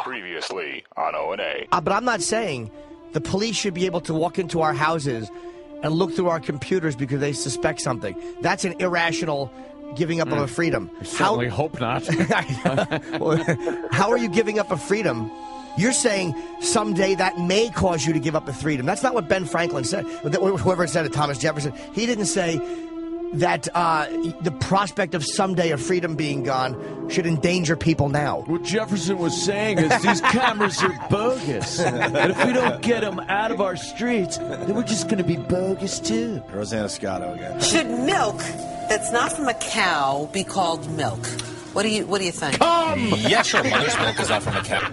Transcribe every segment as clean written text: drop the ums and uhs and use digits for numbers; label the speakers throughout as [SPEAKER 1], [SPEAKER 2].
[SPEAKER 1] Previously on O&A.
[SPEAKER 2] But I'm not saying the police should be able to walk into our houses and look through our computers because they suspect something. That's an irrational giving up of a freedom.
[SPEAKER 3] I certainly hope not.
[SPEAKER 2] How are you giving up a freedom? You're saying someday that may cause you to give up a freedom. That's not what Ben Franklin said. Whoever said it, Thomas Jefferson. He didn't say that the prospect of someday a freedom being gone should endanger people now.
[SPEAKER 3] What Jefferson was saying is these cameras are bogus. And if we don't get them out of our streets, then we're just going to be bogus too.
[SPEAKER 4] Rosanna Scotto again.
[SPEAKER 5] Should milk that's not from a cow be called milk? What do you think?
[SPEAKER 6] Yeah, sure. Mother's milk is not from a cow.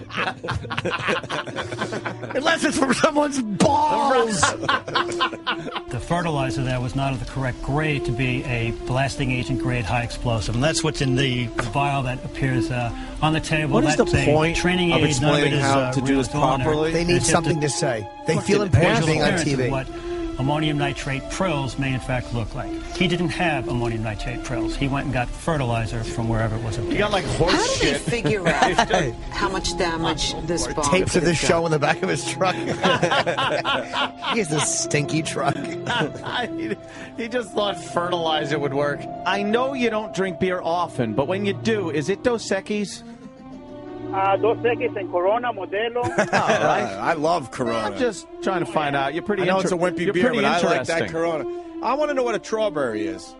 [SPEAKER 2] Unless it's from someone's balls.
[SPEAKER 7] The fertilizer there was not of the correct grade to be a blasting agent grade high explosive. And that's what's in the vial that appears on the table.
[SPEAKER 3] What is the
[SPEAKER 7] That's
[SPEAKER 3] point
[SPEAKER 7] training
[SPEAKER 3] of
[SPEAKER 7] aid.
[SPEAKER 3] explaining how to do this properly?
[SPEAKER 2] They need something to say. They feel important being on TV.
[SPEAKER 7] What ammonium nitrate prills may in fact look like. He didn't have ammonium nitrate prills. He went and got fertilizer from wherever it was obtained.
[SPEAKER 3] You got like horse
[SPEAKER 5] How do they
[SPEAKER 3] shit.
[SPEAKER 5] figure out how much damage this bomb
[SPEAKER 2] Tapes of this
[SPEAKER 5] could have
[SPEAKER 2] show
[SPEAKER 5] done?
[SPEAKER 2] in the back of his truck. He has this stinky truck.
[SPEAKER 3] He just thought fertilizer would work. I know you don't drink beer often, but when you do, is it Dos Equis?
[SPEAKER 8] Dos Equis and Corona Modelo.
[SPEAKER 4] I love Corona.
[SPEAKER 3] I'm just trying to find out. You're pretty.
[SPEAKER 4] I know it's a wimpy
[SPEAKER 3] you're
[SPEAKER 4] beer,
[SPEAKER 3] pretty
[SPEAKER 4] but I like
[SPEAKER 3] interesting.
[SPEAKER 4] that Corona. I want to know what a strawberry is.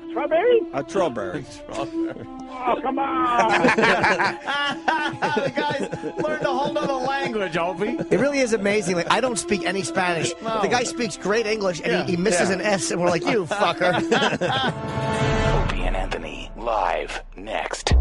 [SPEAKER 8] Strawberry?
[SPEAKER 4] A strawberry.
[SPEAKER 8] Oh, come on.
[SPEAKER 3] The guys learned a whole nother language, Opie.
[SPEAKER 2] It really is amazing. Like, I don't speak any Spanish.
[SPEAKER 3] No.
[SPEAKER 2] The guy speaks great English, and he misses an S, and we're like, you fucker.
[SPEAKER 1] Opie and Anthony, live next.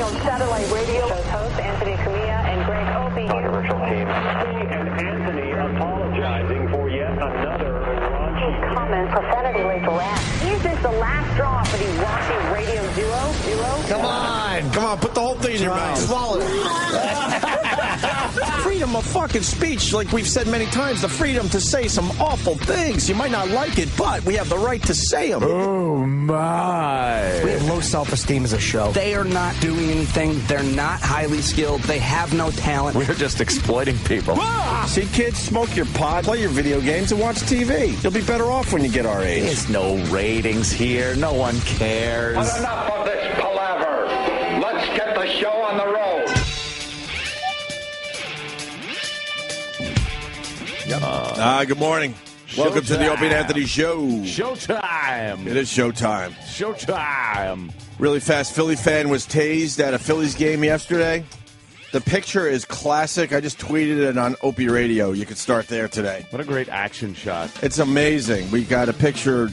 [SPEAKER 9] on satellite radio. Host Anthony Cumia and Greg Opie.
[SPEAKER 10] Controversial team. And Anthony apologizing for yet another raunchy
[SPEAKER 9] comment profanity later on. Is this the last straw for the raunchy radio duo?
[SPEAKER 2] Come on.
[SPEAKER 4] Come on, put the whole thing in your mouth.
[SPEAKER 2] Swallow it.
[SPEAKER 4] Freedom of fucking speech, like we've said many times, the freedom to say some awful things. You might not like it, but we have the right to say them.
[SPEAKER 3] Oh, my.
[SPEAKER 2] We have low self-esteem as a show.
[SPEAKER 11] They are not doing anything. They're not highly skilled. They have no talent.
[SPEAKER 3] We're just exploiting people.
[SPEAKER 4] See, kids, smoke your pot, play your video games, and watch TV. You'll be better off when you get our age.
[SPEAKER 3] There's no ratings here. No one cares.
[SPEAKER 10] But enough of this palaver. Let's get the show on the road.
[SPEAKER 4] Good morning. Welcome to the Opie and Anthony Show.
[SPEAKER 3] Showtime.
[SPEAKER 4] It is showtime.
[SPEAKER 3] Showtime.
[SPEAKER 4] Really fast, Philly fan was tased at a Phillies game yesterday. The picture is classic. I just tweeted it on Opie Radio. You could start there today.
[SPEAKER 3] What a great action shot.
[SPEAKER 4] It's amazing. We got a picture.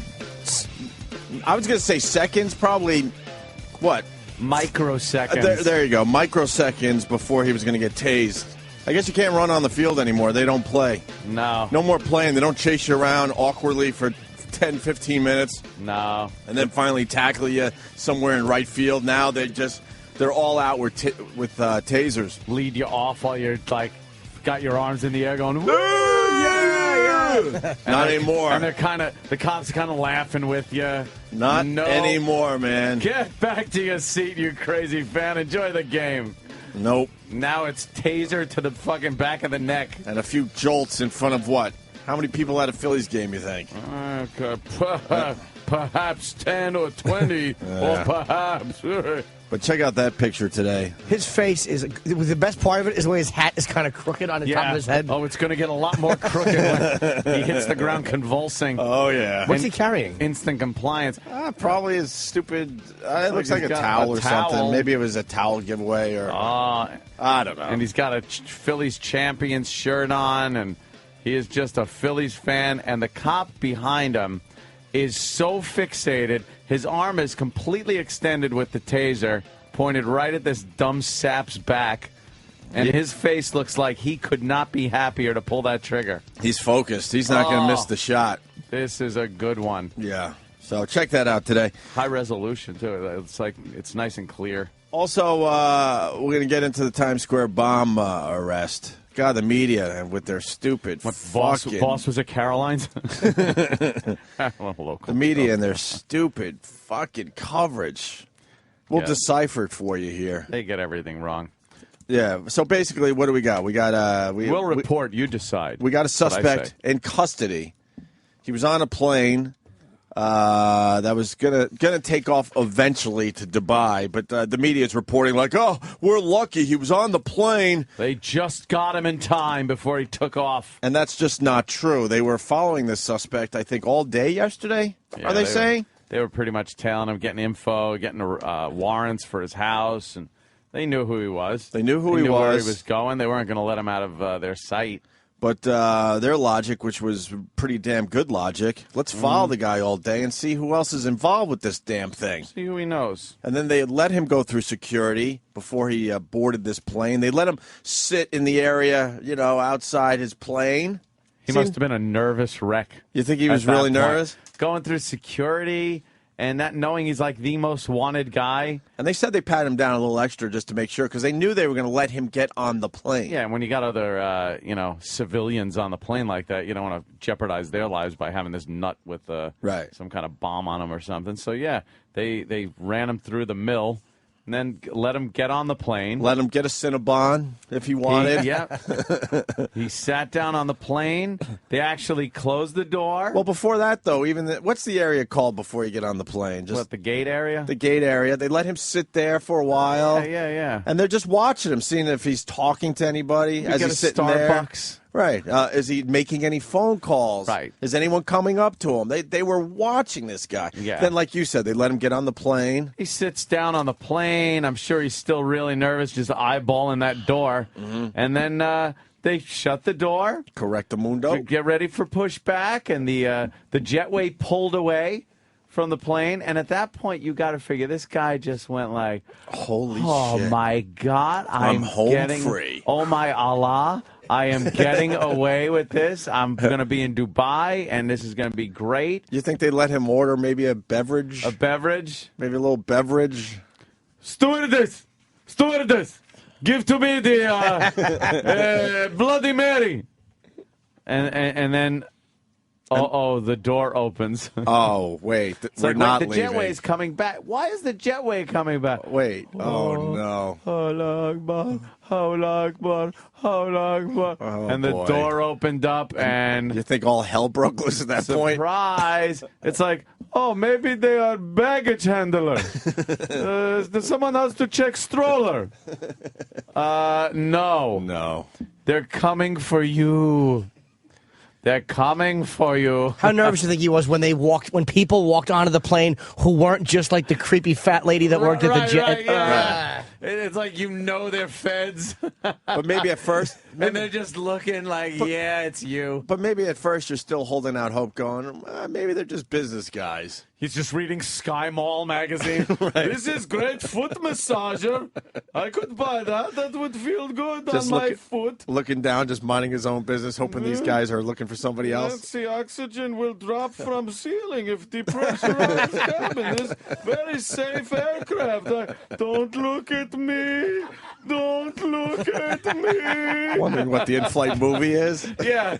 [SPEAKER 4] I was going to say seconds, probably, what?
[SPEAKER 3] Microseconds.
[SPEAKER 4] There you go. Microseconds before he was going to get tased. I guess you can't run on the field anymore. They don't play.
[SPEAKER 3] No.
[SPEAKER 4] No more playing. They don't chase you around awkwardly for 10, 15 minutes.
[SPEAKER 3] No.
[SPEAKER 4] And then finally tackle you somewhere in right field. Now they're all out with tasers.
[SPEAKER 3] Lead you off while you're, got your arms in the air going, woo!
[SPEAKER 4] Yeah! Not anymore.
[SPEAKER 3] And the cops are kind of laughing with you.
[SPEAKER 4] Not anymore, man.
[SPEAKER 3] Get back to your seat, you crazy fan. Enjoy the game.
[SPEAKER 4] Nope.
[SPEAKER 3] Now it's taser to the fucking back of the neck.
[SPEAKER 4] And a few jolts in front of what? How many people at a Phillies game, you think?
[SPEAKER 3] Perhaps 10 or 20, or perhaps.
[SPEAKER 4] But check out that picture today.
[SPEAKER 2] His face is, the best part of it is the way his hat is kind of crooked on the top of his head.
[SPEAKER 3] Oh, it's going to get a lot more crooked when he hits the ground convulsing.
[SPEAKER 4] Oh, yeah.
[SPEAKER 2] What's he carrying?
[SPEAKER 3] Instant compliance.
[SPEAKER 4] Probably his stupid, it looks like a towel or something. Maybe it was a towel giveaway or, I don't know.
[SPEAKER 3] And he's got a Phillies champions shirt on, and he is just a Phillies fan, and the cop behind him is so fixated. His arm is completely extended with the taser, pointed right at this dumb sap's back, and his face looks like he could not be happier to pull that trigger.
[SPEAKER 4] He's focused. He's not going to miss the shot.
[SPEAKER 3] This is a good one.
[SPEAKER 4] Yeah. So check that out today.
[SPEAKER 3] High resolution, too. It's nice and clear.
[SPEAKER 4] Also, we're going to get into the Times Square bomb arrest. God, the media with their stupid
[SPEAKER 3] Boss was at Caroline's?
[SPEAKER 4] The media and their stupid fucking coverage. We'll decipher it for you here.
[SPEAKER 3] They get everything wrong.
[SPEAKER 4] Yeah. So basically, what do we got? We got
[SPEAKER 3] we'll report. You decide.
[SPEAKER 4] We got a suspect in custody. He was on a plane that was gonna take off eventually to Dubai, but the media is reporting like, oh, we're lucky he was on the plane.
[SPEAKER 3] They just got him in time before he took off.
[SPEAKER 4] And that's just not true. They were following this suspect, I think, all day yesterday, are they saying?
[SPEAKER 3] They were pretty much tailing him, getting info, getting warrants for his house, and they knew who he was.
[SPEAKER 4] They knew who
[SPEAKER 3] he
[SPEAKER 4] was.
[SPEAKER 3] Where he was going. They weren't going to let him out of their sight.
[SPEAKER 4] But their logic, which was pretty damn good logic, let's follow the guy all day and see who else is involved with this damn thing.
[SPEAKER 3] See who he knows.
[SPEAKER 4] And then they let him go through security before he boarded this plane. They let him sit in the area, outside his plane.
[SPEAKER 3] He must have been a nervous wreck.
[SPEAKER 4] You think he was really nervous?
[SPEAKER 3] Going through security and not knowing he's like the most wanted guy.
[SPEAKER 4] And they said they pat him down a little extra just to make sure because they knew they were going to let him get on the plane.
[SPEAKER 3] Yeah, and when you got other, civilians on the plane like that, you don't want to jeopardize their lives by having this nut with some kind of bomb on him or something. So, yeah, they ran him through the mill. And then let him get on the plane.
[SPEAKER 4] Let him get a Cinnabon if he wanted.
[SPEAKER 3] He sat down on the plane. They actually closed the door.
[SPEAKER 4] Well, before that, though, what's the area called before you get on the plane?
[SPEAKER 3] Just the gate area?
[SPEAKER 4] The gate area. They let him sit there for a while.
[SPEAKER 3] Yeah.
[SPEAKER 4] And they're just watching him, seeing if he's talking to anybody as he's sitting
[SPEAKER 3] Starbucks.
[SPEAKER 4] there. Right. Is he making any phone calls?
[SPEAKER 3] Right.
[SPEAKER 4] Is anyone coming up to him? They were watching this guy.
[SPEAKER 3] Yeah.
[SPEAKER 4] Then, like you said, they let him get on the plane.
[SPEAKER 3] He sits down on the plane. I'm sure he's still really nervous, just eyeballing that door. Mm-hmm. And then they shut the door.
[SPEAKER 4] Correctamundo.
[SPEAKER 3] Get ready for pushback. And the jetway pulled away from the plane. And at that point, you got to figure this guy just went like,
[SPEAKER 4] holy shit.
[SPEAKER 3] Oh, my God.
[SPEAKER 4] I'm home
[SPEAKER 3] getting,
[SPEAKER 4] free.
[SPEAKER 3] Oh, my Allah. I am getting away with this. I'm going to be in Dubai, and this is going to be great.
[SPEAKER 4] You think they let him order maybe a beverage?
[SPEAKER 3] A beverage?
[SPEAKER 4] Maybe a little beverage?
[SPEAKER 3] Stewardess, give to me the Bloody Mary. And then, the door opens.
[SPEAKER 4] Oh, wait. We're not
[SPEAKER 3] the
[SPEAKER 4] leaving.
[SPEAKER 3] jetway's coming back. Why is the jetway coming back?
[SPEAKER 4] Wait. Oh, no.
[SPEAKER 3] Allah Akbar, Allah Akbar, Allah Akbar.
[SPEAKER 4] Oh,
[SPEAKER 3] and the
[SPEAKER 4] boy.
[SPEAKER 3] door opened up, and
[SPEAKER 4] you think all hell broke loose at that point?
[SPEAKER 3] Surprise! It's like, oh, maybe they are baggage handler. Someone has to check stroller. No. They're coming for you. They're coming for you.
[SPEAKER 2] How nervous do you think he was when people walked onto the plane who weren't just like the creepy fat lady that worked at the jet?
[SPEAKER 3] Right, yeah. It's like they're feds.
[SPEAKER 4] But maybe at first...
[SPEAKER 3] and they're just looking like, it's you.
[SPEAKER 4] But maybe at first you're still holding out hope going, maybe they're just business guys.
[SPEAKER 3] He's just reading Sky Mall magazine. Right. This is great foot massager. I could buy that. That would feel good
[SPEAKER 4] Just
[SPEAKER 3] on my foot.
[SPEAKER 4] Looking down, just minding his own business, hoping these guys are looking for somebody else.
[SPEAKER 3] The oxygen will drop from ceiling if depressurized cabin. This very safe aircraft. Don't look at me. Don't look at me.
[SPEAKER 4] Wondering what the in-flight movie is?
[SPEAKER 3] Yeah.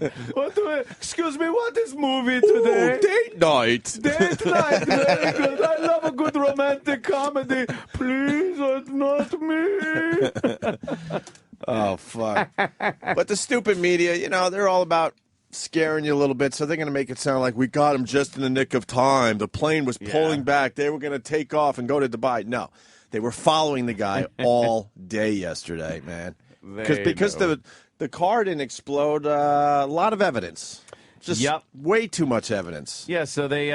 [SPEAKER 3] Excuse me, what is movie today?
[SPEAKER 4] Ooh, date night.
[SPEAKER 3] Date night. Very good. I love a good romantic comedy. Please, not me.
[SPEAKER 4] Oh, fuck. But the stupid media, they're all about scaring you a little bit, so they're going to make it sound like we got him just in the nick of time. The plane was pulling back. They were going to take off and go to Dubai. No. They were following the guy all day yesterday, man. Because the car didn't explode, a lot of evidence. Just way too much evidence.
[SPEAKER 3] Yeah, so they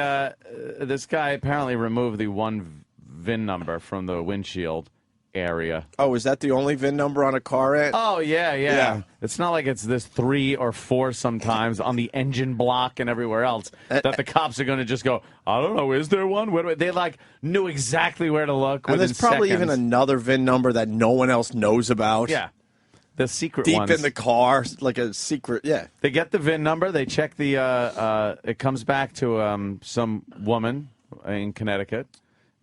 [SPEAKER 3] this guy apparently removed the one VIN number from the windshield area.
[SPEAKER 4] Oh, is that the only VIN number on a car?
[SPEAKER 3] Oh, yeah. It's not like it's this 3 or 4 sometimes on the engine block and everywhere else that the cops are going to just go, I don't know, is there one? They knew exactly where to look.
[SPEAKER 4] And there's probably even another VIN number that no one else knows about.
[SPEAKER 3] Yeah. The secret
[SPEAKER 4] Deep
[SPEAKER 3] ones.
[SPEAKER 4] in the car, like a secret,
[SPEAKER 3] They get the VIN number. They check it comes back to some woman in Connecticut.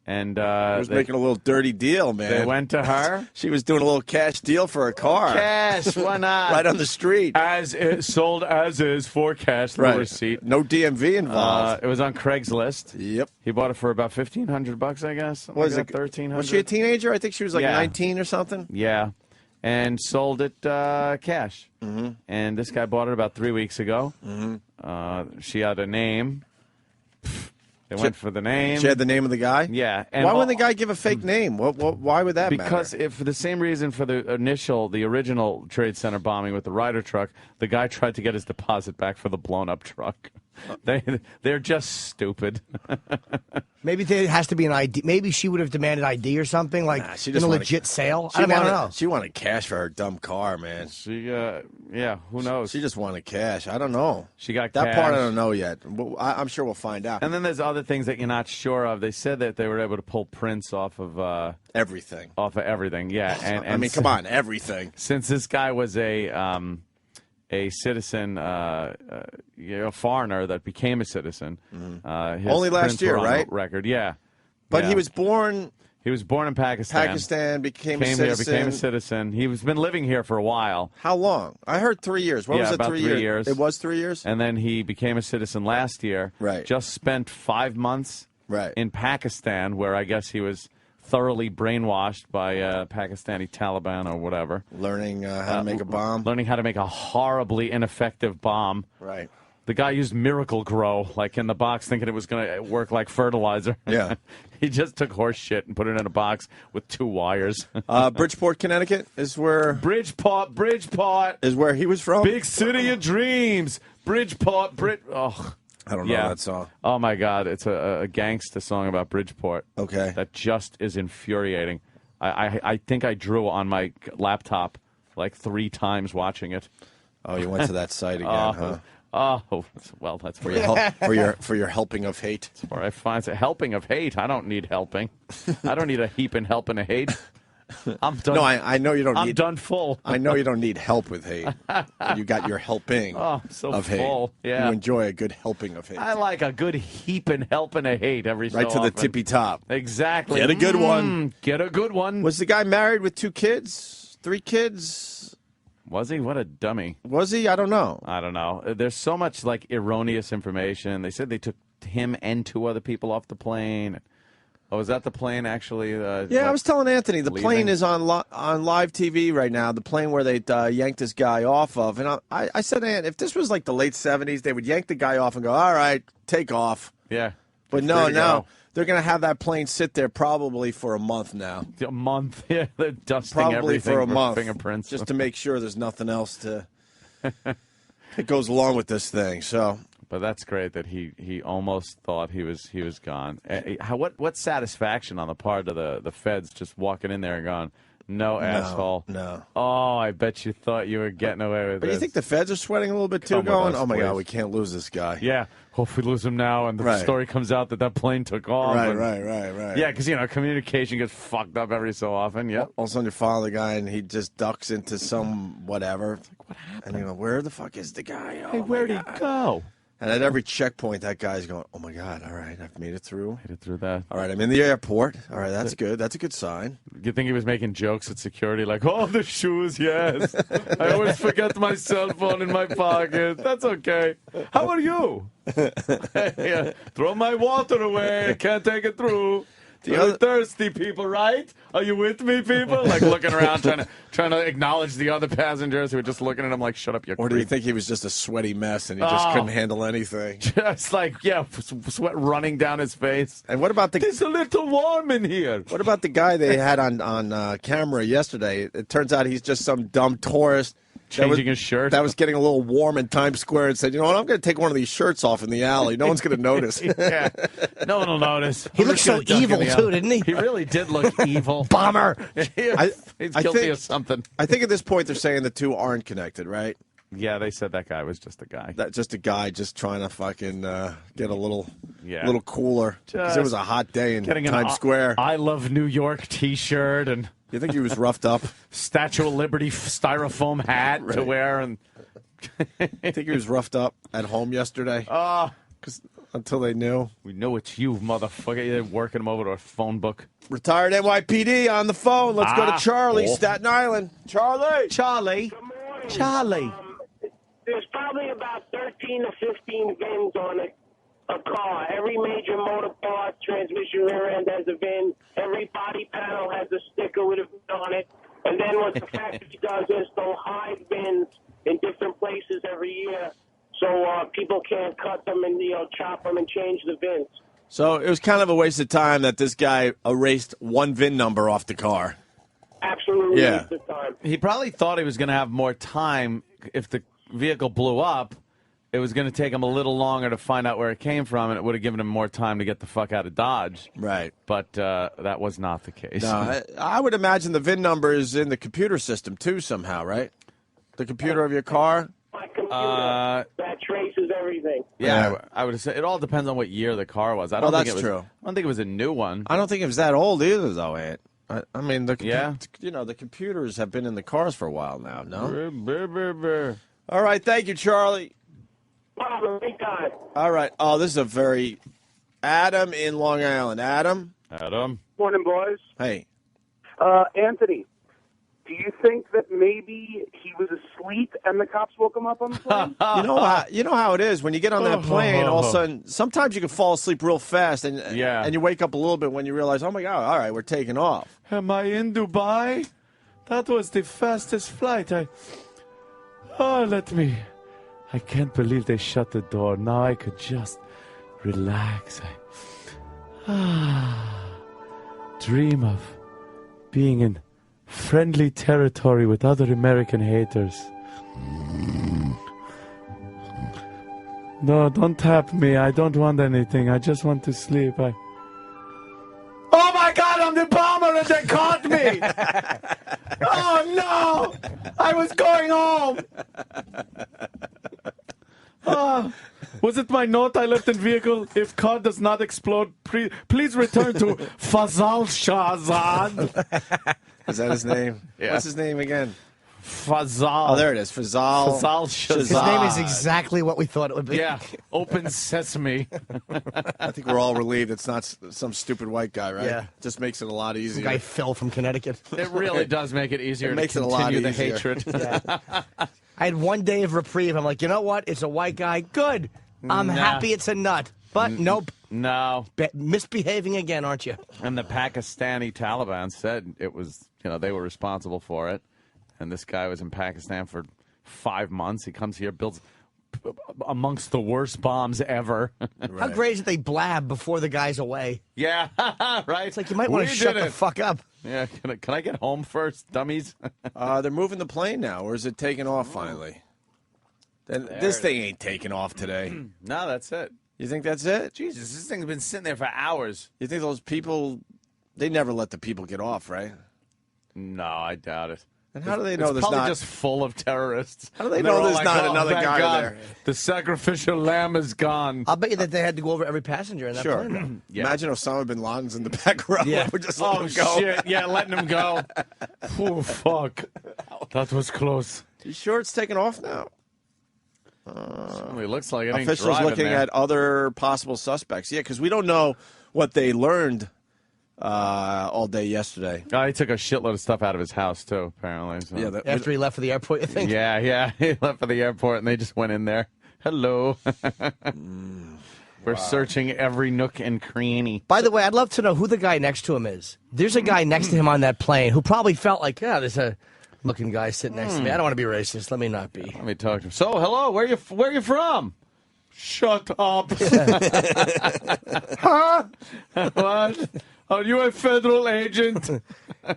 [SPEAKER 3] And
[SPEAKER 4] was making a little dirty deal, man.
[SPEAKER 3] They went to her.
[SPEAKER 4] She was doing a little cash deal for a car.
[SPEAKER 3] Cash, why not?
[SPEAKER 4] Right on the street.
[SPEAKER 3] Sold as is for cash, no receipt.
[SPEAKER 4] No DMV involved.
[SPEAKER 3] It was on Craigslist.
[SPEAKER 4] Yep.
[SPEAKER 3] He bought it for about $1,500, I guess.
[SPEAKER 4] Was it
[SPEAKER 3] $1,300?
[SPEAKER 4] Was she a teenager? I think she was like 19 or something.
[SPEAKER 3] Yeah. And sold it cash. Mm-hmm. And this guy bought it about 3 weeks ago. Mm-hmm. She had a name. They went for the name.
[SPEAKER 4] She had the name of the guy?
[SPEAKER 3] Yeah. And
[SPEAKER 4] why wouldn't the guy give a fake name? Why would that matter?
[SPEAKER 3] Because for the same reason for the original Trade Center bombing with the Ryder truck, the guy tried to get his deposit back for the blown-up truck. They're just stupid.
[SPEAKER 2] Maybe there has to be an ID. Maybe she would have demanded ID or something, like in a legit sale. I don't know.
[SPEAKER 4] She wanted cash for her dumb car, man.
[SPEAKER 3] She, who knows?
[SPEAKER 4] She just wanted cash. I don't know.
[SPEAKER 3] She got
[SPEAKER 4] that
[SPEAKER 3] cash.
[SPEAKER 4] part I don't know yet. I'm sure we'll find out.
[SPEAKER 3] And then there's other things that you're not sure of. They said that they were able to pull prints off of
[SPEAKER 4] everything.
[SPEAKER 3] Off of everything, yeah. And
[SPEAKER 4] I mean, come on, everything.
[SPEAKER 3] Since this guy was a citizen, a foreigner that became a citizen.
[SPEAKER 4] Mm-hmm. Only last year, right?
[SPEAKER 3] Record, yeah.
[SPEAKER 4] But he was born.
[SPEAKER 3] He was born in Pakistan.
[SPEAKER 4] Became a citizen.
[SPEAKER 3] Became a citizen. He's been living here for a while.
[SPEAKER 4] How long? I heard 3 years. What was it?
[SPEAKER 3] About
[SPEAKER 4] 3
[SPEAKER 3] 3 years.
[SPEAKER 4] It was 3 years.
[SPEAKER 3] And then he became a citizen last year.
[SPEAKER 4] Right.
[SPEAKER 3] Just spent 5 months.
[SPEAKER 4] Right.
[SPEAKER 3] In Pakistan, where I guess he was thoroughly brainwashed by Pakistani Taliban or whatever.
[SPEAKER 4] Learning how to make a bomb.
[SPEAKER 3] Learning how to make a horribly ineffective bomb.
[SPEAKER 4] Right.
[SPEAKER 3] The guy used Miracle Grow, like in the box, thinking it was going to work like fertilizer.
[SPEAKER 4] Yeah.
[SPEAKER 3] He just took horse shit and put it in a box with 2 wires.
[SPEAKER 4] Bridgeport, Connecticut is where...
[SPEAKER 3] Bridgeport.
[SPEAKER 4] Is where he was from?
[SPEAKER 3] Big city of dreams. Bridgeport. Oh,
[SPEAKER 4] I don't know that song.
[SPEAKER 3] Oh, my God. It's a gangsta song about Bridgeport.
[SPEAKER 4] Okay.
[SPEAKER 3] That just is infuriating. I think I drew on my laptop like 3 times watching it.
[SPEAKER 4] Oh, you went to that site again, huh?
[SPEAKER 3] Oh, well, that's
[SPEAKER 4] For
[SPEAKER 3] where
[SPEAKER 4] for your helping of hate.
[SPEAKER 3] That's where I find a helping of hate. I don't need helping. I don't need a heaping helping of hate. I'm done.
[SPEAKER 4] No, I know you don't.
[SPEAKER 3] I'm done full.
[SPEAKER 4] I know you don't need help with hate. You got your helping
[SPEAKER 3] so
[SPEAKER 4] of
[SPEAKER 3] full.
[SPEAKER 4] hate.
[SPEAKER 3] Yeah.
[SPEAKER 4] You enjoy a good helping of hate.
[SPEAKER 3] I like a good heaping helping of hate every so
[SPEAKER 4] right to the
[SPEAKER 3] often.
[SPEAKER 4] tippy top.
[SPEAKER 3] Exactly.
[SPEAKER 4] Get a good one.
[SPEAKER 3] Get a good one.
[SPEAKER 4] Was the guy married with 2 kids? 3 kids?
[SPEAKER 3] Was he? What a dummy.
[SPEAKER 4] Was he? I don't know.
[SPEAKER 3] I don't know. There's so much like erroneous information. They said they took him and 2 other people off the plane. Oh, is that the plane actually?
[SPEAKER 4] Yeah, I was telling Anthony, the plane is on live TV right now, the plane where they yanked this guy off of. And I said, Ant, if this was like the late 70s, they would yank the guy off and go, all right, take off.
[SPEAKER 3] Yeah.
[SPEAKER 4] But no, they're going to have that plane sit there probably for a month now.
[SPEAKER 3] A month? Yeah, they're dusting
[SPEAKER 4] probably
[SPEAKER 3] everything
[SPEAKER 4] for a month,
[SPEAKER 3] fingerprints.
[SPEAKER 4] just to make sure there's nothing else that goes along with this thing. So...
[SPEAKER 3] But that's great that he almost thought he was gone. What satisfaction on the part of the feds just walking in there and going, no, asshole.
[SPEAKER 4] No.
[SPEAKER 3] Oh, I bet you thought you were getting away with
[SPEAKER 4] But
[SPEAKER 3] this.
[SPEAKER 4] you think the feds are sweating a little bit too,
[SPEAKER 3] Come with
[SPEAKER 4] going,
[SPEAKER 3] us,
[SPEAKER 4] oh my
[SPEAKER 3] please.
[SPEAKER 4] God, we can't lose this guy.
[SPEAKER 3] Yeah. Hope we lose him now and the story comes out that plane took off.
[SPEAKER 4] Right.
[SPEAKER 3] Yeah, because, communication gets fucked up every so often. Yep.
[SPEAKER 4] All of a sudden you follow the guy and he just ducks into some whatever. It's like, what happened? And you go, where the fuck is the guy? Oh,
[SPEAKER 3] hey, where'd he go?
[SPEAKER 4] And at every checkpoint, that guy's going, oh, my God, all right, I've made it through.
[SPEAKER 3] Made it through that.
[SPEAKER 4] All right, I'm in the airport. All right, that's good. That's a good sign.
[SPEAKER 3] You think he was making jokes at security like, oh, the shoes, yes. I always forget my cell phone in my pocket. That's okay. How are you? Yeah. Throw my water away. I can't take it through. You're thirsty people, right? Are you with me, people? Like looking around, trying to acknowledge the other passengers who were just looking at him like, shut up, you
[SPEAKER 4] Or do you
[SPEAKER 3] creep.
[SPEAKER 4] think he was just a sweaty mess and he just couldn't handle anything?
[SPEAKER 3] Just like, sweat running down his face.
[SPEAKER 4] And what about
[SPEAKER 3] It's a little warm in here.
[SPEAKER 4] What about the guy they had on camera yesterday? It turns out he's just some dumb tourist.
[SPEAKER 3] Changing his shirt.
[SPEAKER 4] That was getting a little warm in Times Square and said, you know what, I'm going to take one of these shirts off in the alley. No one's going to notice.
[SPEAKER 3] Yeah. No one will notice.
[SPEAKER 2] He looked so evil, too, didn't he?
[SPEAKER 3] He really did look evil.
[SPEAKER 2] Bomber.
[SPEAKER 3] He's guilty of something.
[SPEAKER 4] I think at this point they're saying the two aren't connected, right?
[SPEAKER 3] Yeah, they said that guy was just a guy.
[SPEAKER 4] Just a guy just trying to fucking get a little cooler. Because
[SPEAKER 3] Just
[SPEAKER 4] it was a hot day in
[SPEAKER 3] getting
[SPEAKER 4] Times Square.
[SPEAKER 3] I Love New York T-shirt and...
[SPEAKER 4] You think he was roughed up?
[SPEAKER 3] Statue of Liberty styrofoam hat to wear. And
[SPEAKER 4] I think he was roughed up at home yesterday. Until they knew.
[SPEAKER 3] We know it's you, motherfucker. You're working him over to a phone book.
[SPEAKER 4] Retired NYPD on the phone. Let's go to Charlie, Staten Island. Charlie.
[SPEAKER 3] Charlie.
[SPEAKER 12] There's probably about 13 or 15 VINs on a car. Every major motor part, transmission rear end has a VIN. Every body panel has a sticker with a VIN on it. And then what the factory does is they'll hide VINs in different places every year, so people can't cut them and chop them and change the VINs.
[SPEAKER 4] So it was kind of a waste of time that this guy erased one VIN number off the car.
[SPEAKER 12] Absolutely waste of time.
[SPEAKER 3] He probably thought he was going to have more time if the vehicle blew up. It was going to take him a little longer to find out where it came from, and it would have given him more time to get the fuck out of Dodge.
[SPEAKER 4] Right.
[SPEAKER 3] But that was not the case.
[SPEAKER 4] No, I would imagine the VIN number is in the computer system, too, somehow, right? The computer of your car?
[SPEAKER 12] My computer, that traces everything.
[SPEAKER 3] Yeah, I would say it all depends on what year the car was. I don't think it was true. I don't think it was a new one.
[SPEAKER 4] I don't think it was that old either, though, Ant. I mean, the computers have been in the cars for a while now, no? All right, thank you, Charlie. All right. Oh, this is a very... Adam in Long Island. Adam?
[SPEAKER 8] Morning, boys.
[SPEAKER 4] Hey.
[SPEAKER 8] Anthony, do you think that maybe he was asleep and the cops woke him up on the plane?
[SPEAKER 4] You know how it is. When you get on that plane, all of a sudden, sometimes you can fall asleep real fast, and you wake up a little bit when you realize, oh, my God, all right, we're taking off.
[SPEAKER 3] Am I in Dubai? That was the fastest flight. I can't believe they shut the door. Now I could just relax. Dream of being in friendly territory with other American haters. No, don't tap me. I don't want anything. I just want to sleep. Oh my God, I'm the bomber and they caught me! Oh no! I was going home! Oh, Was it my note I left in vehicle? If car does not explode, please return to Fazal Shahzad.
[SPEAKER 4] Is that his name?
[SPEAKER 3] Yeah.
[SPEAKER 4] What's his name again?
[SPEAKER 3] Fazal.
[SPEAKER 4] Oh, there it is. Fazal
[SPEAKER 3] Shahzad.
[SPEAKER 2] His name is exactly what we thought it would be.
[SPEAKER 3] Yeah. Open sesame.
[SPEAKER 4] I think we're all relieved it's not some stupid white guy, right?
[SPEAKER 2] Yeah.
[SPEAKER 4] Just makes it a lot easier.
[SPEAKER 2] Guy Phil from Connecticut.
[SPEAKER 3] It really does make it easier
[SPEAKER 4] It makes
[SPEAKER 3] to
[SPEAKER 4] it a lot
[SPEAKER 3] continue the
[SPEAKER 4] easier.
[SPEAKER 3] hatred.
[SPEAKER 2] Yeah. I had 1 day of reprieve. I'm like, you know what? It's a white guy. Good. I'm happy it's a nut. But nope.
[SPEAKER 3] No.
[SPEAKER 2] Misbehaving again, aren't you?
[SPEAKER 3] And the Pakistani Taliban said it was, they were responsible for it. And this guy was in Pakistan for 5 months. He comes here, builds amongst the worst bombs ever.
[SPEAKER 2] How great is it they blab before the guy's away?
[SPEAKER 3] Yeah, right?
[SPEAKER 2] It's like you might want to shut the fuck up.
[SPEAKER 3] Yeah, can I get home first, dummies?
[SPEAKER 4] They're moving the plane now, or is it taking off finally? This thing ain't taking off today.
[SPEAKER 3] No, that's it.
[SPEAKER 4] You think that's it?
[SPEAKER 3] Jesus, this thing's been sitting there for hours.
[SPEAKER 4] You think those people, they never let the people get off, right?
[SPEAKER 3] No, I doubt it.
[SPEAKER 4] And how do they know
[SPEAKER 3] it's
[SPEAKER 4] there's
[SPEAKER 3] probably
[SPEAKER 4] not?
[SPEAKER 3] just full of terrorists.
[SPEAKER 4] How do they
[SPEAKER 3] They're
[SPEAKER 4] know
[SPEAKER 3] all
[SPEAKER 4] there's
[SPEAKER 3] like,
[SPEAKER 4] not
[SPEAKER 3] "Oh,
[SPEAKER 4] another
[SPEAKER 3] thank
[SPEAKER 4] guy
[SPEAKER 3] God,
[SPEAKER 4] there?"
[SPEAKER 3] The sacrificial lamb is gone.
[SPEAKER 2] I'll bet you that they had to go over every passenger in that
[SPEAKER 4] Sure.
[SPEAKER 2] plane.
[SPEAKER 3] Yeah.
[SPEAKER 4] Imagine Osama bin Laden's in the back row.
[SPEAKER 2] Yeah.
[SPEAKER 4] We're just letting him go.
[SPEAKER 3] Shit. Yeah, letting him go. Oh, fuck. That was close.
[SPEAKER 4] You sure it's taking off now?
[SPEAKER 3] Certainly looks like it ain't
[SPEAKER 4] Officials
[SPEAKER 3] driving
[SPEAKER 4] looking
[SPEAKER 3] there.
[SPEAKER 4] at other possible suspects. Yeah, because we don't know what they learned all day yesterday.
[SPEAKER 3] Oh, he took a shitload of stuff out of his house, too, apparently. So.
[SPEAKER 4] Yeah,
[SPEAKER 2] After he left for the airport, you think?
[SPEAKER 3] Yeah. He left for the airport, and they just went in there. Hello. We're searching every nook and cranny.
[SPEAKER 2] By the way, I'd love to know who the guy next to him is. There's a guy next to him on that plane who probably felt like, there's a looking guy sitting next to me. I don't want to be racist. Let me not be.
[SPEAKER 3] Let me talk to him. So, hello, where you from? Shut up. Huh? What? Are you a federal agent?
[SPEAKER 2] Can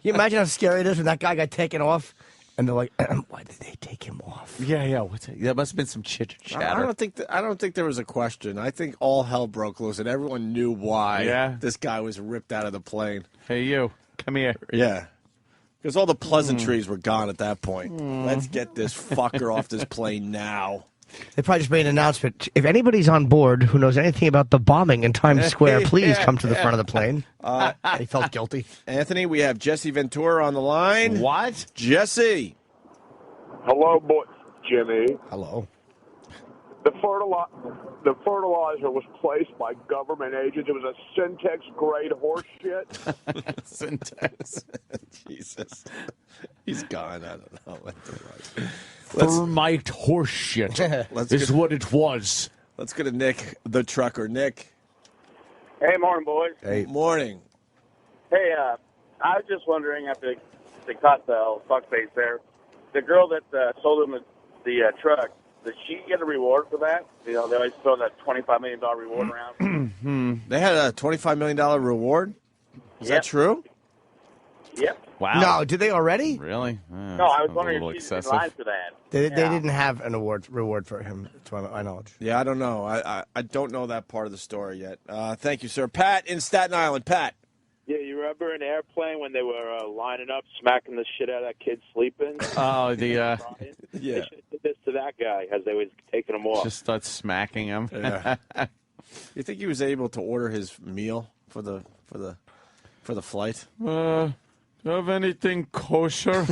[SPEAKER 2] you imagine how scary it is when that guy got taken off? And they're like, why did they take him off?
[SPEAKER 3] Yeah. What's it? There must have been some chatter.
[SPEAKER 4] I don't think there was a question. I think all hell broke loose, and everyone knew why this guy was ripped out of the plane.
[SPEAKER 3] Hey, you, come here.
[SPEAKER 4] Yeah. Because all the pleasantries were gone at that point. Let's get this fucker off this plane now.
[SPEAKER 2] They probably just made an announcement. If anybody's on board who knows anything about the bombing in Times Square, please come to the front of the plane. He felt guilty.
[SPEAKER 4] Anthony, we have Jesse Ventura on the line.
[SPEAKER 3] What?
[SPEAKER 4] Jesse.
[SPEAKER 13] Hello, boy. Jimmy.
[SPEAKER 2] Hello.
[SPEAKER 13] The fertilizer was placed by government agents. It was a Syntex-grade horse shit.
[SPEAKER 3] Syntax.
[SPEAKER 4] Jesus. He's gone. I don't know what it was.
[SPEAKER 3] Thermite horseshit is what it was.
[SPEAKER 4] Let's go to Nick, the trucker. Nick.
[SPEAKER 14] Hey, morning, boys.
[SPEAKER 4] Hey. Morning.
[SPEAKER 14] Hey, I was just wondering after they caught the fuckface there, the girl that sold him the truck, did she get a reward for that? They always throw that $25 million reward around.
[SPEAKER 4] They had a $25 million reward? Is that true?
[SPEAKER 14] Yep.
[SPEAKER 3] Wow.
[SPEAKER 2] No, did they already?
[SPEAKER 3] Really?
[SPEAKER 14] No, I was wondering if she's in line for that.
[SPEAKER 2] They didn't have an reward for him, to my knowledge.
[SPEAKER 4] Yeah, I don't know. I don't know that part of the story yet. Thank you, sir. Pat in Staten Island. Pat.
[SPEAKER 15] Yeah, you remember in Airplane when they were lining up, smacking the shit out of that kid sleeping?
[SPEAKER 3] Oh,
[SPEAKER 15] Yeah.
[SPEAKER 3] yeah.
[SPEAKER 15] They should have did this to that guy as they was taking him off.
[SPEAKER 3] Just start smacking him.
[SPEAKER 4] Yeah. You think he was able to order his meal for the flight?
[SPEAKER 3] Do you have anything kosher?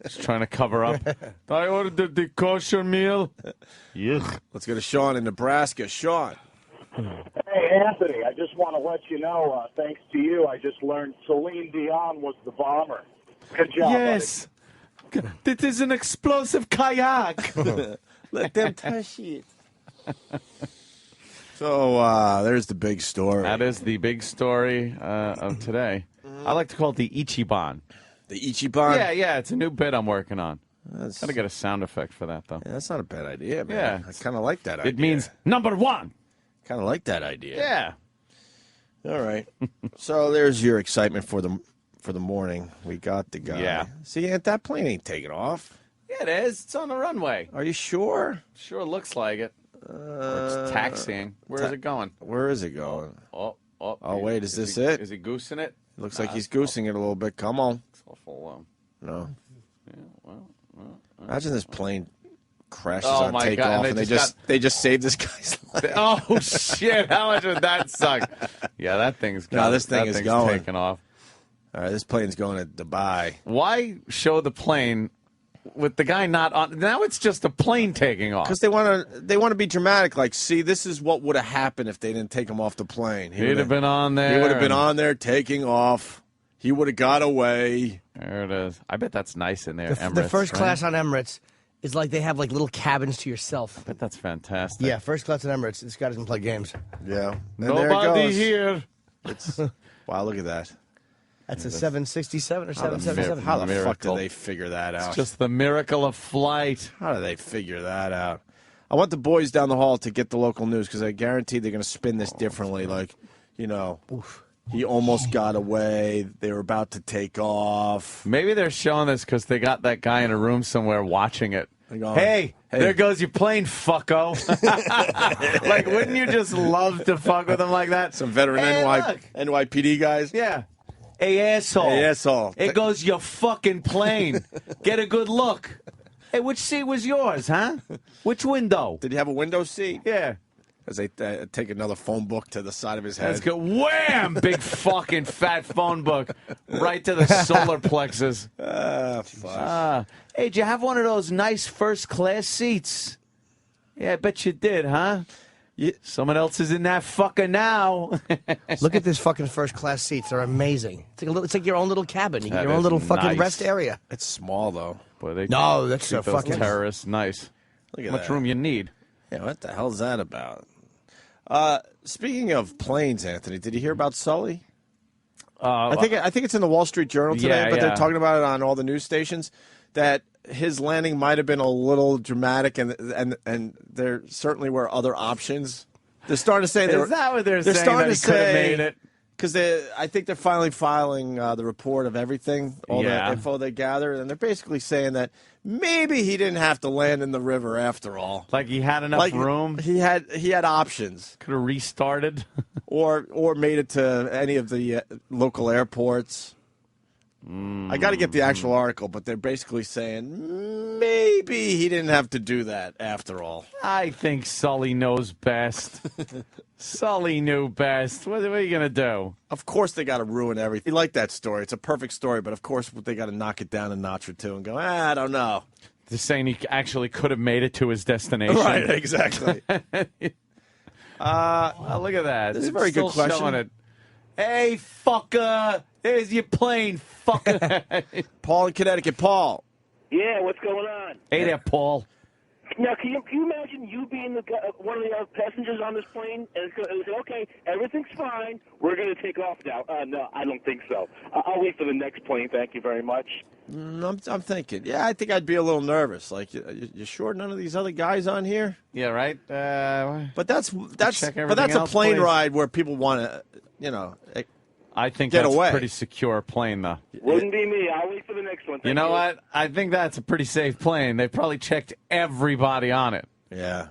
[SPEAKER 3] Just trying to cover up. I ordered the kosher meal. Yuck.
[SPEAKER 4] Let's go to Sean in Nebraska. Sean.
[SPEAKER 16] Hey, Anthony, I just want to let you know, thanks to you, I just learned Celine Dion was the bomber. Good job,
[SPEAKER 3] Yes. It is an explosive kayak.
[SPEAKER 4] Let them touch it. So there's the big story.
[SPEAKER 3] That is the big story of today. I like to call it the Ichiban.
[SPEAKER 4] The Ichiban?
[SPEAKER 3] Yeah. It's a new bit I'm working on.
[SPEAKER 4] That's...
[SPEAKER 3] Got to get a sound effect for that, though.
[SPEAKER 4] Yeah, that's not a bad idea, man.
[SPEAKER 3] Yeah.
[SPEAKER 4] I kind of like that idea.
[SPEAKER 3] It means number one.
[SPEAKER 4] Kind of like that idea.
[SPEAKER 3] Yeah.
[SPEAKER 4] All right. So there's your excitement for the morning. We got the guy.
[SPEAKER 3] Yeah.
[SPEAKER 4] See, Aunt, that plane ain't taking off.
[SPEAKER 3] Yeah, it is. It's on the runway.
[SPEAKER 4] Are you sure?
[SPEAKER 3] Sure looks like it. Or it's taxiing. Where is it going?
[SPEAKER 4] Where is it going?
[SPEAKER 3] Oh,
[SPEAKER 4] wait, is this it?
[SPEAKER 3] Is he goosing it?
[SPEAKER 4] Looks like he's goosing it a little bit. Come on.
[SPEAKER 3] It's awful.
[SPEAKER 4] No.
[SPEAKER 3] Yeah, well.
[SPEAKER 4] Imagine this plane crashes
[SPEAKER 3] Oh,
[SPEAKER 4] on
[SPEAKER 3] my
[SPEAKER 4] takeoff,
[SPEAKER 3] God,
[SPEAKER 4] and they just saved this guy's life.
[SPEAKER 3] Oh shit! How much would that suck? Yeah, that thing's
[SPEAKER 4] No, this thing is going.
[SPEAKER 3] taking off.
[SPEAKER 4] All right, this plane's going to Dubai.
[SPEAKER 3] Why show the plane with the guy not on? Now it's just a plane taking off.
[SPEAKER 4] Because they want to be dramatic. Like, see, this is what would have happened if they didn't take him off the plane.
[SPEAKER 3] He'd have been on there.
[SPEAKER 4] He would have been on there taking off. He would have got away.
[SPEAKER 3] There it is. I bet that's nice in there.
[SPEAKER 2] The first class on Emirates is like they have like little cabins to yourself.
[SPEAKER 3] I bet that's fantastic.
[SPEAKER 2] Yeah, first class on Emirates. This guy doesn't play games.
[SPEAKER 4] Yeah. And
[SPEAKER 3] Nobody here.
[SPEAKER 4] Wow, look at that.
[SPEAKER 2] That's a 767 or 777.
[SPEAKER 4] How the fuck did they figure that out?
[SPEAKER 3] It's just the miracle of flight.
[SPEAKER 4] How do they figure that out? I want the boys down the hall to get the local news because I guarantee they're going to spin this differently. Like, he almost got away. They were about to take off.
[SPEAKER 3] Maybe they're showing this because they got that guy in a room somewhere watching it.
[SPEAKER 4] Going,
[SPEAKER 3] hey, there goes your plane, fucko. Like, wouldn't you just love to fuck with him like that?
[SPEAKER 4] Some veteran NYPD guys?
[SPEAKER 3] Yeah. Hey, asshole.
[SPEAKER 4] Hey, asshole.
[SPEAKER 3] There goes your fucking plane. Get a good look. Hey, which seat was yours, huh? Which window?
[SPEAKER 4] Did he have a window seat?
[SPEAKER 3] Yeah.
[SPEAKER 4] As they take another phone book to the side of his head.
[SPEAKER 3] Let's go. Wham! Big fucking fat phone book right to the solar plexus.
[SPEAKER 4] Fuck.
[SPEAKER 3] Hey, did you have one of those nice first class seats? Yeah, I bet you did, huh? Someone else is in that fucker now.
[SPEAKER 2] Look at this fucking first class seats. They're amazing. It's like your own little cabin. You get your own little fucking
[SPEAKER 3] nice.
[SPEAKER 2] rest area.
[SPEAKER 4] It's small, though.
[SPEAKER 3] Boy,
[SPEAKER 2] No, that's so
[SPEAKER 3] treat those
[SPEAKER 2] fucking
[SPEAKER 3] terrorists nice.
[SPEAKER 4] Look at
[SPEAKER 3] How much
[SPEAKER 4] that.
[SPEAKER 3] room you need?
[SPEAKER 4] Yeah, what the hell is that about? Speaking of planes, Anthony, did you hear about Sully? I think it's in the Wall Street Journal today, but they're talking about it on all the news stations that his landing might have been a little dramatic, and there certainly were other options. They're starting to say
[SPEAKER 3] Is that what they're saying?
[SPEAKER 4] starting
[SPEAKER 3] That
[SPEAKER 4] to
[SPEAKER 3] he could have
[SPEAKER 4] say
[SPEAKER 3] made it?
[SPEAKER 4] because I think they're finally filing the report of everything, all the info they gathered, and they're basically saying that maybe he didn't have to land in the river after all.
[SPEAKER 3] Like he had enough room?
[SPEAKER 4] He had options.
[SPEAKER 3] Could have restarted.
[SPEAKER 4] or made it to any of the local airports. I got to get the actual article, but they're basically saying maybe he didn't have to do that after all.
[SPEAKER 3] I think Sully knows best. Sully knew best. What are you going to do?
[SPEAKER 4] Of course they got to ruin everything. You like that story. It's a perfect story, but of course they got to knock it down a notch or two and go, I don't know.
[SPEAKER 3] They're saying he actually could have made it to his destination.
[SPEAKER 4] Right, exactly.
[SPEAKER 3] Well, look at that.
[SPEAKER 4] This is a very good question.
[SPEAKER 3] Showing it. Hey, fucker. There's your plane, fucker.
[SPEAKER 4] Paul in Connecticut. Paul.
[SPEAKER 12] Yeah, what's going on?
[SPEAKER 3] Hey there, Paul.
[SPEAKER 12] Now, can you imagine you being one of the other passengers on this plane? And it was okay, everything's fine. We're going to take off now. No, I don't think so. I'll wait for the next plane. Thank you very much.
[SPEAKER 4] I'm thinking. Yeah, I think I'd be a little nervous. Like, you sure none of these other guys on here?
[SPEAKER 3] Yeah, right.
[SPEAKER 4] But that's a plane ride where people want to,
[SPEAKER 3] I think
[SPEAKER 4] get
[SPEAKER 3] that's
[SPEAKER 4] away.
[SPEAKER 3] a pretty secure plane, though.
[SPEAKER 12] Wouldn't be me. I'll wait for the next one.
[SPEAKER 3] You know what? I think that's a pretty safe plane. They probably checked everybody on it.
[SPEAKER 4] Yeah.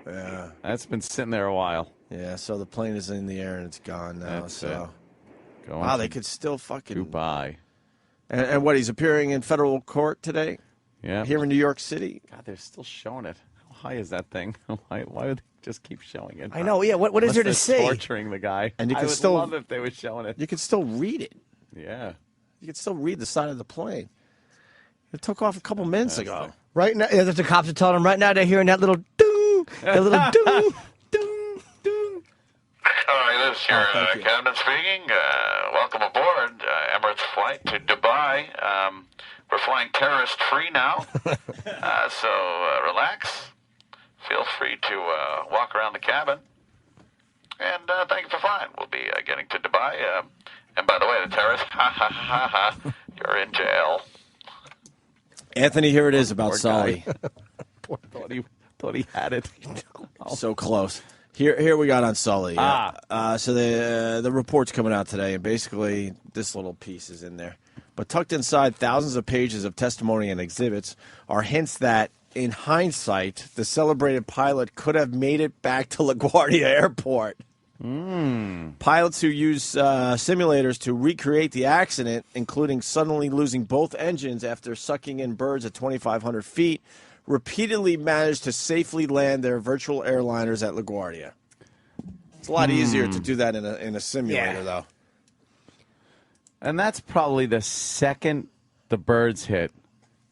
[SPEAKER 4] Yeah.
[SPEAKER 3] That's been sitting there a while.
[SPEAKER 4] Yeah, so the plane is in the air and it's gone now.
[SPEAKER 3] That's
[SPEAKER 4] so,
[SPEAKER 3] it.
[SPEAKER 4] Wow, they could still fucking
[SPEAKER 3] Dubai.
[SPEAKER 4] And what? He's appearing in federal court today.
[SPEAKER 3] Yeah,
[SPEAKER 4] here in New York City.
[SPEAKER 3] God, they're still showing it. How high is that thing? Why would they just keep showing it?
[SPEAKER 2] I know. Yeah. What is there to see?
[SPEAKER 3] Torturing the guy.
[SPEAKER 4] And you
[SPEAKER 3] I
[SPEAKER 4] could
[SPEAKER 3] would
[SPEAKER 4] still
[SPEAKER 3] love if they were showing it.
[SPEAKER 4] You could still read it.
[SPEAKER 3] Yeah.
[SPEAKER 4] You could still read the side of the plane. It took off a couple minutes ago.
[SPEAKER 2] Right now, the cops are telling them right now they're hearing that little ding, that little ding, ding, ding.
[SPEAKER 17] All right, this is your captain speaking. Welcome aboard Emirates flight to Dubai. We're flying terrorist-free now, so relax. Feel free to walk around the cabin. And thank you for flying. We'll be getting to Dubai. And by the way, the terrorists, you're in jail.
[SPEAKER 4] Anthony, here it is about Sully.
[SPEAKER 3] Thought he had it.
[SPEAKER 4] So close. Here we got on Sully. So the report's coming out today, and basically this little piece is in there. But tucked inside thousands of pages of testimony and exhibits are hints that, in hindsight, the celebrated pilot could have made it back to LaGuardia Airport. Pilots who use simulators to recreate the accident, including suddenly losing both engines after sucking in birds at 2,500 feet, repeatedly managed to safely land their virtual airliners at LaGuardia. It's a lot easier to do that in a simulator, though.
[SPEAKER 3] And that's probably the second the birds hit.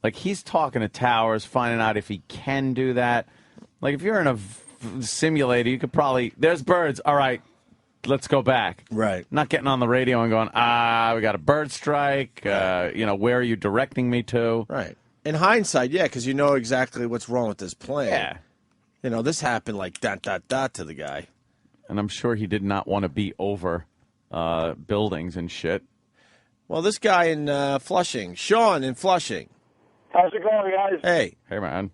[SPEAKER 3] Like, he's talking to towers, finding out if he can do that. Like, if you're in a simulator, you could probably, there's birds. All right, let's go back.
[SPEAKER 4] Right.
[SPEAKER 3] Not getting on the radio and going, we got a bird strike. Where are you directing me to?
[SPEAKER 4] Right. In hindsight, yeah, because you know exactly what's wrong with this plane.
[SPEAKER 3] Yeah.
[SPEAKER 4] You know, this happened like ... to the guy.
[SPEAKER 3] And I'm sure he did not want to be over buildings and shit.
[SPEAKER 4] Well, this guy in Flushing, Sean in Flushing.
[SPEAKER 18] How's it going, guys?
[SPEAKER 4] Hey.
[SPEAKER 3] Hey, man.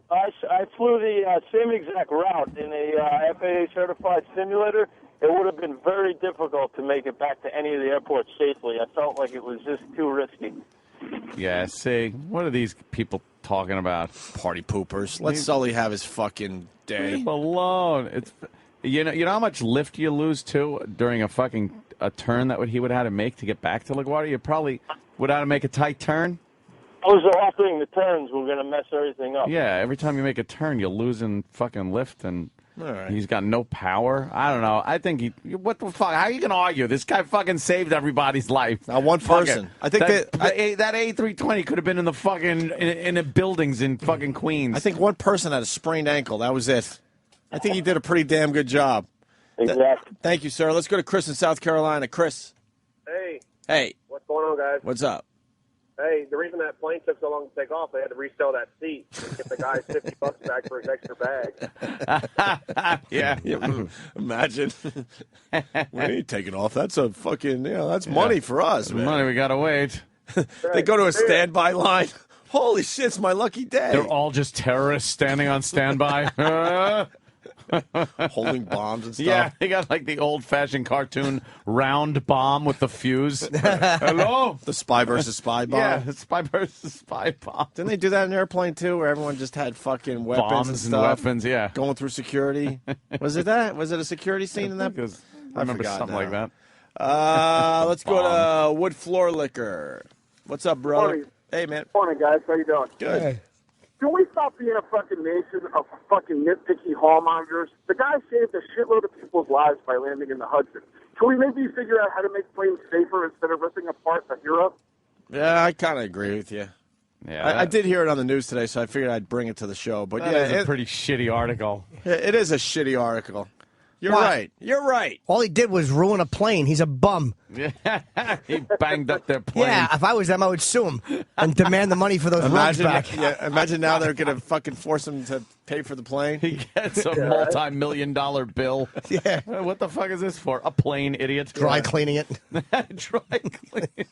[SPEAKER 18] I flew the same exact route in a FAA certified simulator. It would have been very difficult to make it back to any of the airports safely. I felt like it was just too risky.
[SPEAKER 3] Yeah, see, what are these people talking about?
[SPEAKER 4] Party poopers. Let Sully have his fucking day.
[SPEAKER 3] Leave alone. It's you know how much lift you lose too during a turn that he would have had to make to get back to LaGuardia. You probably would have to make a tight turn.
[SPEAKER 18] I was hoping the turns were going to mess everything up.
[SPEAKER 3] Yeah, every time you make a turn, you're losing fucking lift, and
[SPEAKER 4] right.
[SPEAKER 3] He's got no power. I don't know. I think what the fuck? How are you going to argue? This guy fucking saved everybody's life.
[SPEAKER 4] Not one person.
[SPEAKER 3] I think that A320 could have been in the fucking in the buildings in fucking Queens.
[SPEAKER 4] I think one person had a sprained ankle. That was it. I think he did a pretty damn good job.
[SPEAKER 18] Exactly.
[SPEAKER 4] Thank you, sir. Let's go to Chris in South Carolina. Chris.
[SPEAKER 19] Hey.
[SPEAKER 4] Hey.
[SPEAKER 19] What's going on, guys?
[SPEAKER 4] What's up?
[SPEAKER 19] Hey, the reason that plane took so long to take off, they had to resell that seat and get the guy $50 back for his extra bag.
[SPEAKER 3] Yeah.
[SPEAKER 4] Imagine. We ain't taking off. That's a fucking, that's money for us, man.
[SPEAKER 3] Money, we got to wait.
[SPEAKER 4] They go to a standby line. Holy shit, it's my lucky day.
[SPEAKER 3] They're all just terrorists standing on standby.
[SPEAKER 4] Holding bombs and stuff.
[SPEAKER 3] Yeah, they got like the old-fashioned cartoon round bomb with the fuse. Hello?
[SPEAKER 4] The spy versus spy bomb.
[SPEAKER 3] Yeah, the spy versus spy bomb.
[SPEAKER 4] Didn't they do that in an airplane, too, where everyone just had fucking weapons
[SPEAKER 3] Bombs
[SPEAKER 4] and
[SPEAKER 3] and
[SPEAKER 4] stuff?
[SPEAKER 3] weapons, yeah.
[SPEAKER 4] Going through security. Was it that? Was it a security scene in that?
[SPEAKER 3] I remember something like that.
[SPEAKER 4] Let's go to Wood Floor Liquor. What's up, brother?
[SPEAKER 19] Morning.
[SPEAKER 4] Hey, man.
[SPEAKER 19] Morning, guys. How you doing?
[SPEAKER 4] Good.
[SPEAKER 2] Hey.
[SPEAKER 19] Can we stop being a fucking nation of fucking nitpicky hallmongers? The guy saved a shitload of people's lives by landing in the Hudson. Can we maybe figure out how to make planes safer instead of ripping apart the hero?
[SPEAKER 4] Yeah, I kind of agree with you.
[SPEAKER 3] Yeah,
[SPEAKER 4] I did hear it on the news today, so I figured I'd bring it to the show. But
[SPEAKER 3] that is a pretty shitty article.
[SPEAKER 4] It is a shitty article. You're
[SPEAKER 2] Why?
[SPEAKER 4] right. You're right.
[SPEAKER 2] All he did was ruin a plane. He's a bum.
[SPEAKER 3] Yeah, he banged up their plane.
[SPEAKER 2] Yeah, if I was them, I would sue him and demand the money for those rugs back.
[SPEAKER 4] Imagine now they're going to fucking force him to pay for the plane.
[SPEAKER 3] He gets a multi-million-dollar bill.
[SPEAKER 2] Yeah.
[SPEAKER 3] What the fuck is this for? A plane, idiot.
[SPEAKER 2] Dry cleaning it.
[SPEAKER 3] Dry cleaning.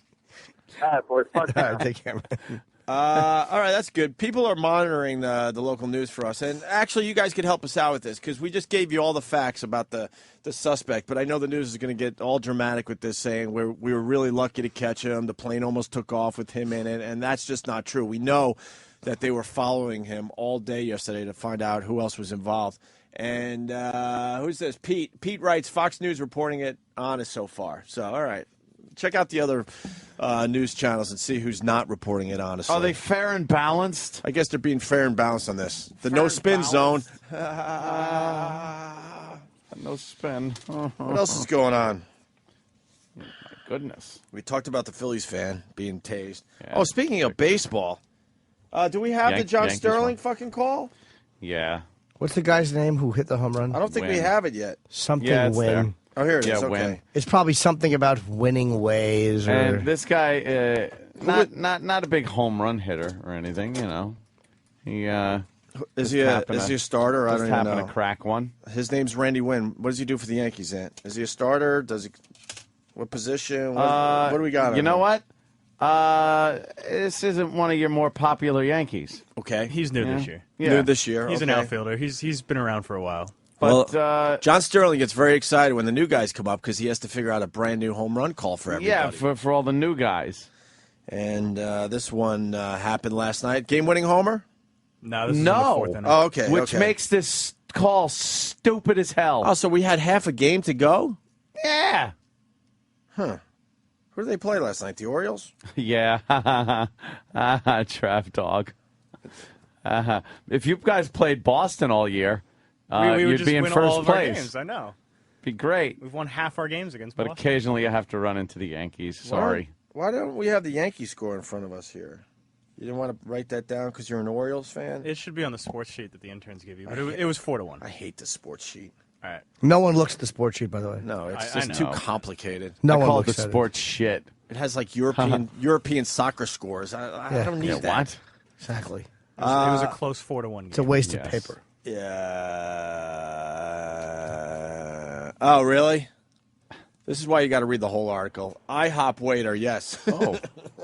[SPEAKER 19] All right, boys. Fuck
[SPEAKER 2] All right, take care, man.
[SPEAKER 4] All right, that's good. People are monitoring the local news for us. And actually, you guys could help us out with this because we just gave you all the facts about the suspect. But I know the news is going to get all dramatic with this, saying we were really lucky to catch him. The plane almost took off with him in it. And that's just not true. We know that they were following him all day yesterday to find out who else was involved. And who's this? Pete. Pete writes, Fox News reporting it honest so far. So, all right. Check out the other news channels and see who's not reporting it honestly.
[SPEAKER 3] Are they fair and balanced?
[SPEAKER 4] I guess they're being fair and balanced on this. The no spin zone.
[SPEAKER 3] No spin.
[SPEAKER 4] What else is going on?
[SPEAKER 3] My goodness.
[SPEAKER 4] We talked about the Phillies fan being tased.
[SPEAKER 3] Yeah.
[SPEAKER 4] Oh, speaking of baseball, do we have the John
[SPEAKER 3] Yankees
[SPEAKER 4] Sterling
[SPEAKER 3] one.
[SPEAKER 4] fucking call?
[SPEAKER 3] Yeah.
[SPEAKER 2] What's the guy's name who hit the home run?
[SPEAKER 4] I don't think we
[SPEAKER 3] Win.
[SPEAKER 4] have it yet.
[SPEAKER 2] Something
[SPEAKER 3] Yeah, it's
[SPEAKER 2] win.
[SPEAKER 3] there.
[SPEAKER 4] Oh, here it is.
[SPEAKER 3] Yeah,
[SPEAKER 4] Okay.
[SPEAKER 3] win.
[SPEAKER 2] It's probably something about winning ways. Or...
[SPEAKER 3] And this guy, not a big home run hitter or anything, you know. He
[SPEAKER 4] Is he a starter? I
[SPEAKER 3] Just
[SPEAKER 4] don't even
[SPEAKER 3] happened
[SPEAKER 4] know.
[SPEAKER 3] to crack one.
[SPEAKER 4] His name's Randy Wynn. What does he do for the Yankees, Ant? Is he a starter? Does he? What position? What do we got?
[SPEAKER 3] You know what? This isn't one of your more popular Yankees.
[SPEAKER 4] Okay.
[SPEAKER 20] He's new this year.
[SPEAKER 3] Yeah.
[SPEAKER 4] New this year.
[SPEAKER 20] He's an
[SPEAKER 4] okay.
[SPEAKER 20] outfielder. He's been around for a while.
[SPEAKER 3] But
[SPEAKER 4] John Sterling gets very excited when the new guys come up because he has to figure out a brand new home run call for everybody.
[SPEAKER 3] yeah, for all the new guys.
[SPEAKER 4] And this one happened last night. Game-winning homer?
[SPEAKER 20] No, this is in the fourth inning.
[SPEAKER 4] Oh, okay.
[SPEAKER 3] Which
[SPEAKER 4] okay.
[SPEAKER 3] makes this call stupid as hell.
[SPEAKER 4] Oh, so we had half a game to go?
[SPEAKER 3] Yeah.
[SPEAKER 4] Huh. Who did they play last night? The Orioles?
[SPEAKER 3] Yeah. Trap dog. If you guys played Boston all year,
[SPEAKER 20] we would
[SPEAKER 3] you'd
[SPEAKER 20] just
[SPEAKER 3] be in
[SPEAKER 20] win
[SPEAKER 3] first
[SPEAKER 20] all of our
[SPEAKER 3] place.
[SPEAKER 20] games. I know.
[SPEAKER 3] Be great.
[SPEAKER 20] We've won half our games against
[SPEAKER 3] But
[SPEAKER 20] Boston.
[SPEAKER 3] occasionally you have to run into the Yankees. Sorry.
[SPEAKER 4] Why don't we have the Yankee score in front of us here? You didn't want to write that down because you're an Orioles fan?
[SPEAKER 20] It should be on the sports sheet that the interns give you. But it was 4-1.
[SPEAKER 4] I hate the sports sheet.
[SPEAKER 20] All right.
[SPEAKER 2] No one looks at the sports sheet, by the way.
[SPEAKER 4] No, it's
[SPEAKER 20] I
[SPEAKER 4] just too
[SPEAKER 20] know.
[SPEAKER 4] complicated.
[SPEAKER 2] No
[SPEAKER 3] I
[SPEAKER 2] one
[SPEAKER 3] call it
[SPEAKER 2] looks
[SPEAKER 3] the
[SPEAKER 2] at
[SPEAKER 3] sports shit.
[SPEAKER 4] It has like European soccer scores. I don't need that.
[SPEAKER 3] What?
[SPEAKER 2] Exactly.
[SPEAKER 20] It was a close 4-1 game.
[SPEAKER 2] It's a waste of
[SPEAKER 3] Yes.
[SPEAKER 2] paper.
[SPEAKER 4] Yeah. Oh, really? This is why you got to read the whole article. IHOP waiter, yes. Oh.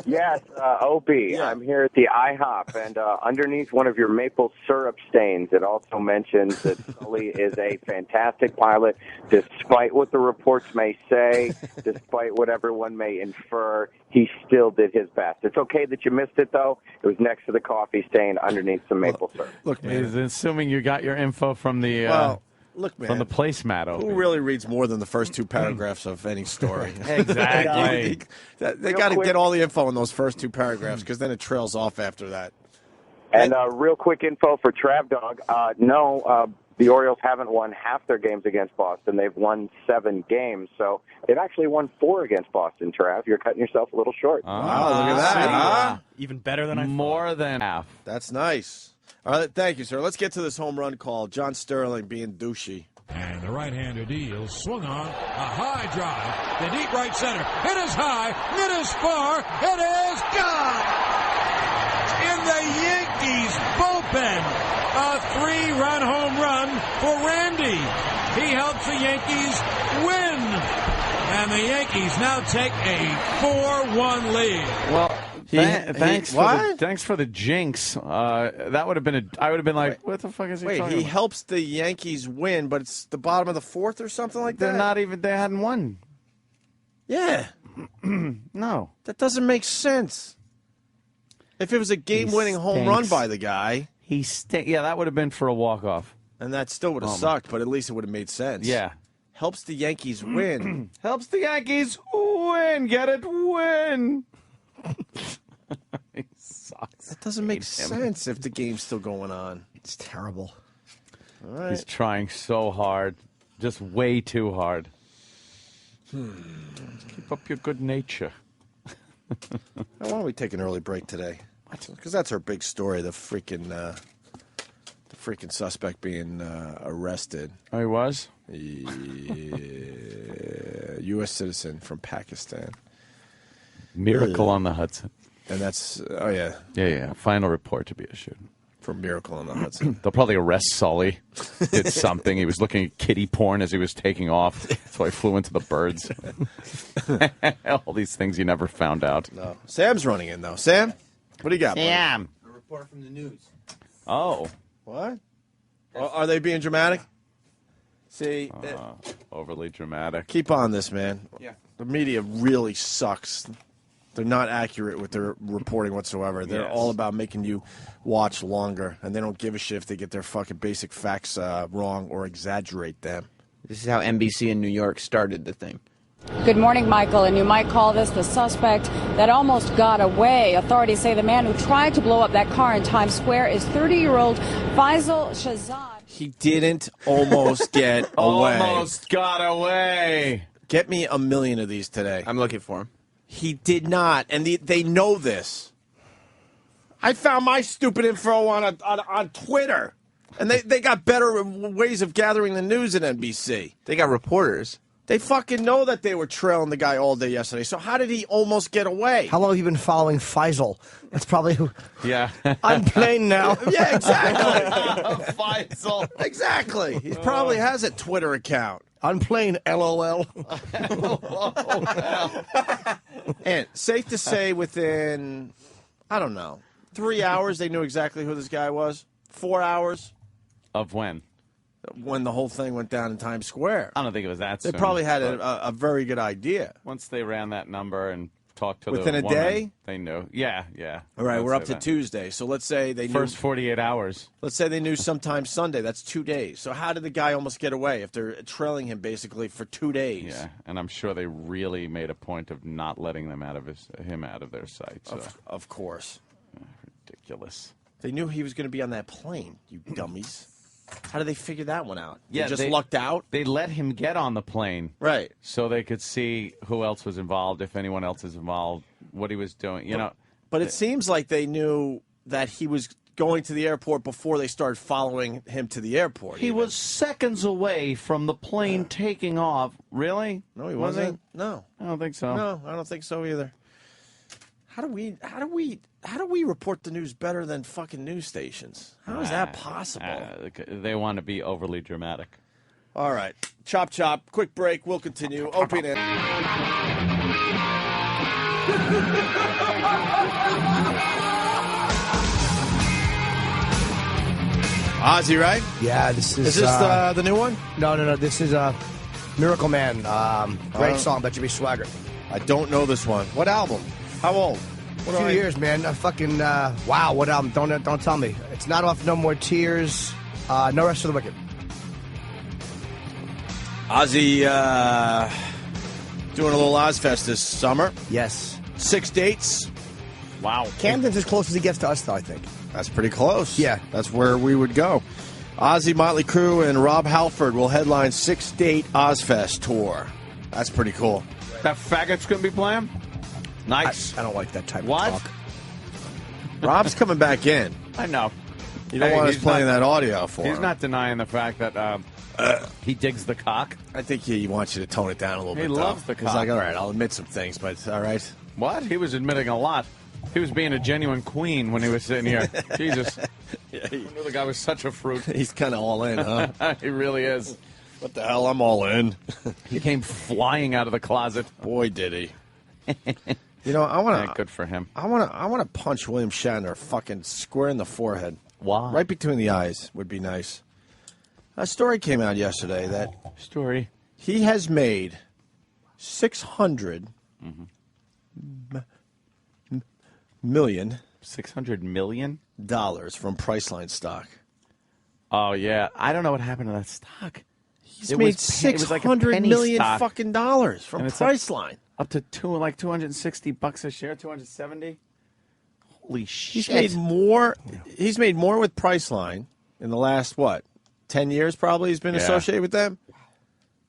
[SPEAKER 21] Yes, Opie. I'm here at the IHOP, and underneath one of your maple syrup stains, it also mentions that Sully is a fantastic pilot, despite what the reports may say, despite what everyone may infer. He still did his best. It's okay that you missed it, though. It was next to the coffee stain underneath some maple syrup.
[SPEAKER 4] Look, man.
[SPEAKER 3] He's assuming you got your info from the
[SPEAKER 4] look, man.
[SPEAKER 3] from the placemat.
[SPEAKER 4] Who really reads more than the first two paragraphs of any story?
[SPEAKER 3] Exactly.
[SPEAKER 4] They got to get all the info in those first two paragraphs because then it trails off after that.
[SPEAKER 21] And real quick info for Trav Dog. The Orioles haven't won half their games against Boston. They've won 7 games. So they've actually won 4 against Boston, Trav. You're cutting yourself a little short.
[SPEAKER 4] Wow, look at that. Huh?
[SPEAKER 20] Even better than I thought.
[SPEAKER 3] More than half.
[SPEAKER 4] That's nice. All right, thank you, sir. Let's get to this home run call. John Sterling being douchey.
[SPEAKER 22] And the right-hander deal swung on a high drive to deep right center. It is high. It is far. It is gone. In the Yankees bullpen, a 3-run home run for Randy. He helps the Yankees win. And the Yankees now take a 4-1 lead.
[SPEAKER 3] Well, thanks for the jinx. That would have been I would have been like, what the fuck is he talking
[SPEAKER 4] he
[SPEAKER 3] about?
[SPEAKER 4] helps the Yankees win, but it's the bottom of the 4th or something like that?
[SPEAKER 3] They hadn't won.
[SPEAKER 4] Yeah.
[SPEAKER 3] No.
[SPEAKER 4] That doesn't make sense. If it was a game-winning home run by the guy.
[SPEAKER 3] Yeah, that would have been for a walk-off.
[SPEAKER 4] And that still would have sucked, but at least it would have made sense.
[SPEAKER 3] Yeah.
[SPEAKER 4] Helps the Yankees win.
[SPEAKER 3] Helps the Yankees win. Get it? Win. He sucks.
[SPEAKER 4] That doesn't make sense if the game's still going on.
[SPEAKER 2] It's terrible.
[SPEAKER 4] All right.
[SPEAKER 3] He's trying so hard. Just way too hard. Keep up your good nature.
[SPEAKER 4] Why don't we take an early break today? Because that's our big story, the freaking suspect being arrested.
[SPEAKER 3] Oh, he was?
[SPEAKER 4] U.S. citizen from Pakistan.
[SPEAKER 3] Miracle on the Hudson.
[SPEAKER 4] And that's, oh, yeah.
[SPEAKER 3] Yeah. Final report to be issued.
[SPEAKER 4] For Miracle on the Hudson.
[SPEAKER 3] They'll probably arrest Sully. Did something. He was looking at kiddie porn as he was taking off. That's why he flew into the birds. All these things you never found out.
[SPEAKER 4] No. Sam's running in, though. Sam, what do you got,
[SPEAKER 3] Sam.
[SPEAKER 4] buddy?
[SPEAKER 23] A report from the news.
[SPEAKER 3] Oh.
[SPEAKER 4] What? Are they being dramatic? See,
[SPEAKER 3] overly dramatic.
[SPEAKER 4] Keep on this, man.
[SPEAKER 23] Yeah.
[SPEAKER 4] The media really sucks. They're not accurate with their reporting whatsoever. They're all about making you watch longer, and they don't give a shit if they get their fucking basic facts wrong or exaggerate them.
[SPEAKER 23] This is how NBC in New York started the thing.
[SPEAKER 24] Good morning, Michael, and you might call this the suspect that almost got away. Authorities say the man who tried to blow up that car in Times Square is 30-year-old Faisal Shahzad.
[SPEAKER 4] He didn't almost get away.
[SPEAKER 3] Almost got away.
[SPEAKER 4] Get me a million of these today.
[SPEAKER 23] I'm looking for him.
[SPEAKER 4] He did not, and they know this. I found my stupid info on Twitter, and they got better ways of gathering the news than NBC.
[SPEAKER 23] They got reporters.
[SPEAKER 4] They fucking know that they were trailing the guy all day yesterday. So how did he almost get away?
[SPEAKER 2] How long have you been following Faisal? That's probably who.
[SPEAKER 3] Yeah.
[SPEAKER 2] I'm plain now.
[SPEAKER 4] Yeah, exactly.
[SPEAKER 3] Faisal.
[SPEAKER 4] Exactly. He probably has a Twitter account.
[SPEAKER 2] I'm plain, LOL.
[SPEAKER 4] And safe to say within, I don't know, 3 hours they knew exactly who this guy was? 4 hours?
[SPEAKER 3] Of when?
[SPEAKER 4] When the whole thing went down in Times Square.
[SPEAKER 3] I don't think it was that
[SPEAKER 4] They
[SPEAKER 3] soon.
[SPEAKER 4] probably had a very good idea.
[SPEAKER 3] Once they ran that number and talked to
[SPEAKER 4] Within
[SPEAKER 3] the
[SPEAKER 4] a
[SPEAKER 3] woman,
[SPEAKER 4] day?
[SPEAKER 3] they knew. Yeah.
[SPEAKER 4] All right,
[SPEAKER 3] I'd
[SPEAKER 4] we're up
[SPEAKER 3] say
[SPEAKER 4] to
[SPEAKER 3] that.
[SPEAKER 4] Tuesday. So let's say they knew.
[SPEAKER 3] First 48 hours.
[SPEAKER 4] Let's say they knew sometime Sunday. That's 2 days. So how did the guy almost get away if they're trailing him basically for 2 days?
[SPEAKER 3] Yeah, and I'm sure they really made a point of not letting them him out of their sight. So.
[SPEAKER 4] Of course.
[SPEAKER 3] Ridiculous.
[SPEAKER 4] They knew he was going to be on that plane, you dummies. How did they figure that one out?
[SPEAKER 3] Yeah,
[SPEAKER 4] they just lucked out?
[SPEAKER 3] They let him get on the plane.
[SPEAKER 4] Right.
[SPEAKER 3] So they could see who else was involved, if anyone else is involved, what he was doing.
[SPEAKER 4] But it seems like they knew that he was going to the airport before they started following him to the airport.
[SPEAKER 3] He was seconds away from the plane taking off. Really?
[SPEAKER 4] No, he
[SPEAKER 3] Was
[SPEAKER 4] wasn't. No.
[SPEAKER 3] I don't think so.
[SPEAKER 4] No, I don't think so either. How do we report the news better than fucking news stations? How is that possible?
[SPEAKER 3] They want to be overly dramatic.
[SPEAKER 4] All right. Chop, chop. Quick break. We'll continue. Opie and Ozzy, right?
[SPEAKER 2] Yeah, this is.
[SPEAKER 4] Is this the new one?
[SPEAKER 2] No. This is Miracle Man. Great song by Jimmy Swaggart.
[SPEAKER 4] I don't know this one. What album? How old?
[SPEAKER 2] A few years, man. Fucking wow. What album? Don't tell me. It's not off No More Tears. No Rest for the Wicked.
[SPEAKER 4] Ozzy doing a little Ozfest this summer.
[SPEAKER 2] Yes.
[SPEAKER 4] 6 dates.
[SPEAKER 3] Wow.
[SPEAKER 2] Camden's as close as he gets to us, though, I think.
[SPEAKER 4] That's pretty close.
[SPEAKER 2] Yeah.
[SPEAKER 4] That's where we would go. Ozzy, Motley Crue, and Rob Halford will headline 6-date Ozfest tour. That's pretty cool.
[SPEAKER 3] That faggot's going to be playing? Nice.
[SPEAKER 2] I don't like that type of
[SPEAKER 3] What?
[SPEAKER 2] talk.
[SPEAKER 4] Rob's coming back in.
[SPEAKER 3] I know.
[SPEAKER 4] You don't want us playing that audio for him.
[SPEAKER 3] He's not denying the fact that he digs the cock.
[SPEAKER 4] I think he wants you to tone it down a little bit.
[SPEAKER 3] He loves the cock.
[SPEAKER 4] He's like, all right, I'll admit some things, but all right.
[SPEAKER 3] What? He was admitting a lot. He was being a genuine queen when he was sitting here. Jesus. I knew the guy was such a fruit.
[SPEAKER 4] He's kind of all in, huh?
[SPEAKER 3] He really is.
[SPEAKER 4] What the hell? I'm all in.
[SPEAKER 3] He came flying out of the closet.
[SPEAKER 4] Boy, did he. You know, I want to.
[SPEAKER 3] Good for him.
[SPEAKER 4] I want to punch William Shatner fucking square in the forehead.
[SPEAKER 3] Why?
[SPEAKER 4] Right between the eyes would be nice. A story came out yesterday that he has made $600 million.
[SPEAKER 3] $600 million
[SPEAKER 4] from Priceline stock.
[SPEAKER 3] Oh yeah, I don't know what happened to that stock.
[SPEAKER 4] He's made $600 million fucking dollars from Priceline.
[SPEAKER 3] Up to $260 a share, 270. Holy shit!
[SPEAKER 4] He's made more. He's made more with Priceline in the last 10 years. Probably he's been associated with them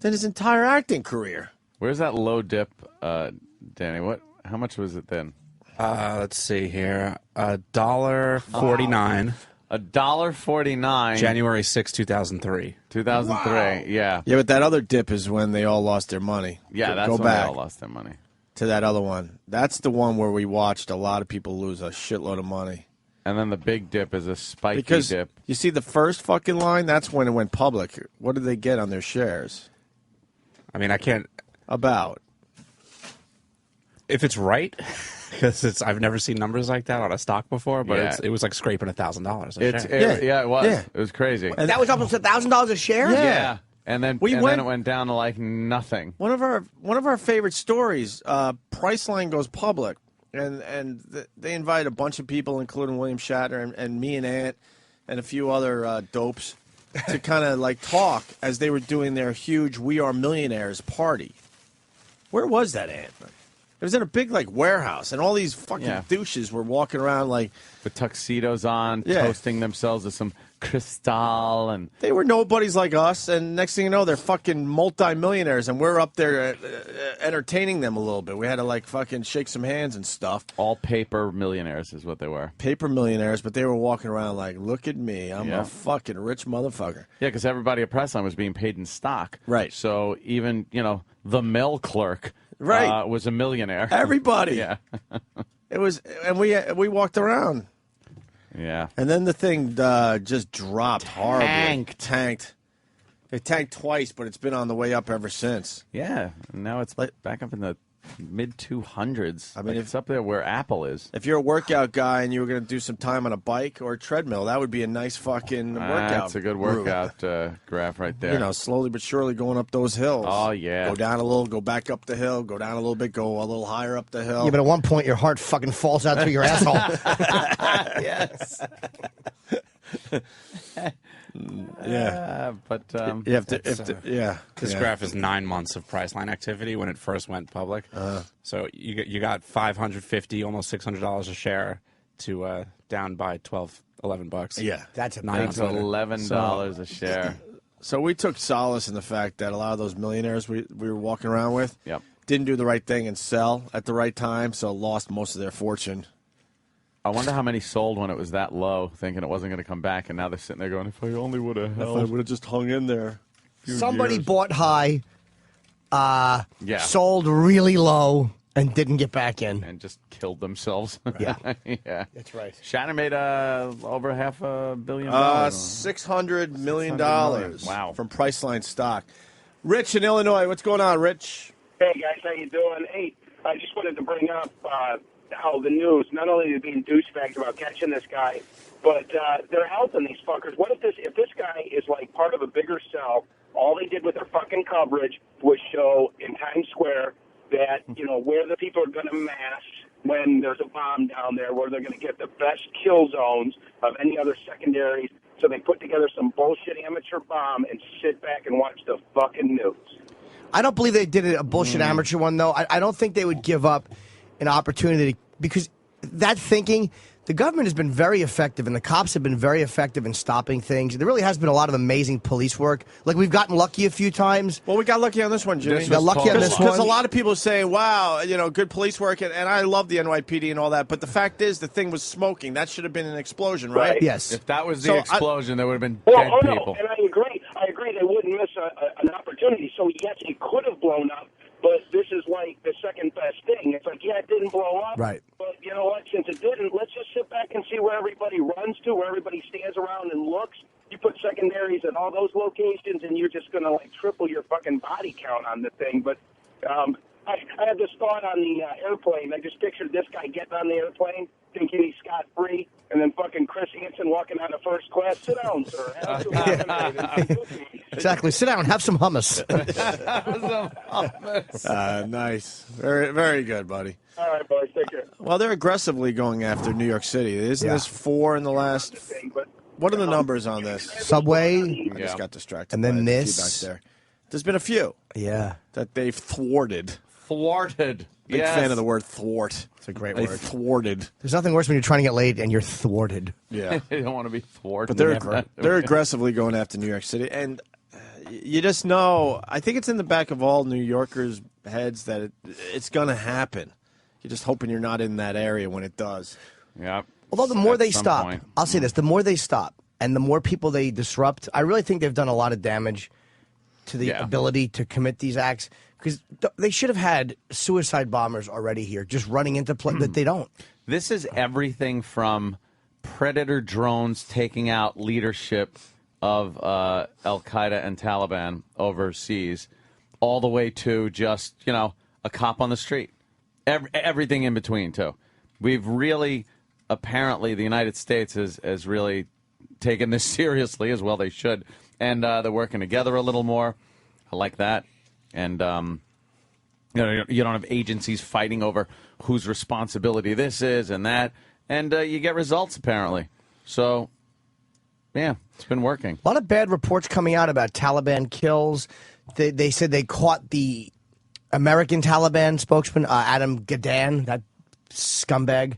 [SPEAKER 4] than his entire acting career.
[SPEAKER 3] Where's that low dip, Danny? How much was it then?
[SPEAKER 11] Let's see here. $1.49.
[SPEAKER 3] $1.49.
[SPEAKER 11] January 6, 2003.
[SPEAKER 3] 2003. Wow. Yeah.
[SPEAKER 4] Yeah, but that other dip is when they all lost their money.
[SPEAKER 3] Yeah, that's
[SPEAKER 4] go
[SPEAKER 3] when
[SPEAKER 4] back
[SPEAKER 3] they all lost their money.
[SPEAKER 4] To that other one. That's the one where we watched a lot of people lose a shitload of money.
[SPEAKER 3] And then the big dip is a spiky
[SPEAKER 4] because
[SPEAKER 3] dip.
[SPEAKER 4] You see the first fucking line? That's when it went public. What did they get on their shares?
[SPEAKER 11] I mean, I can't.
[SPEAKER 4] About.
[SPEAKER 11] If it's right, because I've never seen numbers like that on a stock before, but it was like scraping $1,000 a share.
[SPEAKER 3] Yeah, it was.
[SPEAKER 4] Yeah.
[SPEAKER 3] It was crazy.
[SPEAKER 2] And that was almost $1,000 a share?
[SPEAKER 3] Yeah. And then then it went down to like nothing.
[SPEAKER 4] One of our favorite stories, Priceline goes public, and they invite a bunch of people, including William Shatner and me and Ant and a few other dopes, to kind of like talk as they were doing their huge "We Are Millionaires" party. Where was that, Ant? It was in a big warehouse, and all these fucking douches were walking around
[SPEAKER 3] with tuxedos on, toasting themselves with some Cristal, and
[SPEAKER 4] they were nobodies like us. And next thing you know, they're fucking multi-millionaires, and we're up there entertaining them a little bit. We had to fucking shake some hands and stuff.
[SPEAKER 3] All paper millionaires is what they were.
[SPEAKER 4] Paper millionaires, but they were walking around like, look at me, I'm a fucking rich motherfucker.
[SPEAKER 3] Yeah, because everybody at Priceline was being paid in stock.
[SPEAKER 4] Right.
[SPEAKER 3] So even the mail clerk.
[SPEAKER 4] Right.
[SPEAKER 3] Was a millionaire.
[SPEAKER 4] Everybody.
[SPEAKER 3] Yeah.
[SPEAKER 4] It was, and we walked around.
[SPEAKER 3] Yeah.
[SPEAKER 4] And then the thing just dropped horribly. Tanked. It tanked twice, but it's been on the way up ever since.
[SPEAKER 3] Yeah. And now it's back up in the mid-200s. I mean, it's up there where Apple is.
[SPEAKER 4] If you're a workout guy and you were going to do some time on a bike or a treadmill, that would be a nice fucking workout.
[SPEAKER 3] That's a good workout graph right there.
[SPEAKER 4] Slowly but surely going up those hills.
[SPEAKER 3] Oh, yeah.
[SPEAKER 4] Go down a little, go back up the hill, go down a little bit, go a little higher up the hill.
[SPEAKER 2] Yeah, but at one point your heart fucking falls out through your asshole.
[SPEAKER 3] Yes.
[SPEAKER 4] Yeah,
[SPEAKER 3] but
[SPEAKER 4] you have to.
[SPEAKER 11] This graph is 9 months of Priceline activity when it first went public. So you got $550, almost $600 a share, to down by 12 $11.
[SPEAKER 4] Yeah.
[SPEAKER 2] That's a
[SPEAKER 3] It's $11 a share.
[SPEAKER 4] So we took solace in the fact that a lot of those millionaires we were walking around with didn't do the right thing and sell at the right time, so lost most of their fortune.
[SPEAKER 3] I wonder how many sold when it was that low, thinking it wasn't going to come back, and now they're sitting there going, if I only would have held.
[SPEAKER 4] If I would have just hung in there.
[SPEAKER 2] Somebody bought high, sold really low, and didn't get back in.
[SPEAKER 3] And just killed themselves.
[SPEAKER 2] Yeah.
[SPEAKER 3] Yeah.
[SPEAKER 2] That's right.
[SPEAKER 3] Shannon made over $500 million.
[SPEAKER 4] $600 million.
[SPEAKER 3] Wow.
[SPEAKER 4] From Priceline stock. Rich in Illinois. What's going on, Rich?
[SPEAKER 12] Hey, guys, how you doing? Hey, I just wanted to bring up how the news, not only are being douchebags about catching this guy, but they're helping these fuckers. What if this guy is like part of a bigger cell? All they did with their fucking coverage was show in Times Square that, where the people are going to mass when there's a bomb down there, where they're going to get the best kill zones of any other secondaries. So they put together some bullshit amateur bomb and sit back and watch the fucking news.
[SPEAKER 2] I don't believe they did a bullshit amateur one, though. I don't think they would give up an opportunity because that thinking, the government has been very effective and the cops have been very effective in stopping things. There really has been a lot of amazing police work. Like, we've gotten lucky a few times.
[SPEAKER 4] Well, we got lucky on this one, Jimmy.
[SPEAKER 2] We got lucky on this one.
[SPEAKER 4] Because a lot of people say, wow, good police work, and I love the NYPD and all that, but the fact is the thing was smoking. That should have been an explosion, right?
[SPEAKER 2] Yes.
[SPEAKER 3] If that was the explosion, there would have been
[SPEAKER 12] Well,
[SPEAKER 3] dead people.
[SPEAKER 12] No, and I agree. They wouldn't miss an opportunity. So, yes, it could have blown up, but this is like the second best thing. It's like, yeah, it didn't blow up.
[SPEAKER 2] Right.
[SPEAKER 12] But you know what? Since it didn't, let's just sit back and see where everybody runs to, where everybody stands around and looks. You put secondaries at all those locations, and you're just going to, triple your fucking body count on the thing. But I had this thought on the airplane. I just pictured this guy getting on the airplane, thinking he's scot-free, and then fucking Chris Hansen walking out of first class. Sit down, sir. Have some lemonade.
[SPEAKER 2] Exactly. Sit down. Have some hummus.
[SPEAKER 4] Nice. Very, very good, buddy.
[SPEAKER 12] All right, boys. Take care.
[SPEAKER 4] Well, they're aggressively going after New York City. Isn't this 4 in the last? What are the numbers on this?
[SPEAKER 2] Subway.
[SPEAKER 4] I just got distracted.
[SPEAKER 2] And then
[SPEAKER 4] by the
[SPEAKER 2] this.
[SPEAKER 4] feedback there. There's been a few.
[SPEAKER 2] Yeah.
[SPEAKER 4] That they've thwarted.
[SPEAKER 3] Thwarted.
[SPEAKER 4] Big fan of the word thwart.
[SPEAKER 2] It's a great
[SPEAKER 4] They
[SPEAKER 2] word.
[SPEAKER 4] thwarted.
[SPEAKER 2] There's nothing worse when you're trying to get laid and you're thwarted.
[SPEAKER 4] Yeah.
[SPEAKER 3] You don't want to be thwarted.
[SPEAKER 4] But they're aggressively going after New York City. And you just know, I think it's in the back of all New Yorkers' heads that it's going to happen. You're just hoping you're not in that area when it does.
[SPEAKER 3] Yeah.
[SPEAKER 2] Although the more they stop, I'll say this, the more they stop and the more people they disrupt, I really think they've done a lot of damage to the ability to commit these acts. Because they should have had suicide bombers already here, just running into play that they don't.
[SPEAKER 3] This is everything from Predator drones taking out leadership of Al-Qaeda and Taliban overseas, all the way to just, a cop on the street. Everything in between, too. We've really, apparently, the United States has really taken this seriously, as well they should. And they're working together a little more. I like that. And, you don't have agencies fighting over whose responsibility this is and that. And you get results, apparently. So, yeah, it's been working.
[SPEAKER 2] A lot of bad reports coming out about Taliban kills. They said they caught the American Taliban spokesman, Adam Gadan, that scumbag.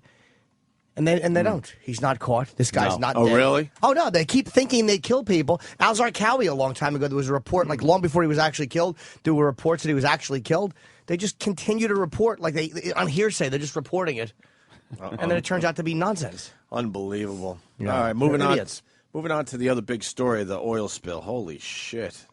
[SPEAKER 2] And they don't. He's not caught. This guy's not dead.
[SPEAKER 4] Oh, really?
[SPEAKER 2] Oh, no. They keep thinking they kill people. Al Zarqawi, a long time ago, there was a report, long before he was actually killed, there were reports that he was actually killed. They just continue to report, on hearsay. They're just reporting it. And then it turns out to be nonsense.
[SPEAKER 4] Unbelievable.
[SPEAKER 2] Yeah.
[SPEAKER 4] All right, moving on.
[SPEAKER 2] Idiots.
[SPEAKER 4] Moving on to the other big story, the oil spill. Holy shit.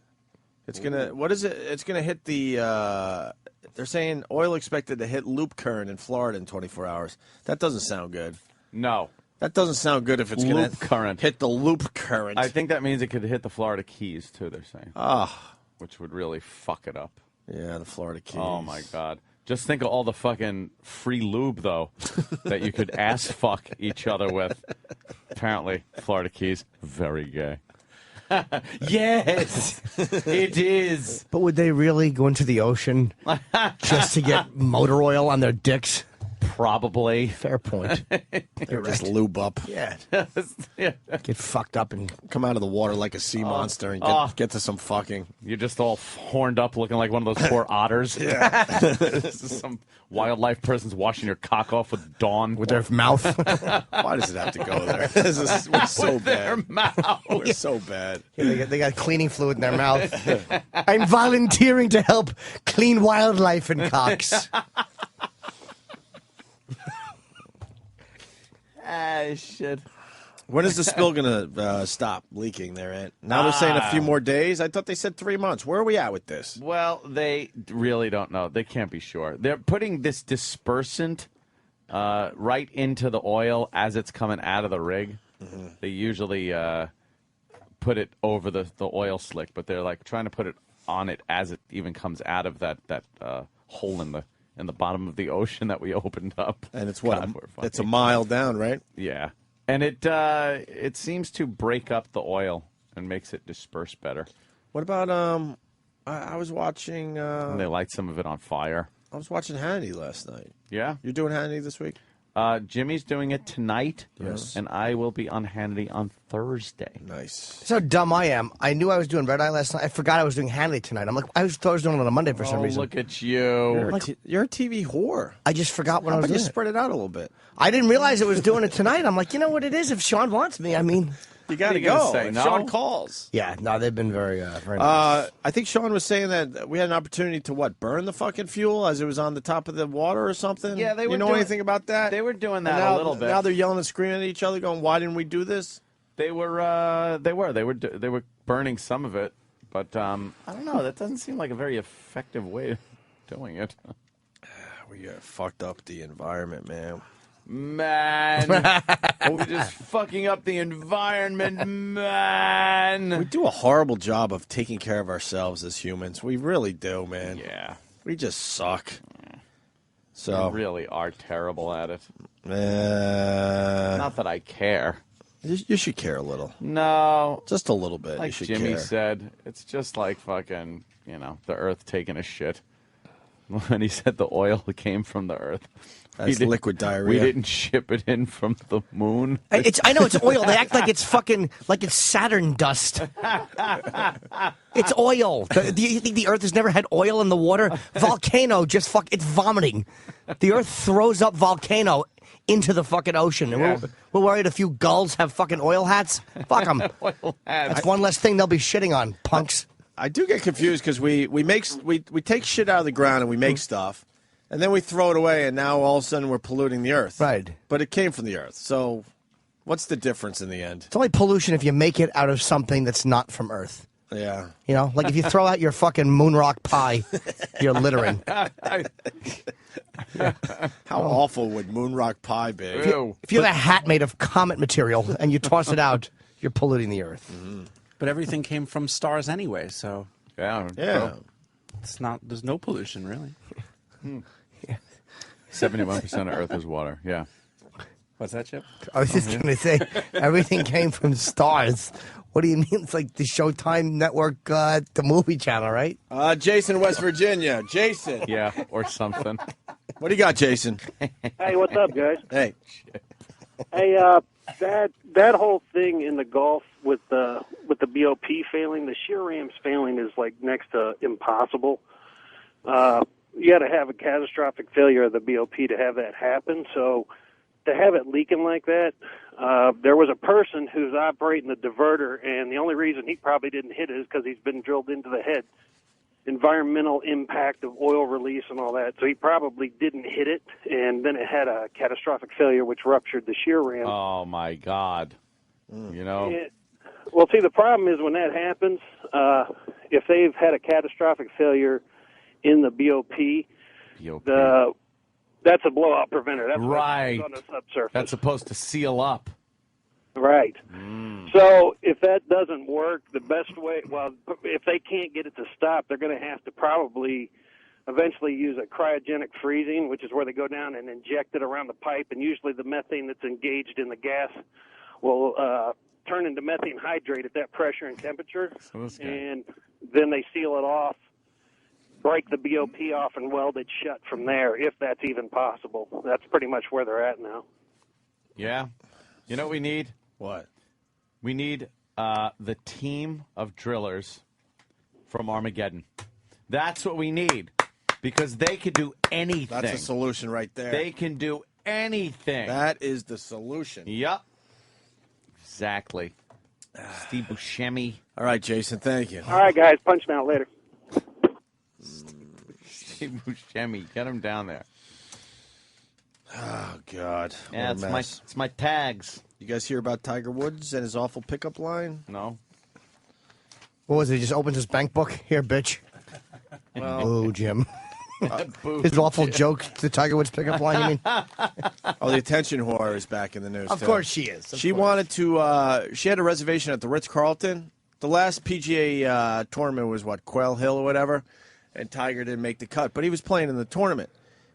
[SPEAKER 4] It's going to, what is it? It's going to hit they're saying oil expected to hit loop current in Florida in 24 hours. That doesn't sound good.
[SPEAKER 3] No.
[SPEAKER 4] That doesn't sound good if it's going
[SPEAKER 3] to
[SPEAKER 4] hit the loop current.
[SPEAKER 3] I think that means it could hit the Florida Keys, too, they're saying. Which would really fuck it up.
[SPEAKER 4] Yeah, the Florida Keys.
[SPEAKER 3] Oh, my God. Just think of all the fucking free lube, though, that you could ass fuck each other with. Apparently, Florida Keys, very gay. Yes, it is.
[SPEAKER 2] But would they really go into the ocean just to get motor oil on their dicks?
[SPEAKER 3] Probably.
[SPEAKER 2] Fair point.
[SPEAKER 4] You're just lube up.
[SPEAKER 2] Yeah.
[SPEAKER 3] Yeah.
[SPEAKER 2] Get fucked up and
[SPEAKER 4] come out of the water like a sea monster and get to some fucking.
[SPEAKER 3] You're just all horned up, looking like one of those poor otters.
[SPEAKER 4] Yeah.
[SPEAKER 3] This is some wildlife person's washing your cock off with Dawn
[SPEAKER 2] with their mouth.
[SPEAKER 4] Why does it have to go there? We're so
[SPEAKER 3] With their
[SPEAKER 4] bad.
[SPEAKER 3] mouth.
[SPEAKER 4] We're so bad.
[SPEAKER 2] Yeah, they got cleaning fluid in their mouth. I'm volunteering to help clean wildlife and cocks.
[SPEAKER 3] Shit.
[SPEAKER 4] When is the spill going to stop leaking there, Ant? Now they're saying a few more days. I thought they said 3 months. Where are we at with this?
[SPEAKER 3] Well, they really don't know. They can't be sure. They're putting this dispersant right into the oil as it's coming out of the rig. Mm-hmm. They usually put it over the oil slick, but they're like trying to put it on it as it even comes out of that hole in the bottom of the ocean that we opened up.
[SPEAKER 4] And it's what? It's a mile down, right?
[SPEAKER 3] Yeah. And it seems to break up the oil and makes it disperse better.
[SPEAKER 4] What about I was watching.
[SPEAKER 3] And they light some of it on fire.
[SPEAKER 4] I was watching Hannity last night.
[SPEAKER 3] Yeah,
[SPEAKER 4] you're doing Hannity this week.
[SPEAKER 3] Jimmy's doing it tonight.
[SPEAKER 4] Yes,
[SPEAKER 3] and I will be on Hannity on Thursday.
[SPEAKER 4] Nice.
[SPEAKER 2] That's how dumb I am. I knew I was doing Red Eye last night. I forgot I was doing Hannity tonight. I'm like, thought I was doing it on a Monday for some reason.
[SPEAKER 3] Look at you.
[SPEAKER 4] You're a TV whore.
[SPEAKER 2] I just forgot when I was
[SPEAKER 4] How about
[SPEAKER 2] doing
[SPEAKER 4] you
[SPEAKER 2] it.
[SPEAKER 4] spread it out a little bit?
[SPEAKER 2] I didn't realize it was doing it tonight. I'm like, you know what it is? If Sean wants me, I mean,
[SPEAKER 4] you got to go. If Sean calls.
[SPEAKER 2] Yeah, no, they've been very nice.
[SPEAKER 4] I think Sean was saying that we had an opportunity to burn the fucking fuel as it was on the top of the water or something.
[SPEAKER 3] Yeah, they were.
[SPEAKER 4] You know anything about that?
[SPEAKER 3] They were doing that
[SPEAKER 4] now,
[SPEAKER 3] a little bit.
[SPEAKER 4] Now they're yelling and screaming at each other, going, "Why didn't we do this?"
[SPEAKER 3] They were. They were burning some of it, but I don't know. That doesn't seem like a very effective way of doing it.
[SPEAKER 4] We fucked up the environment, man.
[SPEAKER 3] Man, we're just fucking up the environment, man.
[SPEAKER 4] We do a horrible job of taking care of ourselves as humans. We really do, man.
[SPEAKER 3] Yeah.
[SPEAKER 4] We just suck. So
[SPEAKER 3] we really are terrible at it.
[SPEAKER 4] Not
[SPEAKER 3] Not that I care.
[SPEAKER 4] You should care a little.
[SPEAKER 3] No.
[SPEAKER 4] Just a little bit.
[SPEAKER 3] Like
[SPEAKER 4] you should
[SPEAKER 3] Jimmy
[SPEAKER 4] care.
[SPEAKER 3] said, it's just like fucking, the earth taking a shit. When he said the oil came from the earth.
[SPEAKER 4] That's liquid diarrhea.
[SPEAKER 3] We didn't ship it in from the moon.
[SPEAKER 2] I know it's oil. They act like it's fucking like it's Saturn dust. It's oil. Do you think the Earth has never had oil in the water? Volcano just it's vomiting. The Earth throws up volcano into the fucking ocean. And we're worried a few gulls have fucking oil hats. Fuck them.
[SPEAKER 3] Oil hats.
[SPEAKER 2] That's one less thing they'll be shitting on, punks.
[SPEAKER 4] I do get confused because we take shit out of the ground and we make stuff, and then we throw it away, and now all of a sudden we're polluting the earth.
[SPEAKER 2] Right.
[SPEAKER 4] But it came from the earth. So what's the difference in the end?
[SPEAKER 2] It's only pollution if you make it out of something that's not from Earth.
[SPEAKER 4] Yeah.
[SPEAKER 2] You know, like if you throw out your fucking moon rock pie, you're littering.
[SPEAKER 4] How awful would moon rock pie be?
[SPEAKER 2] If you have a hat made of comet material and you toss it out, you're polluting the Earth.
[SPEAKER 4] Mm-hmm.
[SPEAKER 11] But everything came from stars anyway, so
[SPEAKER 3] yeah.
[SPEAKER 11] It's not. There's no pollution really.
[SPEAKER 3] 71% of Earth is water. Yeah.
[SPEAKER 11] What's that, Chip?
[SPEAKER 2] I was just going to say, everything came from stars. What do you mean? It's like the Showtime Network, the movie channel, right?
[SPEAKER 4] Jason, West Virginia. Jason.
[SPEAKER 3] Yeah, or something.
[SPEAKER 4] What do you got, Jason?
[SPEAKER 18] Hey, what's up, guys?
[SPEAKER 4] Hey.
[SPEAKER 18] Hey, that whole thing in the Gulf with the BOP failing, the shear rams failing is like next to impossible. You got to have a catastrophic failure of the BOP to have that happen. So to have it leaking like that, there was a person who's operating the diverter, and the only reason he probably didn't hit it is because he's been drilled into the head. Environmental impact of oil release and all that. So he probably didn't hit it, and then it had a catastrophic failure, which ruptured the shear ram.
[SPEAKER 3] Oh, my God. You know?
[SPEAKER 18] Well, see, the problem is when that happens, if they've had a catastrophic failure in the BOP, that's a blowout preventer. That's
[SPEAKER 3] right.
[SPEAKER 18] on the subsurface.
[SPEAKER 3] That's supposed to seal up.
[SPEAKER 18] Right. So if that doesn't work, the best way, if they can't get it to stop, they're going to have to probably eventually use a cryogenic freezing, which is where they go down and inject it around the pipe, and usually the methane that's engaged in the gas will turn into methane hydrate at that pressure and temperature, and then they seal it off. break the BOP off and weld it shut from there, if that's even possible. That's pretty much where they're at now.
[SPEAKER 3] Yeah. You know what we need?
[SPEAKER 4] What?
[SPEAKER 3] We need the team of drillers from Armageddon. That's what we need. Because they can do anything.
[SPEAKER 4] That's the solution right there.
[SPEAKER 3] They can do anything.
[SPEAKER 4] That is the solution.
[SPEAKER 3] Yep. Exactly. Steve Buscemi.
[SPEAKER 4] All right, Jason, thank you.
[SPEAKER 18] All right, guys. Punch me out later.
[SPEAKER 3] Steve Buscemi. Get him down there.
[SPEAKER 4] Oh, God.
[SPEAKER 3] Yeah, it's my tags.
[SPEAKER 4] You guys hear about Tiger Woods and his awful pickup line?
[SPEAKER 3] No.
[SPEAKER 2] What was it? He just opens his bank book. Here, bitch.
[SPEAKER 4] Well,
[SPEAKER 2] Boo, Jim.
[SPEAKER 3] Boo,
[SPEAKER 2] his awful
[SPEAKER 3] Jim.
[SPEAKER 2] joke, the Tiger Woods pickup line, you mean?
[SPEAKER 4] Oh, the attention whore is back in the news,
[SPEAKER 2] Of
[SPEAKER 4] too.
[SPEAKER 2] course she is.
[SPEAKER 4] She wanted to, she had a reservation at the Ritz-Carlton. The last PGA tournament was, Quail Hill or whatever, and Tiger didn't make the cut. But he was playing in the tournament,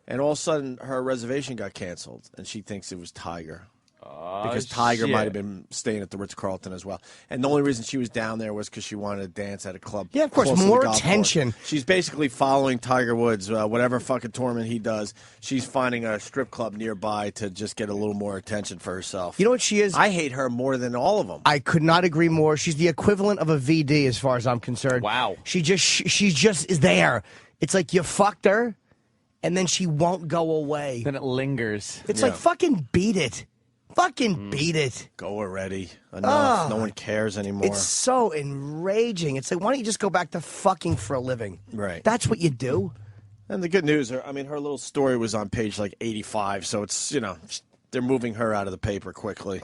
[SPEAKER 4] and all of a sudden her reservation got canceled, and she thinks it was Tiger. Because Tiger might have been staying at the Ritz-Carlton as well. And the only reason she was down there was because she wanted to dance at a club.
[SPEAKER 2] Yeah, of course,
[SPEAKER 4] close to the
[SPEAKER 2] more
[SPEAKER 4] golf
[SPEAKER 2] attention.
[SPEAKER 4] course. She's basically following Tiger Woods, whatever fucking tournament he does. She's finding a strip club nearby to just get a little more attention for herself.
[SPEAKER 2] You know what she is?
[SPEAKER 4] I hate her more than all of them.
[SPEAKER 2] I could not agree more. She's the equivalent of a VD as far as I'm concerned.
[SPEAKER 3] Wow.
[SPEAKER 2] She just is there. It's like you fucked her, and then she won't go away.
[SPEAKER 3] Then it lingers.
[SPEAKER 2] It's like fucking beat it. Fucking beat it.
[SPEAKER 4] Go already. Enough. No one cares anymore.
[SPEAKER 2] It's so enraging. It's like, why don't you just go back to fucking for a living?
[SPEAKER 4] Right.
[SPEAKER 2] That's what you do.
[SPEAKER 4] And the good news, her little story was on page 85, so it's, they're moving her out of the paper quickly.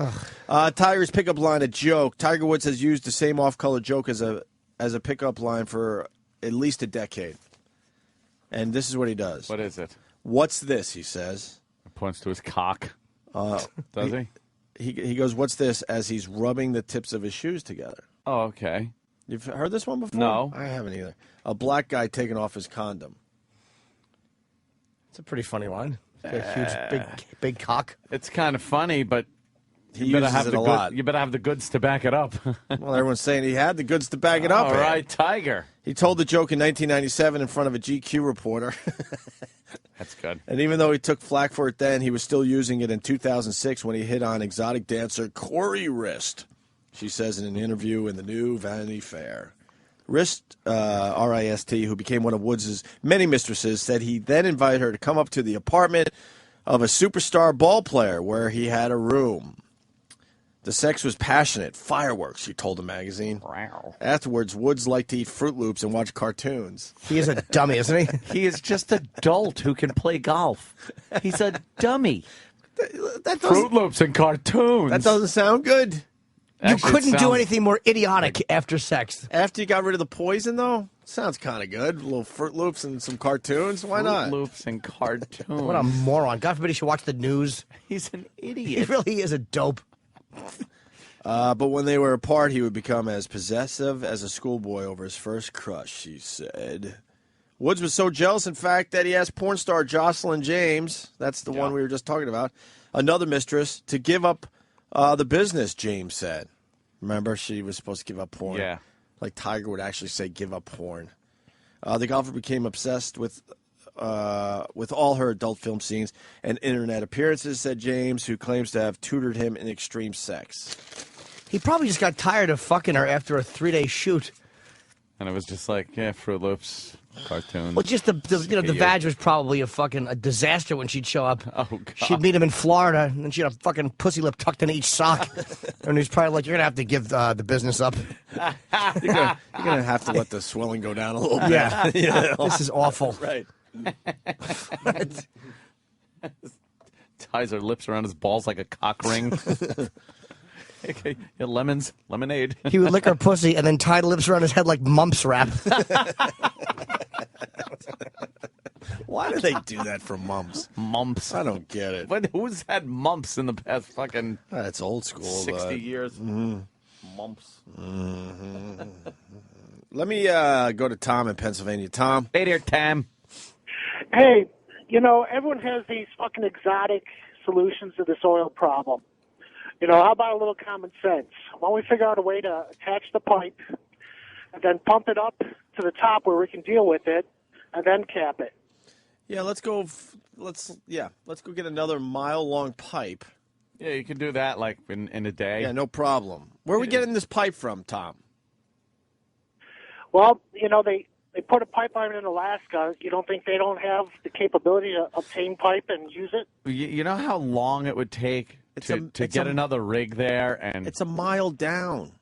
[SPEAKER 4] Tiger's pickup line, a joke. Tiger Woods has used the same off-color joke as a pickup line for at least a decade. And this is what he does.
[SPEAKER 3] What is it?
[SPEAKER 4] What's this, he says.
[SPEAKER 3] He points to his cock. Does he?
[SPEAKER 4] He goes, what's this, as he's rubbing the tips of his shoes together.
[SPEAKER 3] Oh, okay.
[SPEAKER 4] You've heard this one before?
[SPEAKER 3] No.
[SPEAKER 4] I haven't either. A black guy taking off his condom.
[SPEAKER 2] It's a pretty funny line. A huge, big cock.
[SPEAKER 3] It's kind of funny, but
[SPEAKER 4] He
[SPEAKER 3] you better
[SPEAKER 4] uses
[SPEAKER 3] have
[SPEAKER 4] it
[SPEAKER 3] the
[SPEAKER 4] a lot.
[SPEAKER 3] You better have the goods to back it up.
[SPEAKER 4] Well, everyone's saying he had the goods to back it up.
[SPEAKER 3] All right, Tiger.
[SPEAKER 4] He told the joke in 1997 in front of a GQ reporter.
[SPEAKER 3] That's good.
[SPEAKER 4] And even though he took flack for it then, he was still using it in 2006 when he hit on exotic dancer Corey Rist. She says in an interview in the new Vanity Fair. Rist, R-I-S-T, who became one of Woods' many mistresses, said he then invited her to come up to the apartment of a superstar ball player where he had a room. The sex was passionate. Fireworks, she told the magazine.
[SPEAKER 3] Wow.
[SPEAKER 4] Afterwards, Woods liked to eat Fruit Loops and watch cartoons.
[SPEAKER 2] He is a dummy, isn't he?
[SPEAKER 3] He is just a dolt who can play golf. He's a dummy. Fruit Loops and cartoons.
[SPEAKER 4] That doesn't sound good.
[SPEAKER 2] You couldn't do anything more idiotic after sex.
[SPEAKER 4] After you got rid of the poison, though? Sounds kind of good. A little Fruit Loops and some cartoons. Why not?
[SPEAKER 3] Fruit Loops and cartoons.
[SPEAKER 2] What a moron. God forbid he should watch the news.
[SPEAKER 3] He's an
[SPEAKER 2] He
[SPEAKER 3] idiot.
[SPEAKER 2] really is a dope.
[SPEAKER 4] But when they were apart, he would become as possessive as a schoolboy over his first crush, she said. Woods was so jealous, in fact, that he asked porn star Jocelyn James, that's the one we were just talking about, another mistress, to give up the business, James said. Remember, she was supposed to give up porn.
[SPEAKER 3] Yeah.
[SPEAKER 4] Like Tiger would actually say, give up porn. The golfer became obsessed with all her adult film scenes and internet appearances, said James, who claims to have tutored him in extreme sex.
[SPEAKER 2] He probably just got tired of fucking her after a 3-day shoot.
[SPEAKER 3] And it was just like, Fruit Loops, cartoons.
[SPEAKER 2] Well, just the vag was probably a disaster when she'd show up.
[SPEAKER 3] Oh, God.
[SPEAKER 2] She'd meet him in Florida, and then she had a fucking pussy lip tucked in each sock. And he's probably like, you're going to have to give the business up.
[SPEAKER 4] You're gonna have to let the swelling go down a little bit.
[SPEAKER 2] Yeah. This is awful.
[SPEAKER 4] Right.
[SPEAKER 3] Ties her lips around his balls like a cock ring. Okay. Yeah, lemonade.
[SPEAKER 2] He would lick her pussy and then tie the lips around his head like mumps wrap.
[SPEAKER 4] Why do they do that for mumps?
[SPEAKER 3] Mumps.
[SPEAKER 4] I don't get it.
[SPEAKER 3] Who's had mumps in the past fucking
[SPEAKER 4] That's old school.
[SPEAKER 3] 60 years?
[SPEAKER 4] Mm-hmm.
[SPEAKER 3] Mumps.
[SPEAKER 4] Mm-hmm. Let me go to Tom in Pennsylvania. Tom.
[SPEAKER 3] Hey there, Tam.
[SPEAKER 1] Hey, everyone has these fucking exotic solutions to this oil problem. How about a little common sense? Why don't we figure out a way to attach the pipe and then pump it up to the top where we can deal with it, and then cap it.
[SPEAKER 4] Yeah, let's go get another mile-long pipe.
[SPEAKER 3] Yeah, you can do that like in a day.
[SPEAKER 4] Yeah, no problem. Where are we getting this pipe from, Tom?
[SPEAKER 1] Well, they put a pipeline in Alaska. You don't think they don't have the capability to obtain pipe and use it?
[SPEAKER 3] You know how long it would take to get another rig there? And
[SPEAKER 4] it's a mile down.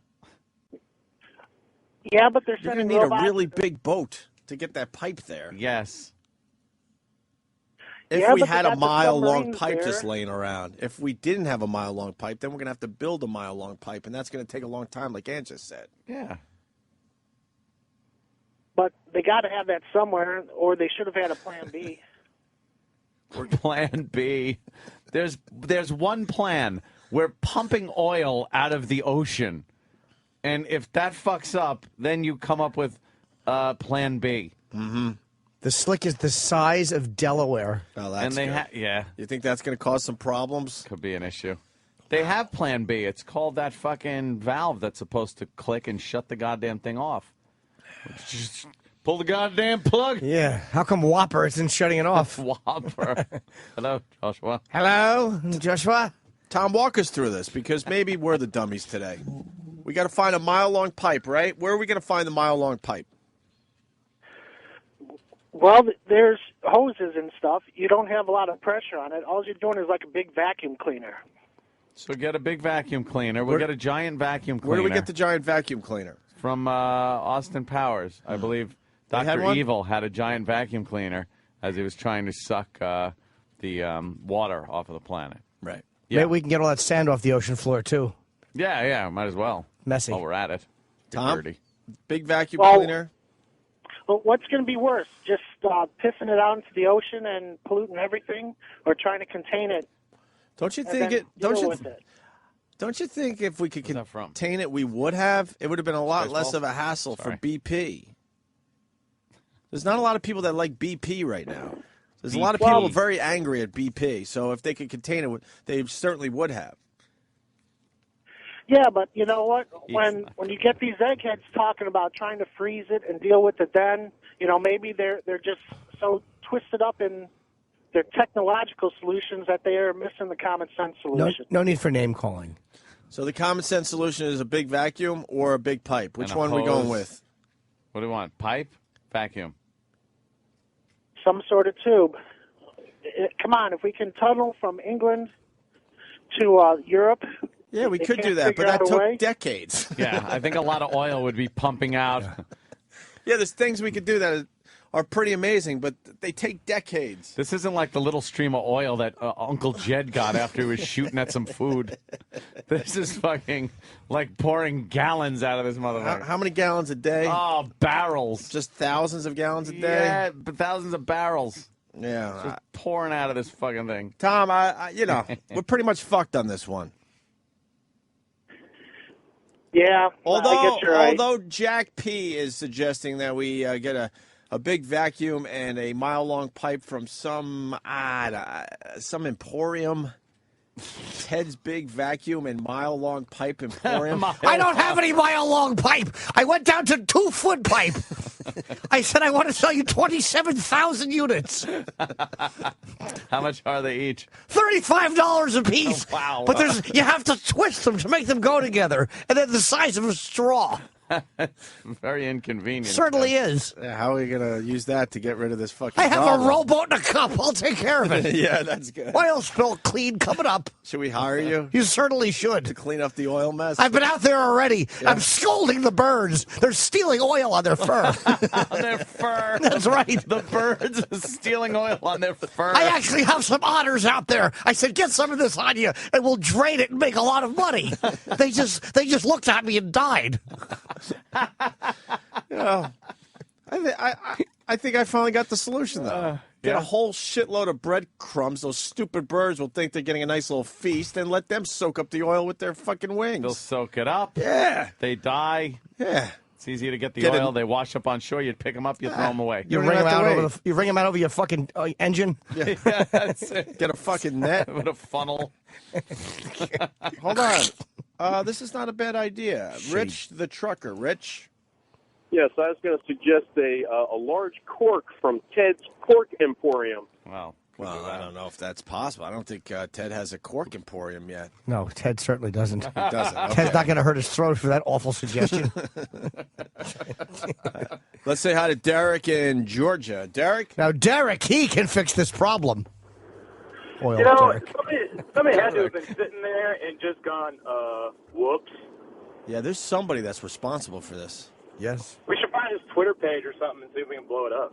[SPEAKER 1] Yeah, but they're
[SPEAKER 4] You're
[SPEAKER 1] sending
[SPEAKER 4] going to need
[SPEAKER 1] robots.
[SPEAKER 4] a really big boat to get that pipe there.
[SPEAKER 3] Yes.
[SPEAKER 4] If
[SPEAKER 1] Yeah,
[SPEAKER 4] we
[SPEAKER 1] but
[SPEAKER 4] had
[SPEAKER 1] they
[SPEAKER 4] a
[SPEAKER 1] got the
[SPEAKER 4] mile-long
[SPEAKER 1] submarines
[SPEAKER 4] pipe
[SPEAKER 1] there.
[SPEAKER 4] just laying around. If we didn't have a mile-long pipe, then we're going to have to build a mile-long pipe, and that's going to take a long time, like Ann just said.
[SPEAKER 3] Yeah.
[SPEAKER 1] But they got to have that somewhere, or they should have had a plan B.
[SPEAKER 3] Plan B. There's one plan. We're pumping oil out of the ocean. And if that fucks up, then you come up with plan B.
[SPEAKER 4] Mm-hmm.
[SPEAKER 2] The slick is the size of Delaware.
[SPEAKER 4] Oh, that's
[SPEAKER 3] And they
[SPEAKER 4] good.
[SPEAKER 3] yeah.
[SPEAKER 4] You think that's going to cause some problems?
[SPEAKER 3] Could be an issue. They have plan B. It's called that fucking valve that's supposed to click and shut the goddamn thing off. Just pull the goddamn plug.
[SPEAKER 2] Yeah. How come Whopper isn't shutting it off?
[SPEAKER 3] Whopper. Hello, Joshua.
[SPEAKER 2] Hello, Joshua.
[SPEAKER 4] Tom, walk us through this, because maybe we're the dummies today. We got to find a mile-long pipe, right? Where are we going to find the mile-long pipe?
[SPEAKER 1] Well, there's hoses and stuff. You don't have a lot of pressure on it. All you're doing is like a big vacuum cleaner.
[SPEAKER 3] So get a big vacuum cleaner. We'll get a giant vacuum cleaner.
[SPEAKER 4] Where do we get the giant vacuum cleaner?
[SPEAKER 3] From Austin Powers, I believe.
[SPEAKER 4] They had
[SPEAKER 3] Dr.
[SPEAKER 4] one?
[SPEAKER 3] Evil had a giant vacuum cleaner as he was trying to suck the water off of the planet.
[SPEAKER 4] Right.
[SPEAKER 3] Yeah.
[SPEAKER 2] Maybe we can get all that sand off the ocean floor, too.
[SPEAKER 3] Yeah, might as well.
[SPEAKER 2] Messy.
[SPEAKER 3] While we're at it.
[SPEAKER 4] Tom?
[SPEAKER 3] Dirty.
[SPEAKER 4] Big vacuum
[SPEAKER 1] Well,
[SPEAKER 4] cleaner?
[SPEAKER 1] But what's going to be worse, just pissing it out into the ocean and polluting everything, or trying to contain it?
[SPEAKER 4] Don't you
[SPEAKER 1] and
[SPEAKER 4] think
[SPEAKER 1] then
[SPEAKER 4] it? Don't
[SPEAKER 1] deal
[SPEAKER 4] you?
[SPEAKER 1] with it?
[SPEAKER 4] Don't you think if we could
[SPEAKER 3] Where's that from?
[SPEAKER 4] contain it, we would have? It would have been a lot less
[SPEAKER 3] Spaceball?
[SPEAKER 4] of a hassle
[SPEAKER 3] Sorry.
[SPEAKER 4] for BP. There's not a lot of people that like BP right now. There's a lot of people very angry at BP. So if they could contain it, they certainly would have.
[SPEAKER 1] Yeah, but you know what? When you get these eggheads talking about trying to freeze it and deal with it, then maybe they're just so twisted up in their technological solutions that they are missing the common sense solution.
[SPEAKER 2] No need for name calling.
[SPEAKER 4] So the common sense solution is a big vacuum or a big pipe. Which
[SPEAKER 3] And a
[SPEAKER 4] one are we going
[SPEAKER 3] hose.
[SPEAKER 4] with?
[SPEAKER 3] What do you want? Pipe? Vacuum?
[SPEAKER 1] Some sort of tube. Come on, if we can tunnel from England to Europe.
[SPEAKER 4] Yeah, we
[SPEAKER 1] they
[SPEAKER 4] could
[SPEAKER 1] can't
[SPEAKER 4] do that, but
[SPEAKER 1] figure out
[SPEAKER 4] that
[SPEAKER 1] a
[SPEAKER 4] took
[SPEAKER 1] way.
[SPEAKER 4] decades.
[SPEAKER 3] Yeah, I think a lot of oil would be pumping out.
[SPEAKER 4] Yeah, there's things we could do that are pretty amazing, but they take decades.
[SPEAKER 3] This isn't like the little stream of oil that Uncle Jed got after he was shooting at some food. This is fucking like pouring gallons out of this motherfucker.
[SPEAKER 4] How many gallons a day?
[SPEAKER 3] Oh, barrels.
[SPEAKER 4] Just thousands of gallons a day?
[SPEAKER 3] Yeah, but thousands of barrels.
[SPEAKER 4] Yeah.
[SPEAKER 3] Just pouring out of this fucking thing.
[SPEAKER 4] Tom, we're pretty much fucked on this one.
[SPEAKER 1] Yeah, I guess you're right.
[SPEAKER 4] Although Jack P is suggesting that we get a big vacuum and a mile-long pipe from some emporium. Ted's Big Vacuum and Mile-Long Pipe Emporium.
[SPEAKER 2] I don't have any mile-long pipe. I went down to 2-foot pipe. I said I want to sell you 27,000 units.
[SPEAKER 3] How much are they each?
[SPEAKER 2] $35 a piece.
[SPEAKER 3] Oh, wow.
[SPEAKER 2] But you have to twist them to make them go together, and they're the size of a straw.
[SPEAKER 3] Very inconvenient.
[SPEAKER 2] Certainly is.
[SPEAKER 4] Yeah, how are we going to use that to get rid of this fucking
[SPEAKER 2] I have
[SPEAKER 4] problem?
[SPEAKER 2] a rowboat and a cup. I'll take care of it.
[SPEAKER 4] Yeah, that's good.
[SPEAKER 2] Oil spill clean coming up.
[SPEAKER 4] Should we hire you?
[SPEAKER 2] You certainly should.
[SPEAKER 4] To clean up the oil mess?
[SPEAKER 2] I've been out there already.
[SPEAKER 4] Yeah.
[SPEAKER 2] I'm scolding the birds. They're stealing oil on their fur.
[SPEAKER 3] On their fur.
[SPEAKER 2] That's right.
[SPEAKER 3] The birds are stealing oil on their fur.
[SPEAKER 2] I actually have some otters out there. I said, get some of this on you, and we'll drain it and make a lot of money. They just looked at me and died.
[SPEAKER 4] I think I finally got the solution, though. Get a whole shitload of breadcrumbs. Those stupid birds will think they're getting a nice little feast, and let them soak up the oil with their fucking wings.
[SPEAKER 3] They'll soak it up.
[SPEAKER 4] Yeah.
[SPEAKER 3] They die.
[SPEAKER 4] Yeah.
[SPEAKER 3] It's easy to get the oil. They wash up on shore. You'd pick them up. You throw them away.
[SPEAKER 2] You wring them out over your fucking engine.
[SPEAKER 3] Yeah, that's it.
[SPEAKER 4] Get a fucking net.
[SPEAKER 3] With a funnel.
[SPEAKER 4] Hold on. This is not a bad idea. Rich the trucker. Rich?
[SPEAKER 5] Yes, I was going to suggest a large cork from Ted's Cork Emporium.
[SPEAKER 3] Wow.
[SPEAKER 4] Well, I don't know if that's possible. I don't think Ted has a cork emporium yet.
[SPEAKER 2] No, Ted certainly doesn't.
[SPEAKER 4] He doesn't. Okay.
[SPEAKER 2] Ted's not going to hurt his throat for that awful suggestion.
[SPEAKER 4] Let's say hi to Derek in Georgia. Derek?
[SPEAKER 2] Now, Derek, he can fix this problem. Oil,
[SPEAKER 6] You know,
[SPEAKER 2] Derek.
[SPEAKER 6] somebody had to have been sitting there and just gone, whoops.
[SPEAKER 4] Yeah, there's somebody that's responsible for this.
[SPEAKER 2] Yes.
[SPEAKER 6] We should find his Twitter page or something and see if we can blow it up.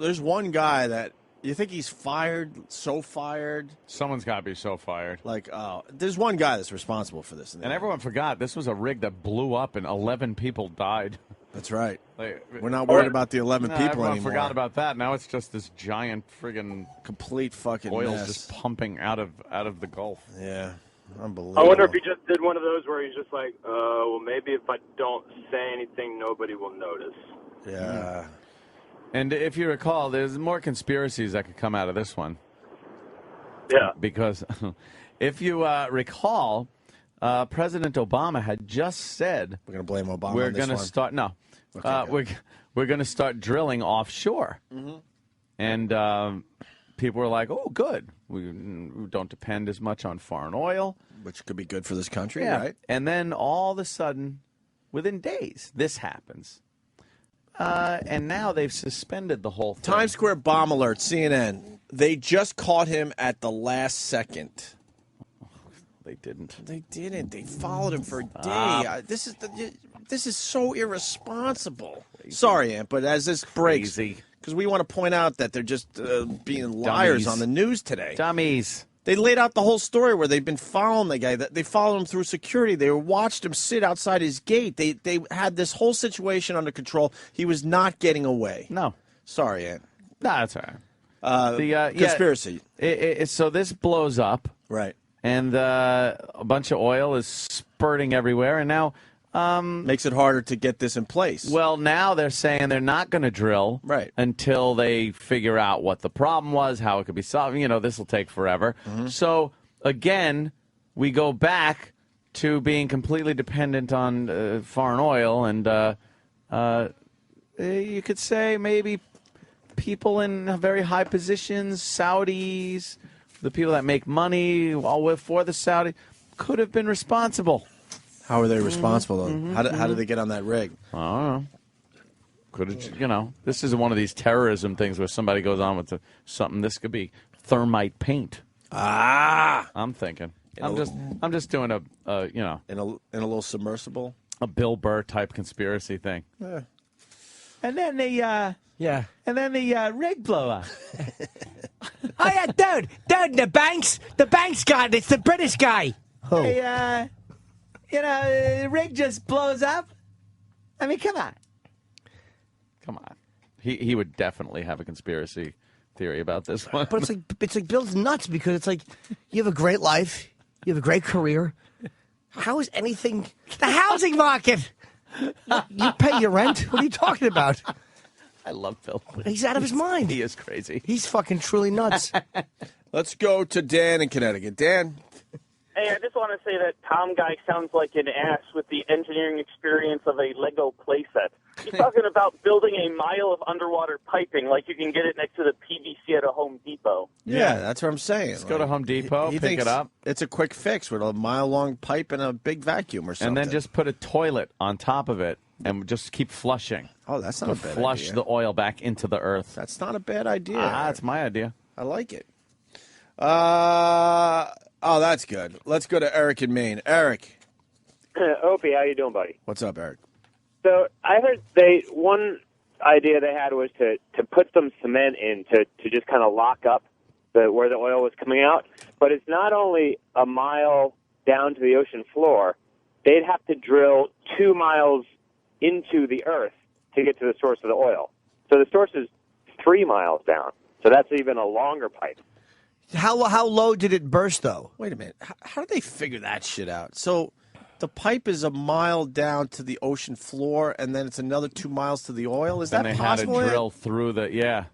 [SPEAKER 4] There's one guy that you think he's fired, so fired.
[SPEAKER 3] Someone's got to be so fired.
[SPEAKER 4] Like, there's one guy that's responsible for this.
[SPEAKER 3] And everyone forgot this was a rig that blew up and 11 people died.
[SPEAKER 4] That's right. We're not worried about the 11 people
[SPEAKER 3] everyone
[SPEAKER 4] anymore.
[SPEAKER 3] Forgot about that. Now it's just this giant friggin'
[SPEAKER 4] complete fucking
[SPEAKER 3] oil
[SPEAKER 4] mess.
[SPEAKER 3] just pumping out of the Gulf.
[SPEAKER 4] Yeah, unbelievable.
[SPEAKER 6] I wonder if he just did one of those where he's just like, well, maybe if I don't say anything, nobody will notice.
[SPEAKER 4] Yeah.
[SPEAKER 3] And if you recall, there's more conspiracies that could come out of this one.
[SPEAKER 6] Yeah.
[SPEAKER 3] Because if you recall, President Obama had just said
[SPEAKER 4] we're going to blame Obama.
[SPEAKER 3] We're
[SPEAKER 4] on this
[SPEAKER 3] going to
[SPEAKER 4] one.
[SPEAKER 3] start. No,
[SPEAKER 4] Okay,
[SPEAKER 3] we're going to start drilling offshore.
[SPEAKER 4] Mm-hmm.
[SPEAKER 3] And people were like, "Oh, good. We don't depend as much on foreign oil,
[SPEAKER 4] which could be good for this country,
[SPEAKER 3] yeah.
[SPEAKER 4] right?"
[SPEAKER 3] And then all of a sudden, within days, this happens. And now they've suspended the whole thing.
[SPEAKER 4] Times Square bomb alert, CNN. They just caught him at the last second.
[SPEAKER 3] They didn't.
[SPEAKER 4] They didn't. They followed him for a day.
[SPEAKER 3] Stop.
[SPEAKER 4] This is so irresponsible. Sorry, Aunt, but as this breaks, because we want to point out that they're just being liars
[SPEAKER 3] Dummies.
[SPEAKER 4] on the news today.
[SPEAKER 3] Dummies.
[SPEAKER 4] They laid out the whole story where they've been following the guy. They followed him through security. They watched him sit outside his gate. They had this whole situation under control. He was not getting away.
[SPEAKER 3] No.
[SPEAKER 4] Sorry, Aunt.
[SPEAKER 3] No, that's all right.
[SPEAKER 4] Conspiracy.
[SPEAKER 3] So this blows up.
[SPEAKER 4] Right.
[SPEAKER 3] And a bunch of oil is spurting everywhere. And now...
[SPEAKER 4] makes it harder to get this in place.
[SPEAKER 3] Well, now they're saying they're not going to drill until they figure out what the problem was, how it could be solved. You know, this will take forever.
[SPEAKER 4] Mm-hmm.
[SPEAKER 3] So, again, we go back to being completely dependent on foreign oil. And you could say maybe people in very high positions, Saudis, the people that make money for the Saudi, could have been responsible.
[SPEAKER 4] How are they responsible, though?
[SPEAKER 3] Mm-hmm.
[SPEAKER 4] How did they get on that rig?
[SPEAKER 3] I don't know. Could have, this isn't one of these terrorism things where somebody goes on with something. This could be thermite paint. I'm thinking. I'm just doing
[SPEAKER 4] in a little submersible,
[SPEAKER 3] a Bill Burr type conspiracy thing.
[SPEAKER 4] Yeah.
[SPEAKER 3] And then the and then the rig blow up.
[SPEAKER 2] Oh yeah, dude, the bank's got it. It's the British guy. Oh.
[SPEAKER 3] Hey, the rig just blows up. I mean, come on. He would definitely have a conspiracy theory about this one.
[SPEAKER 2] But it's like Bill's nuts because it's like you have a great life, you have a great career. How is anything the housing market? You pay your rent. What are you talking about?
[SPEAKER 3] I love Bill.
[SPEAKER 2] He's out of his mind.
[SPEAKER 3] He is crazy.
[SPEAKER 2] He's fucking truly nuts.
[SPEAKER 4] Let's go to Dan in Connecticut. Dan.
[SPEAKER 7] Hey, I just want to say that Tom guy sounds like an ass with the engineering experience of a Lego playset. He's talking about building a mile of underwater piping like you can get it next to the PVC at a Home Depot.
[SPEAKER 4] Yeah, that's what I'm saying.
[SPEAKER 3] Let's go to Home Depot,
[SPEAKER 4] he
[SPEAKER 3] pick
[SPEAKER 4] thinks
[SPEAKER 3] it up.
[SPEAKER 4] It's a quick fix with a mile-long pipe and a big vacuum or something.
[SPEAKER 3] And then just put a toilet on top of it and just keep flushing.
[SPEAKER 4] Oh, that's not a bad
[SPEAKER 3] flush
[SPEAKER 4] idea.
[SPEAKER 3] the oil back into the earth.
[SPEAKER 4] That's not a bad idea.
[SPEAKER 3] That's my idea.
[SPEAKER 4] I like it. Oh, that's good. Let's go to Eric in Maine. Eric.
[SPEAKER 9] Opie, how you doing, buddy?
[SPEAKER 4] What's up, Eric?
[SPEAKER 9] So I heard one idea they had was to put some cement in to just kind of lock up where the oil was coming out. But it's not only a mile down to the ocean floor. They'd have to drill 2 miles into the earth to get to the source of the oil. So the source is 3 miles down. So that's even a longer pipe.
[SPEAKER 2] How low did it burst, though?
[SPEAKER 4] Wait a minute. How did they figure that shit out? So the pipe is a mile down to the ocean floor, and then it's another 2 miles to the oil? Is that possible?
[SPEAKER 3] They had to drill through the,
[SPEAKER 9] Yeah,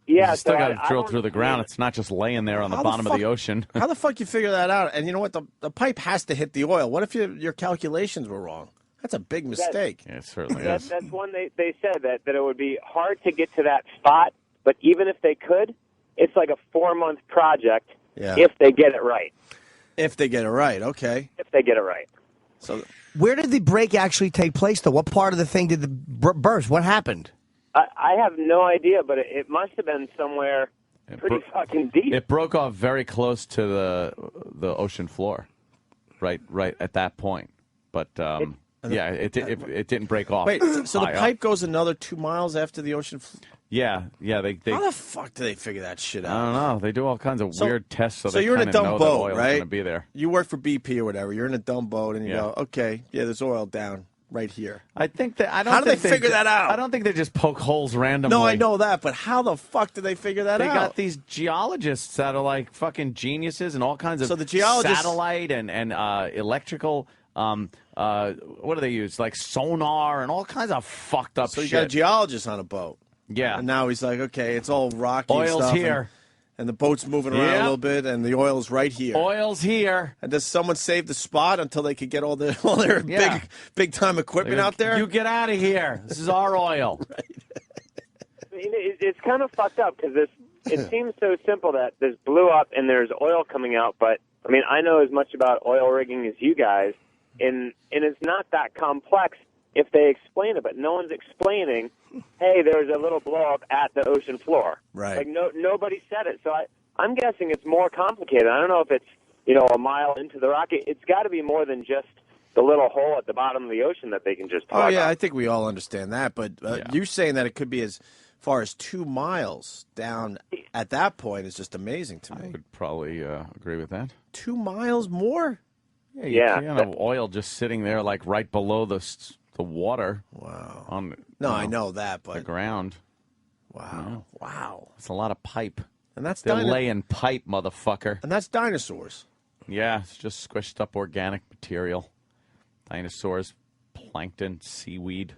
[SPEAKER 3] you still
[SPEAKER 9] so
[SPEAKER 3] got to
[SPEAKER 9] I
[SPEAKER 3] drill
[SPEAKER 9] don't
[SPEAKER 3] through the ground. It's not just laying there on the bottom of the ocean.
[SPEAKER 4] How the fuck you figure that out? And you know what? The pipe has to hit the oil. What if your calculations were wrong? That's a big mistake.
[SPEAKER 3] Yeah, it certainly
[SPEAKER 9] That's one they said that it would be hard to get to that spot, but even if they could, it's like a 4-month project if they get it right.
[SPEAKER 4] If they get it right, okay.
[SPEAKER 9] If they get it right.
[SPEAKER 4] So,
[SPEAKER 2] where did the break actually take place, though? What part of the thing did the burst? What happened?
[SPEAKER 9] I have no idea, but it must have been somewhere pretty fucking deep.
[SPEAKER 3] It broke off very close to the ocean floor, right at that point. But it didn't break off.
[SPEAKER 4] Wait, so the
[SPEAKER 3] high
[SPEAKER 4] pipe
[SPEAKER 3] up.
[SPEAKER 4] goes another 2 miles after the ocean?
[SPEAKER 3] Yeah. They
[SPEAKER 4] How the fuck do they figure that shit out?
[SPEAKER 3] I don't know. They do all kinds of weird tests so they
[SPEAKER 4] you're in a
[SPEAKER 3] kinda know
[SPEAKER 4] dumb
[SPEAKER 3] that
[SPEAKER 4] boat,
[SPEAKER 3] oil's
[SPEAKER 4] right?
[SPEAKER 3] gonna be there.
[SPEAKER 4] You work for BP or whatever. You're in a dumb boat, and you
[SPEAKER 3] Yeah.
[SPEAKER 4] go, okay, there's oil down right here.
[SPEAKER 3] I think that I don't.
[SPEAKER 4] How do
[SPEAKER 3] think
[SPEAKER 4] they figure that out?
[SPEAKER 3] I don't think they just poke holes randomly.
[SPEAKER 4] No, I know that, but how the fuck do they figure that
[SPEAKER 3] They
[SPEAKER 4] out?
[SPEAKER 3] got these geologists that are like fucking geniuses and all kinds of
[SPEAKER 4] So the geologists-
[SPEAKER 3] satellite and electrical. What do they use? Like sonar and all kinds of fucked up
[SPEAKER 4] So you
[SPEAKER 3] shit.
[SPEAKER 4] got a geologist on a boat.
[SPEAKER 3] Yeah.
[SPEAKER 4] And now he's like, okay, it's all rocky and
[SPEAKER 3] Oil's
[SPEAKER 4] stuff,
[SPEAKER 3] here.
[SPEAKER 4] And the boat's moving around a
[SPEAKER 3] Yep.
[SPEAKER 4] little bit, and the oil's right here.
[SPEAKER 3] Oil's here.
[SPEAKER 4] And does someone save the spot until they could get all their
[SPEAKER 3] Yeah.
[SPEAKER 4] big time equipment out there?
[SPEAKER 3] You get out of here. This is our oil.
[SPEAKER 9] I mean, it's kind of fucked up because it seems so simple that this blew up and there's oil coming out. But I mean, I know as much about oil rigging as you guys, and it's not that complex if they explain it. But no one's explaining. Hey, there's a little blow up at the ocean floor.
[SPEAKER 4] Right.
[SPEAKER 9] Like nobody said it. So I'm guessing it's more complicated. I don't know if it's a mile into the rock. It's got to be more than just the little hole at the bottom of the ocean that they can just plug
[SPEAKER 4] Oh, yeah,
[SPEAKER 9] up.
[SPEAKER 4] I think we all understand that. But you saying that it could be as far as 2 miles down at that point is just amazing to me.
[SPEAKER 3] I would probably agree with that.
[SPEAKER 4] 2 miles more?
[SPEAKER 3] Yeah. You have oil just sitting there, like right below the water.
[SPEAKER 4] Wow. I know that, but
[SPEAKER 3] the ground.
[SPEAKER 4] Wow. Wow.
[SPEAKER 3] It's a lot of pipe.
[SPEAKER 4] And that's
[SPEAKER 3] They're laying pipe, motherfucker.
[SPEAKER 4] And that's dinosaurs.
[SPEAKER 3] Yeah, it's just squished up organic material. Dinosaurs, plankton, seaweed,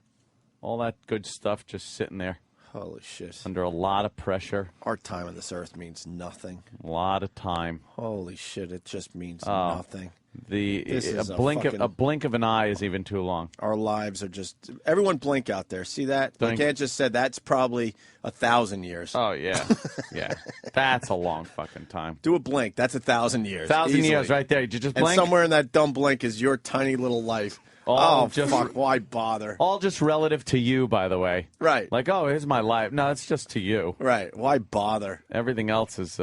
[SPEAKER 3] all that good stuff just sitting there.
[SPEAKER 4] Holy shit.
[SPEAKER 3] Under a lot of pressure.
[SPEAKER 4] Our time on this earth means nothing.
[SPEAKER 3] A lot of time.
[SPEAKER 4] Holy shit, it just means nothing.
[SPEAKER 3] A blink of an eye is even too long.
[SPEAKER 4] Our lives are just everyone blink out there. See that?
[SPEAKER 3] Blink.
[SPEAKER 4] Like Ant just said, that's probably 1,000 years.
[SPEAKER 3] Oh yeah, yeah. That's a long fucking time.
[SPEAKER 4] Do a blink. That's 1,000 years.
[SPEAKER 3] 1,000
[SPEAKER 4] easily.
[SPEAKER 3] years right there. You just
[SPEAKER 4] And
[SPEAKER 3] blink.
[SPEAKER 4] somewhere in that dumb blink is your tiny little life. Fuck! Why bother?
[SPEAKER 3] All just relative to you, by the way.
[SPEAKER 4] Right.
[SPEAKER 3] Like, oh, here's my life. No, it's just to you.
[SPEAKER 4] Right. Why bother?
[SPEAKER 3] Everything else is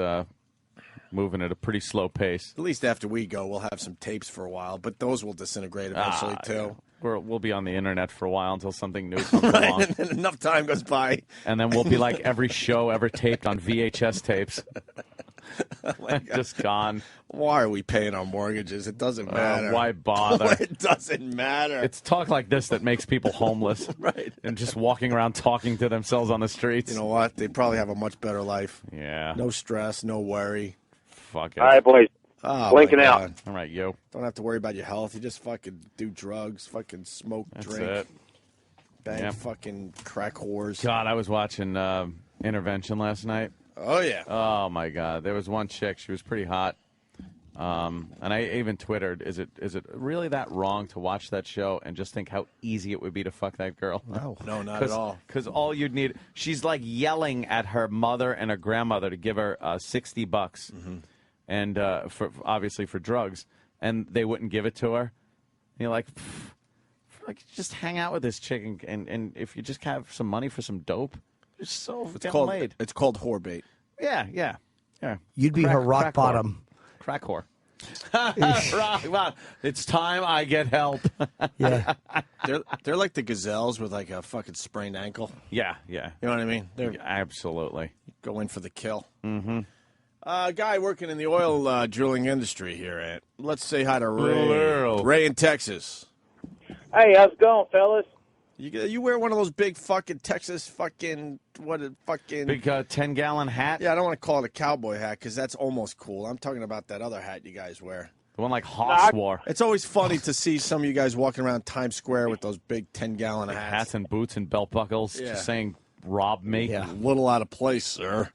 [SPEAKER 3] moving at a pretty slow pace.
[SPEAKER 4] At least after we go, we'll have some tapes for a while, but those will disintegrate eventually too.
[SPEAKER 3] Yeah. We'll be on the internet for a while until something new comes
[SPEAKER 4] Right,
[SPEAKER 3] along.
[SPEAKER 4] and then enough time goes by.
[SPEAKER 3] And then we'll be like every show ever taped on VHS tapes. Just gone.
[SPEAKER 4] Why are we paying our mortgages? It doesn't matter.
[SPEAKER 3] Why bother?
[SPEAKER 4] It doesn't matter.
[SPEAKER 3] It's talk like this that makes people homeless.
[SPEAKER 4] Right.
[SPEAKER 3] And just walking around talking to themselves on the streets.
[SPEAKER 4] You know what? They probably have a much better life.
[SPEAKER 3] Yeah.
[SPEAKER 4] No stress, no worry.
[SPEAKER 3] Fuck it.
[SPEAKER 9] All right, boys.
[SPEAKER 4] Oh,
[SPEAKER 9] Blinking
[SPEAKER 4] my
[SPEAKER 9] out.
[SPEAKER 4] God.
[SPEAKER 3] All right, yo.
[SPEAKER 4] Don't have to worry about your health. You just fucking do drugs, fucking smoke,
[SPEAKER 3] That's
[SPEAKER 4] drink,
[SPEAKER 3] it.
[SPEAKER 4] bang
[SPEAKER 3] Yeah.
[SPEAKER 4] fucking crack whores.
[SPEAKER 3] God, I was watching Intervention last night.
[SPEAKER 4] Oh, yeah.
[SPEAKER 3] Oh, my God. There was one chick. She was pretty hot. And I even Twittered, is it really that wrong to watch that show and just think how easy it would be to fuck that girl?
[SPEAKER 4] No, not at all.
[SPEAKER 3] Because all you'd need, she's like yelling at her mother and her grandmother to give her $60,
[SPEAKER 4] Mm-hmm.
[SPEAKER 3] and for obviously for drugs, and they wouldn't give it to her. And you're like, just hang out with this chick, and if you just have some money for some dope, it's so laid.
[SPEAKER 4] It's called whore bait.
[SPEAKER 3] Yeah.
[SPEAKER 2] You'd be her rock bottom.
[SPEAKER 3] Crack whore. Rock bottom. It's time I get help.
[SPEAKER 2] Yeah.
[SPEAKER 4] They're like the gazelles with like a fucking sprained ankle.
[SPEAKER 3] Yeah.
[SPEAKER 4] You know what I mean? They're
[SPEAKER 3] Absolutely.
[SPEAKER 4] go in for the kill.
[SPEAKER 3] Mm-hmm.
[SPEAKER 4] Guy working in the oil drilling industry here, Ant. Let's say hi to Ray.
[SPEAKER 3] Hello.
[SPEAKER 4] Ray in Texas.
[SPEAKER 8] Hey, how's it going, fellas?
[SPEAKER 4] You wear one of those big fucking Texas
[SPEAKER 3] Big 10-gallon hat?
[SPEAKER 4] Yeah, I don't want to call it a cowboy hat because that's almost cool. I'm talking about that other hat you guys wear.
[SPEAKER 3] The one like Hoss wore.
[SPEAKER 4] It's always funny to see some of you guys walking around Times Square with those big 10-gallon hats.
[SPEAKER 3] Hats and boots and belt buckles,
[SPEAKER 4] Yeah.
[SPEAKER 3] just saying, rob me.
[SPEAKER 4] Yeah, a little out of place, sir.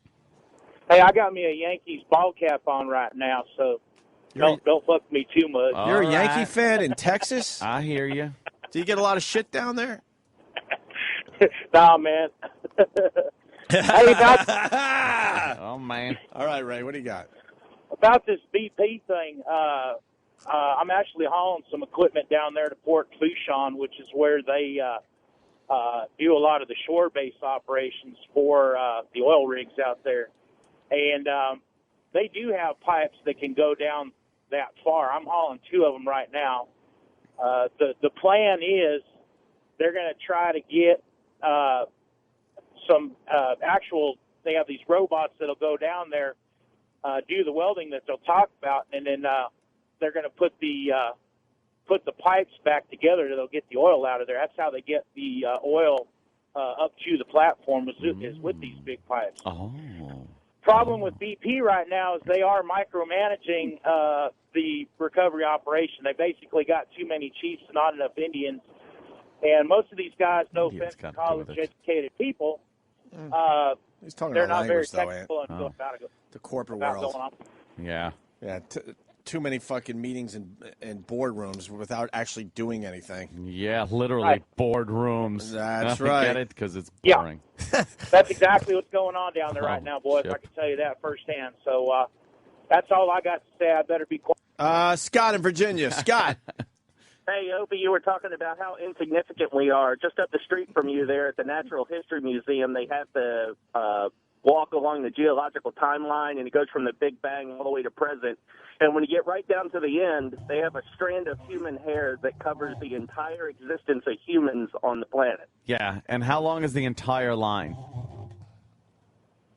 [SPEAKER 8] Hey, I got me a Yankees ball cap on right now, so don't fuck me too much.
[SPEAKER 4] You're a Yankee fan in Texas?
[SPEAKER 3] I hear you.
[SPEAKER 4] Do you get a lot of shit down there?
[SPEAKER 8] Nah, man. Hey,
[SPEAKER 3] Oh, man.
[SPEAKER 4] All right, Ray, what do you got?
[SPEAKER 8] about this BP thing, I'm actually hauling some equipment down there to Port Fourchon, which is where they do a lot of the shore-based operations for the oil rigs out there. And they do have pipes that can go down that far. I'm hauling 2 of them right now. The plan is they're going to try to get some actual, they have these robots that'll go down there, do the welding that they'll talk about, and then they're going to put the pipes back together so they'll get the oil out of there. That's how they get the oil up to the platform is with these big pipes.
[SPEAKER 3] Oh.
[SPEAKER 8] Problem with BP right now is they are micromanaging the recovery operation. They basically got too many chiefs and not enough Indians. And most of these guys, no offense to college-educated people,
[SPEAKER 4] He's talking
[SPEAKER 8] they're
[SPEAKER 4] about
[SPEAKER 8] not very
[SPEAKER 4] language, though,
[SPEAKER 8] technical
[SPEAKER 4] Ant.
[SPEAKER 8] about
[SPEAKER 4] The corporate
[SPEAKER 8] about
[SPEAKER 4] world.
[SPEAKER 8] going on.
[SPEAKER 3] Yeah.
[SPEAKER 4] Yeah, too many fucking meetings and boardrooms without actually doing anything.
[SPEAKER 3] Yeah, literally
[SPEAKER 8] Right.
[SPEAKER 3] boardrooms.
[SPEAKER 4] That's
[SPEAKER 3] I
[SPEAKER 4] right.
[SPEAKER 3] get it because it's
[SPEAKER 8] Yeah.
[SPEAKER 3] boring.
[SPEAKER 8] That's exactly what's going on down there right
[SPEAKER 3] Oh,
[SPEAKER 8] now, boys.
[SPEAKER 3] shit.
[SPEAKER 8] I can tell you that firsthand. So that's all I got to say. I better be quiet.
[SPEAKER 4] Scott in Virginia. Scott.
[SPEAKER 7] Hey, Opie, you were talking about how insignificant we are. Just up the street from you there at the Natural History Museum, they have the walk along the geological timeline, and it goes from the Big Bang all the way to present. And when you get right down to the end, they have a strand of human hair that covers the entire existence of humans on the planet.
[SPEAKER 3] Yeah, and how long is the entire line?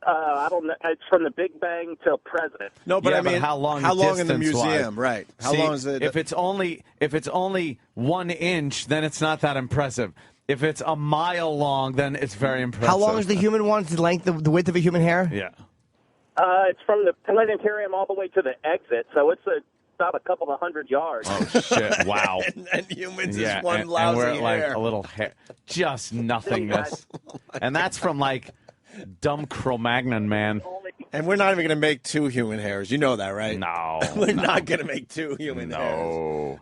[SPEAKER 7] I don't know. It's from the Big Bang till present.
[SPEAKER 4] No, but
[SPEAKER 3] Yeah,
[SPEAKER 4] I mean,
[SPEAKER 3] how long?
[SPEAKER 4] How long in the
[SPEAKER 3] distance-wise?
[SPEAKER 4] museum? Right. How
[SPEAKER 3] See,
[SPEAKER 4] long is it?
[SPEAKER 3] If it's only 1 inch, then it's not that impressive. If it's a mile long, then it's very impressive.
[SPEAKER 2] How long is the human one? The length, the width of a human hair?
[SPEAKER 3] Yeah.
[SPEAKER 7] It's from the planetarium all the way to the exit, so it's about a couple of 100 yards.
[SPEAKER 3] Oh shit! Wow.
[SPEAKER 4] and humans
[SPEAKER 3] Yeah,
[SPEAKER 4] is one
[SPEAKER 3] and
[SPEAKER 4] lousy
[SPEAKER 3] we're at, like
[SPEAKER 4] hair.
[SPEAKER 3] a little hair, just nothingness, and that's from like dumb Cro-Magnon, man.
[SPEAKER 4] And we're not even going to make 2 human hairs. You know that, right?
[SPEAKER 3] No.
[SPEAKER 4] We're not going to make 2 human hairs.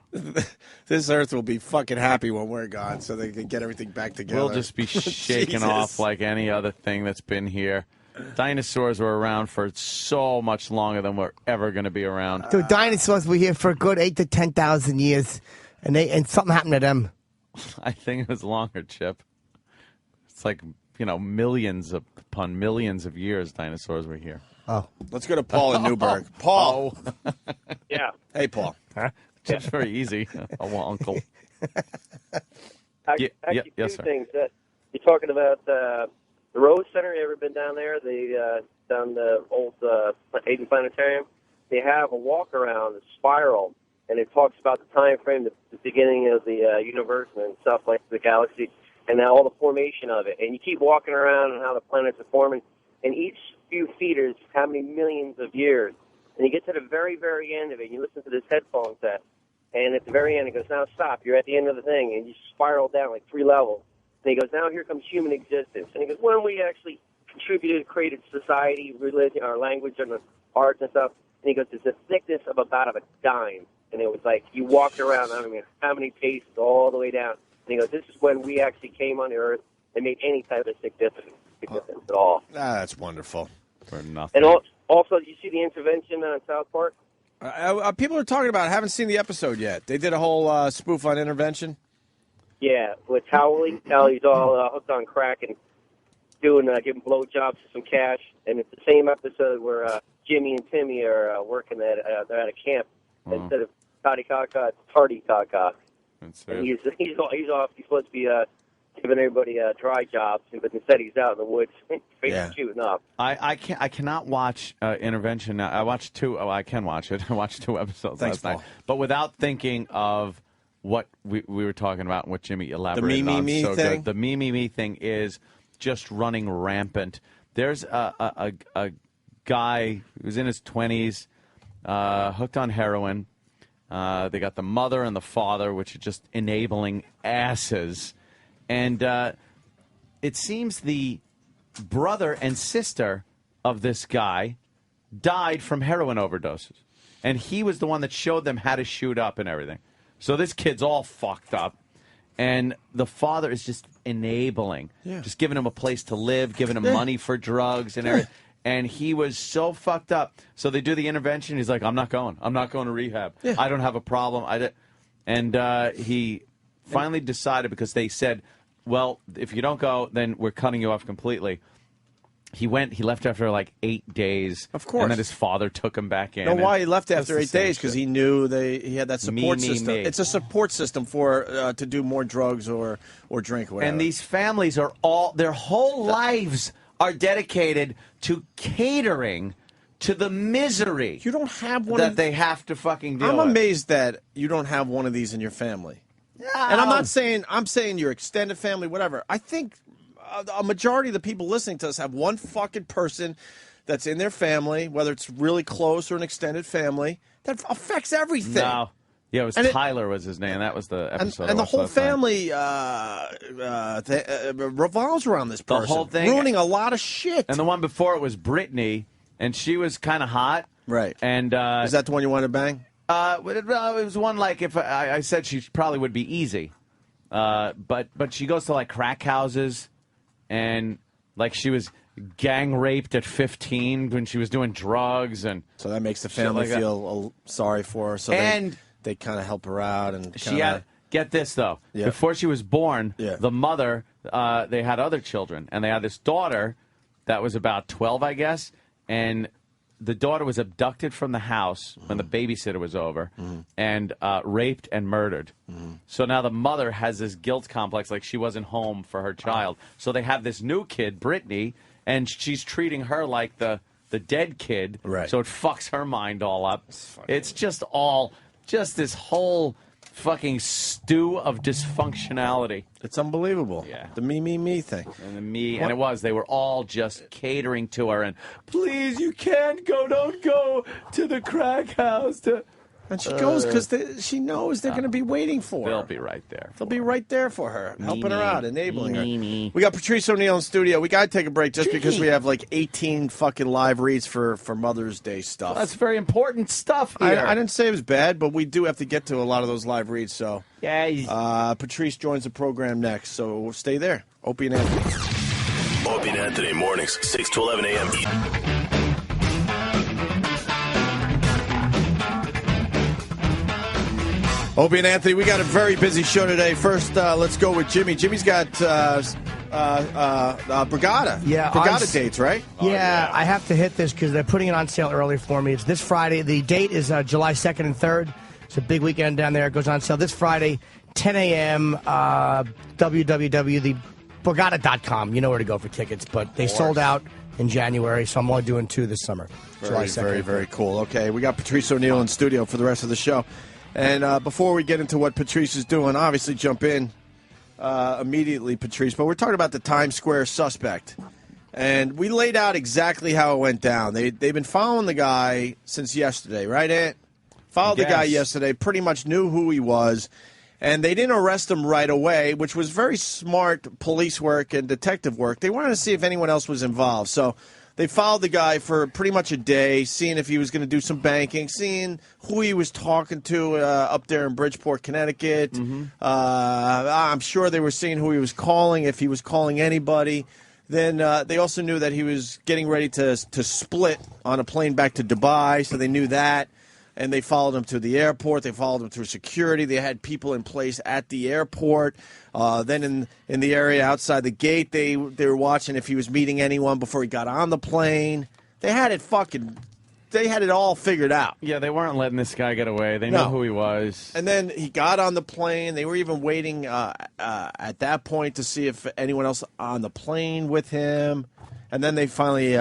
[SPEAKER 4] This Earth will be fucking happy when we're gone so they can get everything back together.
[SPEAKER 3] We'll just be shaken
[SPEAKER 4] Jesus.
[SPEAKER 3] off like any other thing that's been here. Dinosaurs were around for so much longer than we're ever going to be around.
[SPEAKER 2] The dinosaurs were here for a good 8,000 to 10,000 years, and something happened to them.
[SPEAKER 3] I think it was longer, Chip. It's like, millions upon millions of years dinosaurs were here.
[SPEAKER 2] Oh.
[SPEAKER 4] Let's go to Paul in Newburgh. Paul.
[SPEAKER 7] Yeah.
[SPEAKER 4] Hey, Paul.
[SPEAKER 3] Just very easy. Oh, uncle.
[SPEAKER 10] Actually,
[SPEAKER 3] Yes,
[SPEAKER 10] two
[SPEAKER 3] sir.
[SPEAKER 10] things. You're talking about the Rose Center. You ever been down there? Down the old Hayden Planetarium. They have a walk around, a spiral, and it talks about the time frame, the beginning of the universe and stuff like the galaxy, and now all the formation of it. And you keep walking around and how the planets are forming, and each few feet is how many millions of years. And you get to the very, very end of it, and you listen to this headphone set, and at the very end it goes, now stop, you're at the end of the thing, and you spiral down like 3 levels. And he goes, now here comes human existence. And he goes, when we actually contributed, created society, religion, our language, and the arts and stuff. And he goes, it's the thickness of about a dime. And it was like you walked around, I don't know how many paces all the way down. And he goes, this is when we actually came on the earth and made any type of significance at all.
[SPEAKER 4] That's wonderful.
[SPEAKER 3] For nothing.
[SPEAKER 10] And also, did you see the intervention on South Park?
[SPEAKER 4] People are talking about it. I haven't seen the episode yet. They did a whole spoof on intervention.
[SPEAKER 10] Yeah, with Howley. Howley's all hooked on crack and giving blowjobs for some cash. And it's the same episode where Jimmy and Timmy are working they're at a camp. Instead of Toddy Kaka, it's Tardy Kaka. And he's off. He's supposed to be giving everybody dry jobs, but instead he's out in the woods shooting up.
[SPEAKER 3] I cannot watch Intervention now. I watched 2. Oh, I can watch it. I watched 2 episodes
[SPEAKER 4] Thanks,
[SPEAKER 3] last night,
[SPEAKER 4] Paul.
[SPEAKER 3] but without thinking of what we were talking about and what Jimmy elaborated on.
[SPEAKER 4] me
[SPEAKER 3] So
[SPEAKER 4] thing?
[SPEAKER 3] good. The me thing is just running rampant. There's a guy who's in his 20s, hooked on heroin. They got the mother and the father, which are just enabling asses. And it seems the brother and sister of this guy died from heroin overdoses. And he was the one that showed them how to shoot up and everything. So this kid's all fucked up. And the father is just enabling, just giving him a place to live, giving him money for drugs and everything. And he was so fucked up. So they do the intervention. He's like, I'm not going. I'm not going to rehab. I don't have a problem. And he finally decided, because they said, well, if you don't go, then we're cutting you off completely. He left after like 8 days.
[SPEAKER 4] Of course.
[SPEAKER 3] And then his father took him back in.
[SPEAKER 4] You know why he left after 8 days? Because he knew he had that support system. It's a support system for to do more drugs or drink or whatever.
[SPEAKER 3] And these families are their whole lives are dedicated to catering to the misery.
[SPEAKER 4] You don't have one
[SPEAKER 3] that they have to fucking deal with.
[SPEAKER 4] I'm amazed that you don't have one of these in your family. No. And I'm saying your extended family, whatever. I think a majority of the people listening to us have one fucking person that's in their family, whether it's really close or an extended family, that affects everything.
[SPEAKER 3] No. Yeah, it was Tyler was his name. That was the episode.
[SPEAKER 4] And the whole family revolves around this person.
[SPEAKER 3] The whole thing.
[SPEAKER 4] Ruining a lot of shit.
[SPEAKER 3] And the one before it was Brittany, and she was kind of hot.
[SPEAKER 4] Right.
[SPEAKER 3] And
[SPEAKER 4] is that the one you want to bang?
[SPEAKER 3] It was one like if I said she probably would be easy. But she goes to like crack houses, and like she was gang raped at 15 when she was doing drugs, and
[SPEAKER 4] so that makes the family feel sorry for her. So they kind of help her out, and
[SPEAKER 3] she had. Get this though, before she was born, the mother they had other children, and they had this daughter that was about 12, I guess, and the daughter was abducted from the house when the babysitter was over, and raped and murdered. So now the mother has this guilt complex, like she wasn't home for her child. So they have this new kid, Brittany, and she's treating her like the dead kid. Right. So it fucks her mind all up. It's just this whole fucking stew of dysfunctionality.
[SPEAKER 4] It's unbelievable.
[SPEAKER 3] Yeah.
[SPEAKER 4] The me thing.
[SPEAKER 3] And and it was. They were all just catering to her and, please, you can't go. Don't go to the crack house.
[SPEAKER 4] And she goes because she knows they're going to be waiting for her.
[SPEAKER 3] They'll be right there.
[SPEAKER 4] They'll be right there for her, helping her out, enabling her. We got Patrice O'Neill in studio. We got to take a break just because we have like 18 fucking live reads for Mother's Day stuff.
[SPEAKER 3] Well, that's very important stuff here.
[SPEAKER 4] I didn't say it was bad, but we do have to get to a lot of those live reads. So Patrice joins the program next, so stay there. Opie and Anthony.
[SPEAKER 13] Opie and Anthony, mornings, 6 to 11 a.m.
[SPEAKER 4] Opie and Anthony, we got a very busy show today. First, let's go with Jimmy. Jimmy's got Brigada.
[SPEAKER 2] Yeah,
[SPEAKER 4] Brigada dates, right?
[SPEAKER 2] Yeah, I have to hit this because they're putting it on sale early for me. It's this Friday. The date is July 2nd and 3rd. It's a big weekend down there. It goes on sale this Friday, 10 a.m. www.thebrigada.com. You know where to go for tickets, but they sold out in January, so I'm only doing 2 this summer.
[SPEAKER 4] Very, very cool. Okay, we got Patrice O'Neill in studio for the rest of the show. And before we get into what Patrice is doing, obviously jump in immediately, Patrice. But we're talking about the Times Square suspect. And we laid out exactly how it went down. They've been following the guy since yesterday, right, Ant? Followed the guy yesterday, pretty much knew who he was. And they didn't arrest him right away, which was very smart police work and detective work. They wanted to see if anyone else was involved. So they followed the guy for pretty much a day, seeing if he was going to do some banking, seeing who he was talking to up there in Bridgeport, Connecticut. I'm sure they were seeing who he was calling, if he was calling anybody. Then they also knew that he was getting ready to split on a plane back to Dubai, so they knew that. And they followed him to the airport. They followed him through security. They had people in place at the airport. Then in the area outside the gate, they were watching if he was meeting anyone before he got on the plane. They had it all figured out.
[SPEAKER 3] Yeah, they weren't letting this guy get away. They knew who he was.
[SPEAKER 4] And then he got on the plane. They were even waiting at that point to see if anyone else on the plane with him. And then they finally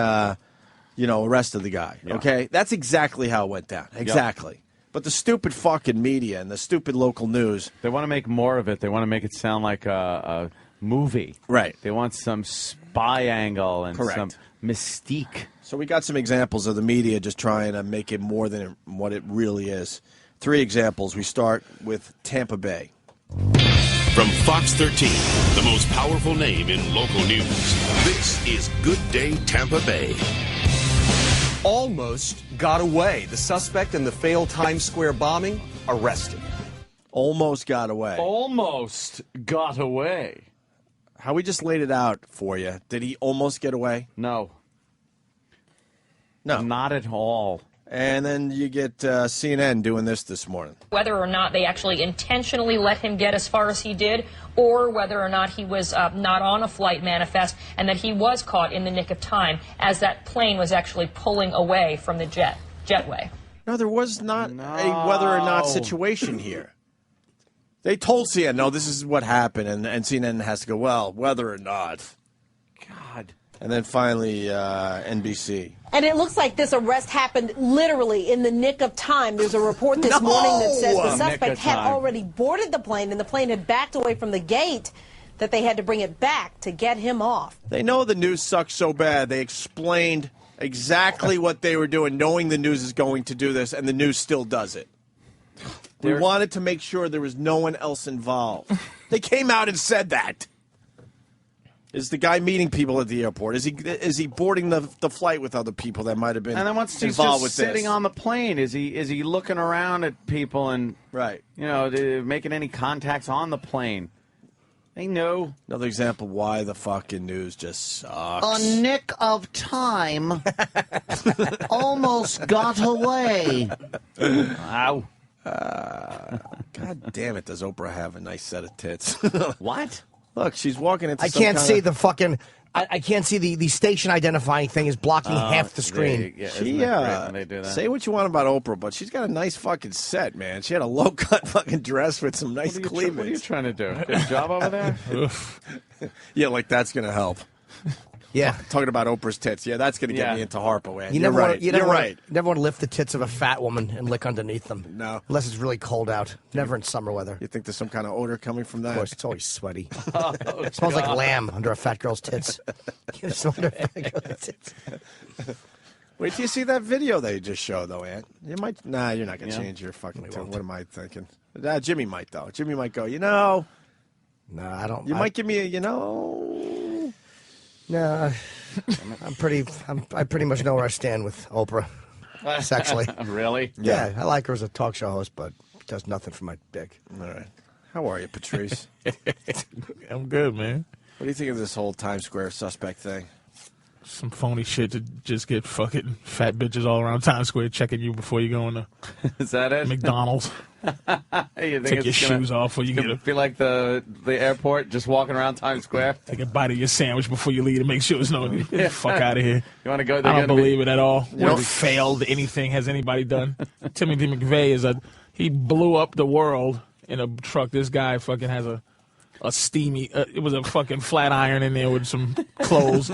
[SPEAKER 4] arrested the guy. Yeah. Okay? That's exactly how it went down. Exactly. Yep. But the stupid fucking media and the stupid local news.
[SPEAKER 3] They want to make more of it. They want to make it sound like a movie.
[SPEAKER 4] Right.
[SPEAKER 3] They want some spy angle and some mystique.
[SPEAKER 4] So we got some examples of the media just trying to make it more than what it really is. 3 examples. We start with Tampa Bay.
[SPEAKER 13] From Fox 13, the most powerful name in local news, this is Good Day Tampa Bay.
[SPEAKER 14] Almost got away. The suspect in the failed Times Square bombing arrested.
[SPEAKER 4] Almost got away.
[SPEAKER 3] Almost got away.
[SPEAKER 4] How we just laid it out for you. Did he almost get away?
[SPEAKER 3] No.
[SPEAKER 4] No.
[SPEAKER 3] Not at all.
[SPEAKER 4] And then you get CNN doing this morning.
[SPEAKER 14] Whether or not they actually intentionally let him get as far as he did, or whether or not he was not on a flight manifest and that he was caught in the nick of time as that plane was actually pulling away from the jetway.
[SPEAKER 4] No, there was not a whether or not situation here. They told CNN, no, this is what happened, and CNN has to go, well, whether or not.
[SPEAKER 3] God.
[SPEAKER 4] And then finally, NBC.
[SPEAKER 15] And it looks like this arrest happened literally in the nick of time. There's a report this morning that says the suspect had already boarded the plane, and the plane had backed away from the gate, that they had to bring it back to get him off.
[SPEAKER 4] They know the news sucks so bad. They explained exactly what they were doing, knowing the news is going to do this, and the news still does it. We wanted to make sure there was no one else involved. They came out and said that. Is the guy meeting people at the airport? Is he boarding the flight with other people that might have been
[SPEAKER 3] and then once he's
[SPEAKER 4] involved
[SPEAKER 3] just
[SPEAKER 4] with
[SPEAKER 3] sitting
[SPEAKER 4] this?
[SPEAKER 3] on the plane, is he looking around at people and making any contacts on the plane? They know.
[SPEAKER 4] Another example why the fucking news just sucks.
[SPEAKER 2] A nick of time. Almost got away.
[SPEAKER 3] Wow.
[SPEAKER 4] God damn it, does Oprah have a nice set of tits?
[SPEAKER 3] What?
[SPEAKER 4] Look, she's walking into
[SPEAKER 2] I can't see the fucking... I can't see the station identifying thing is blocking half the screen.
[SPEAKER 4] Say what you want about Oprah, but she's got a nice fucking set, man. She had a low-cut fucking dress with some nice cleavage.
[SPEAKER 3] What are you trying to do? Good job over there?
[SPEAKER 4] Yeah, like that's going to help.
[SPEAKER 2] Yeah.
[SPEAKER 4] Talking about Oprah's tits. Yeah, that's going to get me into Harpo, man.
[SPEAKER 2] You're right.
[SPEAKER 4] You're right.
[SPEAKER 2] You never want to lift the tits of a fat woman and lick underneath them.
[SPEAKER 4] No.
[SPEAKER 2] Unless it's really cold out. Never in summer weather.
[SPEAKER 4] You think there's some kind of odor coming from that?
[SPEAKER 2] Of course, it's always sweaty. It smells like lamb under a fat girl's tits. You smell under a fat girl's tits.
[SPEAKER 4] Wait till you see that video they just showed, though, Ant. You might. Nah, you're not going to change your fucking tone. What am I thinking? Jimmy might, though. Jimmy might go, No,
[SPEAKER 2] I don't.
[SPEAKER 4] You might give me a,
[SPEAKER 2] No, I pretty much know where I stand with Oprah, sexually.
[SPEAKER 3] Really?
[SPEAKER 2] Yeah, I like her as a talk show host, but does nothing for my dick.
[SPEAKER 4] All right. How are you, Patrice?
[SPEAKER 16] I'm good, man.
[SPEAKER 4] What do you think of this whole Times Square suspect thing?
[SPEAKER 16] Some phony shit to just get fucking fat bitches all around Times Square checking you before you go into
[SPEAKER 3] Is that it?
[SPEAKER 16] McDonald's. Take your shoes off before you get
[SPEAKER 3] feel like the airport, just walking around Times Square.
[SPEAKER 16] Take a bite of your sandwich before you leave to make sure it's no fuck out of here.
[SPEAKER 3] You want to go?
[SPEAKER 16] I don't believe it at all. What failed anything has anybody done? Timothy McVeigh he blew up the world in a truck. This guy fucking has a steamy, it was a fucking flat iron in there with some clothes.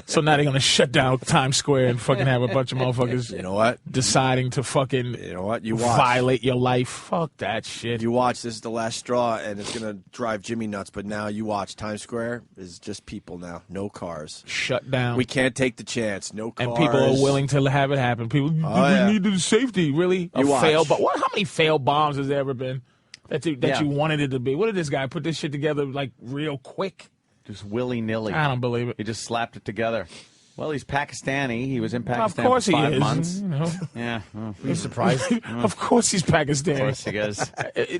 [SPEAKER 16] So now they're going to shut down Times Square and fucking have a bunch of motherfuckers deciding to fucking violate your life. Fuck that shit.
[SPEAKER 4] You watch, this is the last straw, and it's going to drive Jimmy nuts, but now you watch, Times Square is just people now. No cars.
[SPEAKER 16] Shut down.
[SPEAKER 4] We can't take the chance. No cars.
[SPEAKER 16] And people are willing to have it happen. People, we need the safety. Really? How many failed bombs has there ever been? That you wanted it to be. What did this guy put this shit together like real quick?
[SPEAKER 3] Just willy-nilly.
[SPEAKER 16] I don't believe it.
[SPEAKER 3] He just slapped it together. Well, he's Pakistani. He was in Pakistan
[SPEAKER 16] of course
[SPEAKER 3] for 5
[SPEAKER 16] he is,
[SPEAKER 3] months.
[SPEAKER 16] You know.
[SPEAKER 3] Yeah.
[SPEAKER 2] You surprised?
[SPEAKER 16] Of course he's Pakistani.
[SPEAKER 3] Of course he is.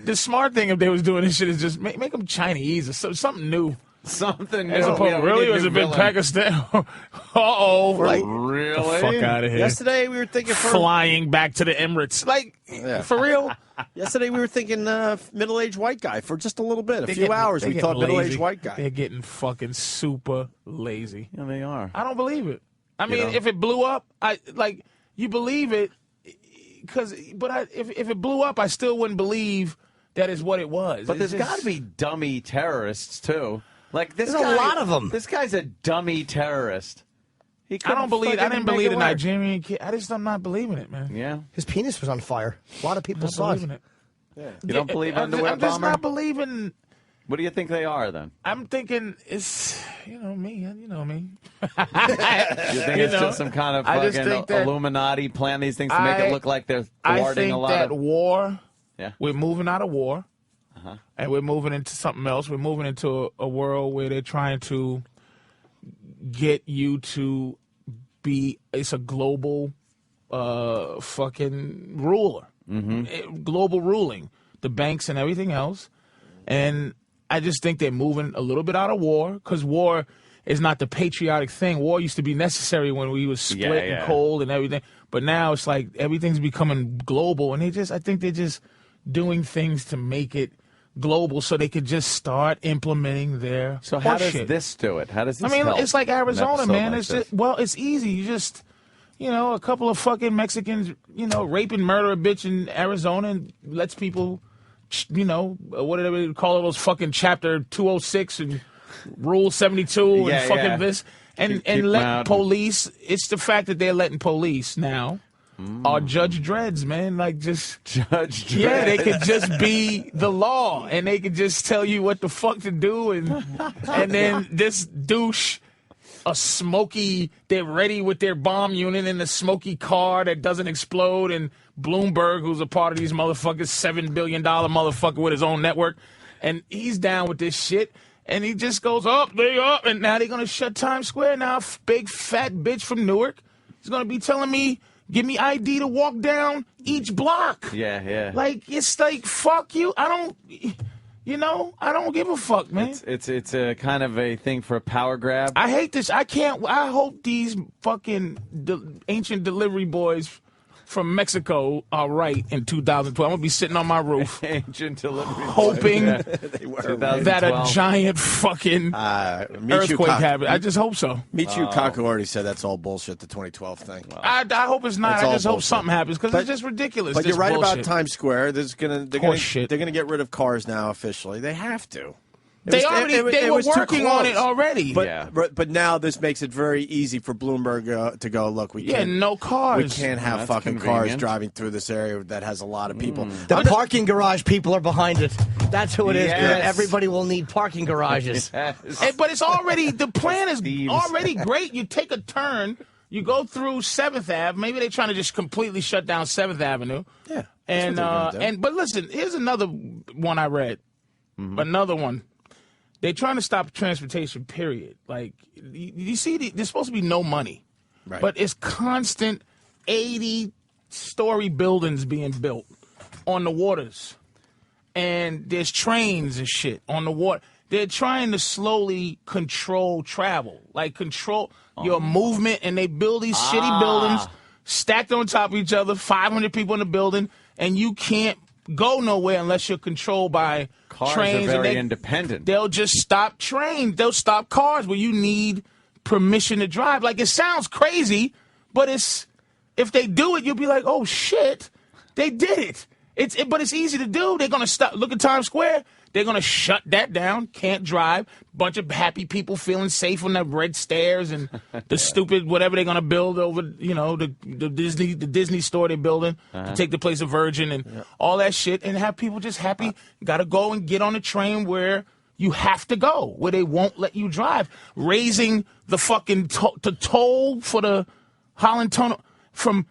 [SPEAKER 16] The smart thing if they was doing this shit is just make them Chinese or something new.
[SPEAKER 3] Something new.
[SPEAKER 16] As opposed, really? Was it been Pakistan? Uh-oh.
[SPEAKER 3] Really?
[SPEAKER 16] Get the fuck out of here.
[SPEAKER 4] Yesterday we were thinking
[SPEAKER 16] flying back to the Emirates. For real?
[SPEAKER 4] Yesterday we were thinking middle-aged white guy for just a little bit. A few hours we thought middle-aged white guy.
[SPEAKER 16] They're getting fucking super lazy.
[SPEAKER 3] Yeah, they are.
[SPEAKER 16] I don't believe it. I mean, if it blew up, you believe it, if it blew up, I still wouldn't believe that is what it was.
[SPEAKER 3] But there's got to be dummy terrorists, too. Like this
[SPEAKER 2] There's a lot of them.
[SPEAKER 3] This guy's a dummy terrorist.
[SPEAKER 16] I didn't believe the Nigerian kid. I'm not believing it, man.
[SPEAKER 3] Yeah.
[SPEAKER 2] His penis was on fire. A lot of people saw it.
[SPEAKER 3] Yeah. You don't believe underwear
[SPEAKER 16] I'm just
[SPEAKER 3] bomber?
[SPEAKER 16] not believing.
[SPEAKER 3] What do you think they are, then?
[SPEAKER 16] I'm thinking it's, me. You know me.
[SPEAKER 3] You think it's just some kind of fucking Illuminati plan these things to make it look like they're thwarting a lot of...
[SPEAKER 16] I think that war, we're moving out of war, and we're moving into something else. We're moving into a world where they're trying to get you to be, it's a global fucking ruler. Global ruling. the banks and everything else. And I just think they're moving a little bit out of war, because war is not the patriotic thing. War used to be necessary when we was split and cold and everything. But now it's like everything's becoming global, and I think they're just doing things to make it global so they could just start implementing their
[SPEAKER 3] So how does
[SPEAKER 16] shit.
[SPEAKER 3] this do it? How does this
[SPEAKER 16] I mean,
[SPEAKER 3] help
[SPEAKER 16] it's like Arizona,
[SPEAKER 3] an episode
[SPEAKER 16] man.
[SPEAKER 3] like
[SPEAKER 16] It's
[SPEAKER 3] this?
[SPEAKER 16] just, well, it's easy. You just, a couple of fucking Mexicans, rape and murder a bitch in Arizona and lets people, whatever they call it, those fucking Chapter 206 and Rule 72 and fucking this. And
[SPEAKER 3] Keep
[SPEAKER 16] let
[SPEAKER 3] out.
[SPEAKER 16] police, it's the fact that they're letting police now are Judge Dreads, man. Like, just
[SPEAKER 3] Judge Dredd.
[SPEAKER 16] Yeah, they could just be the law, and they could just tell you what the fuck to do, and then this douche, they're ready with their bomb unit in the smoky car that doesn't explode, and Bloomberg, who's a part of these motherfuckers, $7 billion motherfucker with his own network, and he's down with this shit. And he just goes up, and now they're going to shut Times Square. Now, big fat bitch from Newark is going to be telling me, give me ID to walk down each block.
[SPEAKER 3] Yeah.
[SPEAKER 16] Like, it's like, fuck you. I don't give a fuck, man.
[SPEAKER 3] It's a kind of a thing for a power grab.
[SPEAKER 16] I hate this. I hope these fucking ancient delivery boys from Mexico are right in 2012. I'm going to be sitting on my roof.
[SPEAKER 3] Ancient delivery boys.
[SPEAKER 16] Hoping
[SPEAKER 4] They were.
[SPEAKER 16] that a giant fucking earthquake happened. I just hope so.
[SPEAKER 4] Michio Kaku already said that's all bullshit, the 2012 thing.
[SPEAKER 16] I hope it's not.
[SPEAKER 4] That's
[SPEAKER 16] I
[SPEAKER 4] all
[SPEAKER 16] just hope
[SPEAKER 4] bullshit.
[SPEAKER 16] something happens, because it's just ridiculous.
[SPEAKER 4] But
[SPEAKER 16] this
[SPEAKER 4] you're right
[SPEAKER 16] bullshit.
[SPEAKER 4] about Times Square. They're going to get rid of cars now officially. They have to.
[SPEAKER 16] They were working on it already.
[SPEAKER 4] But now this makes it very easy for Bloomberg to go, look, we can't.
[SPEAKER 16] No cars.
[SPEAKER 4] We can't have
[SPEAKER 3] That's
[SPEAKER 4] fucking
[SPEAKER 3] convenient.
[SPEAKER 4] cars driving through this area that has a lot of people.
[SPEAKER 2] The parking garage people are behind it. That's who it is.
[SPEAKER 3] Yes.
[SPEAKER 2] Everybody will need parking garages.
[SPEAKER 16] But it's already, the plan is already great. You take a turn, you go through 7th Ave. Maybe they're trying to just completely shut down 7th Avenue.
[SPEAKER 4] Yeah.
[SPEAKER 16] But listen, here's another one I read. Another one. They're trying to stop transportation, period. Like, you see, there's supposed to be no money.
[SPEAKER 4] Right.
[SPEAKER 16] But it's constant 80-story buildings being built on the waters. And there's trains and shit on the water. They're trying to slowly control travel, like control your movement. And they build these shitty buildings stacked on top of each other, 500 people in the building, and you can't go nowhere unless you're controlled by
[SPEAKER 3] Cars
[SPEAKER 16] trains.
[SPEAKER 3] are very independent.
[SPEAKER 16] They'll just stop trains. They'll stop cars where you need permission to drive. Like, it sounds crazy, but if they do it, you'll be like, oh shit, they did it. But it's easy to do. They're gonna stop. Look at Times Square. They're gonna shut that down. Can't drive. Bunch of happy people feeling safe on the red stairs and the stupid whatever they're gonna build over. The Disney store they're building to take the place of Virgin and all that shit, and have people just happy. Got to go and get on a train where you have to go, where they won't let you drive. Raising the fucking toll for the Holland Tunnel from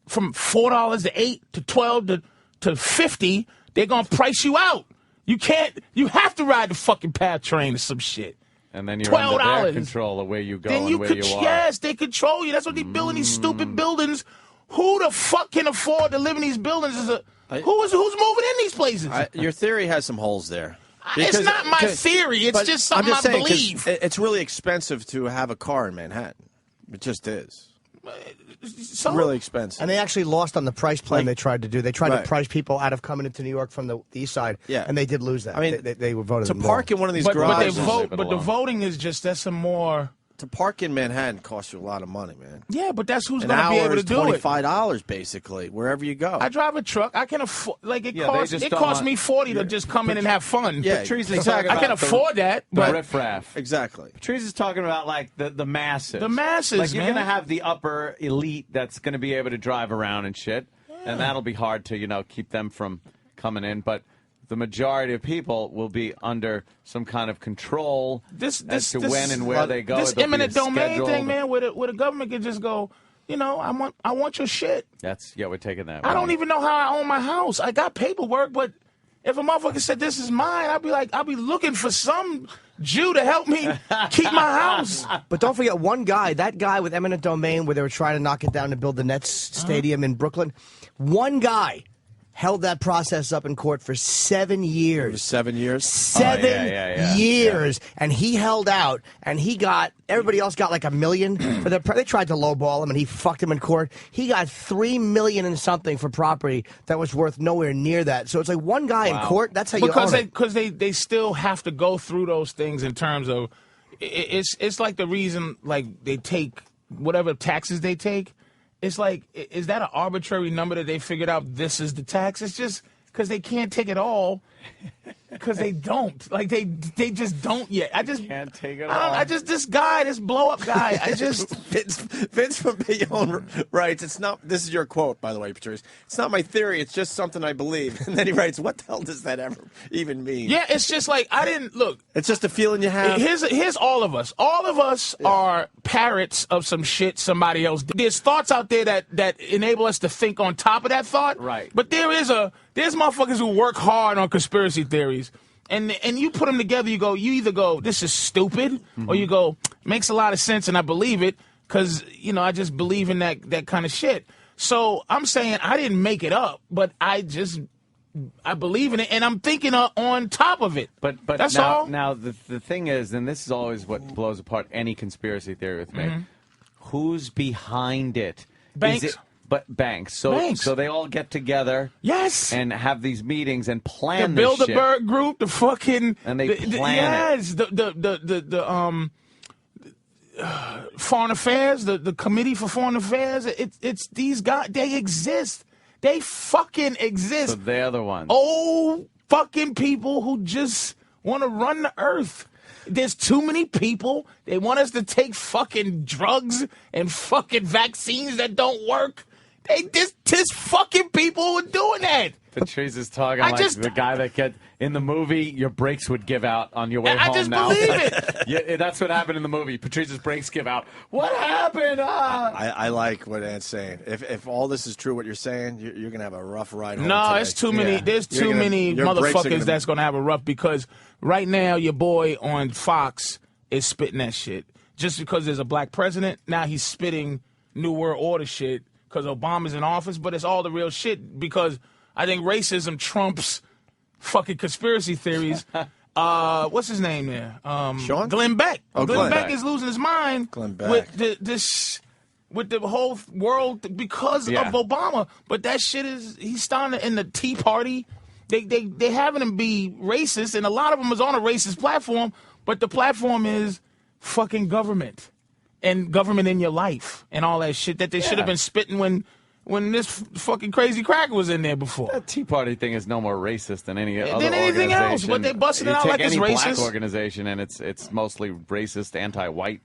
[SPEAKER 16] $4 to $8 to $12 to $50. They're gonna price you out. You can't. You have to ride the fucking PATH train or some shit.
[SPEAKER 3] And then you're under
[SPEAKER 16] $12.
[SPEAKER 3] their control of where you go
[SPEAKER 16] Then
[SPEAKER 3] and
[SPEAKER 16] you
[SPEAKER 3] where
[SPEAKER 16] could.
[SPEAKER 3] you are.
[SPEAKER 16] Yes, they control you. That's what they building these stupid buildings. Who the fuck can afford to live in these buildings? Who's moving in these places?
[SPEAKER 4] Your theory has some holes there.
[SPEAKER 16] It's not my theory. It's just something I believe.
[SPEAKER 4] It's really expensive to have a car in Manhattan. It just is. It's really expensive.
[SPEAKER 2] And they actually lost on the price plan they tried to do. They tried
[SPEAKER 4] Right.
[SPEAKER 2] to price people out of coming into New York from the east side.
[SPEAKER 4] Yeah.
[SPEAKER 2] And they did lose that.
[SPEAKER 4] I mean,
[SPEAKER 2] they were voted
[SPEAKER 4] to
[SPEAKER 2] them
[SPEAKER 4] park
[SPEAKER 2] wrong.
[SPEAKER 4] in one of these
[SPEAKER 16] But
[SPEAKER 4] garages.
[SPEAKER 16] the voting is just that's a more.
[SPEAKER 4] To park in Manhattan costs you a lot of money, man.
[SPEAKER 16] Yeah, but that's who's
[SPEAKER 4] An
[SPEAKER 16] going to be
[SPEAKER 4] hour
[SPEAKER 16] able to
[SPEAKER 4] is
[SPEAKER 16] do it.
[SPEAKER 4] $25 basically, wherever you go.
[SPEAKER 16] I drive a truck. I can afford. Like it
[SPEAKER 3] Yeah,
[SPEAKER 16] costs.
[SPEAKER 3] they just
[SPEAKER 16] It
[SPEAKER 3] don't
[SPEAKER 16] costs
[SPEAKER 3] want-
[SPEAKER 16] me $40 to just come in and have fun.
[SPEAKER 4] Yeah,
[SPEAKER 3] Patrice is
[SPEAKER 4] exactly.
[SPEAKER 3] talking
[SPEAKER 16] I can
[SPEAKER 3] about
[SPEAKER 16] afford that,
[SPEAKER 3] the
[SPEAKER 16] but
[SPEAKER 3] riffraff.
[SPEAKER 4] Exactly.
[SPEAKER 3] Patrice is talking about like the masses.
[SPEAKER 16] The masses,
[SPEAKER 3] Like you're
[SPEAKER 16] man.
[SPEAKER 3] gonna have the upper elite that's gonna be able to drive around and shit, and that'll be hard to keep them from coming in. But the majority of people will be under some kind of control as to when and where they go.
[SPEAKER 16] This
[SPEAKER 3] There'll be
[SPEAKER 16] eminent
[SPEAKER 3] a
[SPEAKER 16] domain
[SPEAKER 3] schedule.
[SPEAKER 16] thing, man, where the government can just go. I want your shit.
[SPEAKER 3] We're taking that.
[SPEAKER 16] I don't even know how I own my house. I got paperwork, but if a motherfucker said this is mine, I'd be looking for some Jew to help me keep my house.
[SPEAKER 2] But don't forget that guy with eminent domain where they were trying to knock it down to build the Nets stadium in Brooklyn. One guy held that process up in court for 7 years.
[SPEAKER 4] It was 7 years?
[SPEAKER 2] 7 years. And he held out, and he got, everybody else got like $1 million. They tried to lowball him, and he fucked him in court. He got $3 million and something for property that was worth nowhere near that. So it's like one guy in court, that's how you own it.
[SPEAKER 16] Because they still have to go through those things in terms of, it's like the reason, like, they take whatever taxes they take. It's like, is that an arbitrary number that they figured out this is the tax? It's just because they can't take it all because they don't. Like, they just don't yet. I just
[SPEAKER 3] can't take it all.
[SPEAKER 16] This guy, this blow-up guy, I just...
[SPEAKER 4] Vince from Bayonne writes, it's not, this is your quote, by the way, Patrice, it's not my theory, it's just something I believe. And then he writes, what the hell does that ever even mean?
[SPEAKER 16] Yeah, it's just like, I didn't, look.
[SPEAKER 4] It's just a feeling you have.
[SPEAKER 16] Here's all of us. All of us are parrots of some shit somebody else did. There's thoughts out there that enable us to think on top of that thought.
[SPEAKER 3] Right.
[SPEAKER 16] But there's motherfuckers who work hard on conspiracy theories. And you put them together, you either go, this is stupid, or you go, makes a lot of sense and I believe it, because, I just believe in that kind of shit. So I'm saying I didn't make it up, but I believe in it, and I'm thinking on top of it.
[SPEAKER 3] But
[SPEAKER 16] that's
[SPEAKER 3] now,
[SPEAKER 16] all.
[SPEAKER 3] Now, the thing is, and this is always what blows apart any conspiracy theory with me, who's behind it?
[SPEAKER 16] Banks.
[SPEAKER 3] Banks.
[SPEAKER 16] Banks.
[SPEAKER 3] So they all get together.
[SPEAKER 16] Yes.
[SPEAKER 3] And have these meetings and plan
[SPEAKER 16] the
[SPEAKER 3] this shit.
[SPEAKER 16] Bilderberg group, the fucking...
[SPEAKER 3] And they plan
[SPEAKER 16] it. Yes. The Foreign Affairs, the Committee for Foreign Affairs, it's these guys, they exist. They fucking exist.
[SPEAKER 3] So they're the ones.
[SPEAKER 16] Old fucking people who just want to run the earth. There's too many people. They want us to take fucking drugs and fucking vaccines that don't work. This fucking people who are doing that.
[SPEAKER 3] Patrice is talking the guy that in the movie, your brakes would give out on your way home.
[SPEAKER 16] I just
[SPEAKER 3] now.
[SPEAKER 16] believe it.
[SPEAKER 3] Yeah, that's what happened in the movie. Patrice's brakes give out. What happened?
[SPEAKER 4] I like what Ant's saying. If all this is true, what you're saying, you're going to have a rough ride home
[SPEAKER 16] No,
[SPEAKER 4] today.
[SPEAKER 16] it's too many. There's too many motherfuckers that's going to have a rough, because right now your boy on Fox is spitting that shit. Just because there's a black president, now he's spitting New World Order shit because Obama's in office, but it's all the real shit because I think racism trumps fucking conspiracy theories. What's his name there?
[SPEAKER 4] Sean?
[SPEAKER 16] Glenn Beck.
[SPEAKER 4] Oh,
[SPEAKER 16] Glenn Beck is losing his mind with the whole world because of Obama. But that shit he's starting in the Tea Party. They having him be racist, and a lot of them is on a racist platform, but the platform is fucking government and government in your life and all that shit that they should have been spitting when this fucking crazy cracker was in there before.
[SPEAKER 3] That Tea Party thing is no more racist than any other
[SPEAKER 16] anything
[SPEAKER 3] organization.
[SPEAKER 16] else, but they busting it out like it's
[SPEAKER 3] any
[SPEAKER 16] racist.
[SPEAKER 3] Black organization, and it's mostly racist, anti-white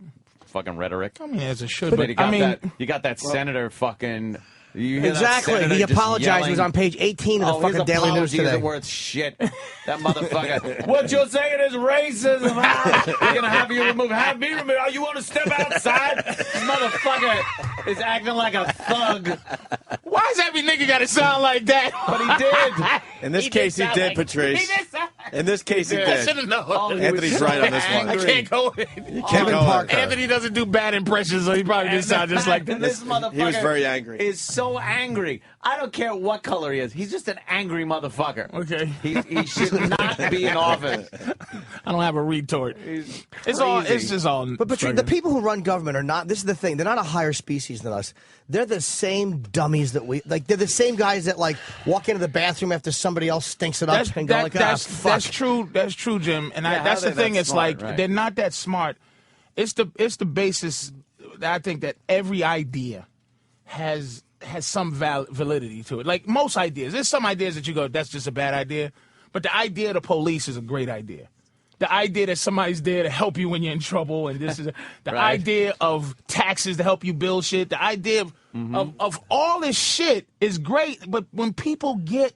[SPEAKER 3] fucking rhetoric.
[SPEAKER 16] I mean, as it should, but
[SPEAKER 3] you got that senator fucking... You hear
[SPEAKER 2] exactly.
[SPEAKER 3] That
[SPEAKER 2] he apologized. He was on page 18 of the fucking Daily News today.
[SPEAKER 3] Isn't worth shit. That motherfucker. What you're saying is racism. We're gonna have you removed. Have me removed. Oh, you want to step outside? This motherfucker is acting like a thug.
[SPEAKER 16] Why does every nigga gotta sound like that?
[SPEAKER 3] But he did.
[SPEAKER 4] In this case, he did, Patrice. In this case, he did.
[SPEAKER 16] I should have known.
[SPEAKER 4] Anthony's right on this one.
[SPEAKER 16] I can't go
[SPEAKER 4] in. Kevin Parker.
[SPEAKER 16] Anthony doesn't do bad impressions, so he probably didn't sound just like that.
[SPEAKER 3] This motherfucker
[SPEAKER 4] he was very angry.
[SPEAKER 3] Is so angry. I don't care what color he is. He's just an angry motherfucker.
[SPEAKER 16] Okay.
[SPEAKER 3] He should not be in office.
[SPEAKER 16] I don't have a retort. It's just all.
[SPEAKER 2] But the people who run government are not. This is the thing. They're not a higher species than us. They're the same dummies that we like. They're the same guys that like walk into the bathroom after somebody else stinks it up and go like, fuck.
[SPEAKER 16] That's true. That's true, Jim. And that's the thing. It's
[SPEAKER 3] smart,
[SPEAKER 16] like they're not that smart. It's the basis. That I think that every idea has some validity to it. Like most ideas, there's some ideas that you go, that's just a bad idea. But the idea of the police is a great idea. The idea that somebody's there to help you when you're in trouble, and this is the idea of taxes to help you build shit. The idea of all this shit is great. But when people get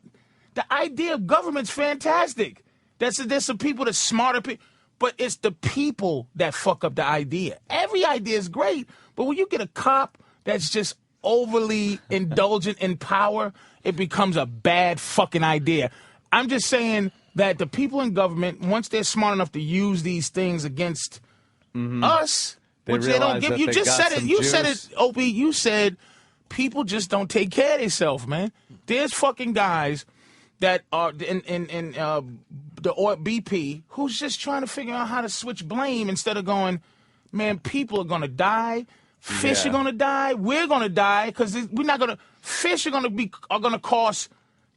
[SPEAKER 16] the idea of government's fantastic. There's some people that's smarter people, but it's the people that fuck up the idea. Every idea is great, but when you get a cop that's just overly indulgent in power, it becomes a bad fucking idea. I'm just saying that the people in government, once they're smart enough to use these things against us, which they don't give. You just said it. You said it, Opie. You said people just don't take care of themselves, man. There's fucking guys that are in the BP who's just trying to figure out how to switch blame instead of going, man, people are going to die. Fish are going to die. We're going to die because we're not going to. Fish are going to cost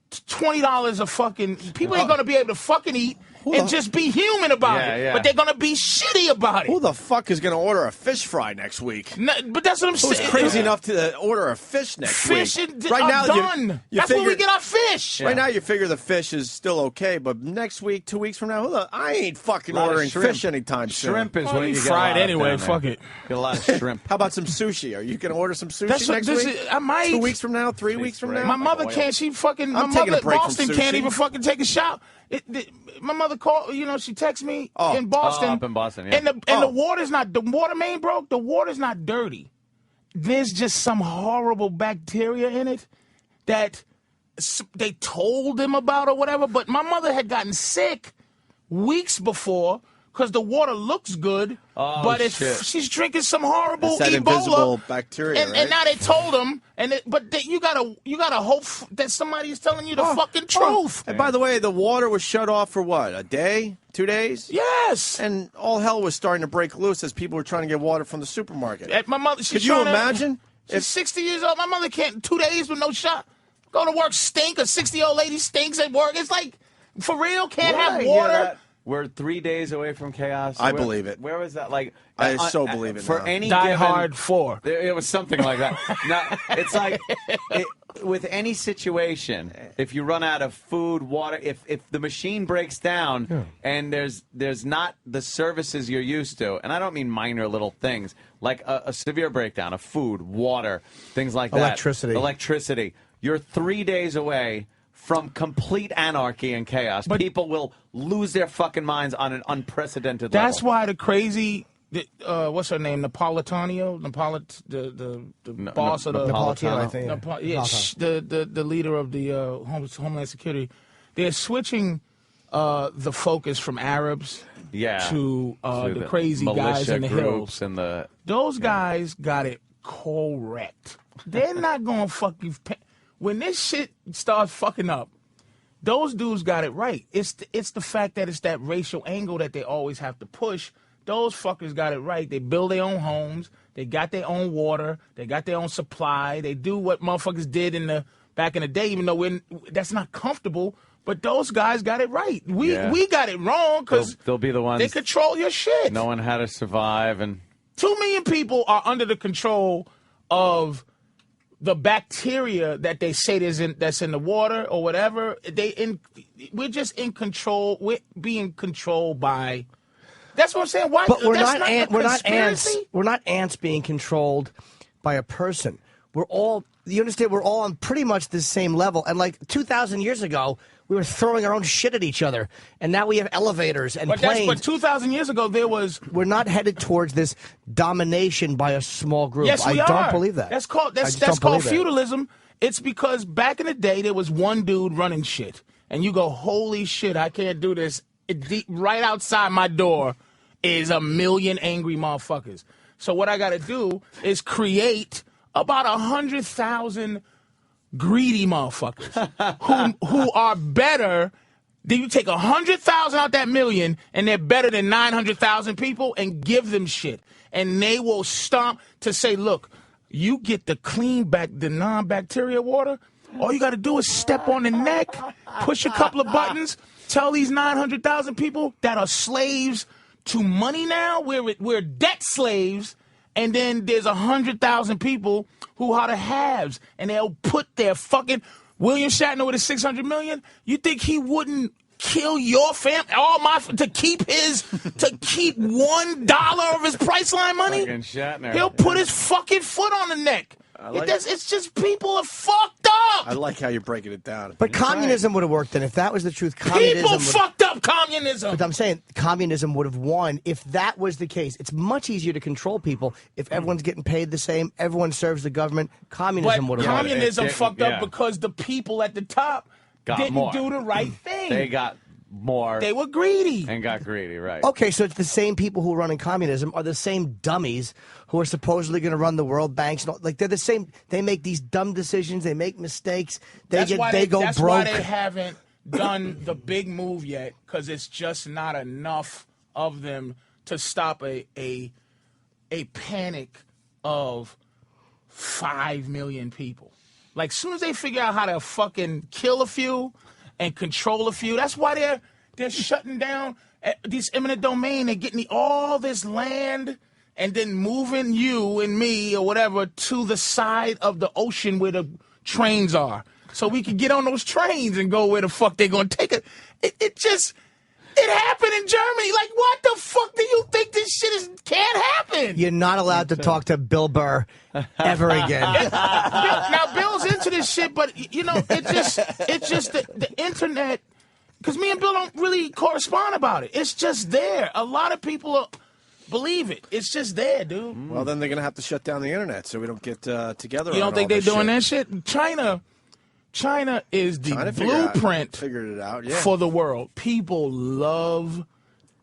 [SPEAKER 16] $20 a fucking. People ain't going to be able to fucking eat and just be human about it.
[SPEAKER 4] Yeah.
[SPEAKER 16] But they're going to be shitty about it.
[SPEAKER 4] Who the fuck is going to order a fish fry next week?
[SPEAKER 16] No, but that's what I'm saying.
[SPEAKER 4] Who's crazy enough to order a fish next week?
[SPEAKER 16] Fish are done. That's where we get our fish.
[SPEAKER 4] Right now, you figure the fish is still okay, but next week, 2 weeks from now, I ain't fucking ordering fish anytime soon.
[SPEAKER 3] Shrimp is what you get
[SPEAKER 16] fried anyway. Fuck it.
[SPEAKER 3] Get a lot of shrimp.
[SPEAKER 4] How about some sushi? Are you going to order some sushi next week?
[SPEAKER 16] I might.
[SPEAKER 4] 2 weeks from now, 3 weeks from now?
[SPEAKER 16] My mother can't. She fucking.
[SPEAKER 4] I'm
[SPEAKER 16] My
[SPEAKER 4] taking
[SPEAKER 16] mother
[SPEAKER 4] a break from
[SPEAKER 16] Boston
[SPEAKER 4] sushi.
[SPEAKER 16] can't even fucking take a shower. My mother called. She texted me in Boston.
[SPEAKER 3] Up in Boston, yeah.
[SPEAKER 16] And the water's not. The water main broke. The water's not dirty. There's just some horrible bacteria in it that they told them about or whatever. But my mother had gotten sick weeks before because the water looks good, but she's drinking some horrible
[SPEAKER 4] It's that
[SPEAKER 16] Ebola
[SPEAKER 4] invisible bacteria,
[SPEAKER 16] and,
[SPEAKER 4] right?
[SPEAKER 16] and now they told them, you gotta hope that somebody is telling you the fucking truth.
[SPEAKER 4] And by the way, the water was shut off for what? A day? 2 days?
[SPEAKER 16] Yes.
[SPEAKER 4] And all hell was starting to break loose as people were trying to get water from the supermarket.
[SPEAKER 16] My mother,
[SPEAKER 4] Could you imagine?
[SPEAKER 16] She's 60 years old. My mother can't 2 days with no shot. Go to work stink. A 60-year-old lady stinks at work. It's like, for real, can't have water.
[SPEAKER 3] We're 3 days away from chaos.
[SPEAKER 4] I believe it.
[SPEAKER 3] Where was that? Like,
[SPEAKER 4] I so believe it
[SPEAKER 3] for
[SPEAKER 4] now.
[SPEAKER 3] any
[SPEAKER 16] Die
[SPEAKER 3] given,
[SPEAKER 16] Hard 4.
[SPEAKER 3] It was something like that. No, it's like with any situation, if you run out of food, water, if the machine breaks down and there's not the services you're used to, and I don't mean minor little things like a severe breakdown of food, water, things like that, electricity. You're 3 days away from complete anarchy and chaos. But people will lose their fucking minds on an unprecedented level.
[SPEAKER 16] That's why the crazy, what's her name, Napolitano, the boss of the
[SPEAKER 2] Napolitano, I think.
[SPEAKER 16] the leader of the Homeland Security. They're switching the focus from Arabs to the crazy guys in the hills.
[SPEAKER 3] And
[SPEAKER 16] those guys got it correct. They're not gonna fuck you. When this shit starts fucking up, those dudes got it right. It's the fact that it's that racial angle that they always have to push. Those fuckers got it right. They build their own homes. They got their own water. They got their own supply. They do what motherfuckers did back in the day, even though that's not comfortable. But those guys got it right. We got it wrong because
[SPEAKER 3] they'll be the ones.
[SPEAKER 16] They control your shit.
[SPEAKER 3] Knowing how to survive. And
[SPEAKER 16] 2 million people are under the control of the bacteria that they say that's in the water or whatever. We're just in control. We're being controlled by. That's what I'm saying. Why?
[SPEAKER 2] But we're not
[SPEAKER 16] ants.
[SPEAKER 2] We're not ants being controlled by a person. We're all. You understand? We're all on pretty much the same level. And like 2,000 years ago, we were throwing our own shit at each other, and now we have elevators and planes.
[SPEAKER 16] But 2,000 years ago, there was.
[SPEAKER 2] We're not headed towards this domination by a small group.
[SPEAKER 16] Yes, we
[SPEAKER 2] I don't believe that.
[SPEAKER 16] That's called feudalism. It's because back in the day, there was one dude running shit, and you go, "Holy shit, I can't do this." Right outside my door is a million angry motherfuckers. So what I got to do is create about 100,000 greedy motherfuckers who are better. Then you take 100,000 out that million, and they're better than 900,000 people, and give them shit, and they will stomp to say, "Look, you get the the non-bacteria water. All you got to do is step on the neck, push a couple of buttons, tell these 900,000 people that are slaves to money now. We're debt slaves." And then there's 100,000 people who are the haves, and they'll put their fucking William Shatner with his $600 million. You think he wouldn't kill your family, to keep $1 of his Priceline money?
[SPEAKER 3] Fucking Shatner.
[SPEAKER 16] He'll put his fucking foot on the neck. It's just people are fucked up.
[SPEAKER 4] I like how you're breaking it down.
[SPEAKER 2] But communism would have worked then. If that was the truth,
[SPEAKER 16] people fucked up communism.
[SPEAKER 2] But I'm saying communism would have won if that was the case. It's much easier to control people if everyone's getting paid the same, everyone serves the government. Communism would have won.
[SPEAKER 16] Communism fucked up because the people at the top didn't do the right thing.
[SPEAKER 3] They got more.
[SPEAKER 16] They were greedy.
[SPEAKER 3] And got greedy, right.
[SPEAKER 2] Okay, so it's the same people who are running communism are the same dummies who are supposedly going to run the world banks. Like they're the same. They make these dumb decisions. They make mistakes. They go broke.
[SPEAKER 16] That's why they haven't done the big move yet, because it's just not enough of them to stop a panic of 5 million people. Like, soon as they figure out how to fucking kill a few and control a few, that's why they're shutting down these eminent domain. They're getting all this land and then moving you and me or whatever to the side of the ocean where the trains are, so we can get on those trains and go where the fuck they're going to take it. It happened in Germany. Like, what the fuck do you think this shit can't happen?
[SPEAKER 2] You're not allowed to talk to Bill Burr ever again.
[SPEAKER 16] Now, Bill's into this shit, but, it's just the internet, because me and Bill don't really correspond about it. It's just there. A lot of people believe it. It's just there, dude.
[SPEAKER 4] Well, then they're going to have to shut down the internet so we don't get together.
[SPEAKER 16] You don't think they're doing that shit? China is the blueprint for the world. People love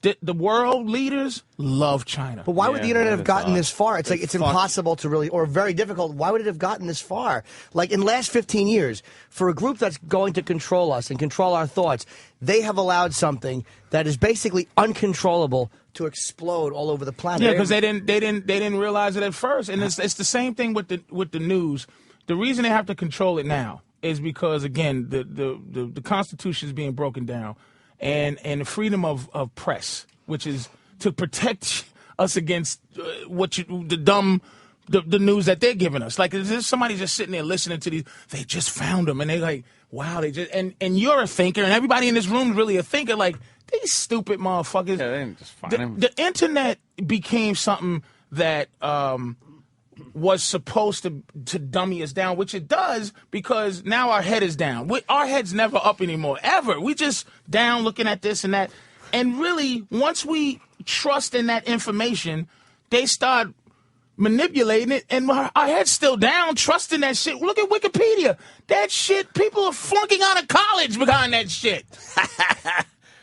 [SPEAKER 16] the world leaders love China.
[SPEAKER 2] But why would the internet have gotten this far? It's like it's impossible to really, or very difficult. Why would it have gotten this far? Like in the last 15 years, for a group that's going to control us and control our thoughts, they have allowed something that is basically uncontrollable to explode all over the planet.
[SPEAKER 16] Yeah, because they didn't realize it at first, and it's the same thing with the news. The reason they have to control it now is because, again, the Constitution is being broken down, and the freedom of press, which is to protect us against the news that they're giving us. Like, is there somebody just sitting there listening to these? They just found them, and they're like, wow, they just and you're a thinker, and everybody in this room is really a thinker. Like, these stupid motherfuckers.
[SPEAKER 3] Yeah, they didn't just find them.
[SPEAKER 16] The internet became something that was supposed to dummy us down, which it does, because now our head is down. Our head's never up anymore, ever. We just down looking at this and that. And really, once we trust in that information, they start manipulating it, and our head's still down, trusting that shit. Look at Wikipedia. That shit, people are flunking out of college behind that shit.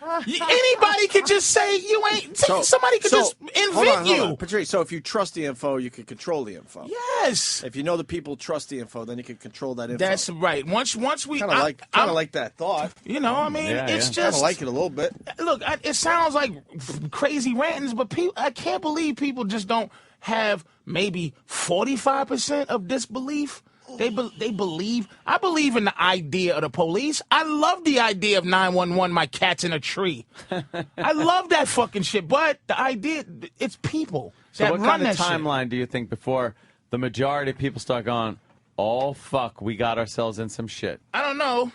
[SPEAKER 16] Anybody could just say you ain't. Somebody could just invent you.
[SPEAKER 4] Hold on. Patrice, so if you trust the info, you can control the info.
[SPEAKER 16] Yes.
[SPEAKER 4] If you know the people trust the info, then you can control that info.
[SPEAKER 16] That's right. Once we
[SPEAKER 4] kind of like that thought.
[SPEAKER 16] You know, I mean, it's just
[SPEAKER 4] kind of like it a little bit.
[SPEAKER 16] Look, it sounds like crazy rantings, but I can't believe people just don't have maybe 45% of disbelief. They believe. I believe in the idea of the police. I love the idea of 911, my cat's in a tree. I love that fucking shit. But the idea, it's people that run that shit.
[SPEAKER 3] So what kind of timeline do you think before the majority of people start going, oh, fuck, we got ourselves in some shit?
[SPEAKER 16] I don't know.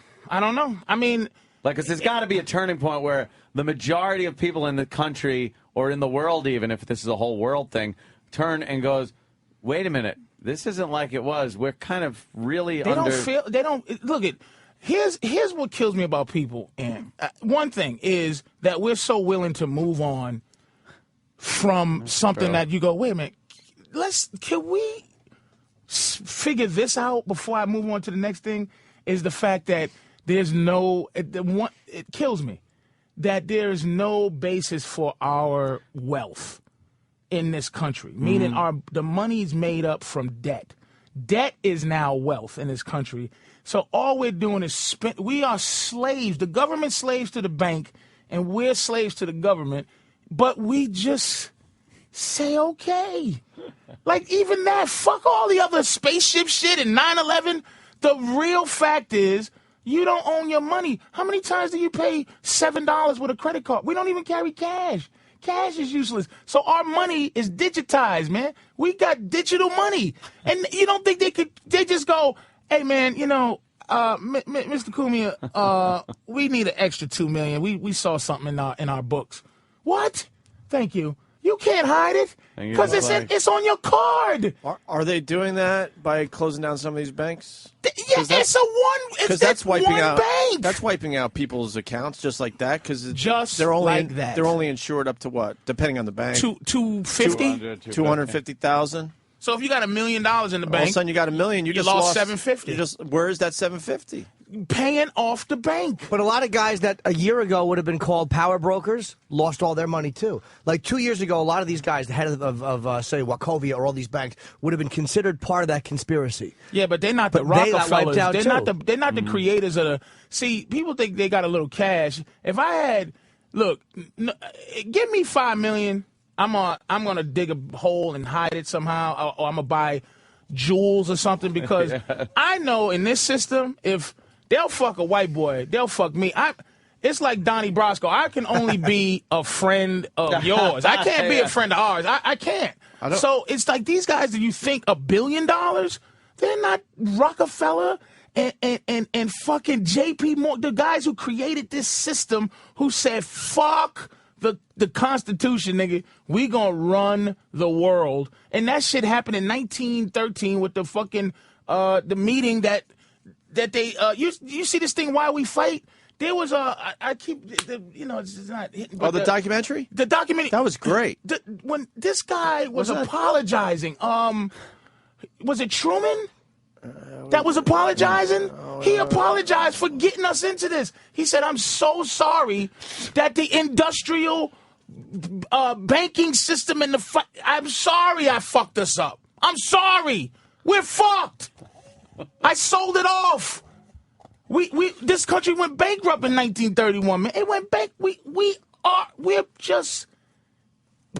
[SPEAKER 16] I mean,
[SPEAKER 3] like, 'cause there's got to be a turning point where the majority of people in the country or in the world, even if this is a whole world thing, turn and goes, wait a minute. This isn't like it was. We're kind of really Here's what kills me about people. And one thing is that we're so willing to move on from something that you go, wait a minute, can we figure this out before I move on to the next thing? Is the fact that there's it kills me that there is no basis for our wealth in this country, meaning the money's made up from debt. Debt is now wealth in this country. So all we're doing is spend. We are slaves. The government's slaves to the bank, and we're slaves to the government. But we just say okay. Like, even that, fuck all the other spaceship shit and 9/11. The real fact is you don't own your money. How many times do you pay $7 with a credit card? We don't even carry cash. Cash is useless. So our money is digitized, man. We got digital money. And you don't think they just go, hey, man, Mr. Cumia, we need an extra $2 million. We saw something in our books. What? Thank you. You can't hide it because it's on your card.
[SPEAKER 4] Are they doing that by closing down some of these banks?
[SPEAKER 16] Yeah, that's wiping
[SPEAKER 4] out
[SPEAKER 16] bank.
[SPEAKER 4] That's wiping out people's accounts just like that because
[SPEAKER 16] they're
[SPEAKER 4] only insured up to what, depending on the bank.
[SPEAKER 16] 250,
[SPEAKER 4] 250,000.
[SPEAKER 16] So if you got $1 million in the bank,
[SPEAKER 4] all of a sudden you got $1 million. You just
[SPEAKER 16] lost $750.
[SPEAKER 4] Where is that $750?
[SPEAKER 16] paying off the bank.
[SPEAKER 2] But a lot of guys that a year ago would have been called power brokers lost all their money, too. Like 2 years ago, a lot of these guys, the head of say, Wachovia or all these banks, would have been considered part of that conspiracy.
[SPEAKER 16] Yeah, but they're not the
[SPEAKER 2] But they got
[SPEAKER 16] Rockefellers.
[SPEAKER 2] wiped out,
[SPEAKER 16] They're not the creators of the... See, people think they got a little cash. If I had... Look, give me $5 million, I'm gonna dig a hole and hide it somehow, or I'm gonna buy jewels or something, because I know in this system, if they'll fuck a white boy, they'll fuck me. It's like Donnie Brasco. I can only be a friend of yours. I can't be a friend of ours. I can't. So it's like these guys that you think $1 billion, they're not Rockefeller and fucking J.P. Morgan, the guys who created this system, who said, fuck the Constitution, nigga. We gonna run the world. And that shit happened in 1913 with the fucking the meeting that they you see this thing, Why We Fight? There was it's not hitting.
[SPEAKER 4] The documentary?
[SPEAKER 16] The documentary.
[SPEAKER 4] That was great.
[SPEAKER 16] When this guy was apologizing, was it Truman? That was apologizing? He apologized for getting us into this. He said, I'm so sorry that the industrial banking system and I'm sorry I fucked us up. I'm sorry. We're fucked. I sold it off. This country went bankrupt in 1931, man. It went back. We're just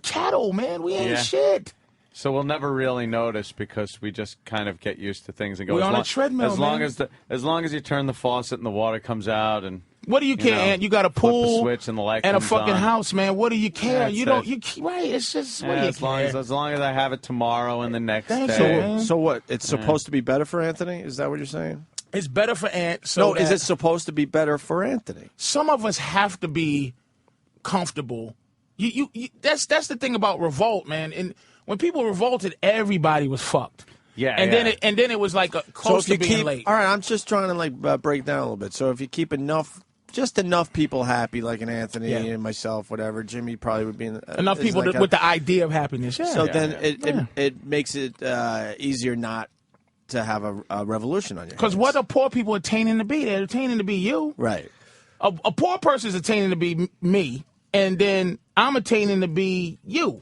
[SPEAKER 16] cattle, man. We ain't shit.
[SPEAKER 3] So we'll never really notice because we just kind of get used to things and go.
[SPEAKER 16] We're on a treadmill,
[SPEAKER 3] as long as you turn the faucet and the water comes out and.
[SPEAKER 16] What do you care, Ant? You got a pool,
[SPEAKER 3] switch and the light
[SPEAKER 16] and a
[SPEAKER 3] comes
[SPEAKER 16] fucking
[SPEAKER 3] on.
[SPEAKER 16] house, man. What do you care?
[SPEAKER 3] That's
[SPEAKER 16] you don't. You right? It's just what do you care?
[SPEAKER 3] As long as I have it tomorrow and the next day.
[SPEAKER 4] So what? It's supposed to be better for Anthony? Is that what you're saying?
[SPEAKER 16] It's better for Ant.
[SPEAKER 4] Is it supposed to be better for Anthony?
[SPEAKER 16] Some of us have to be comfortable. That's the thing about revolt, man. And when people revolted, everybody was fucked.
[SPEAKER 3] Yeah,
[SPEAKER 16] and then it was like close to being late.
[SPEAKER 4] All right, I'm just trying to break down a little bit. So if you keep just enough people happy, like an Anthony and myself, whatever, Jimmy probably would be
[SPEAKER 16] enough people with the idea of happiness. Yeah.
[SPEAKER 4] So it makes it easier not to have a revolution on your hands.
[SPEAKER 16] Because what are poor people attaining to be? They're attaining to be you.
[SPEAKER 4] Right.
[SPEAKER 16] A poor person is attaining to be me, and then I'm attaining to be you.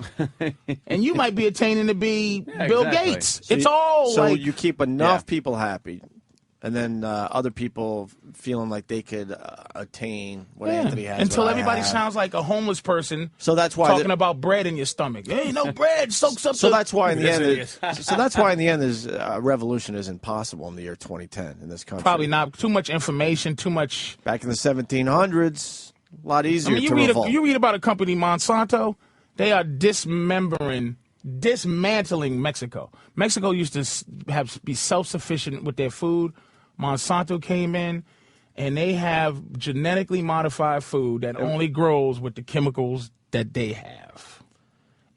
[SPEAKER 16] And you might be attaining to be Bill Gates.
[SPEAKER 4] So you keep enough people happy, and then other people feeling like they could attain what Anthony has.
[SPEAKER 16] Until everybody sounds like a homeless person.
[SPEAKER 4] So that's why
[SPEAKER 16] talking about bread in your stomach. There ain't no bread. Soaks up.
[SPEAKER 4] So that's why in the end. So that's why in the end, revolution isn't possible in the year 2010 in this country.
[SPEAKER 16] Probably not. Too much information. Too much.
[SPEAKER 4] Back in the 1700s, a lot easier to revolt.
[SPEAKER 16] You read about a company, Monsanto. They are dismantling Mexico. Mexico used to be self-sufficient with their food. Monsanto came in, and they have genetically modified food that only grows with the chemicals that they have.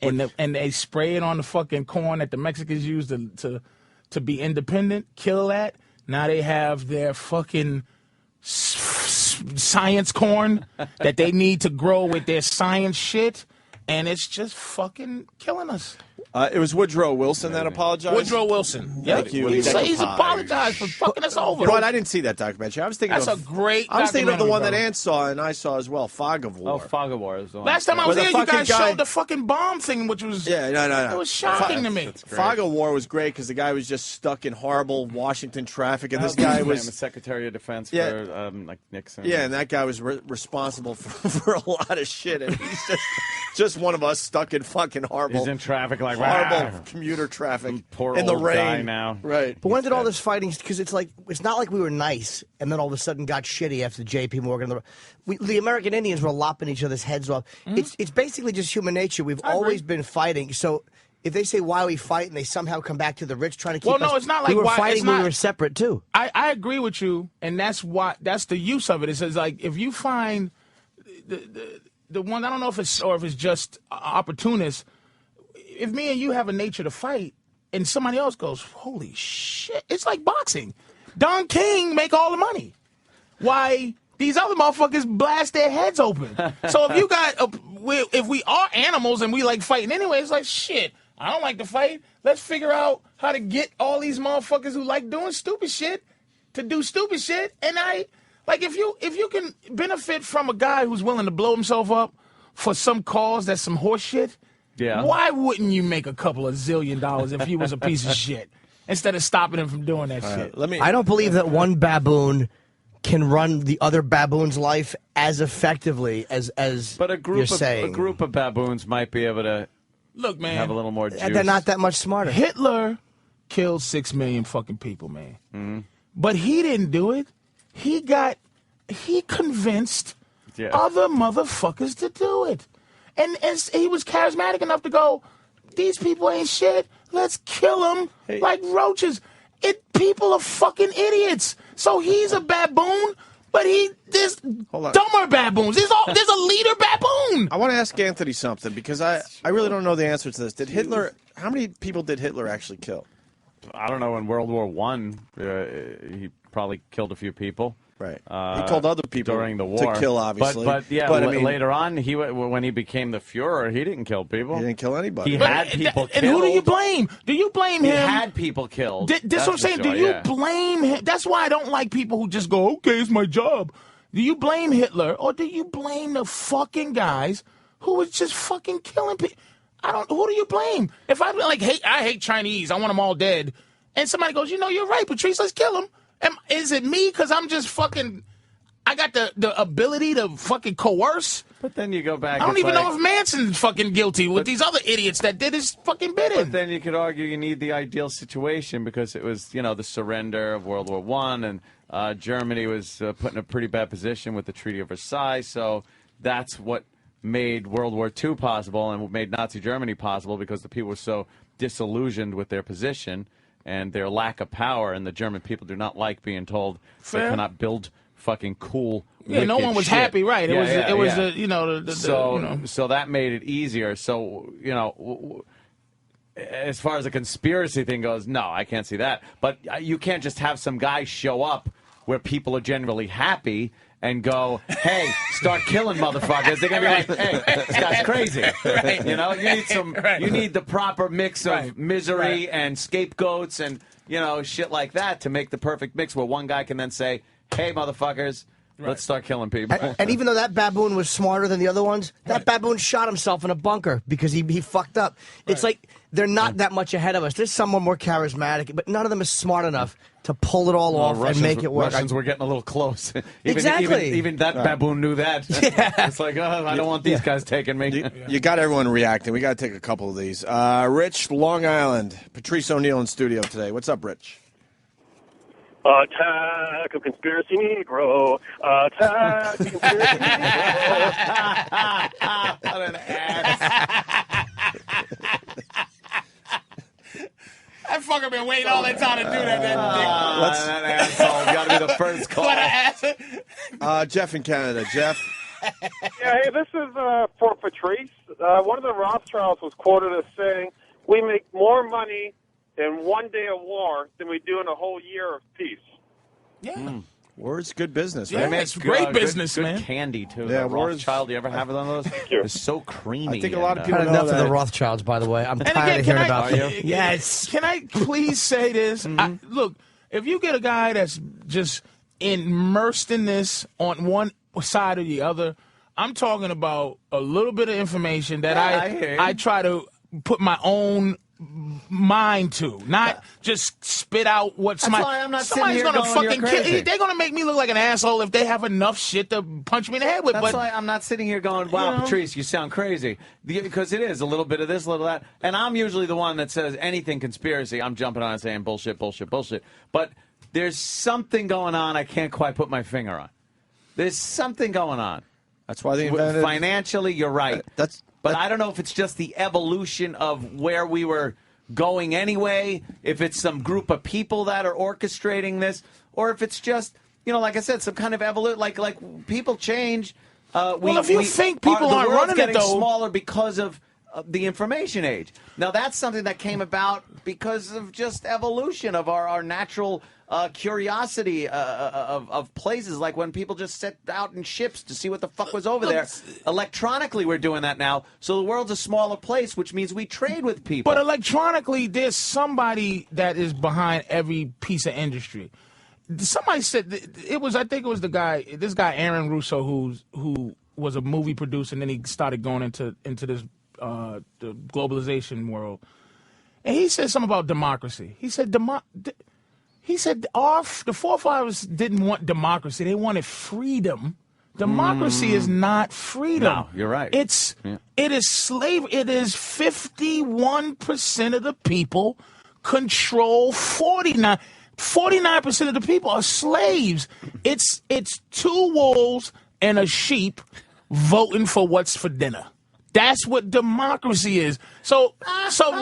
[SPEAKER 16] And they spray it on the fucking corn that the Mexicans use to be independent, kill that. Now they have their fucking science corn that they need to grow with their science shit, and it's just fucking killing us.
[SPEAKER 4] It was Woodrow Wilson that apologized.
[SPEAKER 16] Woodrow Wilson.
[SPEAKER 4] Thank you.
[SPEAKER 16] He's apologized for fucking us over.
[SPEAKER 4] But I didn't see that documentary. I was thinking
[SPEAKER 16] That's a great
[SPEAKER 4] I was thinking of the one that
[SPEAKER 16] documentary,
[SPEAKER 4] Ant saw and I saw as well, Fog of War.
[SPEAKER 3] Oh, Fog of War is the one.
[SPEAKER 16] Last time I was
[SPEAKER 4] Where
[SPEAKER 16] here,
[SPEAKER 4] the
[SPEAKER 16] you guys
[SPEAKER 4] fucking guy-
[SPEAKER 16] showed the fucking bomb thing, which was
[SPEAKER 4] no.
[SPEAKER 16] It was shocking to me.
[SPEAKER 4] Fog of War was great because the guy was just stuck in horrible Washington traffic, and this guy was
[SPEAKER 3] Secretary of Defense for like Nixon.
[SPEAKER 4] Yeah, and that guy was responsible for a lot of shit, and he's just one of us stuck in fucking horrible.
[SPEAKER 3] He's in traffic like
[SPEAKER 4] horrible commuter traffic
[SPEAKER 3] poor
[SPEAKER 4] in the
[SPEAKER 3] old
[SPEAKER 4] rain
[SPEAKER 3] guy now.
[SPEAKER 4] Right.
[SPEAKER 2] But when did all this fighting? Because it's not like we were nice and then all of a sudden got shitty after J.P. Morgan. The American Indians were lopping each other's heads off.
[SPEAKER 16] Mm-hmm.
[SPEAKER 2] It's basically just human nature. We've always been fighting. So if they say why we fight and they somehow come back to the rich trying to keep us,
[SPEAKER 16] it's not like
[SPEAKER 2] we were
[SPEAKER 16] why,
[SPEAKER 2] fighting. We were separate too.
[SPEAKER 16] I agree with you, and that's the use of it. It says like if you find the one, I don't know if it's just opportunist. If me and you have a nature to fight, and somebody else goes, holy shit, it's like boxing. Don King make all the money. Why these other motherfuckers blast their heads open? So if you got, if we are animals and we like fighting anyway, it's like shit. I don't like to fight. Let's figure out how to get all these motherfuckers who like doing stupid shit to do stupid shit. And if you can benefit from a guy who's willing to blow himself up for some cause that's some horse shit, why wouldn't you make a couple of $zillion if he was a piece of shit instead of stopping him from doing that shit?
[SPEAKER 2] I don't believe that one baboon can run the other baboon's life as effectively as
[SPEAKER 3] but
[SPEAKER 2] you're saying.
[SPEAKER 3] A group of baboons might be able to
[SPEAKER 16] look, man,
[SPEAKER 3] have a little more juice.
[SPEAKER 2] They're not that much smarter.
[SPEAKER 16] Hitler killed 6 million fucking people, man. Mm-hmm. But he didn't do it. He convinced other motherfuckers to do it. And he was charismatic enough to go, these people ain't shit. Let's kill them like roaches. People are fucking idiots. So he's a baboon, but there's dumber baboons. There's a leader baboon.
[SPEAKER 4] I want to ask Anthony something because I really don't know the answer to this. How many people did Hitler actually kill?
[SPEAKER 3] I don't know. In World War I, he probably killed a few people.
[SPEAKER 4] Right. He told other people
[SPEAKER 3] during the war
[SPEAKER 4] to kill, obviously.
[SPEAKER 3] But I mean, later on, when he became the Führer, he didn't kill people.
[SPEAKER 4] He didn't kill anybody.
[SPEAKER 3] He had people killed.
[SPEAKER 16] And who do you blame? Do you blame him?
[SPEAKER 3] He had people killed.
[SPEAKER 16] That's what I'm saying. Do you blame him? That's why I don't like people who just go, okay, it's my job. Do you blame Hitler or do you blame the fucking guys who was just fucking killing people? Who do you blame? If I I hate Chinese, I want them all dead, and somebody goes, you're right, Patrice, let's kill them. Is it me because I'm just fucking... I got the ability to fucking coerce?
[SPEAKER 3] But then you go back...
[SPEAKER 16] I don't even know if Manson's fucking guilty with these other idiots that did his fucking bidding.
[SPEAKER 3] But then you could argue you need the ideal situation because it was, the surrender of World War I, and Germany was put in a pretty bad position with the Treaty of Versailles, so that's what made World War II possible and what made Nazi Germany possible because the people were so disillusioned with their position and their lack of power, and the German people do not like being told they cannot build fucking cool.
[SPEAKER 16] Yeah, no one was
[SPEAKER 3] shit.
[SPEAKER 16] happy, right?
[SPEAKER 3] So that made it easier. So as far as the conspiracy thing goes, no, I can't see that. But you can't just have some guy show up where people are generally happy and go, hey, start killing motherfuckers. They're gonna be like, hey, this guy's crazy. Right. You need the proper mix of misery and scapegoats and shit like that to make the perfect mix where one guy can then say, hey, motherfuckers, let's start killing people.
[SPEAKER 2] And even though that baboon was smarter than the other ones, that baboon shot himself in a bunker because he fucked up. It's like they're not that much ahead of us. There's someone more charismatic, but none of them is smart enough to pull it all off and make it work.
[SPEAKER 3] Russians were getting a little close.
[SPEAKER 2] Exactly.
[SPEAKER 3] Even that baboon knew that. Yeah. It's like, I don't want these guys taking me.
[SPEAKER 4] You got everyone reacting. We got to take a couple of these. Rich, Long Island. Patrice O'Neill in studio today. What's up, Rich?
[SPEAKER 5] Attack of Conspiracy Negro. Attack of Conspiracy Negro.
[SPEAKER 3] What an ass.
[SPEAKER 16] That fucker been waiting all that time to do that. That
[SPEAKER 3] asshole got to be the first call.
[SPEAKER 16] What an ass.
[SPEAKER 4] Jeff in Canada. Jeff.
[SPEAKER 6] Yeah, hey, this is for Patrice. One of the Rothschilds was quoted as saying, we make more money in one day of war than we do in a whole year of peace.
[SPEAKER 16] Yeah.
[SPEAKER 4] Words, good business.
[SPEAKER 16] Yeah,
[SPEAKER 4] right?
[SPEAKER 16] it's great business,
[SPEAKER 3] good
[SPEAKER 16] man.
[SPEAKER 3] Candy, too.
[SPEAKER 4] Yeah,
[SPEAKER 3] Rothschild, you ever have one of those? It's so creamy.
[SPEAKER 4] I think a lot of people
[SPEAKER 2] Had
[SPEAKER 4] know
[SPEAKER 2] enough
[SPEAKER 4] that.
[SPEAKER 2] of the Rothschilds, by the way. I'm tired of hearing about them. Yes.
[SPEAKER 16] Can I please say this? Look, if you get a guy that's just immersed in this on one side or the other, I'm talking about a little bit of information that I try to put my own mind to, not just spit out what somebody.
[SPEAKER 3] That's why I'm not
[SPEAKER 16] somebody's
[SPEAKER 3] sitting here
[SPEAKER 16] gonna
[SPEAKER 3] going,
[SPEAKER 16] fucking
[SPEAKER 3] "You're crazy."
[SPEAKER 16] they're gonna make me look like an asshole if they have enough shit to punch me in the head with.
[SPEAKER 3] That's why I'm not sitting here going, wow, Patrice, you sound crazy. Because it is a little bit of this, a little of that. And I'm usually the one that says anything conspiracy, I'm jumping on and saying bullshit, bullshit, bullshit. But there's something going on I can't quite put my finger on. There's something going on.
[SPEAKER 4] That's why they invented...
[SPEAKER 3] Financially, you're right. But I don't know if it's just the evolution of where we were going anyway, if it's some group of people that are orchestrating this, or if it's just, like I said, some kind of evolution. Like people change.
[SPEAKER 16] If you think people aren't running it,
[SPEAKER 3] getting
[SPEAKER 16] though,
[SPEAKER 3] smaller because of the information age. Now, that's something that came about because of just evolution of our natural curiosity of places, like when people just set out in ships to see what the fuck was over there. Electronically, we're doing that now, so the world's a smaller place, which means we trade with people.
[SPEAKER 16] But electronically, there's somebody that is behind every piece of industry. somebody said it was. I think it was this guy Aaron Russo, who was a movie producer, and then he started going into this the globalization world. And he said something about democracy. He said the forefathers didn't want democracy; they wanted freedom. Democracy is not freedom.
[SPEAKER 3] No, you're right.
[SPEAKER 16] It is slavery. It is 51% of the people control 49% of the people are slaves. It's two wolves and a sheep voting for what's for dinner. That's what democracy is. So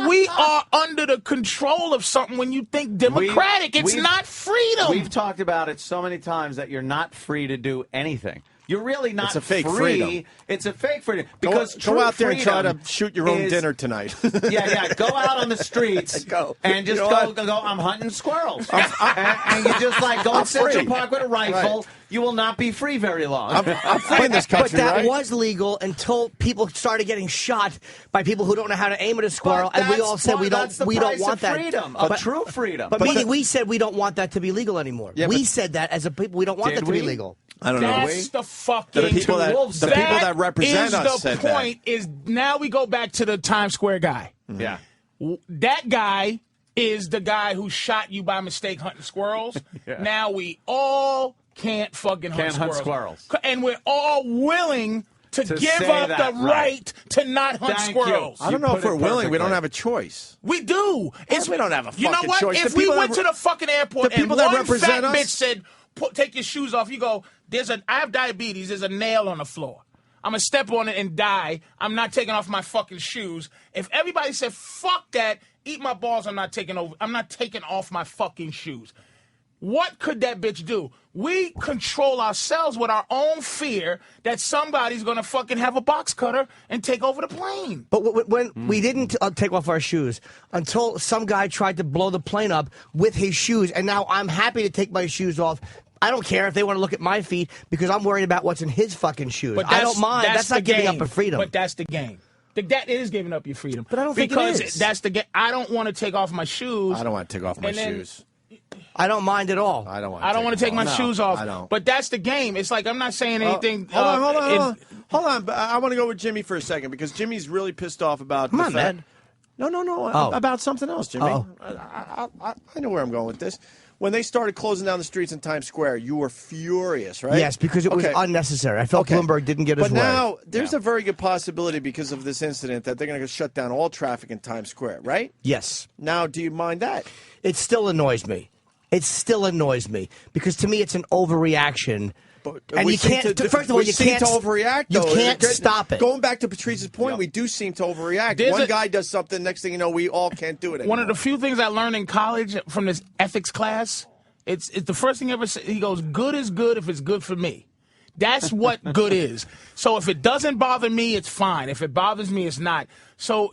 [SPEAKER 16] we are under the control of something when you think democratic. It's not freedom.
[SPEAKER 3] We've talked about it so many times that you're not free to do anything. You're really not
[SPEAKER 4] It's a fake
[SPEAKER 3] free.
[SPEAKER 4] freedom.
[SPEAKER 3] It's a fake freedom. Because
[SPEAKER 4] go out there and try to
[SPEAKER 3] freedom
[SPEAKER 4] shoot your own
[SPEAKER 3] is-
[SPEAKER 4] dinner tonight.
[SPEAKER 3] Yeah. Go out on the streets and just
[SPEAKER 4] You know
[SPEAKER 3] go.
[SPEAKER 4] what?
[SPEAKER 3] I'm hunting squirrels, and you just like go in Central Park with a rifle.
[SPEAKER 4] Right.
[SPEAKER 3] You will not be free very long.
[SPEAKER 4] I'm free in this country,
[SPEAKER 2] But that
[SPEAKER 4] right?
[SPEAKER 2] was legal until people started getting shot by people who don't know how to aim at a squirrel,
[SPEAKER 3] But
[SPEAKER 2] and we
[SPEAKER 3] that's
[SPEAKER 2] all said
[SPEAKER 3] why-
[SPEAKER 2] we
[SPEAKER 3] that's the
[SPEAKER 2] don't
[SPEAKER 3] price
[SPEAKER 2] want
[SPEAKER 3] of
[SPEAKER 2] that.
[SPEAKER 3] freedom, of true freedom.
[SPEAKER 2] But meaning we said we don't want that to be legal anymore.
[SPEAKER 4] Yeah,
[SPEAKER 2] we
[SPEAKER 4] but-
[SPEAKER 2] said that as a people we don't want
[SPEAKER 3] Did
[SPEAKER 2] that to be
[SPEAKER 3] we?
[SPEAKER 2] legal.
[SPEAKER 4] I don't know.
[SPEAKER 16] That's the fucking
[SPEAKER 4] The people that represent us said
[SPEAKER 16] the point is now we go back to the Times Square guy.
[SPEAKER 3] Yeah.
[SPEAKER 16] That guy is the guy who shot you by mistake hunting squirrels.
[SPEAKER 3] Yeah.
[SPEAKER 16] Now we all can't fucking hunt
[SPEAKER 3] Can't hunt
[SPEAKER 16] squirrels.
[SPEAKER 3] squirrels.
[SPEAKER 16] And we're all willing to give
[SPEAKER 3] say
[SPEAKER 16] up
[SPEAKER 3] that,
[SPEAKER 16] the
[SPEAKER 3] right.
[SPEAKER 16] right to not hunt
[SPEAKER 3] Thank you.
[SPEAKER 16] squirrels.
[SPEAKER 4] I don't know if we're willing. We don't have a choice.
[SPEAKER 16] We do.
[SPEAKER 4] We don't have a
[SPEAKER 16] You know
[SPEAKER 4] fucking
[SPEAKER 16] what?
[SPEAKER 4] choice.
[SPEAKER 16] If
[SPEAKER 4] The
[SPEAKER 16] we
[SPEAKER 4] people
[SPEAKER 16] went
[SPEAKER 4] that-
[SPEAKER 16] to the fucking airport
[SPEAKER 4] the
[SPEAKER 16] and
[SPEAKER 4] people that
[SPEAKER 16] one
[SPEAKER 4] represent
[SPEAKER 16] fat
[SPEAKER 4] us-
[SPEAKER 16] bitch said, take your shoes off, you go, I have diabetes. There's a nail on the floor. I'm going to step on it and die. I'm not taking off my fucking shoes. If everybody said, fuck that, eat my balls, I'm not taking off my fucking shoes. What could that bitch do? We control ourselves with our own fear that somebody's going to fucking have a box cutter and take over the plane.
[SPEAKER 2] But when we didn't take off our shoes until some guy tried to blow the plane up with his shoes, and now I'm happy to take my shoes off. I don't care if they want to look at my feet because I'm worried about what's in his fucking shoes.
[SPEAKER 16] But
[SPEAKER 2] I don't mind. That's not giving up a freedom.
[SPEAKER 16] But that's the game. That is giving up your freedom.
[SPEAKER 2] But I don't think it
[SPEAKER 16] because
[SPEAKER 2] is.
[SPEAKER 16] That's the game. I don't want to take off my shoes.
[SPEAKER 4] I don't want to take off my
[SPEAKER 16] And then-
[SPEAKER 4] shoes.
[SPEAKER 2] I don't mind at all.
[SPEAKER 4] I don't want.
[SPEAKER 16] I don't want to take my shoes off.
[SPEAKER 4] I don't.
[SPEAKER 16] But that's the game. It's like I'm not saying anything.
[SPEAKER 4] Hold on. But I want to go with Jimmy for a second because Jimmy's really pissed off about.
[SPEAKER 2] Come
[SPEAKER 4] the
[SPEAKER 2] on,
[SPEAKER 4] fact-
[SPEAKER 2] man.
[SPEAKER 4] No.
[SPEAKER 2] Oh.
[SPEAKER 4] About something else, Jimmy.
[SPEAKER 2] Oh.
[SPEAKER 4] I know where I'm going with this. When they started closing down the streets in Times Square, you were furious, right?
[SPEAKER 2] Yes, because it was unnecessary. I felt Bloomberg didn't get his
[SPEAKER 4] But
[SPEAKER 2] way.
[SPEAKER 4] now there's a very good possibility because of this incident that they're going to shut down all traffic in Times Square, right?
[SPEAKER 2] Yes.
[SPEAKER 4] Now, do you mind that?
[SPEAKER 2] It still annoys me. Because to me it's an overreaction. And you can't. First of all,
[SPEAKER 4] we
[SPEAKER 2] you
[SPEAKER 4] seem
[SPEAKER 2] can't
[SPEAKER 4] to overreact.
[SPEAKER 2] You
[SPEAKER 4] Though.
[SPEAKER 2] can't stop it.
[SPEAKER 4] Going back to Patrice's point, we do seem to overreact.
[SPEAKER 16] There's
[SPEAKER 4] One guy does something, next thing you know, we all can't do it anymore.
[SPEAKER 16] One of the few things I learned in college from this ethics class, it's the first thing ever said. He goes, "Good is good if it's good for me." That's what good is. So if it doesn't bother me, it's fine. If it bothers me, it's not. So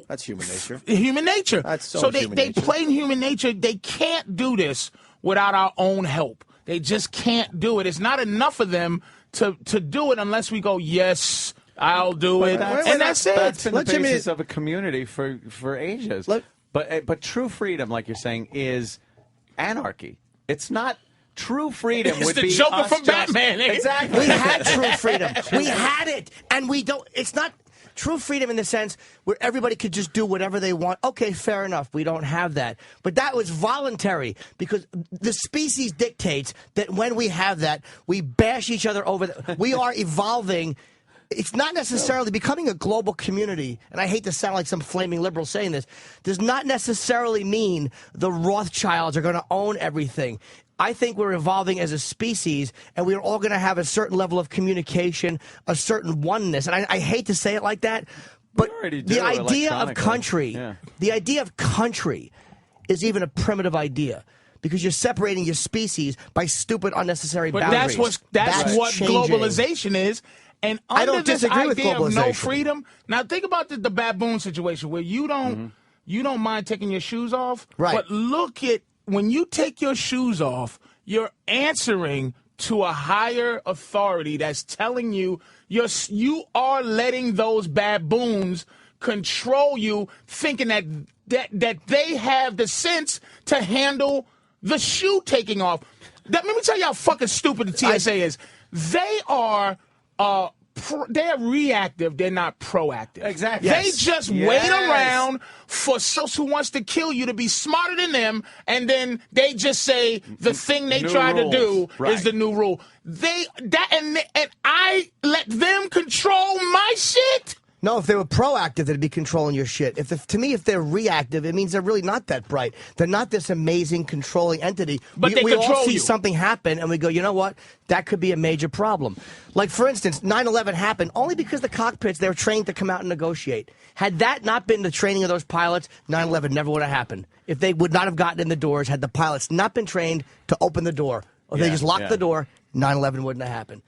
[SPEAKER 4] that's human nature.
[SPEAKER 16] Human nature.
[SPEAKER 4] That's so
[SPEAKER 16] they
[SPEAKER 4] human nature.
[SPEAKER 16] play in human nature. They can't do this without our own help. They just can't do it. It's not enough of them to do it unless we go, yes, I'll do it. And that's it.
[SPEAKER 3] That's been the basis of a community for ages. But true freedom, like you're saying, is anarchy. It's not. True freedom
[SPEAKER 16] It's
[SPEAKER 3] would
[SPEAKER 16] the
[SPEAKER 3] be
[SPEAKER 16] Joker
[SPEAKER 3] us
[SPEAKER 16] from
[SPEAKER 3] just-
[SPEAKER 16] Batman.
[SPEAKER 3] Exactly.
[SPEAKER 2] We had true freedom. We had it, and we don't. It's not true freedom in the sense where everybody could just do whatever they want. Okay, fair enough. We don't have that, but that was voluntary because the species dictates that when we have that, we bash each other over. We are evolving. It's not necessarily becoming a global community, and I hate to sound like some flaming liberal saying this, does not necessarily mean the Rothschilds are going to own everything. I think we're evolving as a species, and we're all going to have a certain level of communication, a certain oneness. And I hate to say it like that, but the idea of country, is even a primitive idea. Because you're separating your species by stupid, unnecessary boundaries.
[SPEAKER 16] That's what
[SPEAKER 2] changing.
[SPEAKER 16] globalization is. And
[SPEAKER 2] I
[SPEAKER 16] under
[SPEAKER 2] don't
[SPEAKER 16] this
[SPEAKER 2] disagree with
[SPEAKER 16] idea of no
[SPEAKER 2] globalization.
[SPEAKER 16] freedom, now think about the baboon situation where you don't mind taking your shoes off.
[SPEAKER 2] Right.
[SPEAKER 16] But look at when you take your shoes off, you're answering to a higher authority that's telling you you are letting those baboons control you, thinking that they have the sense to handle the shoe taking off. Let me tell you how fucking stupid the TSA is. They are they're reactive. They're not proactive.
[SPEAKER 3] Exactly.
[SPEAKER 16] They just wait around for someone who wants to kill you to be smarter than them, and then they just say the thing they try to do is the new rule. And I let them control my shit.
[SPEAKER 2] No, if they were proactive, they'd be controlling your shit. To me, if they're reactive, it means they're really not that bright. They're not this amazing controlling entity.
[SPEAKER 16] But they
[SPEAKER 2] we
[SPEAKER 16] control
[SPEAKER 2] all see
[SPEAKER 16] you.
[SPEAKER 2] something happen, and we go, you know what? That could be a major problem. Like, for instance, 9/11 happened only because the cockpits, they were trained to come out and negotiate. Had that not been the training of those pilots, 9/11 never would have happened. If they would not have gotten in the doors, had the pilots not been trained to open the door, or they just locked the door, 9/11 wouldn't have happened.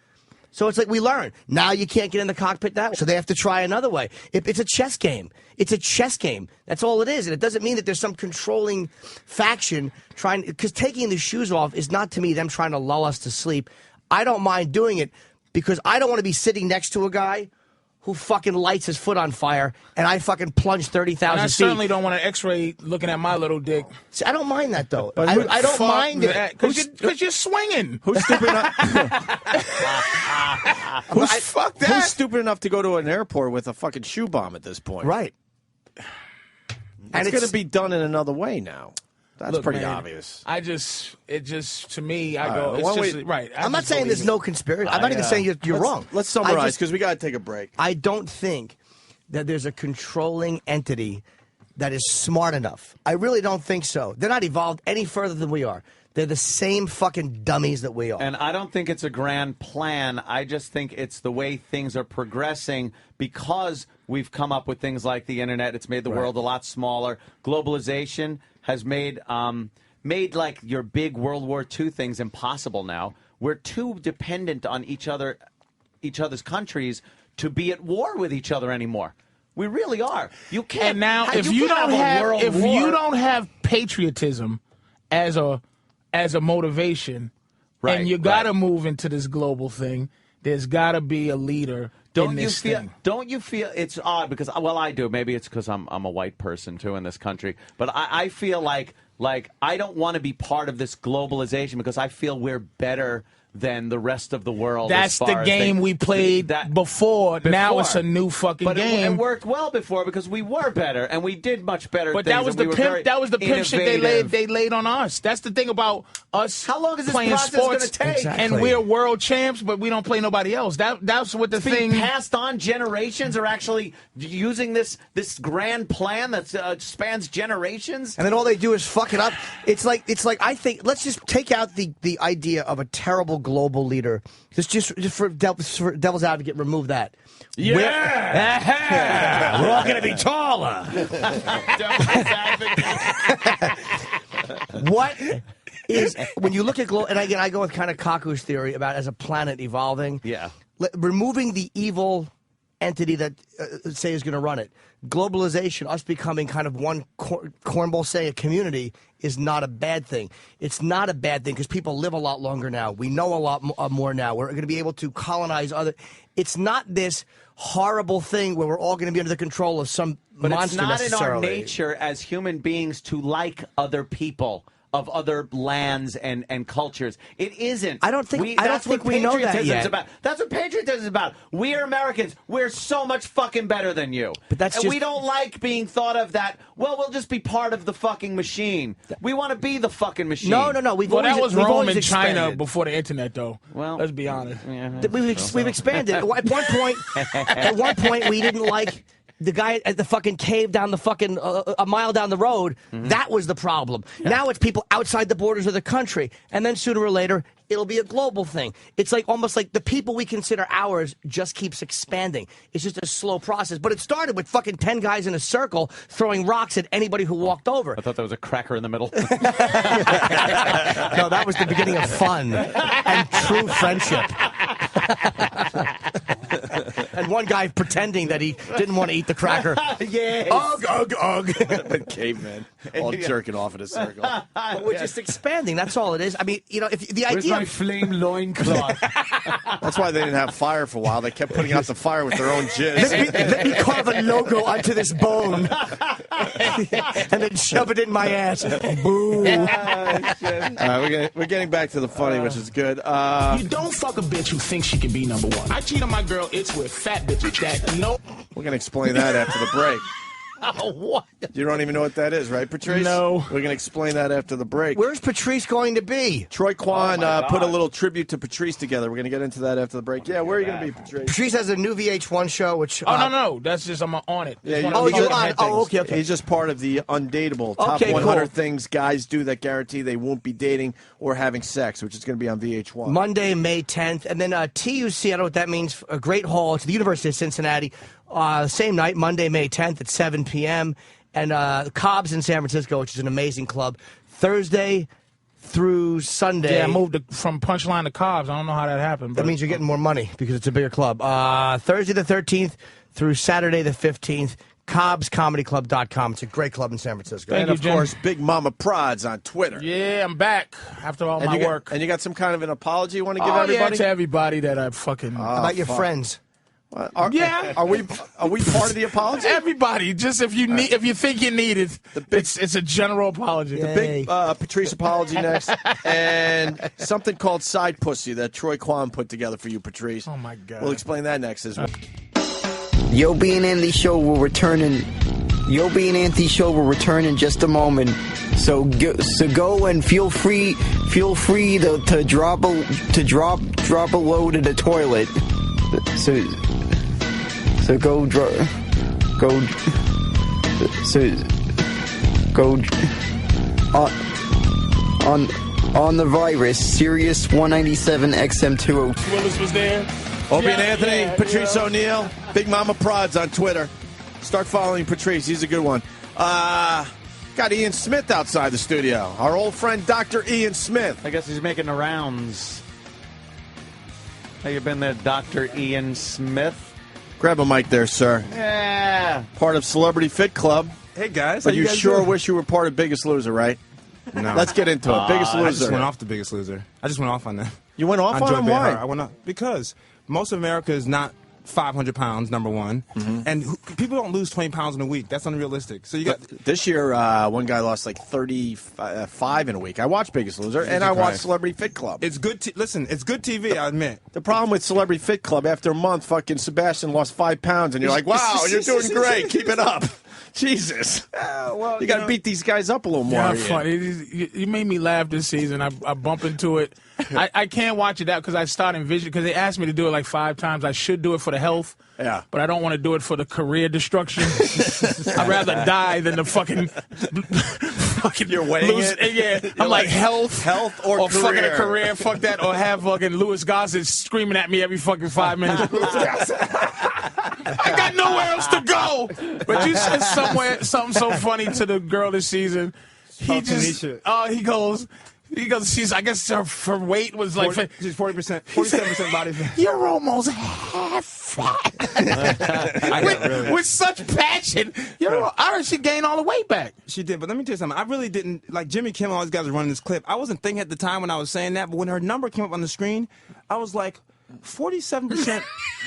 [SPEAKER 2] So it's like we learn. Now you can't get in the cockpit that way, so they have to try another way. It's a chess game. It's a chess game. That's all it is. And it doesn't mean that there's some controlling faction trying, because taking the shoes off is not, to me, them trying to lull us to sleep. I don't mind doing it because I don't want to be sitting next to a guy who fucking lights his foot on fire, and I fucking plunge 30,000 feet.
[SPEAKER 16] I certainly don't want an X-ray looking at my little dick.
[SPEAKER 2] See, I don't mind that, though. I don't mind it.
[SPEAKER 16] Because you're swinging.
[SPEAKER 4] Who's stupid enough?
[SPEAKER 16] Fuck that.
[SPEAKER 4] Who's stupid enough to go to an airport with a fucking shoe bomb at this point?
[SPEAKER 2] Right.
[SPEAKER 4] And it's going to be done in another way now. That's pretty obvious.
[SPEAKER 16] To me, I go, it's just, right.
[SPEAKER 2] I'm not saying there's no conspiracy. I'm not even saying you're wrong.
[SPEAKER 4] Let's summarize, because we got to take a break.
[SPEAKER 2] I don't think that there's a controlling entity that is smart enough. I really don't think so. They're not evolved any further than we are. They're the same fucking dummies that we are.
[SPEAKER 3] And I don't think it's a grand plan. I just think it's the way things are progressing because we've come up with things like the internet. It's made the world a lot smaller. Globalization has made like your big World War II things impossible now. We're too dependent on each other's countries to be at war with each other anymore. We really are. You can't.
[SPEAKER 16] And now, if you don't have patriotism as a motivation, and you got to move into this global thing, there's got to be a leader.
[SPEAKER 3] Don't you feel it's odd because, well, I do. Maybe it's because I'm a white person too in this country, but I feel like I don't want to be part of this globalization because I feel we're better than the rest of the world.
[SPEAKER 16] That's the game we played before. Now it's a new fucking game.
[SPEAKER 3] It worked well before because we were better and we did much better.
[SPEAKER 16] But that was the pimp. That was the pimp shit they laid on us. That's the thing about us.
[SPEAKER 3] How long is this
[SPEAKER 16] playing
[SPEAKER 3] process
[SPEAKER 16] sports
[SPEAKER 3] going to take?
[SPEAKER 2] Exactly.
[SPEAKER 16] And we're world champs, but we don't play nobody else. That's what the thing.
[SPEAKER 3] Passed on. Generations are actually using this grand plan that spans generations.
[SPEAKER 2] And then all they do is fuck it up. It's like I think let's just take out the idea of a terrible global leader. Just for devil's advocate, remove that.
[SPEAKER 16] Yeah,
[SPEAKER 2] we're all going to be taller. What is when you look at global? And again, I go with kind of Kaku's theory about as a planet evolving.
[SPEAKER 3] Yeah,
[SPEAKER 2] removing the evil entity that say is going to run it. Globalization, us becoming kind of one cornball, say a community, is not a bad thing. It's not a bad thing because people live a lot longer now. We know a lot more now. We're going to be able to colonize other. It's not this horrible thing where we're all going to be under the control of some monster necessarily.
[SPEAKER 3] But it's not in our nature as human beings to like other people of other lands and cultures. It isn't.
[SPEAKER 2] I don't think we know that yet.
[SPEAKER 3] That's what patriotism is about. We are Americans. We're so much fucking better than you.
[SPEAKER 2] But
[SPEAKER 3] we don't like being thought of that, well, we'll just be part of the fucking machine. We want to be the fucking machine.
[SPEAKER 2] No.
[SPEAKER 16] That was Rome and China before the internet, though.
[SPEAKER 3] Well,
[SPEAKER 16] let's be honest.
[SPEAKER 3] Yeah,
[SPEAKER 2] we've expanded. At one point, we didn't like the guy at the fucking cave down the fucking a mile down the road. Mm-hmm. That was the problem. Yeah. Now it's people outside the borders of the country, and then sooner or later it'll be a global thing. It's like almost like the people we consider ours just keeps expanding. It's just a slow process, but it started with fucking 10 guys in a circle throwing rocks at anybody who walked over.
[SPEAKER 3] I thought that was a cracker in the middle.
[SPEAKER 2] No, that was the beginning of fun and true friendship. and one guy pretending that he didn't want to eat the cracker.
[SPEAKER 4] Yes.
[SPEAKER 2] Ugh.
[SPEAKER 4] Caveman. All jerking off in a circle.
[SPEAKER 2] But we're just expanding. That's all it is. I mean, if the
[SPEAKER 3] Where's
[SPEAKER 2] idea.
[SPEAKER 3] my flame loincloth?
[SPEAKER 4] That's why they didn't have fire for a while. They kept putting out the fire with their own jizz.
[SPEAKER 2] Let me carve a logo onto this bone and then shove it in my ass. Boo.
[SPEAKER 4] We're getting back to the funny, which is good.
[SPEAKER 16] You don't fuck a bitch who thinks she can be number one. I cheat on my girl. It's with fat bitches that no.
[SPEAKER 4] We're going to explain that after the break.
[SPEAKER 2] What?
[SPEAKER 4] You don't even know what that is, right, Patrice?
[SPEAKER 16] No.
[SPEAKER 4] We're going to explain that after the break.
[SPEAKER 2] Where's Patrice going to be?
[SPEAKER 4] Troy Kwan put a little tribute to Patrice together. We're going to get into that after the break. Yeah, where are you going to be, Patrice?
[SPEAKER 2] Patrice has a new VH1 show, which...
[SPEAKER 16] no. That's just, I'm on it.
[SPEAKER 4] Yeah,
[SPEAKER 2] you're on. Oh, okay.
[SPEAKER 4] He's just part of the Undateable. Top 100 things guys do that guarantee they won't be dating or having sex, which is going to be on VH1.
[SPEAKER 2] Monday, May 10th. And then TUC, I don't know what that means, a Great Hall to the University of Cincinnati. Same night, Monday, May 10th at 7 p.m., and Cobb's in San Francisco, which is an amazing club. Thursday through Sunday.
[SPEAKER 16] Yeah, I moved from Punchline to Cobb's. I don't know how that happened. But
[SPEAKER 2] that means you're getting more money because it's a bigger club. Thursday the 13th through Saturday the 15th. CobbsComedyClub.com. It's a great club in San Francisco.
[SPEAKER 4] And, of course, Big Mama Prods on Twitter.
[SPEAKER 16] Yeah, I'm back after all my work.
[SPEAKER 4] And you got some kind of an apology you want to give everybody?
[SPEAKER 16] Yeah, to everybody that I fucking...
[SPEAKER 2] about your friends.
[SPEAKER 4] Are we part of the apology?
[SPEAKER 16] Everybody, just if you think you need it, it's a general apology.
[SPEAKER 4] The big Patrice apology next, and something called Side Pussy that Troy Kwan put together for you, Patrice.
[SPEAKER 16] Oh my God!
[SPEAKER 4] We'll explain that next as well.
[SPEAKER 17] The Opie and Anthony Show will return in just a moment. So go and feel free to drop a load in the toilet. So go on the virus. Sirius 197 XM202.
[SPEAKER 16] Willis was there.
[SPEAKER 4] Opie and Anthony, Patrice O'Neill, Big Mama Prods on Twitter. Start following Patrice. He's a good one. Got Ian Smith outside the studio. Our old friend, Dr. Ian Smith.
[SPEAKER 3] I guess he's making the rounds. How you been there, Dr. Ian Smith?
[SPEAKER 4] Grab a mic there, sir.
[SPEAKER 3] Yeah.
[SPEAKER 4] Part of Celebrity Fit Club.
[SPEAKER 19] Hey, guys.
[SPEAKER 4] But you
[SPEAKER 19] guys
[SPEAKER 4] sure
[SPEAKER 19] doing?
[SPEAKER 4] Wish you were part of Biggest Loser, right?
[SPEAKER 19] No.
[SPEAKER 4] Let's get into it. Biggest Loser.
[SPEAKER 19] I just went off the Biggest Loser. I just went off on that.
[SPEAKER 4] You went off on him? Why?
[SPEAKER 19] I went off because most of America is not 500 pounds, number one. Mm-hmm. And people don't lose 20 pounds in a week. That's unrealistic. So you got
[SPEAKER 4] this year, one guy lost like 35 in a week. I watched Biggest Loser, and I watched Celebrity Fit Club.
[SPEAKER 19] It's good. Listen, it's good TV, I admit.
[SPEAKER 4] The problem with Celebrity Fit Club, after a month, fucking Sebastian lost 5 pounds, and you're like, wow, you're doing great. Keep it up. Jesus.
[SPEAKER 19] Well,
[SPEAKER 4] you got to beat these guys up a little more.
[SPEAKER 16] Yeah, funny. You made me laugh this season. I bump into it. I can't watch it out because I start envisioning, because they asked me to do it like 5 times. I should do it for the health.
[SPEAKER 4] Yeah.
[SPEAKER 16] But I don't want to do it for the career destruction. I'd rather die than the fucking
[SPEAKER 4] You're weighing it?
[SPEAKER 16] Yeah. I'm like health
[SPEAKER 4] or career.
[SPEAKER 16] Fucking a career. Fuck that. Or have fucking Louis Gossett screaming at me every fucking 5 minutes. I got nowhere else to go. But you said something so funny to the girl this season. He goes, I guess her weight was like...
[SPEAKER 19] She's 40%, 47% body fat.
[SPEAKER 16] You're almost half fat. With such passion. I heard she gained all the weight back.
[SPEAKER 19] She did, but let me tell you something. I really didn't... Like, Jimmy Kimmel, all these guys are running this clip. I wasn't thinking at the time when I was saying that, but when her number came up on the screen, I was like... 47%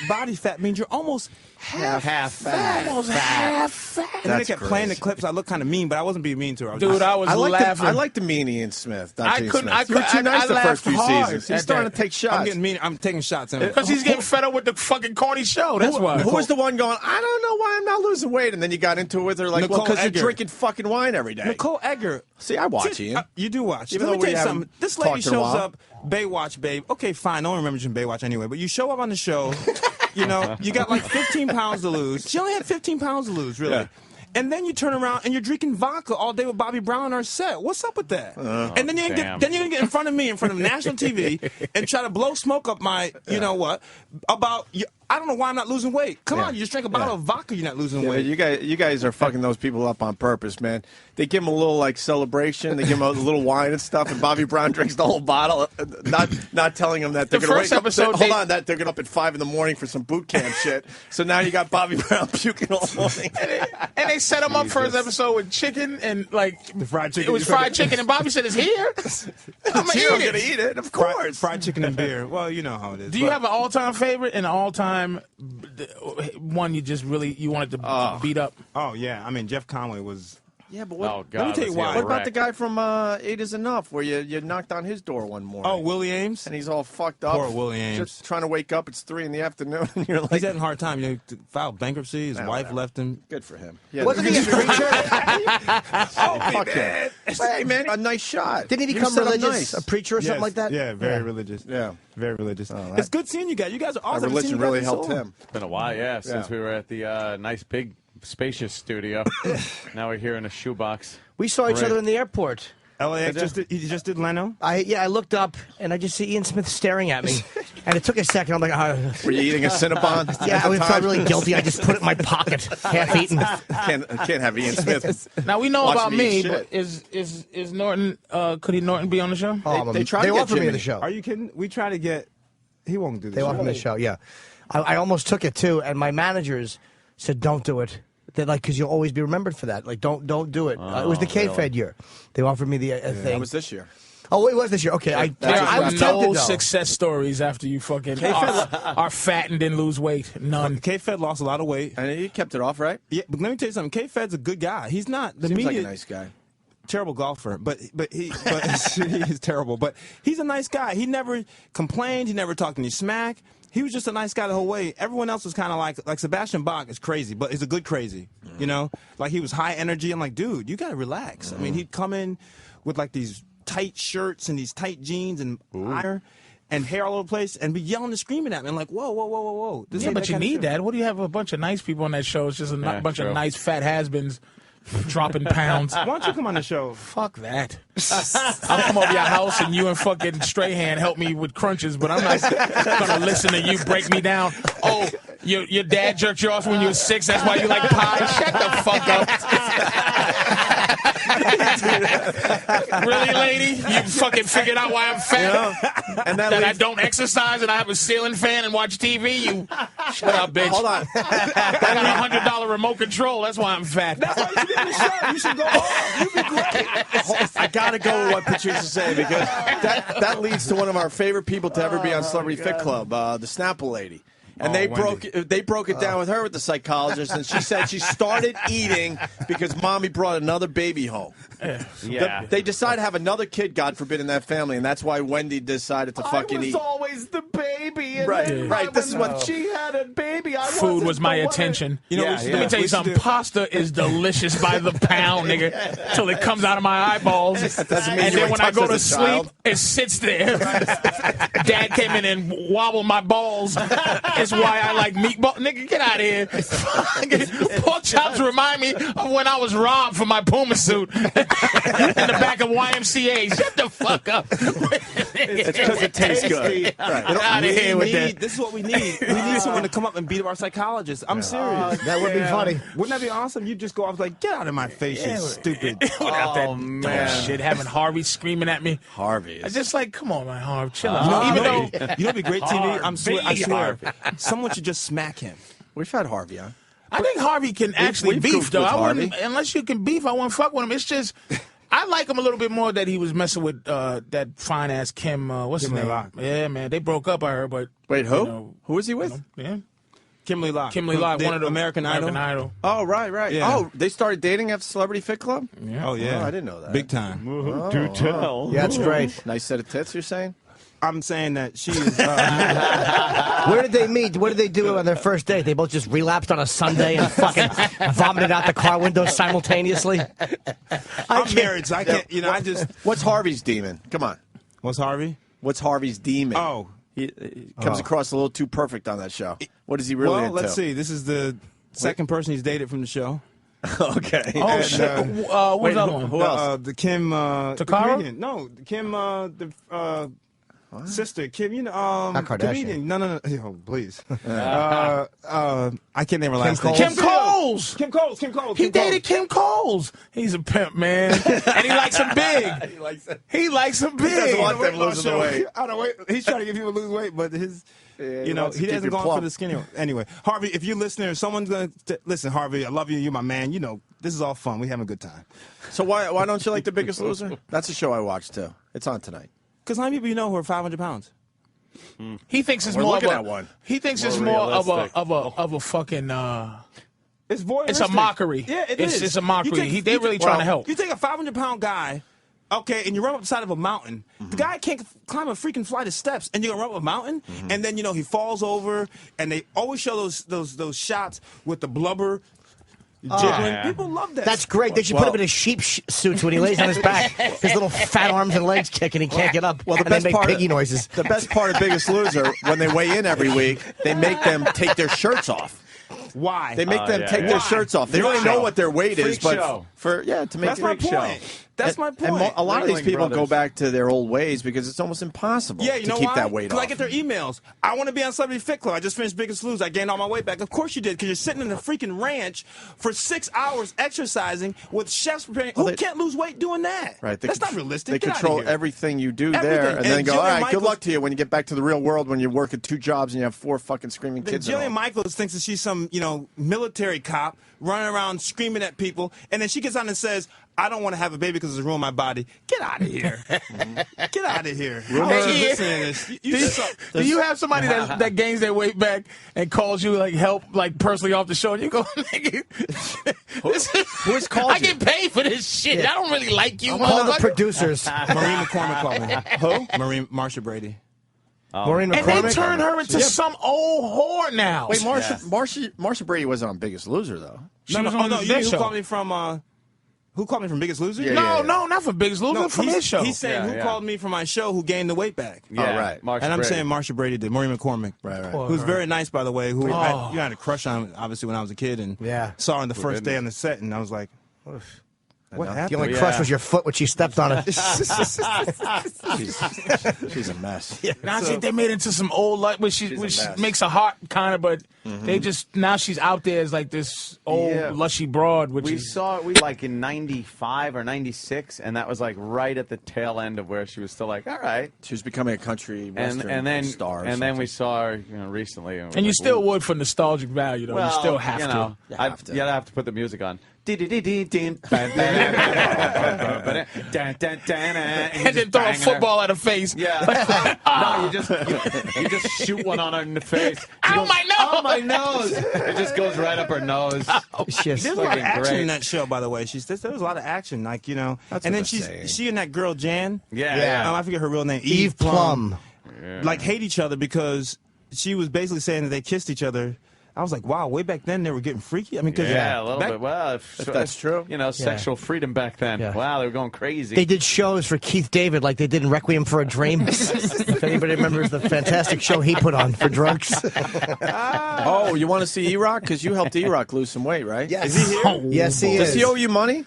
[SPEAKER 19] body fat means you're almost half fat.
[SPEAKER 16] Almost half fat.
[SPEAKER 19] And then they kept playing the clips. I looked kind of mean, but I wasn't being mean to her.
[SPEAKER 16] I was laughing.
[SPEAKER 4] I like the mean Ian Smith. You were
[SPEAKER 16] too
[SPEAKER 4] nice the first few seasons. He's starting to take shots.
[SPEAKER 19] I'm getting mean. I'm taking shots.
[SPEAKER 16] Because he's getting fed up with the fucking corny show. That's why.
[SPEAKER 4] Who was the one going, I don't know why I'm not losing weight? And then you got into it with her like, because you're drinking fucking wine every day.
[SPEAKER 19] Nicole Egger.
[SPEAKER 4] See, I watch Ian.
[SPEAKER 19] You do watch.
[SPEAKER 4] Even
[SPEAKER 19] Let me
[SPEAKER 4] though
[SPEAKER 19] tell you something. This lady
[SPEAKER 4] talked in a
[SPEAKER 19] shows
[SPEAKER 4] while.
[SPEAKER 19] up, Baywatch babe. Okay, fine. No one remembers you in Baywatch anyway. But you show up on the show. You know, you got like 15 pounds to lose. She only had 15 pounds to lose, really.
[SPEAKER 4] Yeah.
[SPEAKER 19] And then you turn around and you're drinking vodka all day with Bobby Brown on our set. What's up with that? And then you're gonna get in front of me, in front of national TV, and try to blow smoke up my, you know what, about I don't know why I'm not losing weight. Come on, you just drank a bottle of vodka, you're not losing weight.
[SPEAKER 4] You guys are fucking those people up on purpose, man. They give him a little like celebration. They give him a little wine and stuff, and Bobby Brown drinks the whole bottle, not telling him that they're going to wake up. That they're going up at 5 a.m. for some boot camp shit. So now you got Bobby Brown puking all morning.
[SPEAKER 16] And they set him up for his episode with chicken and like
[SPEAKER 19] the fried chicken.
[SPEAKER 16] It was fried chicken, and Bobby said, "It's here. I'm
[SPEAKER 4] gonna eat it, of course."
[SPEAKER 19] Fried chicken and beer. Well, you know how it is.
[SPEAKER 16] Do you have an all-time favorite and an all-time one you wanted to beat up?
[SPEAKER 19] Oh yeah, I mean Jeff Conway was.
[SPEAKER 4] Yeah, but what,
[SPEAKER 3] oh, God,
[SPEAKER 4] let me tell you why. What about the guy from 8 Is Enough, where you knocked on his door one morning?
[SPEAKER 19] Oh, Willie Ames?
[SPEAKER 4] And he's all fucked up.
[SPEAKER 19] Poor Willie Ames.
[SPEAKER 4] Just trying to wake up. It's 3 in the afternoon, and you're like...
[SPEAKER 19] He's having a hard time. Filed bankruptcy. His wife left him.
[SPEAKER 4] Good for him.
[SPEAKER 2] Yeah, wasn't he a preacher?
[SPEAKER 4] Fuck him. Hey, man, a nice shot.
[SPEAKER 2] Didn't he become religious? A preacher or something like that?
[SPEAKER 19] Yeah, very religious.
[SPEAKER 4] Yeah.
[SPEAKER 19] Very religious. It's good seeing you guys. You guys are awesome.
[SPEAKER 4] Religion really helped him.
[SPEAKER 3] It's been a while, since we were at the nice, big, spacious studio. Now we're here in a shoebox.
[SPEAKER 2] We saw each other in the airport.
[SPEAKER 19] LAX he just did Leno?
[SPEAKER 2] I looked up, and I just see Ian Smith staring at me. And it took a second. I'm like,
[SPEAKER 4] were you eating a Cinnabon?
[SPEAKER 2] Yeah, I felt really guilty. I just put it in my pocket, half eaten.
[SPEAKER 4] Can't have Ian Smith.
[SPEAKER 16] Now, we know about me, but is Norton, could Norton be on the show?
[SPEAKER 2] They offered me the show.
[SPEAKER 19] Are you kidding? We try to get, he won't do the
[SPEAKER 2] show.
[SPEAKER 19] show.
[SPEAKER 2] They offered me the show, yeah. I almost took it, too, and my managers said, don't do it. They're like, because you'll always be remembered for that. Like, don't do it. It was the K-Fed year. They offered me the thing.
[SPEAKER 4] That was this year.
[SPEAKER 2] Oh, it was this year. Okay, I was
[SPEAKER 16] no
[SPEAKER 2] tempted,
[SPEAKER 16] success stories after you fucking are fat and didn't lose weight. None.
[SPEAKER 19] K-Fed lost a lot of weight.
[SPEAKER 4] And he kept it off, right?
[SPEAKER 19] Yeah, but let me tell you something. K-Fed's a good guy. He's not the
[SPEAKER 4] Seems
[SPEAKER 19] media.
[SPEAKER 4] like a nice guy.
[SPEAKER 19] Terrible golfer, but he's terrible. But he's a nice guy. He never complained. He never talked any smack. He was just a nice guy the whole way. Everyone else was kind of like Sebastian Bach is crazy, but he's a good crazy. You know, like he was high energy. I'm like, dude, you gotta relax. I mean, he'd come in with like these tight shirts and these tight jeans and iron and hair all over the place and be yelling and screaming at me. I'm like, whoa, whoa, whoa, whoa, whoa.
[SPEAKER 16] Yeah, but you need that. What do you have a bunch of nice people on that show? It's just a bunch of nice fat has-beens. Dropping pounds.
[SPEAKER 19] Why don't you come on the show?
[SPEAKER 16] Fuck that. I'll come over your house and you and fucking Strahan help me with crunches, but I'm not gonna listen to you break me down. Oh, your dad jerked you off when you were 6. That's why you like pie. Shut the fuck up. Really, lady? You fucking figured out why I'm fat? And that I don't exercise and I have a ceiling fan and watch TV? You shut up, bitch.
[SPEAKER 4] Hold on.
[SPEAKER 16] I got a $100 remote control. That's why I'm fat.
[SPEAKER 19] That's why you did the show. You should go on. You'd be great.
[SPEAKER 4] I gotta go with what Patricia said because that leads to one of our favorite people to ever be on Celebrity Fit Club, the Snapple lady. And they broke it down with her with the psychologist, and she said she started eating because mommy brought another baby home.
[SPEAKER 3] Yeah.
[SPEAKER 4] They decided to have another kid, God forbid, in that family, and that's why Wendy decided to fucking eat.
[SPEAKER 3] I was always the baby. And
[SPEAKER 4] Right. This is what
[SPEAKER 3] she had a baby.
[SPEAKER 16] Food was my attention. You know, let me tell you something. Pasta is delicious by the pound, nigga, till it comes out of my eyeballs.
[SPEAKER 4] That doesn't mean
[SPEAKER 16] and
[SPEAKER 4] you
[SPEAKER 16] then
[SPEAKER 4] were
[SPEAKER 16] when I
[SPEAKER 4] touched
[SPEAKER 16] go
[SPEAKER 4] as
[SPEAKER 16] to
[SPEAKER 4] a
[SPEAKER 16] sleep,
[SPEAKER 4] child.
[SPEAKER 16] it sits there. Dad came in and wobbled my balls. It's why I like meatball. Nigga, get out of here. Pork chops remind me of when I was robbed for my Puma suit in the back of YMCA. Shut the fuck up.
[SPEAKER 4] It's because it tastes good.
[SPEAKER 16] Get out of here with that.
[SPEAKER 19] This is what we need. We need someone to come up and beat up our psychologist. I'm serious.
[SPEAKER 2] That would be funny.
[SPEAKER 19] Wouldn't that be awesome? You just go off like, get out of my face, you stupid.
[SPEAKER 16] Without that dumb shit, having Harvey screaming at me.
[SPEAKER 4] Harvey is.
[SPEAKER 16] I just like, come on, man, Harvey, chill out.
[SPEAKER 19] You know what'd be great TV? I swear. Someone should just smack him.
[SPEAKER 4] We've had Harvey on.
[SPEAKER 16] I think Harvey can actually
[SPEAKER 4] we've
[SPEAKER 16] beef, though.
[SPEAKER 4] with
[SPEAKER 16] I wouldn't,
[SPEAKER 4] Harvey.
[SPEAKER 16] unless you can beef, I wouldn't fuck with him. It's just, I like him a little bit more that he was messing with that fine ass Kim. What's his name?
[SPEAKER 19] Locke.
[SPEAKER 16] Yeah, man, they broke up. I heard, but
[SPEAKER 4] wait, who?
[SPEAKER 16] You know,
[SPEAKER 4] who was he with?
[SPEAKER 16] Yeah,
[SPEAKER 19] Kimberly Locke.
[SPEAKER 16] Kimberly Locke, one of the
[SPEAKER 19] American Idol.
[SPEAKER 4] Oh, right.
[SPEAKER 19] Yeah.
[SPEAKER 4] Oh, they started dating after Celebrity Fit Club?
[SPEAKER 16] Yeah.
[SPEAKER 19] Oh yeah,
[SPEAKER 4] I didn't know that.
[SPEAKER 19] Big time.
[SPEAKER 4] Do tell.
[SPEAKER 2] Yeah, that's great.
[SPEAKER 4] Nice set of tits, you're saying?
[SPEAKER 19] I'm saying that she is.
[SPEAKER 2] Where did they meet? What did they do on their first date? They both just relapsed on a Sunday and fucking vomited out the car window simultaneously.
[SPEAKER 19] I'm married, so I can't. You know, I just.
[SPEAKER 4] What's Harvey's demon? Come on.
[SPEAKER 19] What's Harvey?
[SPEAKER 4] What's Harvey's demon?
[SPEAKER 19] Oh.
[SPEAKER 4] He comes across a little too perfect on that show. What is he really into?
[SPEAKER 19] Let's see. This is the second person he's dated from the show.
[SPEAKER 4] Okay.
[SPEAKER 16] Oh, shit. What's the other one?
[SPEAKER 4] Who else?
[SPEAKER 19] The Kim.
[SPEAKER 16] Takara?
[SPEAKER 19] No, the Kim. sister, Kim,
[SPEAKER 2] Not Kardashian.
[SPEAKER 19] comedian. No. Oh, please. I can't name her last name.
[SPEAKER 16] Kim Coles.
[SPEAKER 19] Kim Coles.
[SPEAKER 16] He dated Kim Coles. He's a pimp, man. And he likes him big. He likes him big.
[SPEAKER 19] He doesn't want them losing the weight. I don't wait. He's trying to get people to lose weight, but his, he hasn't gone for the skinny one. Anyway, Harvey, if you're listening, if someone's going to listen, Harvey, I love you. You're my man. This is all fun. We having a good time.
[SPEAKER 4] So why don't you like The Biggest Loser? That's a show I watched too. It's on tonight.
[SPEAKER 19] Because how many people you know who are 500 pounds?
[SPEAKER 16] He thinks it's
[SPEAKER 4] We're
[SPEAKER 16] more
[SPEAKER 4] looking
[SPEAKER 16] of a,
[SPEAKER 4] at one.
[SPEAKER 16] He thinks
[SPEAKER 3] More
[SPEAKER 16] it's more
[SPEAKER 3] realistic.
[SPEAKER 16] of a fucking.
[SPEAKER 19] It's voyeuristic.
[SPEAKER 16] It's a mockery.
[SPEAKER 19] Yeah,
[SPEAKER 16] It's a mockery. They're really trying to help.
[SPEAKER 19] You take a 500-pound guy, okay, and you run up the side of a mountain. The guy can't climb a freaking flight of steps, and you're gonna run up a mountain, and then he falls over, and they always show those shots with the blubber. Jiggling. People love that.
[SPEAKER 2] That's great. They should put him in his sheep suits when he lays on his back. His little fat arms and legs kick, and he can't get up.
[SPEAKER 4] Well, the
[SPEAKER 2] and
[SPEAKER 4] best
[SPEAKER 2] they make
[SPEAKER 4] part,
[SPEAKER 2] piggy noises.
[SPEAKER 4] The best part of Biggest Loser, when they weigh in every week, they make them take their shirts off.
[SPEAKER 19] Why?
[SPEAKER 4] They make them take their shirts off. They don't even know what their weight is, but to make
[SPEAKER 19] That's my point. That's my point.
[SPEAKER 4] And a lot of these people go back to their old ways because it's almost impossible
[SPEAKER 19] Yeah, you
[SPEAKER 4] to
[SPEAKER 19] know
[SPEAKER 4] keep
[SPEAKER 19] why?
[SPEAKER 4] that weight
[SPEAKER 19] Because
[SPEAKER 4] off.
[SPEAKER 19] I get their emails. I want to be on Celebrity Fit Club. I just finished Biggest Loser. I gained all my weight back. Of course you did, because you're sitting in a freaking ranch for 6 hours exercising with chefs preparing. Who can't lose weight doing that?
[SPEAKER 4] Right.
[SPEAKER 19] That's not realistic.
[SPEAKER 4] They
[SPEAKER 19] Get out of
[SPEAKER 4] control
[SPEAKER 19] here.
[SPEAKER 4] everything you do there,
[SPEAKER 19] Everything.
[SPEAKER 4] and then
[SPEAKER 19] And
[SPEAKER 4] go, all
[SPEAKER 19] Jillian
[SPEAKER 4] right, good
[SPEAKER 19] Michaels-
[SPEAKER 4] luck to you when you get back to the real world when you're working 2 jobs and you have 4 fucking screaming
[SPEAKER 19] Then
[SPEAKER 4] kids. and all.
[SPEAKER 19] Jillian Michaels thinks that she's some, military cop running around screaming at people, and then she gets on and says, I don't want to have a baby because it's ruined my body. Get out of here. Get out of here.
[SPEAKER 16] Do you have somebody that gains their weight back and calls you help personally off the show, and you go,
[SPEAKER 4] Who's called
[SPEAKER 16] I get paid for this shit.
[SPEAKER 2] Yeah.
[SPEAKER 16] I don't really like you.
[SPEAKER 2] All the producers.
[SPEAKER 19] Maureen McCormick called me. Who? Marsha Brady.
[SPEAKER 2] Maureen
[SPEAKER 16] And
[SPEAKER 2] McCormick.
[SPEAKER 16] they turn her into some old whore now.
[SPEAKER 4] Wait, Marsha Brady wasn't on Biggest Loser, though.
[SPEAKER 16] She was on
[SPEAKER 19] no,
[SPEAKER 16] the
[SPEAKER 19] you mean
[SPEAKER 16] Big
[SPEAKER 19] who
[SPEAKER 16] Show.
[SPEAKER 19] called me from, who called me from Biggest Loser?
[SPEAKER 16] No, not from Biggest Loser,
[SPEAKER 19] No,
[SPEAKER 16] from
[SPEAKER 19] he's,
[SPEAKER 16] his show.
[SPEAKER 19] He's saying who called me from my show who gained the weight back.
[SPEAKER 3] Yeah,
[SPEAKER 4] right.
[SPEAKER 19] And I'm saying Marsha Brady did. Maureen McCormick.
[SPEAKER 4] Right.
[SPEAKER 19] Who's very nice, by the way, who I had a crush on, obviously, when I was a kid, and saw her on the first day on the set, and I was like, what happened?
[SPEAKER 2] The only crush was your foot when she stepped on it.
[SPEAKER 4] She's a mess.
[SPEAKER 16] Now I think they made it into some old life, which makes her hot, kind of, but they just, now she's out there as this old, lushy broad, which
[SPEAKER 3] we saw it in 95 or 96, and that was right at the tail end of where she was still all right.
[SPEAKER 4] She was becoming a country western
[SPEAKER 3] and then
[SPEAKER 4] star.
[SPEAKER 3] And then we saw her recently.
[SPEAKER 16] And you still would for nostalgic value, though.
[SPEAKER 3] Well,
[SPEAKER 16] you still have to.
[SPEAKER 3] You have to put the music on. And
[SPEAKER 16] And then throw a football at her face.
[SPEAKER 3] Yeah. No, you just shoot one on her in the face.
[SPEAKER 16] Ow, my nose!
[SPEAKER 3] Oh, my nose! It just goes right up her nose.
[SPEAKER 19] There's a lot of action in that show, by the way. There was a lot of action,
[SPEAKER 4] That's
[SPEAKER 19] and
[SPEAKER 4] what
[SPEAKER 19] then
[SPEAKER 4] they're
[SPEAKER 19] she
[SPEAKER 4] saying.
[SPEAKER 19] and that girl Jan.
[SPEAKER 3] Yeah.
[SPEAKER 19] I forget her real name.
[SPEAKER 2] Eve Plum.
[SPEAKER 19] Hate each other because she was basically saying that they kissed each other. I was like, wow, way back then they were getting freaky. I mean, because
[SPEAKER 3] a little bit. Well, if
[SPEAKER 4] that's true,
[SPEAKER 3] sexual freedom back then.
[SPEAKER 2] Yeah.
[SPEAKER 3] Wow, they were going crazy.
[SPEAKER 2] They did shows for Keith David like they did in Requiem for a Dream. If anybody remembers the fantastic show he put on for drunks.
[SPEAKER 4] Oh, you want to see E-Rock? Because you helped E-Rock lose some weight, right?
[SPEAKER 2] Yes.
[SPEAKER 19] Is he here?
[SPEAKER 2] Yes, he is.
[SPEAKER 4] Does he owe you money?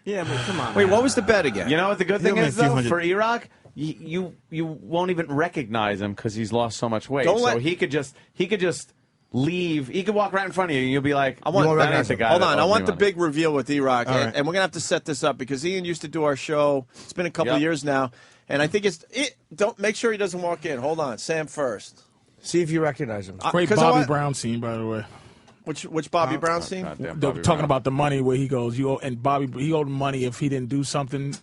[SPEAKER 19] Yeah, but come on.
[SPEAKER 4] Wait, what was the bet again?
[SPEAKER 3] You know what the good thing
[SPEAKER 19] He'll
[SPEAKER 3] is,
[SPEAKER 19] make a few
[SPEAKER 3] though,
[SPEAKER 19] hundred.
[SPEAKER 3] for E-Rock? You won't even recognize him because he's lost so much weight.
[SPEAKER 4] Don't
[SPEAKER 3] So
[SPEAKER 4] let-
[SPEAKER 3] he could just leave. He could walk right in front of you, and you'll be like,
[SPEAKER 4] I want
[SPEAKER 3] that ain't the guy.
[SPEAKER 4] Hold
[SPEAKER 3] that
[SPEAKER 4] on, I
[SPEAKER 3] owes
[SPEAKER 4] want
[SPEAKER 3] me
[SPEAKER 4] the
[SPEAKER 3] money.
[SPEAKER 4] big reveal with E-Rock,
[SPEAKER 19] All right.
[SPEAKER 4] and we're gonna have to set this up because Ian used to do our show. It's been a couple of years now, and I think don't make sure he doesn't walk in. Hold on, Sam first.
[SPEAKER 2] See if you recognize him.
[SPEAKER 16] Great
[SPEAKER 4] 'cause
[SPEAKER 16] Bobby Brown scene, by the way.
[SPEAKER 4] Which Bobby Brown scene?
[SPEAKER 3] Goddamn
[SPEAKER 16] They're
[SPEAKER 3] Bobby
[SPEAKER 16] talking
[SPEAKER 3] Brown.
[SPEAKER 16] about the money where he goes, he owed money if he didn't do something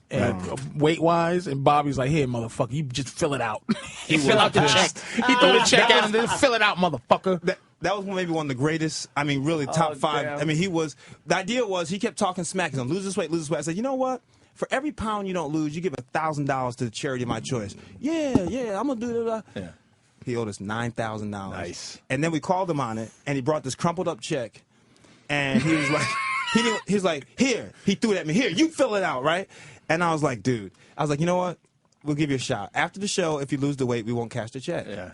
[SPEAKER 16] weight wise, and Bobby's like, here, motherfucker, you just fill it out. He fill out the check. He threw the check out and then fill it out, motherfucker.
[SPEAKER 19] That was maybe one of the greatest, really top five.
[SPEAKER 3] damn.
[SPEAKER 19] I mean, the idea was he kept talking smack. He's going to lose this weight, lose this weight. I said, you know what? For every pound you don't lose, you give $1,000 to the charity of my choice. Yeah, I'm going to do that.
[SPEAKER 4] Yeah.
[SPEAKER 19] He owed us $9,000.
[SPEAKER 4] Nice.
[SPEAKER 19] And then we called him on it, and he brought this crumpled up check, and he was like, he was like, here. He threw it at me. Here, you fill it out, right? And I was like, dude. I was like, you know what? We'll give you a shot. After the show, if you lose the weight, we won't cash the check.
[SPEAKER 4] Yeah.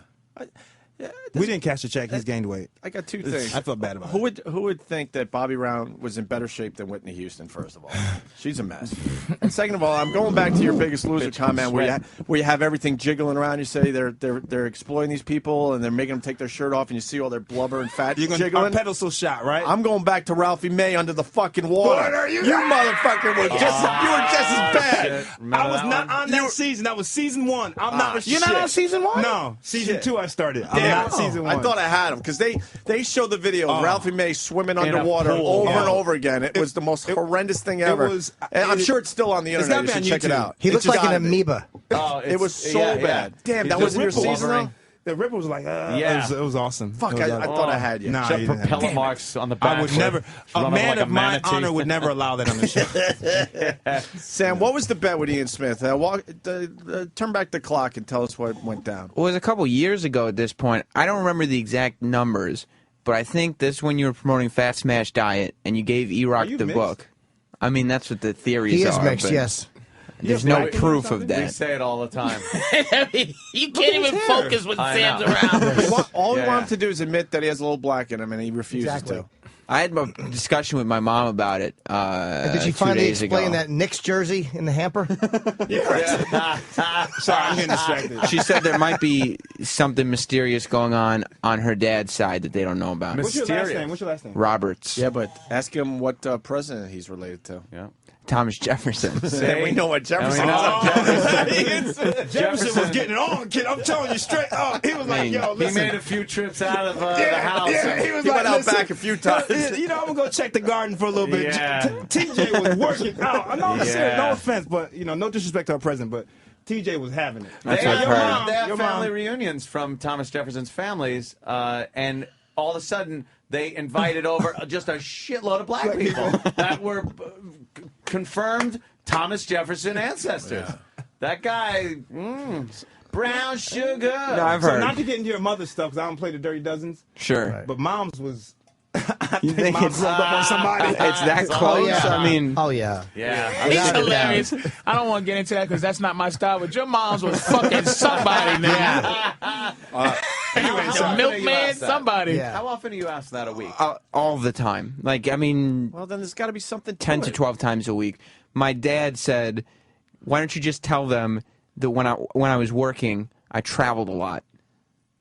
[SPEAKER 19] We didn't cash the check. He's gained weight.
[SPEAKER 4] I got two things.
[SPEAKER 19] I felt bad about
[SPEAKER 4] it. Who would think that Bobby Brown was in better shape than Whitney Houston? First of all, she's a mess. And second of all, I'm going back to your Biggest Loser comment where you have everything jiggling around. You say they're exploiting these people and they're making them take their shirt off, and you see all their blubber and fat jiggling.
[SPEAKER 19] Our pedestal shot, right?
[SPEAKER 4] I'm going back to Ralphie May under the fucking water.
[SPEAKER 19] What are you?
[SPEAKER 4] You motherfucker were just as bad.
[SPEAKER 19] I was not on that season. That was season 1. I'm not.
[SPEAKER 16] You're not on season 1?
[SPEAKER 19] No, season 2 I started. I'm not season 1.
[SPEAKER 4] I thought I had him because they showed the video of Ralphie May swimming underwater over and over again. It was the most horrendous thing ever. And I'm sure it's still on the internet. You should check it out.
[SPEAKER 2] He looked like an amoeba.
[SPEAKER 4] It was so bad. Damn, that wasn't your season though?
[SPEAKER 19] The ripple was like, it was awesome.
[SPEAKER 4] Fuck, I thought I had you.
[SPEAKER 19] Nah,
[SPEAKER 3] Just propeller marks on the back.
[SPEAKER 19] I would never. A man of my honor would never allow that on the show.
[SPEAKER 4] Sam, what was the bet with Ian Smith? Turn back the clock and tell us what went down.
[SPEAKER 17] Well, it was a couple years ago at this point. I don't remember the exact numbers, but I think this when you were promoting Fat Smash Diet and you gave E-Rock the book. I mean, that's what the theories are.
[SPEAKER 2] He is mixed, yes.
[SPEAKER 17] There's no proof of that.
[SPEAKER 3] We say it all the time.
[SPEAKER 16] You can't even focus when Sam's around.
[SPEAKER 4] All we want him to do is admit that he has a little black in him, and he refuses to.
[SPEAKER 17] I had a discussion with my mom about it.
[SPEAKER 2] Did she finally explain that Knicks jersey in the hamper?
[SPEAKER 19] Sorry, I'm getting distracted.
[SPEAKER 17] She said there might be something mysterious going on her dad's side that they don't know about.
[SPEAKER 19] What's your last name?
[SPEAKER 17] Roberts.
[SPEAKER 4] Yeah, but ask him what president he's related to.
[SPEAKER 3] Yeah.
[SPEAKER 17] Thomas Jefferson.
[SPEAKER 4] We know what Jefferson
[SPEAKER 19] is. Jefferson was getting it on, kid. I'm telling you straight up. He was like, yo, listen.
[SPEAKER 3] He made a few trips out of the house.
[SPEAKER 19] Yeah, he
[SPEAKER 4] went out back a few times.
[SPEAKER 19] I'm going to go check the garden for a little bit.
[SPEAKER 3] Yeah.
[SPEAKER 19] TJ was working out. No offense, but, no disrespect to our president, but TJ was having it.
[SPEAKER 3] They have family reunions from Thomas Jefferson's families, and all of a sudden they invited over just a shitload of black people that were confirmed Thomas Jefferson ancestors. Yeah. That guy, brown sugar.
[SPEAKER 17] No, I've heard.
[SPEAKER 19] So not to get into your mother's stuff, because I don't play the Dirty Dozens.
[SPEAKER 17] Sure.
[SPEAKER 19] Right. But Mom's was... You think Mom's rolled up on somebody?
[SPEAKER 17] It's that close?
[SPEAKER 2] Yeah.
[SPEAKER 17] I mean...
[SPEAKER 2] Oh, yeah.
[SPEAKER 16] Yeah. It's hilarious. I don't want to get into that because that's not my style, but your mom's was fucking somebody, man. Anyway, some milkman, somebody.
[SPEAKER 3] Yeah. How often do you ask that a week?
[SPEAKER 17] All the time. Like, I mean...
[SPEAKER 4] Well, then there's got to be something
[SPEAKER 17] 10 to 12 times a week. My dad said, why don't you just tell them that when I was working, I traveled a lot.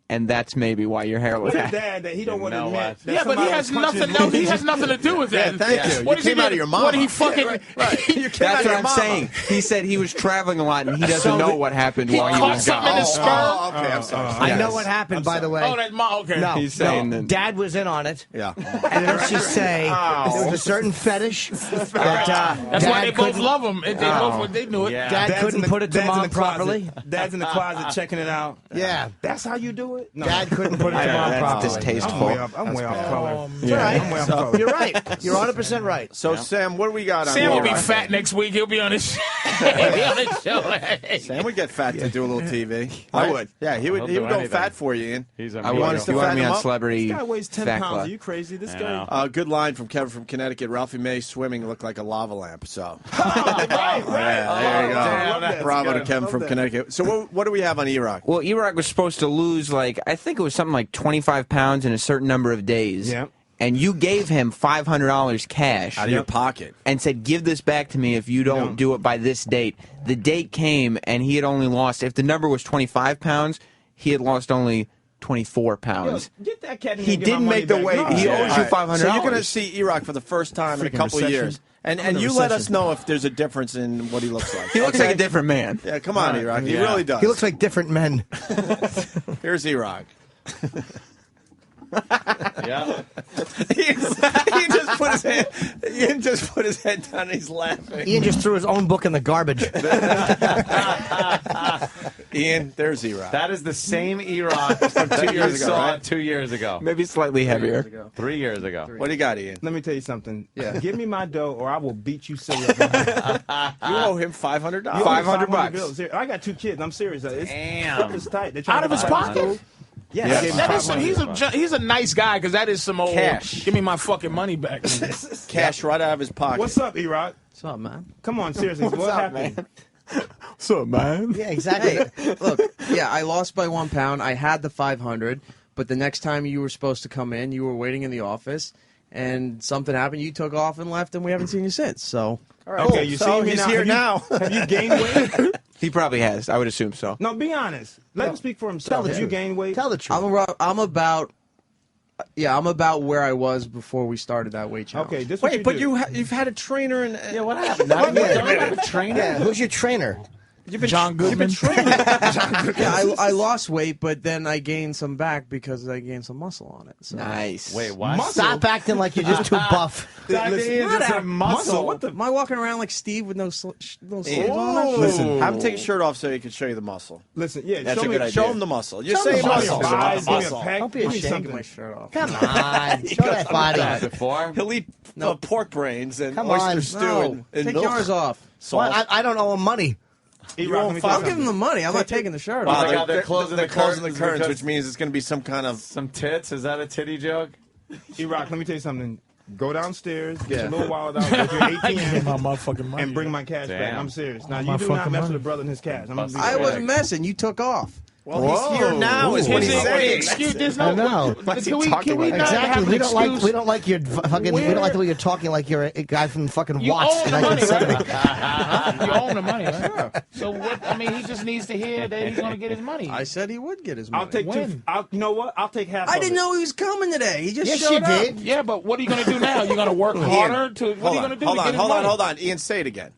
[SPEAKER 17] And that's maybe why your hair was
[SPEAKER 19] that. Dad, that he don't want to admit.
[SPEAKER 16] Yeah, but he has nothing. No, he has nothing to do with that.
[SPEAKER 4] Yeah, thank you.
[SPEAKER 16] What
[SPEAKER 4] you came out of your mom.
[SPEAKER 16] What did he fucking?
[SPEAKER 4] Yeah, right. You came
[SPEAKER 17] that's
[SPEAKER 4] out
[SPEAKER 17] what
[SPEAKER 4] of
[SPEAKER 17] I'm saying. He said he was traveling a lot and he doesn't know what happened while he was gone.
[SPEAKER 16] In his sperm.
[SPEAKER 4] Okay, I'm sorry.
[SPEAKER 2] I know what happened, by the way.
[SPEAKER 16] Oh, that's mom. Okay.
[SPEAKER 2] No,
[SPEAKER 17] he's saying that.
[SPEAKER 2] Dad was in on it.
[SPEAKER 4] Yeah.
[SPEAKER 2] And let's just say there was a certain fetish that
[SPEAKER 16] that's why they both love him. They knew it.
[SPEAKER 2] Yeah. Dad couldn't put it to mom properly.
[SPEAKER 19] Dad's in the closet checking it out.
[SPEAKER 2] Yeah.
[SPEAKER 19] That's how you do it? No.
[SPEAKER 2] Dad couldn't put it to mom properly.
[SPEAKER 17] Distasteful.
[SPEAKER 19] I'm way off color.
[SPEAKER 2] You're right. You're 100% right.
[SPEAKER 4] So, Sam, what do we got on
[SPEAKER 16] Sam will be fat next week. He'll be on his show.
[SPEAKER 4] Sam would get fat to do a little TV.
[SPEAKER 19] I would.
[SPEAKER 4] Yeah, he would go fat for you, Ian.
[SPEAKER 17] I want me on Celebrity
[SPEAKER 19] This guy weighs 10
[SPEAKER 17] Fat
[SPEAKER 19] pounds.
[SPEAKER 17] Club.
[SPEAKER 19] Are you crazy? This guy.
[SPEAKER 4] Good line from Kevin from Connecticut. Ralphie May swimming looked like a lava lamp. So,
[SPEAKER 19] Right.
[SPEAKER 4] there you go.
[SPEAKER 19] Damn,
[SPEAKER 4] Bravo to Kevin from Connecticut. So, what do we have on E-Rock?
[SPEAKER 17] Well, E-Rock was supposed to lose, I think it was something like 25 pounds in a certain number of days.
[SPEAKER 19] Yeah.
[SPEAKER 17] And you gave him $500 cash.
[SPEAKER 4] Out of your pocket.
[SPEAKER 17] And said, give this back to me if you don't do it by this date. The date came, and he had only lost, if the number was 25 pounds, he had lost only 24 pounds.
[SPEAKER 19] Yo, get that cat in
[SPEAKER 17] he didn't make the weight. He owes you $500.
[SPEAKER 4] So you're going to see E-Rock for the first time in a couple of years. And you let us know if there's a difference in what he looks like.
[SPEAKER 17] He looks like a different man.
[SPEAKER 4] Yeah, come on, E-Rock. He really does.
[SPEAKER 2] He looks like different men.
[SPEAKER 4] Here's E-Rock.
[SPEAKER 3] Yeah.
[SPEAKER 4] Ian just put his head down and he's laughing.
[SPEAKER 2] Ian just threw his own book in the garbage.
[SPEAKER 4] Ian, there's E-Rock.
[SPEAKER 3] That is the same E-Rock from 2 years ago. Right? 2 years ago.
[SPEAKER 17] Maybe slightly heavier.
[SPEAKER 3] 3 years ago.
[SPEAKER 4] What do you got, Ian?
[SPEAKER 19] Let me tell you something. Yeah. Give me my dough or I will beat you silly. You
[SPEAKER 4] owe him $500.
[SPEAKER 17] $500.
[SPEAKER 19] I got 2 kids. I'm serious.
[SPEAKER 3] Damn.
[SPEAKER 19] It's tight.
[SPEAKER 16] Out of his pocket?
[SPEAKER 19] Yeah.
[SPEAKER 16] He's a nice guy because that is some old
[SPEAKER 4] cash.
[SPEAKER 16] Give me my fucking money back.
[SPEAKER 4] Cash right out of his pocket.
[SPEAKER 19] What's up, E-Rock?
[SPEAKER 17] What's up, man?
[SPEAKER 19] Come on, seriously. What happened?
[SPEAKER 17] Man? What's up, man?
[SPEAKER 2] Yeah, exactly.
[SPEAKER 17] Hey, look, I lost by 1 pound. I had the 500,
[SPEAKER 20] but the next time you were supposed to come in, you were waiting in the office, and something happened. You took off and left, and we haven't seen you since. So,
[SPEAKER 19] all right. Okay, you see me
[SPEAKER 4] he's
[SPEAKER 19] now.
[SPEAKER 4] here now.
[SPEAKER 19] Have you gained weight?
[SPEAKER 17] He probably has. I would assume so.
[SPEAKER 19] No, be honest. Let him speak for himself. Have you gained weight?
[SPEAKER 2] Tell the truth.
[SPEAKER 20] I'm about where I was before we started that weight challenge.
[SPEAKER 19] Okay, this
[SPEAKER 4] Wait, but you've had a trainer and
[SPEAKER 3] what happened?
[SPEAKER 2] A trainer? Yeah, who's your trainer?
[SPEAKER 19] You've been
[SPEAKER 16] John Goodman.
[SPEAKER 20] Yeah, I lost weight, but then I gained some back because I gained some muscle on it. So.
[SPEAKER 17] Nice.
[SPEAKER 3] Wait, what?
[SPEAKER 2] Stop acting like you're just too buff.
[SPEAKER 19] Muscle. What the?
[SPEAKER 20] Am I walking around like Steve with no sleeves on it?
[SPEAKER 4] Listen, have him take his shirt off so he can show you the muscle.
[SPEAKER 19] Listen, yeah,
[SPEAKER 4] That's a good idea. Show him the muscle. You're
[SPEAKER 2] Show
[SPEAKER 4] saying
[SPEAKER 2] him the
[SPEAKER 4] muscle.
[SPEAKER 2] muscle.
[SPEAKER 20] Don't be ashamed of my shirt off.
[SPEAKER 2] Come on, show that body.
[SPEAKER 4] He'll eat pork brains and
[SPEAKER 2] Come
[SPEAKER 4] oyster
[SPEAKER 2] on.
[SPEAKER 4] stew
[SPEAKER 20] No,
[SPEAKER 4] and
[SPEAKER 20] take
[SPEAKER 4] milk.
[SPEAKER 20] yours off.
[SPEAKER 4] Salt.
[SPEAKER 2] Well, I don't owe him money.
[SPEAKER 20] I'll give him the money. I'm not taking the shirt
[SPEAKER 4] Wow,
[SPEAKER 20] off.
[SPEAKER 3] they're closing
[SPEAKER 4] the
[SPEAKER 3] the
[SPEAKER 4] curtains,
[SPEAKER 3] curtains
[SPEAKER 4] which means it's going to be some kind of
[SPEAKER 3] some tits. Is that a titty joke?
[SPEAKER 19] E-Rock, let me tell you something. Go downstairs, get your little wallet out, get your ATM,
[SPEAKER 16] my motherfucking money.
[SPEAKER 19] and bring my cash back.
[SPEAKER 3] Damn.
[SPEAKER 19] I'm serious. Now,
[SPEAKER 16] My
[SPEAKER 19] you do not
[SPEAKER 16] fucking
[SPEAKER 19] mess
[SPEAKER 16] money.
[SPEAKER 19] with a brother and his cash. I'm gonna be
[SPEAKER 20] I wasn't messing. You took off.
[SPEAKER 4] Well, he's here now, is what he's saying.
[SPEAKER 16] Excuse, there's
[SPEAKER 2] I
[SPEAKER 16] no.
[SPEAKER 2] know.
[SPEAKER 16] Can we not have
[SPEAKER 2] Exactly.
[SPEAKER 16] an
[SPEAKER 2] We don't like
[SPEAKER 16] excuse?
[SPEAKER 2] we don't like your fucking. We don't like the way you're talking like you're a guy from fucking
[SPEAKER 16] You
[SPEAKER 2] Watts
[SPEAKER 16] own
[SPEAKER 2] in
[SPEAKER 16] the money,
[SPEAKER 2] 1970.
[SPEAKER 16] You own the money, right? So what? I mean, he just needs to hear that he's going to get his money.
[SPEAKER 20] I said he would get his money.
[SPEAKER 19] I'll take two. You know what? I'll take half.
[SPEAKER 20] I didn't know he was coming today. He just
[SPEAKER 2] Yes,
[SPEAKER 20] showed
[SPEAKER 2] you
[SPEAKER 20] up.
[SPEAKER 2] did.
[SPEAKER 16] Yeah, but what are you going to do now? You're going to work harder to. What are you going to do to get his money?
[SPEAKER 4] Hold on. Ian, say it again.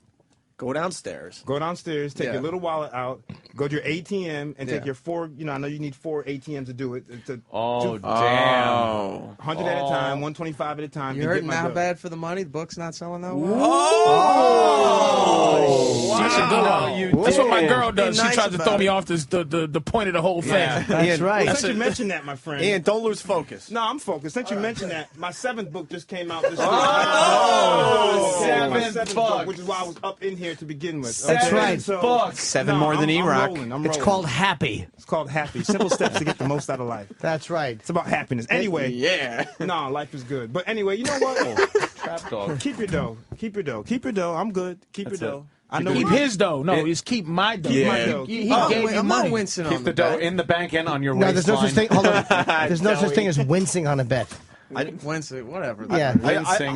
[SPEAKER 4] Go downstairs.
[SPEAKER 19] Go downstairs, take your little wallet out, go to your ATM, and take
[SPEAKER 20] Yeah.
[SPEAKER 19] your 4, I know you need 4 ATMs to do it.
[SPEAKER 3] Damn.
[SPEAKER 19] 100 at a time, 125 at a time.
[SPEAKER 20] You
[SPEAKER 19] and
[SPEAKER 20] hurting
[SPEAKER 19] get my
[SPEAKER 20] that
[SPEAKER 19] dough.
[SPEAKER 20] bad for the money? The book's not selling that well?
[SPEAKER 16] That's what my girl does.
[SPEAKER 20] Be
[SPEAKER 16] She
[SPEAKER 20] nice
[SPEAKER 16] tries to
[SPEAKER 20] about
[SPEAKER 16] throw
[SPEAKER 20] it.
[SPEAKER 16] me off the point of the whole thing.
[SPEAKER 2] That's
[SPEAKER 4] Ian,
[SPEAKER 2] right.
[SPEAKER 19] Since you mentioned that, my friend.
[SPEAKER 4] Ian, don't lose focus.
[SPEAKER 19] No, I'm focused. Since you mentioned that, my 7th book just came out this week. My 7th book, which is why I was up in here to begin with.
[SPEAKER 2] That's right.
[SPEAKER 19] So,
[SPEAKER 17] 7 more than E-Rock.
[SPEAKER 19] I'm rolling.
[SPEAKER 2] It's called Happy.
[SPEAKER 19] It's called Happy. Simple steps to get the most out of life.
[SPEAKER 2] That's right.
[SPEAKER 19] It's about happiness. Anyway.
[SPEAKER 4] Yeah.
[SPEAKER 19] No, life is good. But anyway, you know what?
[SPEAKER 3] Trap dog.
[SPEAKER 19] Keep your dough. Keep your dough. Keep your dough. I'm good. Keep your dough. I know
[SPEAKER 16] Keep his dough. No, it's keep my dough.
[SPEAKER 19] Keep my dough.
[SPEAKER 16] He gave me
[SPEAKER 20] I'm
[SPEAKER 16] money.
[SPEAKER 20] not wincing on
[SPEAKER 3] Keep the dough in the bank and on your
[SPEAKER 2] No, there's no
[SPEAKER 3] waistline.
[SPEAKER 2] such thing. Hold on. There's no such thing as wincing on a bet.
[SPEAKER 20] Wincing, whatever.
[SPEAKER 2] Yeah.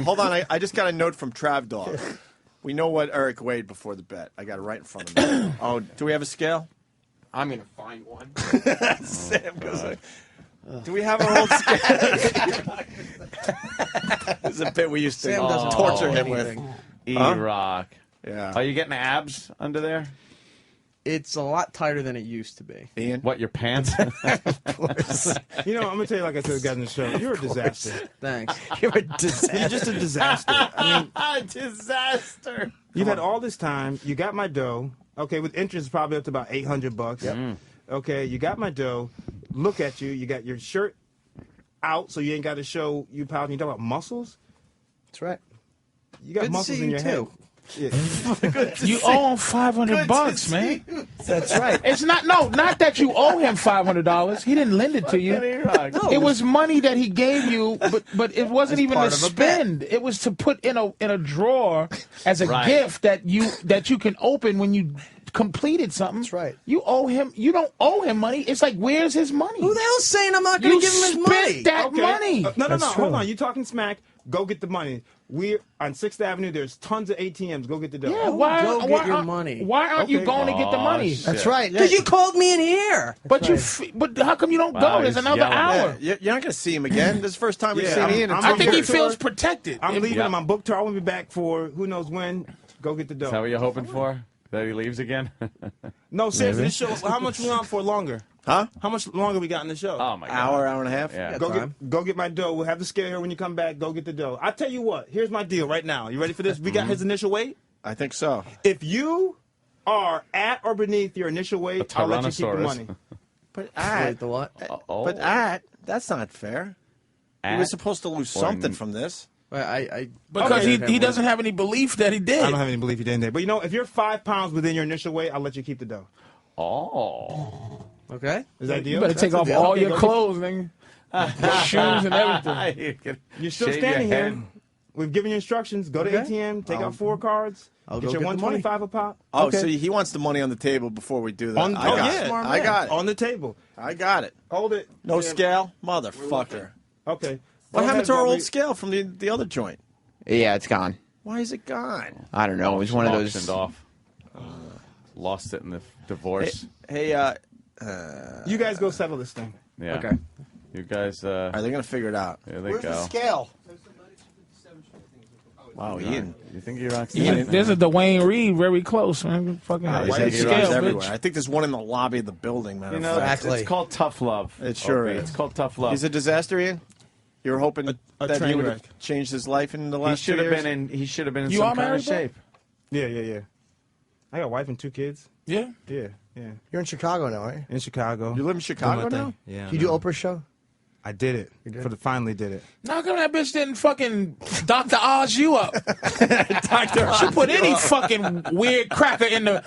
[SPEAKER 4] Hold on. I just got a note from Trav Dog. We know what Eric weighed before the bet. I got it right in front of me. Oh, do we have a scale?
[SPEAKER 17] I'm going to find one.
[SPEAKER 4] Sam goes like, do we have our own scale? This is a bit we used to
[SPEAKER 20] Sam doesn't
[SPEAKER 4] torture him
[SPEAKER 20] anything.
[SPEAKER 4] with.
[SPEAKER 3] E-Rock.
[SPEAKER 4] Yeah.
[SPEAKER 3] Are you getting abs under there?
[SPEAKER 20] It's a lot tighter than it used to be.
[SPEAKER 4] Ian?
[SPEAKER 3] What, your pants?
[SPEAKER 19] You know, I'm going to tell you, like I said, guys in the show, you're a disaster.
[SPEAKER 20] Thanks.
[SPEAKER 2] You're a disaster.
[SPEAKER 19] You're just a disaster. I mean,
[SPEAKER 3] disaster.
[SPEAKER 19] you've had all this time. You got my dough. Okay, with interest, it's probably up to about $800.
[SPEAKER 2] Yep.
[SPEAKER 19] Okay, you got my dough. Look at you. You got your shirt out, so you ain't got to show you pouting. You talk about muscles?
[SPEAKER 2] That's right.
[SPEAKER 19] You got
[SPEAKER 20] Good to
[SPEAKER 19] muscles
[SPEAKER 20] see
[SPEAKER 19] in
[SPEAKER 20] you,
[SPEAKER 19] your head.
[SPEAKER 20] too.
[SPEAKER 19] Yeah.
[SPEAKER 16] You owe him $500, man.
[SPEAKER 2] That's right.
[SPEAKER 16] It's not that you owe him $500. He didn't lend it to you. It was money that he gave you, but it wasn't even to spend. It was to put in a drawer as a gift that you can open when you completed something.
[SPEAKER 2] That's right.
[SPEAKER 16] You owe him. You don't owe him money. It's like, where's his money?
[SPEAKER 20] Who the hell's saying I'm not going to give him his money?
[SPEAKER 16] spent that money.
[SPEAKER 19] No. Hold on. You talking smack. Go get the money. We're on 6th Avenue. There's tons of ATMs. Go get the dough.
[SPEAKER 16] Yeah,
[SPEAKER 20] Go get your money.
[SPEAKER 16] Why aren't you going to get the money?
[SPEAKER 2] That's right.
[SPEAKER 20] Because you called me in here.
[SPEAKER 16] But but how come you don't go? There's another hour.
[SPEAKER 4] Yeah, you're not going to see him again. This is the first time we've
[SPEAKER 19] Yeah,
[SPEAKER 4] seen Ian.
[SPEAKER 16] I think he feels protected.
[SPEAKER 19] I'm leaving him on book tour. I won't be back for who knows when. Go get the dough.
[SPEAKER 3] Is that what you're hoping for? That he leaves again?
[SPEAKER 19] No, seriously, this show. How much we on for longer?
[SPEAKER 4] Huh?
[SPEAKER 19] How much longer we got in the show?
[SPEAKER 3] Oh, my God.
[SPEAKER 4] Hour and a half?
[SPEAKER 3] Yeah.
[SPEAKER 19] Go get my dough. We'll have the scale here when you come back. Go get the dough. I tell you what. Here's my deal right now. You ready for this? We got his initial weight.
[SPEAKER 4] I think so.
[SPEAKER 19] If you are at or beneath your initial weight, I'll let you keep the money.
[SPEAKER 4] But
[SPEAKER 20] Wait, the what?
[SPEAKER 4] that's not fair. He was supposed to lose something from this.
[SPEAKER 16] Because he doesn't have any belief that he did.
[SPEAKER 19] I don't have any belief he did. But you know, if you're 5 pounds within your initial weight, I'll let you keep the dough.
[SPEAKER 3] Oh.
[SPEAKER 20] Okay.
[SPEAKER 19] Is that a deal?
[SPEAKER 16] You better take off all your clothes, nigga. Your shoes and everything.
[SPEAKER 19] You're still
[SPEAKER 3] Shave
[SPEAKER 19] standing
[SPEAKER 3] your
[SPEAKER 19] here.
[SPEAKER 3] head.
[SPEAKER 19] We've given you instructions. Go to ATM, take out 4 cards,
[SPEAKER 2] I'll
[SPEAKER 19] get
[SPEAKER 2] go
[SPEAKER 19] your
[SPEAKER 2] get the money.
[SPEAKER 19] $125 a pop.
[SPEAKER 4] Oh,
[SPEAKER 19] Okay.
[SPEAKER 4] so he wants the money on the table before we do that.
[SPEAKER 19] On,
[SPEAKER 4] I got it.
[SPEAKER 19] Smart
[SPEAKER 4] I
[SPEAKER 19] man.
[SPEAKER 4] got it.
[SPEAKER 19] On the table.
[SPEAKER 4] I got it.
[SPEAKER 19] Hold it.
[SPEAKER 4] No
[SPEAKER 19] Yeah.
[SPEAKER 4] scale? Motherfucker.
[SPEAKER 19] Okay.
[SPEAKER 4] What
[SPEAKER 19] Go
[SPEAKER 4] happened
[SPEAKER 19] ahead,
[SPEAKER 4] to our
[SPEAKER 19] Bobby.
[SPEAKER 4] old scale from the other joint?
[SPEAKER 17] Yeah, it's gone.
[SPEAKER 4] Why is it gone?
[SPEAKER 17] I don't know. It was one of those.
[SPEAKER 3] Auctioned off. Lost it in the divorce.
[SPEAKER 4] Hey,
[SPEAKER 19] you guys go settle this thing.
[SPEAKER 3] Yeah.
[SPEAKER 19] Okay.
[SPEAKER 3] You guys.
[SPEAKER 4] Are they going to figure it out?
[SPEAKER 3] There they
[SPEAKER 2] Where's
[SPEAKER 3] go.
[SPEAKER 2] the scale?
[SPEAKER 4] Wow, Ian.
[SPEAKER 3] You think E-Rock's
[SPEAKER 16] There's a Dwayne Reed very close, man. Fucking
[SPEAKER 4] He's
[SPEAKER 16] scale,
[SPEAKER 4] everywhere.
[SPEAKER 16] bitch.
[SPEAKER 4] I think there's one in the lobby of the building, man.
[SPEAKER 3] You know, it's called tough love.
[SPEAKER 4] It sure
[SPEAKER 3] Opie.
[SPEAKER 4] is.
[SPEAKER 3] It's called tough love.
[SPEAKER 4] He's a disaster, Ian? You were hoping
[SPEAKER 19] a
[SPEAKER 4] that he
[SPEAKER 19] train
[SPEAKER 4] would
[SPEAKER 19] wreck.
[SPEAKER 4] have changed his life in the
[SPEAKER 3] He
[SPEAKER 4] last 2
[SPEAKER 3] should have
[SPEAKER 4] years?
[SPEAKER 3] been in. He should have been in
[SPEAKER 16] You
[SPEAKER 3] some
[SPEAKER 16] are
[SPEAKER 3] kind of
[SPEAKER 16] married, bro?
[SPEAKER 3] shape.
[SPEAKER 19] Yeah. I got a wife and 2 kids.
[SPEAKER 16] Yeah.
[SPEAKER 19] Yeah.
[SPEAKER 2] You're in Chicago now, right?
[SPEAKER 19] In Chicago.
[SPEAKER 4] You live in Chicago now?
[SPEAKER 19] Yeah.
[SPEAKER 2] Do you do Oprah's show?
[SPEAKER 19] I did it. Finally did it.
[SPEAKER 16] How come that bitch didn't fucking Dr. Oz you up? She put any fucking weird cracker in the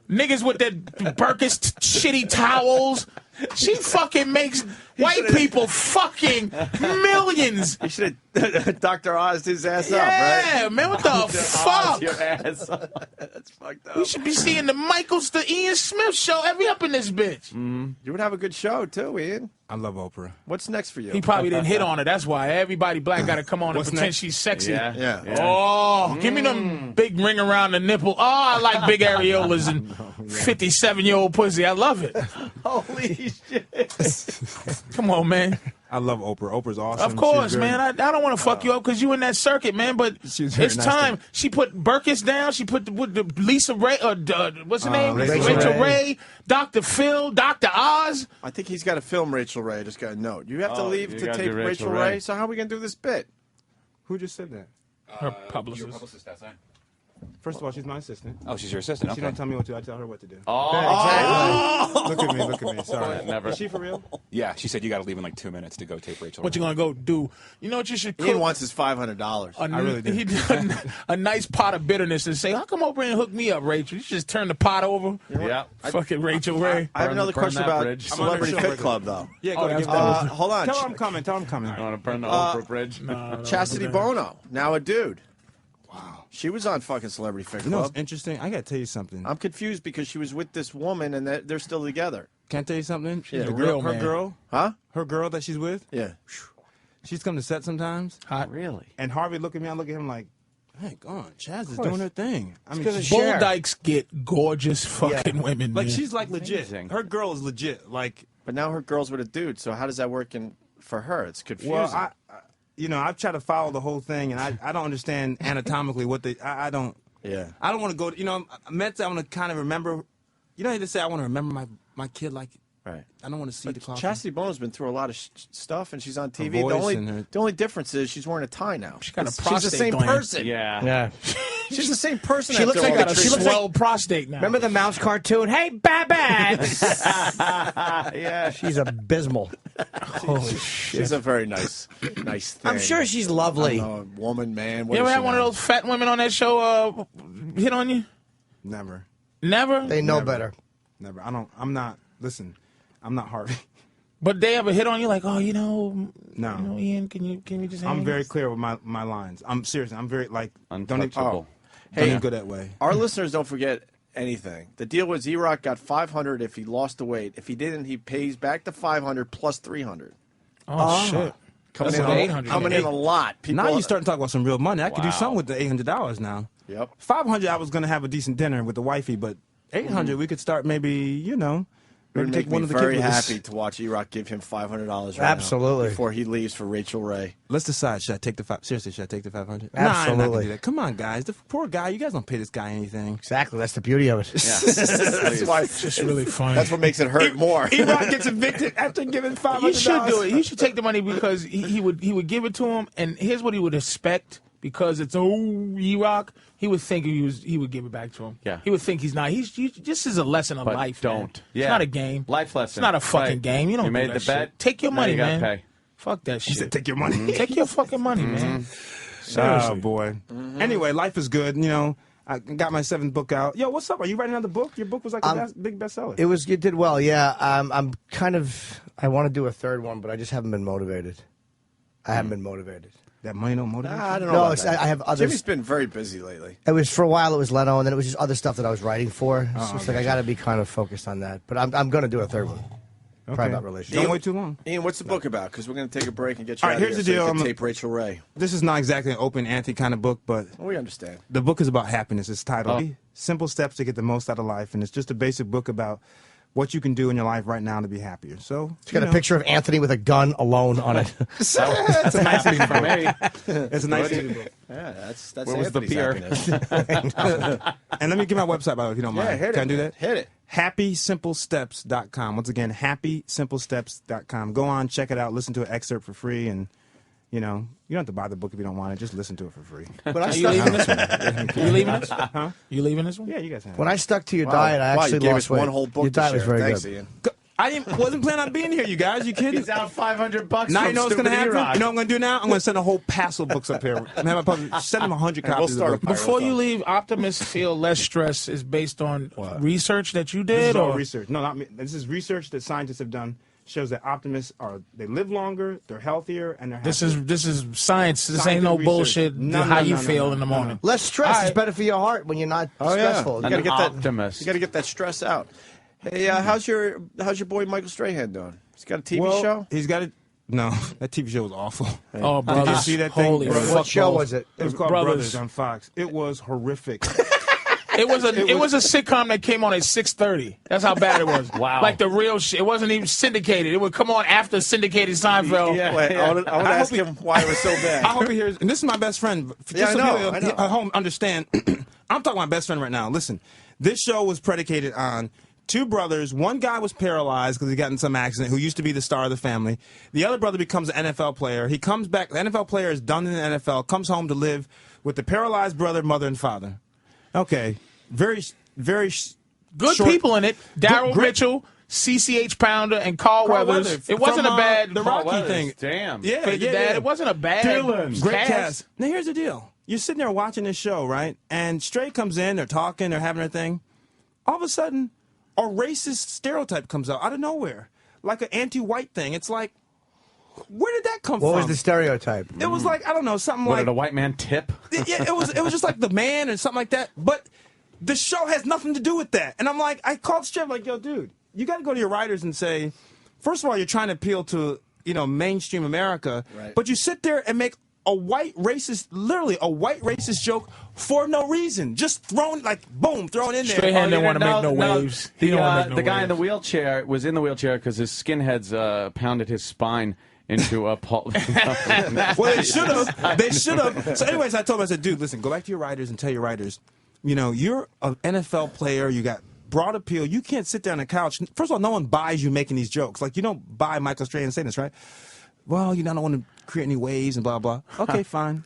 [SPEAKER 16] niggas with their Burkish shitty towels. She fucking makes white people fucking millions.
[SPEAKER 4] He should have Dr. Oz his ass up,
[SPEAKER 16] Yeah,
[SPEAKER 4] right?
[SPEAKER 16] man, what the fuck?
[SPEAKER 3] Your ass.
[SPEAKER 4] That's fucked up.
[SPEAKER 16] We should be seeing the the Ian Smith show every up in this bitch.
[SPEAKER 4] You would have a good show, too, Ian.
[SPEAKER 19] I love Oprah.
[SPEAKER 4] What's next for you?
[SPEAKER 16] He probably didn't hit on her. That's why everybody black got to come on and
[SPEAKER 19] What's
[SPEAKER 16] pretend
[SPEAKER 19] next?
[SPEAKER 16] she's sexy.
[SPEAKER 4] Yeah.
[SPEAKER 16] Oh, give me them big ring around the nipple. Oh, I like big areolas and 57-year-old pussy. I love it.
[SPEAKER 4] Holy shit.
[SPEAKER 16] Come on, man.
[SPEAKER 19] I love Oprah. Oprah's awesome.
[SPEAKER 16] Of course,
[SPEAKER 19] She's very-
[SPEAKER 16] man. I don't want to fuck you up because you in that circuit, man. But
[SPEAKER 19] She's very
[SPEAKER 16] it's
[SPEAKER 19] nice
[SPEAKER 16] time.
[SPEAKER 19] to-
[SPEAKER 16] She put Burkiss down. She put the Lisa Ray. What's her name?
[SPEAKER 19] Rachel
[SPEAKER 16] Ray. Dr. Phil. Dr. Oz.
[SPEAKER 4] I think he's got to film Rachel Ray. I just got a note. You have to leave
[SPEAKER 3] you
[SPEAKER 4] to
[SPEAKER 3] gotta
[SPEAKER 4] tape
[SPEAKER 3] do
[SPEAKER 4] Rachel
[SPEAKER 3] Rachel
[SPEAKER 4] Ray.
[SPEAKER 3] Ray.
[SPEAKER 4] So how are we going to do this bit?
[SPEAKER 19] Who just said that?
[SPEAKER 16] Her publicist.
[SPEAKER 19] First of all, she's my assistant.
[SPEAKER 21] Oh, she's your assistant.
[SPEAKER 19] She
[SPEAKER 21] Okay.
[SPEAKER 19] don't tell me what to do. I tell her what to do.
[SPEAKER 2] Exactly.
[SPEAKER 19] Look at me. Sorry.
[SPEAKER 3] Never.
[SPEAKER 19] Is she for real?
[SPEAKER 21] Yeah, she said you got to leave in like 2 minutes to go tape Rachel.
[SPEAKER 16] What you gonna go do? You know what you should cook?
[SPEAKER 4] Ian wants his $500.
[SPEAKER 19] I really do.
[SPEAKER 16] He did a nice pot of bitterness and say, "How come over and hook me up, Rachel? You should just turn the pot over."
[SPEAKER 3] Yeah.
[SPEAKER 16] Fucking Rachel Ray.
[SPEAKER 4] I have another
[SPEAKER 3] burn
[SPEAKER 4] question
[SPEAKER 3] that
[SPEAKER 4] about
[SPEAKER 3] bridge.
[SPEAKER 4] Celebrity
[SPEAKER 19] I'm on the
[SPEAKER 4] Fit
[SPEAKER 19] show.
[SPEAKER 4] Club, though.
[SPEAKER 19] Yeah, go
[SPEAKER 16] that's
[SPEAKER 19] ahead.
[SPEAKER 4] Hold on.
[SPEAKER 19] Tell her I'm coming. Tell her I'm coming.
[SPEAKER 3] I want to burn the Oprah bridge.
[SPEAKER 4] Chastity Bono, now a dude. Wow. She was on fucking Celebrity Fit
[SPEAKER 19] You know
[SPEAKER 4] Club.
[SPEAKER 19] what's interesting? I got to tell you something.
[SPEAKER 4] I'm confused because she was with this woman and they're still together.
[SPEAKER 19] Can I tell you something?
[SPEAKER 4] Yeah.
[SPEAKER 19] The
[SPEAKER 16] real
[SPEAKER 19] her
[SPEAKER 16] man.
[SPEAKER 19] girl,
[SPEAKER 4] Huh?
[SPEAKER 19] her girl that she's with,
[SPEAKER 4] Yeah.
[SPEAKER 19] she's come to set sometimes.
[SPEAKER 16] Hot.
[SPEAKER 3] Really?
[SPEAKER 19] And Harvey look at me, I look at him like, hey, go on, Chaz is doing her thing. I mean,
[SPEAKER 2] because of
[SPEAKER 19] she's,
[SPEAKER 2] Cher.
[SPEAKER 16] Bull dykes get gorgeous fucking women.
[SPEAKER 19] like
[SPEAKER 16] man.
[SPEAKER 19] she's like legit.
[SPEAKER 3] Amazing.
[SPEAKER 19] Her girl is legit. Like,
[SPEAKER 4] But now her girl's with a dude, so how does that work for her? It's confusing.
[SPEAKER 19] well, I've tried to follow the whole thing, and I don't understand anatomically what I don't.
[SPEAKER 4] Yeah.
[SPEAKER 19] I don't want to go. Mentally, I want to kind of remember. You know, how they say I want to remember my kid like.
[SPEAKER 4] Right.
[SPEAKER 19] I don't want to see the coffin.
[SPEAKER 4] Chastity Bono's been through a lot of stuff, and she's on TV.
[SPEAKER 19] voice and her-
[SPEAKER 4] The only difference is she's wearing a tie now.
[SPEAKER 16] She got a
[SPEAKER 4] She's the
[SPEAKER 16] prostate
[SPEAKER 4] same
[SPEAKER 16] gland.
[SPEAKER 4] person.
[SPEAKER 3] Yeah.
[SPEAKER 4] She's the same person.
[SPEAKER 2] She looks
[SPEAKER 4] after
[SPEAKER 2] like
[SPEAKER 4] all
[SPEAKER 2] a
[SPEAKER 4] the
[SPEAKER 2] she looks
[SPEAKER 16] swell
[SPEAKER 2] like,
[SPEAKER 16] prostate now.
[SPEAKER 2] remember the mouse cartoon? Hey, Babette!
[SPEAKER 3] Yeah.
[SPEAKER 2] She's abysmal.
[SPEAKER 16] Holy shit.
[SPEAKER 4] She's a very nice thing.
[SPEAKER 2] I'm sure she's lovely.
[SPEAKER 4] I don't know, woman, man.
[SPEAKER 16] You ever had one of those fat women on that show hit on you?
[SPEAKER 19] Never.
[SPEAKER 16] Never?
[SPEAKER 2] They know
[SPEAKER 19] Never.
[SPEAKER 2] better.
[SPEAKER 19] Never. I'm not. Listen, I'm not Harvey.
[SPEAKER 16] But they ever hit on you like, oh, you know,
[SPEAKER 19] No.
[SPEAKER 16] Ian, can we just hang
[SPEAKER 19] I'm
[SPEAKER 16] out?
[SPEAKER 19] very clear with my lines. I'm serious. I'm very like
[SPEAKER 3] Untouchable.
[SPEAKER 19] Don't even go that way.
[SPEAKER 4] Our listeners don't forget anything. The deal was E-Rock got $500 if he lost the weight. If he didn't, he pays back the $500 plus $300.
[SPEAKER 16] Oh, shit.
[SPEAKER 4] Coming
[SPEAKER 16] That's
[SPEAKER 4] in,
[SPEAKER 16] like $800.
[SPEAKER 4] coming in a lot. People,
[SPEAKER 19] Now you're starting to talk about some real money. I could do
[SPEAKER 3] Wow.
[SPEAKER 19] something with the $800 now.
[SPEAKER 4] Yep.
[SPEAKER 19] $500, I was going to have a decent dinner with the wifey, but $800, we could start maybe,
[SPEAKER 4] It would
[SPEAKER 19] maybe
[SPEAKER 4] make
[SPEAKER 19] take one
[SPEAKER 4] me
[SPEAKER 19] of the
[SPEAKER 4] very
[SPEAKER 19] kids with us.
[SPEAKER 4] happy to watch E-Rock give him $500 right
[SPEAKER 2] Absolutely.
[SPEAKER 4] now before he leaves for Rachel Ray.
[SPEAKER 19] Let's decide. Should I take the seriously? Should I take the $500?
[SPEAKER 2] Absolutely.
[SPEAKER 19] Nah, I'm not gonna do that. Come on, guys. The poor guy. You guys don't pay this guy anything.
[SPEAKER 2] Exactly. That's the beauty of it.
[SPEAKER 4] That's why.
[SPEAKER 16] It's just really funny.
[SPEAKER 4] That's what makes it hurt more.
[SPEAKER 19] E-Rock gets evicted after giving $500.
[SPEAKER 16] You should do it. He should take the money because he would give it to him, and here's what he would expect because it's E-Rock. He would think he would give it back to him.
[SPEAKER 3] Yeah.
[SPEAKER 16] He would think he's not. This is a lesson of
[SPEAKER 3] But
[SPEAKER 16] life.
[SPEAKER 3] don't.
[SPEAKER 16] Man.
[SPEAKER 3] Yeah.
[SPEAKER 16] It's not a game.
[SPEAKER 3] Life lesson.
[SPEAKER 16] It's not a fucking
[SPEAKER 3] Right.
[SPEAKER 16] game. You don't.
[SPEAKER 3] You
[SPEAKER 16] do
[SPEAKER 3] made
[SPEAKER 16] that
[SPEAKER 3] the bet.
[SPEAKER 16] shit. Take your
[SPEAKER 3] Now
[SPEAKER 16] money,
[SPEAKER 3] you gotta
[SPEAKER 16] man.
[SPEAKER 3] pay.
[SPEAKER 16] Fuck that shit.
[SPEAKER 19] He said, "Take your money."
[SPEAKER 16] Take your fucking money, man.
[SPEAKER 19] Oh
[SPEAKER 16] Seriously.
[SPEAKER 19] boy. Anyway, life is good. I got my 7th book out. Yo, what's up? Are you writing another book? Your book was like a big bestseller.
[SPEAKER 2] It did well, yeah. I'm kind of, I want to do a third one, but I just haven't been motivated. I haven't been motivated.
[SPEAKER 19] That money don't motivate.
[SPEAKER 4] I don't know.
[SPEAKER 2] No,
[SPEAKER 4] about that.
[SPEAKER 2] I have others.
[SPEAKER 4] Jimmy's been very busy lately.
[SPEAKER 2] It was for a while. It was Leno, and then it was just other stuff that I was writing for. So it's like I got to be kind of focused on that. But I'm going to do a third one. Probably about relationships.
[SPEAKER 19] Don't wait too long.
[SPEAKER 4] Ian, what's the book about? Because we're going to take a break and get you
[SPEAKER 19] All right,
[SPEAKER 4] out
[SPEAKER 19] here's
[SPEAKER 4] of
[SPEAKER 19] the
[SPEAKER 4] here
[SPEAKER 19] deal.
[SPEAKER 4] so you can tape Rachel Ray.
[SPEAKER 19] This is not exactly an open Anthony kind of book, but
[SPEAKER 4] we understand.
[SPEAKER 19] The book is about happiness. It's titled Simple Steps to Get the Most Out of Life, and it's just a basic book about what you can do in your life right now to be happier. So
[SPEAKER 2] It's got a picture of Anthony with a gun alone on it.
[SPEAKER 19] It's a nice
[SPEAKER 3] happy for me.
[SPEAKER 19] It's a nice book.
[SPEAKER 4] Yeah, that's
[SPEAKER 3] Where was the
[SPEAKER 4] Anthony's
[SPEAKER 3] beer?
[SPEAKER 4] happiness.
[SPEAKER 19] And let me give my website, by the way, if you don't mind.
[SPEAKER 4] Yeah, hit
[SPEAKER 19] Can
[SPEAKER 4] it,
[SPEAKER 19] I do
[SPEAKER 4] man.
[SPEAKER 19] that?
[SPEAKER 4] Hit it.
[SPEAKER 19] HappySimpleSteps.com. Once again, HappySimpleSteps.com. Go on, check it out, listen to an excerpt for free, and you don't have to buy the book if you don't want it. Just listen to it for free.
[SPEAKER 16] Are you leaving this one? You leaving this?
[SPEAKER 19] Huh?
[SPEAKER 16] You leaving this one?
[SPEAKER 19] Yeah, you guys have.
[SPEAKER 2] When I stuck to your diet, I actually
[SPEAKER 4] you gave
[SPEAKER 2] lost
[SPEAKER 4] us
[SPEAKER 2] weight.
[SPEAKER 4] one whole book
[SPEAKER 2] Your
[SPEAKER 4] to
[SPEAKER 2] diet was
[SPEAKER 4] share.
[SPEAKER 2] very
[SPEAKER 4] Thanks,
[SPEAKER 2] good.
[SPEAKER 4] Ian.
[SPEAKER 19] I wasn't planning on being here, you guys. You kidding?
[SPEAKER 3] He's out $500
[SPEAKER 19] Now
[SPEAKER 3] from
[SPEAKER 19] you know what's going to
[SPEAKER 3] Stupid
[SPEAKER 19] happen?
[SPEAKER 3] E-Rock.
[SPEAKER 19] You know what I'm going to do now? I'm going to send a whole passel of books up here. Send them 100
[SPEAKER 4] And we'll
[SPEAKER 19] copies.
[SPEAKER 4] start
[SPEAKER 19] of the
[SPEAKER 4] a
[SPEAKER 19] book.
[SPEAKER 16] Before you leave, optimists feel less stress is based on research that you
[SPEAKER 19] This
[SPEAKER 16] did,
[SPEAKER 19] is all
[SPEAKER 16] or
[SPEAKER 19] research. No, not me. This is research that scientists have done. Shows that optimists they live longer, they're healthier, and they're happier.
[SPEAKER 16] this is science. This ain't no
[SPEAKER 19] Scientific
[SPEAKER 16] bullshit.
[SPEAKER 19] research. No,
[SPEAKER 16] how
[SPEAKER 19] no,
[SPEAKER 16] you
[SPEAKER 19] no,
[SPEAKER 16] feel
[SPEAKER 19] no,
[SPEAKER 16] in the
[SPEAKER 19] no, no.
[SPEAKER 16] morning.
[SPEAKER 2] Less stress is better for your heart when you're not stressful.
[SPEAKER 4] You got to get that
[SPEAKER 3] optimist.
[SPEAKER 4] You got to get that stress out. Hey, how's your boy Michael Strahan doing? He's got a TV show.
[SPEAKER 19] He's got it. No, that TV show was awful.
[SPEAKER 16] Oh,
[SPEAKER 19] Did
[SPEAKER 16] Brothers.
[SPEAKER 19] you see that
[SPEAKER 16] Holy
[SPEAKER 19] thing?
[SPEAKER 16] fuck
[SPEAKER 2] What show
[SPEAKER 16] balls.
[SPEAKER 2] was it?
[SPEAKER 19] It was called
[SPEAKER 16] Brothers.
[SPEAKER 19] Brothers on Fox. It was horrific.
[SPEAKER 16] It was a sitcom that came on at 6:30. That's how bad it was.
[SPEAKER 3] Wow.
[SPEAKER 16] Like the real shit. It wasn't even syndicated. It would come on after syndicated Seinfeld.
[SPEAKER 4] Yeah, wait, I want to ask him why it was so bad.
[SPEAKER 19] I hope he hears. And this is my best friend.
[SPEAKER 4] Yeah, I
[SPEAKER 19] so
[SPEAKER 4] know,
[SPEAKER 19] people
[SPEAKER 4] I know.
[SPEAKER 19] at home understand. I'm talking about my best friend right now. Listen, this show was predicated on two brothers. One guy was paralyzed because he got in some accident, who used to be the star of the family. The other brother becomes an NFL player. He comes back. The NFL player is done in the NFL, comes home to live with the paralyzed brother, mother, and father. Okay. Very
[SPEAKER 16] Good
[SPEAKER 19] short-
[SPEAKER 16] people in it. Daryl
[SPEAKER 19] Great-
[SPEAKER 16] Mitchell, CCH Pounder, and Carl
[SPEAKER 19] Carl
[SPEAKER 16] Weathers.
[SPEAKER 19] Weathers
[SPEAKER 16] It wasn't
[SPEAKER 19] from,
[SPEAKER 16] a bad
[SPEAKER 19] the
[SPEAKER 16] Carl
[SPEAKER 19] Rocky
[SPEAKER 16] Weathers.
[SPEAKER 19] thing.
[SPEAKER 3] Damn.
[SPEAKER 19] Yeah,
[SPEAKER 16] Figured
[SPEAKER 19] yeah,
[SPEAKER 16] that.
[SPEAKER 19] yeah.
[SPEAKER 16] It wasn't a bad
[SPEAKER 19] Great cast. Now here's the deal. You're sitting there watching this show, right? And Stray comes in, they're talking, they're having their thing. All of a sudden, a racist stereotype comes out of nowhere. Like an anti-white thing. It's like, where did that come from?
[SPEAKER 2] What was the stereotype?
[SPEAKER 19] It was like, I don't know, something
[SPEAKER 3] What
[SPEAKER 19] like
[SPEAKER 3] did a white man tip?
[SPEAKER 19] yeah, it was just like the man or something like that. But the show has nothing to do with that. And I'm like, I called Stray, like, yo, dude, you got to go to your writers and say, first of all, you're trying to appeal to, mainstream America,
[SPEAKER 4] Right.
[SPEAKER 19] but you sit there and make a white racist joke for no reason. Just thrown, boom, thrown in there.
[SPEAKER 16] Strahan didn't want to make no waves. He didn't want to make no
[SPEAKER 3] The guy in the
[SPEAKER 16] waves.
[SPEAKER 3] wheelchair was in the wheelchair because his skinheads pounded his spine into a pulp.
[SPEAKER 19] Well, they should have. They should have. So, anyways, I told him, I said, dude, listen, go back to your writers and tell your writers, you're an NFL player. You got broad appeal. You can't sit there on the couch. First of all, no one buys you making these jokes. Like, you don't buy Michael Strahan saying this, right? Well, I don't want to create any waves and blah, blah. Okay, fine.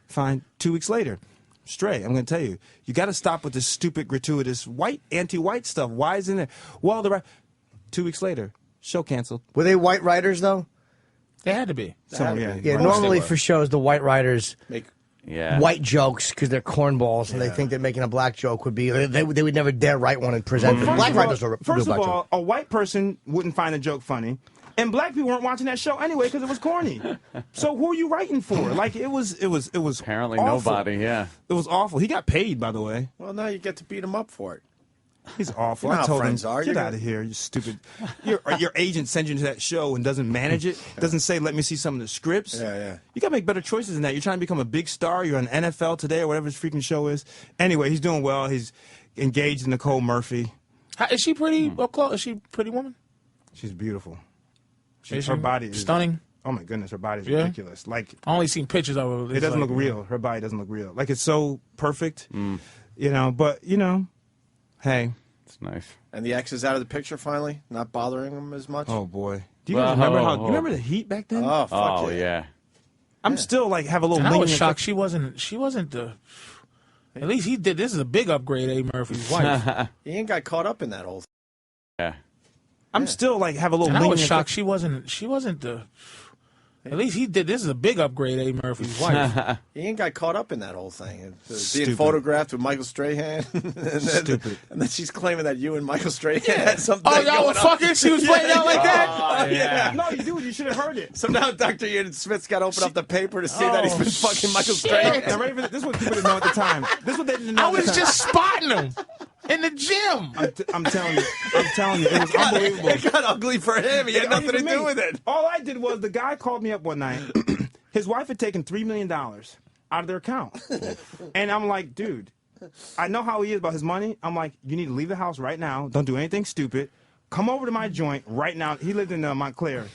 [SPEAKER 19] 2 weeks later, Stray, I'm going to tell you, you got to stop with this stupid, gratuitous anti-white stuff. Why is it in there? Well, 2 weeks later, show canceled.
[SPEAKER 2] Were they white writers, though?
[SPEAKER 16] They had to be.
[SPEAKER 2] Yeah, normally for shows, the white writers
[SPEAKER 4] make
[SPEAKER 2] white jokes because they're cornballs, and they think that making a black joke would be. They would never dare write one and present it. Black writers will do a
[SPEAKER 19] First of
[SPEAKER 2] black
[SPEAKER 19] all,
[SPEAKER 2] joke.
[SPEAKER 19] a white person wouldn't find a joke funny. And black people weren't watching that show anyway because it was corny. So who are you writing for? Like it was
[SPEAKER 3] Apparently
[SPEAKER 19] awful.
[SPEAKER 3] nobody, yeah.
[SPEAKER 19] It was awful. He got paid, by the way.
[SPEAKER 4] Well, now you get to beat him up for it.
[SPEAKER 19] He's awful.
[SPEAKER 4] You know
[SPEAKER 19] I
[SPEAKER 4] how
[SPEAKER 19] told him,
[SPEAKER 4] friends are.
[SPEAKER 19] get
[SPEAKER 4] You're
[SPEAKER 19] out of here, you stupid. Your agent sends you to that show and doesn't manage it. Doesn't say, let me see some of the scripts.
[SPEAKER 4] Yeah.
[SPEAKER 19] You got to make better choices than that. You're trying to become a big star. You're on NFL Today or whatever his freaking show is. Anyway, he's doing well. He's engaged in Nicole Murphy.
[SPEAKER 16] Is she pretty up close? Is she a pretty woman?
[SPEAKER 19] She's beautiful.
[SPEAKER 16] Is
[SPEAKER 19] Her
[SPEAKER 16] she
[SPEAKER 19] body is
[SPEAKER 16] stunning.
[SPEAKER 19] Oh my goodness, her body's
[SPEAKER 16] Yeah?
[SPEAKER 19] ridiculous. Like
[SPEAKER 16] I only seen pictures of her.
[SPEAKER 19] it doesn't look real. Her body doesn't look real. Like it's so perfect. But hey.
[SPEAKER 3] It's nice.
[SPEAKER 4] And the ex is out of the picture finally, not bothering him as much.
[SPEAKER 19] Oh boy. Do you guys remember you remember the heat back then?
[SPEAKER 4] Oh, fuck
[SPEAKER 3] Oh, yeah.
[SPEAKER 19] I'm still have a little
[SPEAKER 16] And I was
[SPEAKER 19] lingering-
[SPEAKER 16] shocked she wasn't the. At least he did. This is a big upgrade, A. Murphy's wife.
[SPEAKER 4] He ain't got caught up in that whole thing.
[SPEAKER 3] Yeah.
[SPEAKER 19] I'm still have a little
[SPEAKER 16] And I
[SPEAKER 19] lingering
[SPEAKER 16] was shocked
[SPEAKER 19] effect-
[SPEAKER 16] she wasn't the. At least he did. This is a big upgrade, A. Murphy's wife.
[SPEAKER 4] He ain't got caught up in that whole thing. Being
[SPEAKER 19] Stupid.
[SPEAKER 4] photographed with Michael Strahan.
[SPEAKER 19] Stupid.
[SPEAKER 4] And then she's claiming that you and Michael Strahan had something.
[SPEAKER 16] Oh, y'all were fucking? She was playing out like that?
[SPEAKER 4] Oh, yeah.
[SPEAKER 19] No, you should have heard it.
[SPEAKER 4] So now Dr. Ian Smith's got to open up the paper to see that he's been fucking Michael Strahan.
[SPEAKER 19] Now, ready for this? This is what people didn't know at the time. This is what they didn't know
[SPEAKER 16] I
[SPEAKER 19] at the
[SPEAKER 16] was
[SPEAKER 19] time.
[SPEAKER 16] just spotting him in the gym.
[SPEAKER 19] I'm telling you, it was unbelievable.
[SPEAKER 4] It got ugly for him. He had nothing to do with it.
[SPEAKER 19] All I did was the guy called me up one night. His wife had taken $3 million out of their account. And I'm like, dude, I know how he is about his money. I'm like, you need to leave the house right now. Don't do anything stupid. Come over to my joint right now. He lived in Montclair.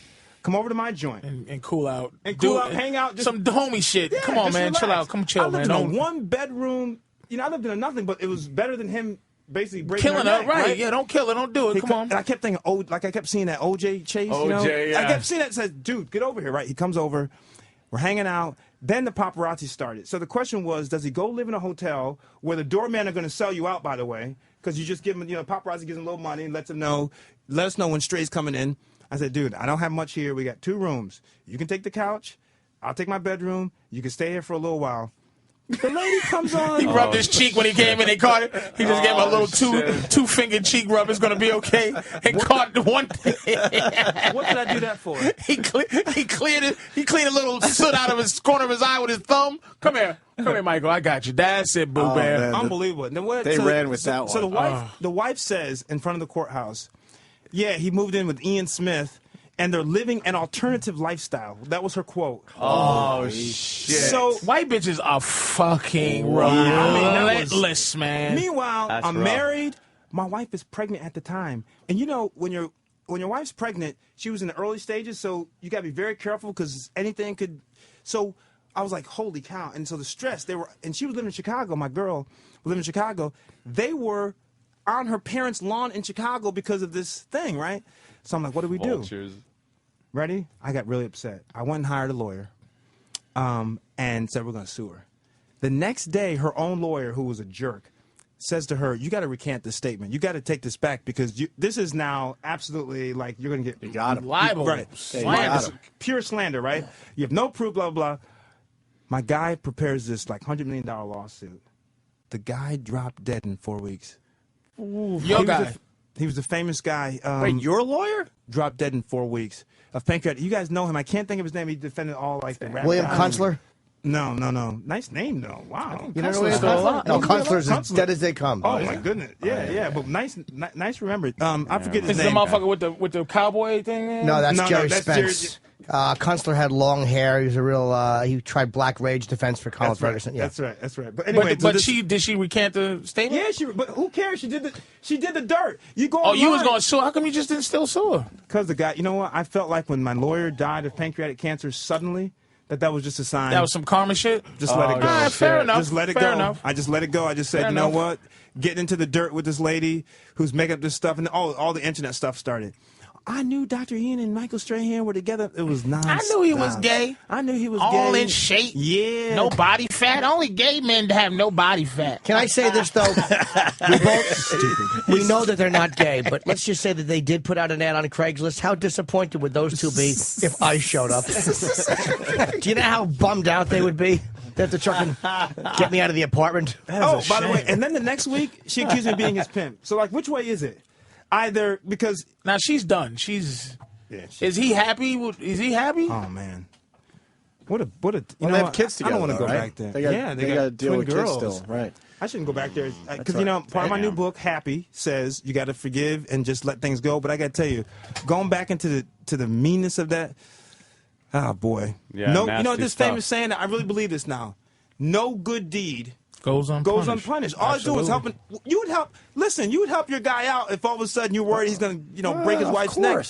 [SPEAKER 19] Come over to my joint.
[SPEAKER 16] And cool out.
[SPEAKER 19] And cool out, hang out. Just,
[SPEAKER 16] some homie shit.
[SPEAKER 19] Yeah,
[SPEAKER 16] Come on, man.
[SPEAKER 19] relax.
[SPEAKER 16] Chill out. Come chill,
[SPEAKER 19] I lived
[SPEAKER 16] man.
[SPEAKER 19] in a one-bedroom. I lived in a nothing, but it was better than him basically breaking
[SPEAKER 16] Killing
[SPEAKER 19] her
[SPEAKER 16] her,
[SPEAKER 19] neck,
[SPEAKER 16] right? Yeah, don't kill her. Don't do it. Come on.
[SPEAKER 19] And I kept thinking, I kept seeing that OJ chase.
[SPEAKER 3] OJ, yeah.
[SPEAKER 19] I kept seeing that. Says, dude, get over here, right? He comes over. We're hanging out. Then the paparazzi started. So the question was, does he go live in a hotel where the doorman are going to sell you out, by the way? Because you just give him, paparazzi gives him a little money and lets him know, let us know when Stray's coming in. I said, dude, I don't have much here. We got 2 rooms. You can take the couch. I'll take my bedroom. You can stay here for a little while. The lady comes on.
[SPEAKER 16] He rubbed his cheek when he came in. They caught it. He just gave him a little two-finger cheek rub. It's going to be okay. And caught the one.
[SPEAKER 19] What did I do that for?
[SPEAKER 16] He cleared it. He cleaned a little soot out of his corner of his eye with his thumb. Come here, Michael. I got you. That's it, boo bear.
[SPEAKER 4] Man,
[SPEAKER 19] Unbelievable.
[SPEAKER 4] They ran with that one.
[SPEAKER 19] So the wife says in front of the courthouse, yeah, he moved in with Ian Smith. And they're living an alternative lifestyle. That was her quote.
[SPEAKER 3] Oh, shit.
[SPEAKER 19] So
[SPEAKER 16] white bitches are fucking relentless, man.
[SPEAKER 19] Meanwhile,
[SPEAKER 3] That's
[SPEAKER 19] I'm
[SPEAKER 3] rough.
[SPEAKER 19] married. My wife is pregnant at the time. And when your wife's pregnant, she was in the early stages, so you got to be very careful because anything could. So I was like, holy cow. And so the stress, and she was living in Chicago. My girl was living in Chicago. They were on her parents' lawn in Chicago because of this thing, right? So I'm like, what do we do? Ready? I got really upset. I went and hired a lawyer and said we're going to sue her. The next day, her own lawyer, who was a jerk, says to her, you got to recant this statement. You got to take this back because this is now absolutely like you're going to get...
[SPEAKER 4] You got him.
[SPEAKER 16] Libel.
[SPEAKER 19] Right.
[SPEAKER 4] Slander.
[SPEAKER 19] Pure slander, right? You have no proof, blah, blah, blah. My guy prepares this like $100 million lawsuit. The guy dropped dead in 4 weeks.
[SPEAKER 16] Ooh, your guy.
[SPEAKER 19] He was a famous guy.
[SPEAKER 4] Wait, your lawyer?
[SPEAKER 19] Dropped dead in 4 weeks of pancreatic. You guys know him. I can't think of his name. He defended all like the rap
[SPEAKER 2] William
[SPEAKER 19] guys.
[SPEAKER 2] Kunstler?
[SPEAKER 19] No. Nice name though. Wow.
[SPEAKER 2] You don't know Kunstler? No, Kunstler's as dead as they come.
[SPEAKER 19] Oh my goodness. Yeah. But nice remembered. I forget his
[SPEAKER 16] Is
[SPEAKER 19] name.
[SPEAKER 16] the motherfucker with the cowboy thing? Man?
[SPEAKER 2] No, that's Jerry
[SPEAKER 19] that's
[SPEAKER 2] Spence. Kunstler had long hair. He was a real. He tried black rage defense for Colin Ferguson. Yeah.
[SPEAKER 19] That's right. But anyway,
[SPEAKER 16] but did she recant the statement?
[SPEAKER 19] Yeah, but who cares? She did the dirt. You go.
[SPEAKER 16] Oh, you was
[SPEAKER 19] online.
[SPEAKER 16] going to sue? How come you just didn't still sue her?
[SPEAKER 19] Because the guy. You know what? I felt like when my lawyer died of pancreatic cancer suddenly, that was just a sign.
[SPEAKER 16] That was some karma shit?
[SPEAKER 19] Just let it go.
[SPEAKER 16] All right, fair enough.
[SPEAKER 19] Just let it
[SPEAKER 16] Fair
[SPEAKER 19] go.
[SPEAKER 16] enough.
[SPEAKER 19] I just let it go. I just said,
[SPEAKER 16] Fair
[SPEAKER 19] you know
[SPEAKER 16] enough.
[SPEAKER 19] what? Getting into the dirt with this lady who's making up this stuff, and all the internet stuff started. I knew Dr. Ian and Michael Strahan were together. It was nonstop.
[SPEAKER 16] I knew he was gay.
[SPEAKER 19] I knew he was
[SPEAKER 16] All
[SPEAKER 19] gay.
[SPEAKER 16] in shape.
[SPEAKER 19] Yeah.
[SPEAKER 16] No body fat. Only gay men have no body fat.
[SPEAKER 2] Can I say this, though? We know that they're not gay, but let's just say that they did put out an ad on Craigslist. How disappointed would those two be if I showed up? Do you know how bummed out they would be? They have to try and get me out of the apartment.
[SPEAKER 19] Oh, by the way, and then the next week, she accused me of being his pimp. So, like, which way is it? Either because...
[SPEAKER 16] Now, she's done. Is he happy? Is he happy?
[SPEAKER 19] Oh, man. What a you
[SPEAKER 4] Well,
[SPEAKER 19] know
[SPEAKER 4] they have
[SPEAKER 19] what?
[SPEAKER 4] kids together,
[SPEAKER 19] I don't want to
[SPEAKER 4] though,
[SPEAKER 19] go
[SPEAKER 4] right?
[SPEAKER 19] back there.
[SPEAKER 4] They got-
[SPEAKER 19] yeah,
[SPEAKER 4] they gotta deal
[SPEAKER 19] twin
[SPEAKER 4] with kids
[SPEAKER 19] girls.
[SPEAKER 4] still, right.
[SPEAKER 19] I shouldn't go back there because
[SPEAKER 4] right.
[SPEAKER 19] part of my new book, Happy, says you got to forgive and just let things go. But I got to tell you, going back into the meanness of that, oh boy,
[SPEAKER 3] Yeah,
[SPEAKER 19] no,
[SPEAKER 3] nasty
[SPEAKER 19] this
[SPEAKER 3] stuff.
[SPEAKER 19] famous saying. I really believe this now. No good deed
[SPEAKER 16] goes
[SPEAKER 19] unpunished. All I do is helping. You would help. Listen, you would help your guy out if all of a sudden you're worried he's going to, break his wife's neck.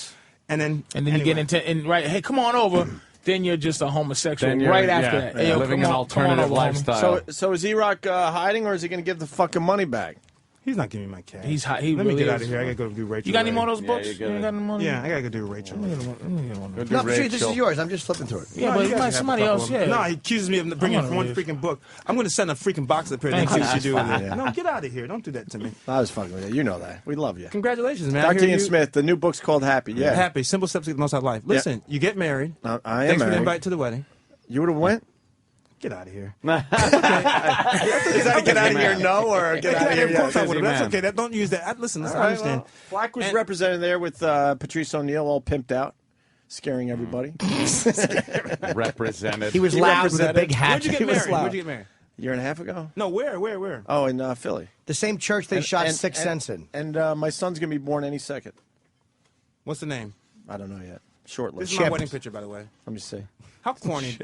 [SPEAKER 19] And then
[SPEAKER 16] you get into hey, come on over. Then you're just a homosexual
[SPEAKER 3] Then you're-
[SPEAKER 16] right after
[SPEAKER 3] yeah,
[SPEAKER 16] that.
[SPEAKER 3] yeah,
[SPEAKER 16] Hey, yo,
[SPEAKER 3] living
[SPEAKER 16] come
[SPEAKER 3] an
[SPEAKER 16] on,
[SPEAKER 3] alternative
[SPEAKER 16] come on over, homie.
[SPEAKER 3] lifestyle.
[SPEAKER 4] So is E-Rock hiding, or is he going to give the fucking money back?
[SPEAKER 19] He's not giving me my cash.
[SPEAKER 16] He's hot. He
[SPEAKER 19] Let
[SPEAKER 16] really
[SPEAKER 19] me get
[SPEAKER 16] is.
[SPEAKER 19] out of here. I gotta go do Rachel.
[SPEAKER 16] You got any more of those
[SPEAKER 19] Ray.
[SPEAKER 16] books? You ain't got any more?
[SPEAKER 19] Yeah, I gotta go do Rachel.
[SPEAKER 16] Let me get one.
[SPEAKER 2] No, Patrice, this is yours. I'm just flipping through it.
[SPEAKER 16] Yeah,
[SPEAKER 19] No, you
[SPEAKER 16] but
[SPEAKER 19] guys
[SPEAKER 16] like
[SPEAKER 19] have
[SPEAKER 16] somebody
[SPEAKER 19] a couple
[SPEAKER 16] else,
[SPEAKER 19] of them.
[SPEAKER 16] yeah.
[SPEAKER 19] No, he accuses me of bringing
[SPEAKER 16] I'm gonna
[SPEAKER 19] one
[SPEAKER 16] leave.
[SPEAKER 19] freaking book. I'm going to send a freaking box up here and
[SPEAKER 16] Thank
[SPEAKER 19] see
[SPEAKER 16] you.
[SPEAKER 19] what you do with
[SPEAKER 4] That's
[SPEAKER 19] it.
[SPEAKER 4] fine.
[SPEAKER 19] No, get out of here. Don't do that to me.
[SPEAKER 4] I was fucking with you. You know that. We love you.
[SPEAKER 19] Congratulations, man. I
[SPEAKER 4] Dr.
[SPEAKER 19] hear
[SPEAKER 4] Ian
[SPEAKER 19] you-
[SPEAKER 4] Smith, the new book's called Happy. Yeah.
[SPEAKER 19] Happy. Simple steps to get the most out of life. Listen, you get married.
[SPEAKER 4] I am
[SPEAKER 19] Thanks for the
[SPEAKER 4] married.
[SPEAKER 19] invite to the wedding.
[SPEAKER 4] You would have went?
[SPEAKER 19] Get out of here.
[SPEAKER 4] Is that get out of here no or get out of here
[SPEAKER 19] Of course
[SPEAKER 4] yes?
[SPEAKER 19] I would have. That's okay. That, don't use that. Listen,
[SPEAKER 4] All
[SPEAKER 19] I
[SPEAKER 4] right,
[SPEAKER 19] understand.
[SPEAKER 4] well, Black was represented there with Patrice O'Neal all pimped out, scaring everybody.
[SPEAKER 3] Represented.
[SPEAKER 2] He was loud with a
[SPEAKER 4] represented.
[SPEAKER 2] big hat.
[SPEAKER 19] Where'd you get
[SPEAKER 2] He was
[SPEAKER 19] married?
[SPEAKER 2] loud.
[SPEAKER 19] Where'd you get married?
[SPEAKER 4] A year and a half ago?
[SPEAKER 19] No, where?
[SPEAKER 4] Oh, in Philly.
[SPEAKER 2] The same church they shot Sixth Sense in.
[SPEAKER 4] And my son's going to be born any second.
[SPEAKER 19] What's the name?
[SPEAKER 4] I don't know yet. Shortly.
[SPEAKER 19] This is my wedding picture, by the way.
[SPEAKER 4] Let me see.
[SPEAKER 19] How corny.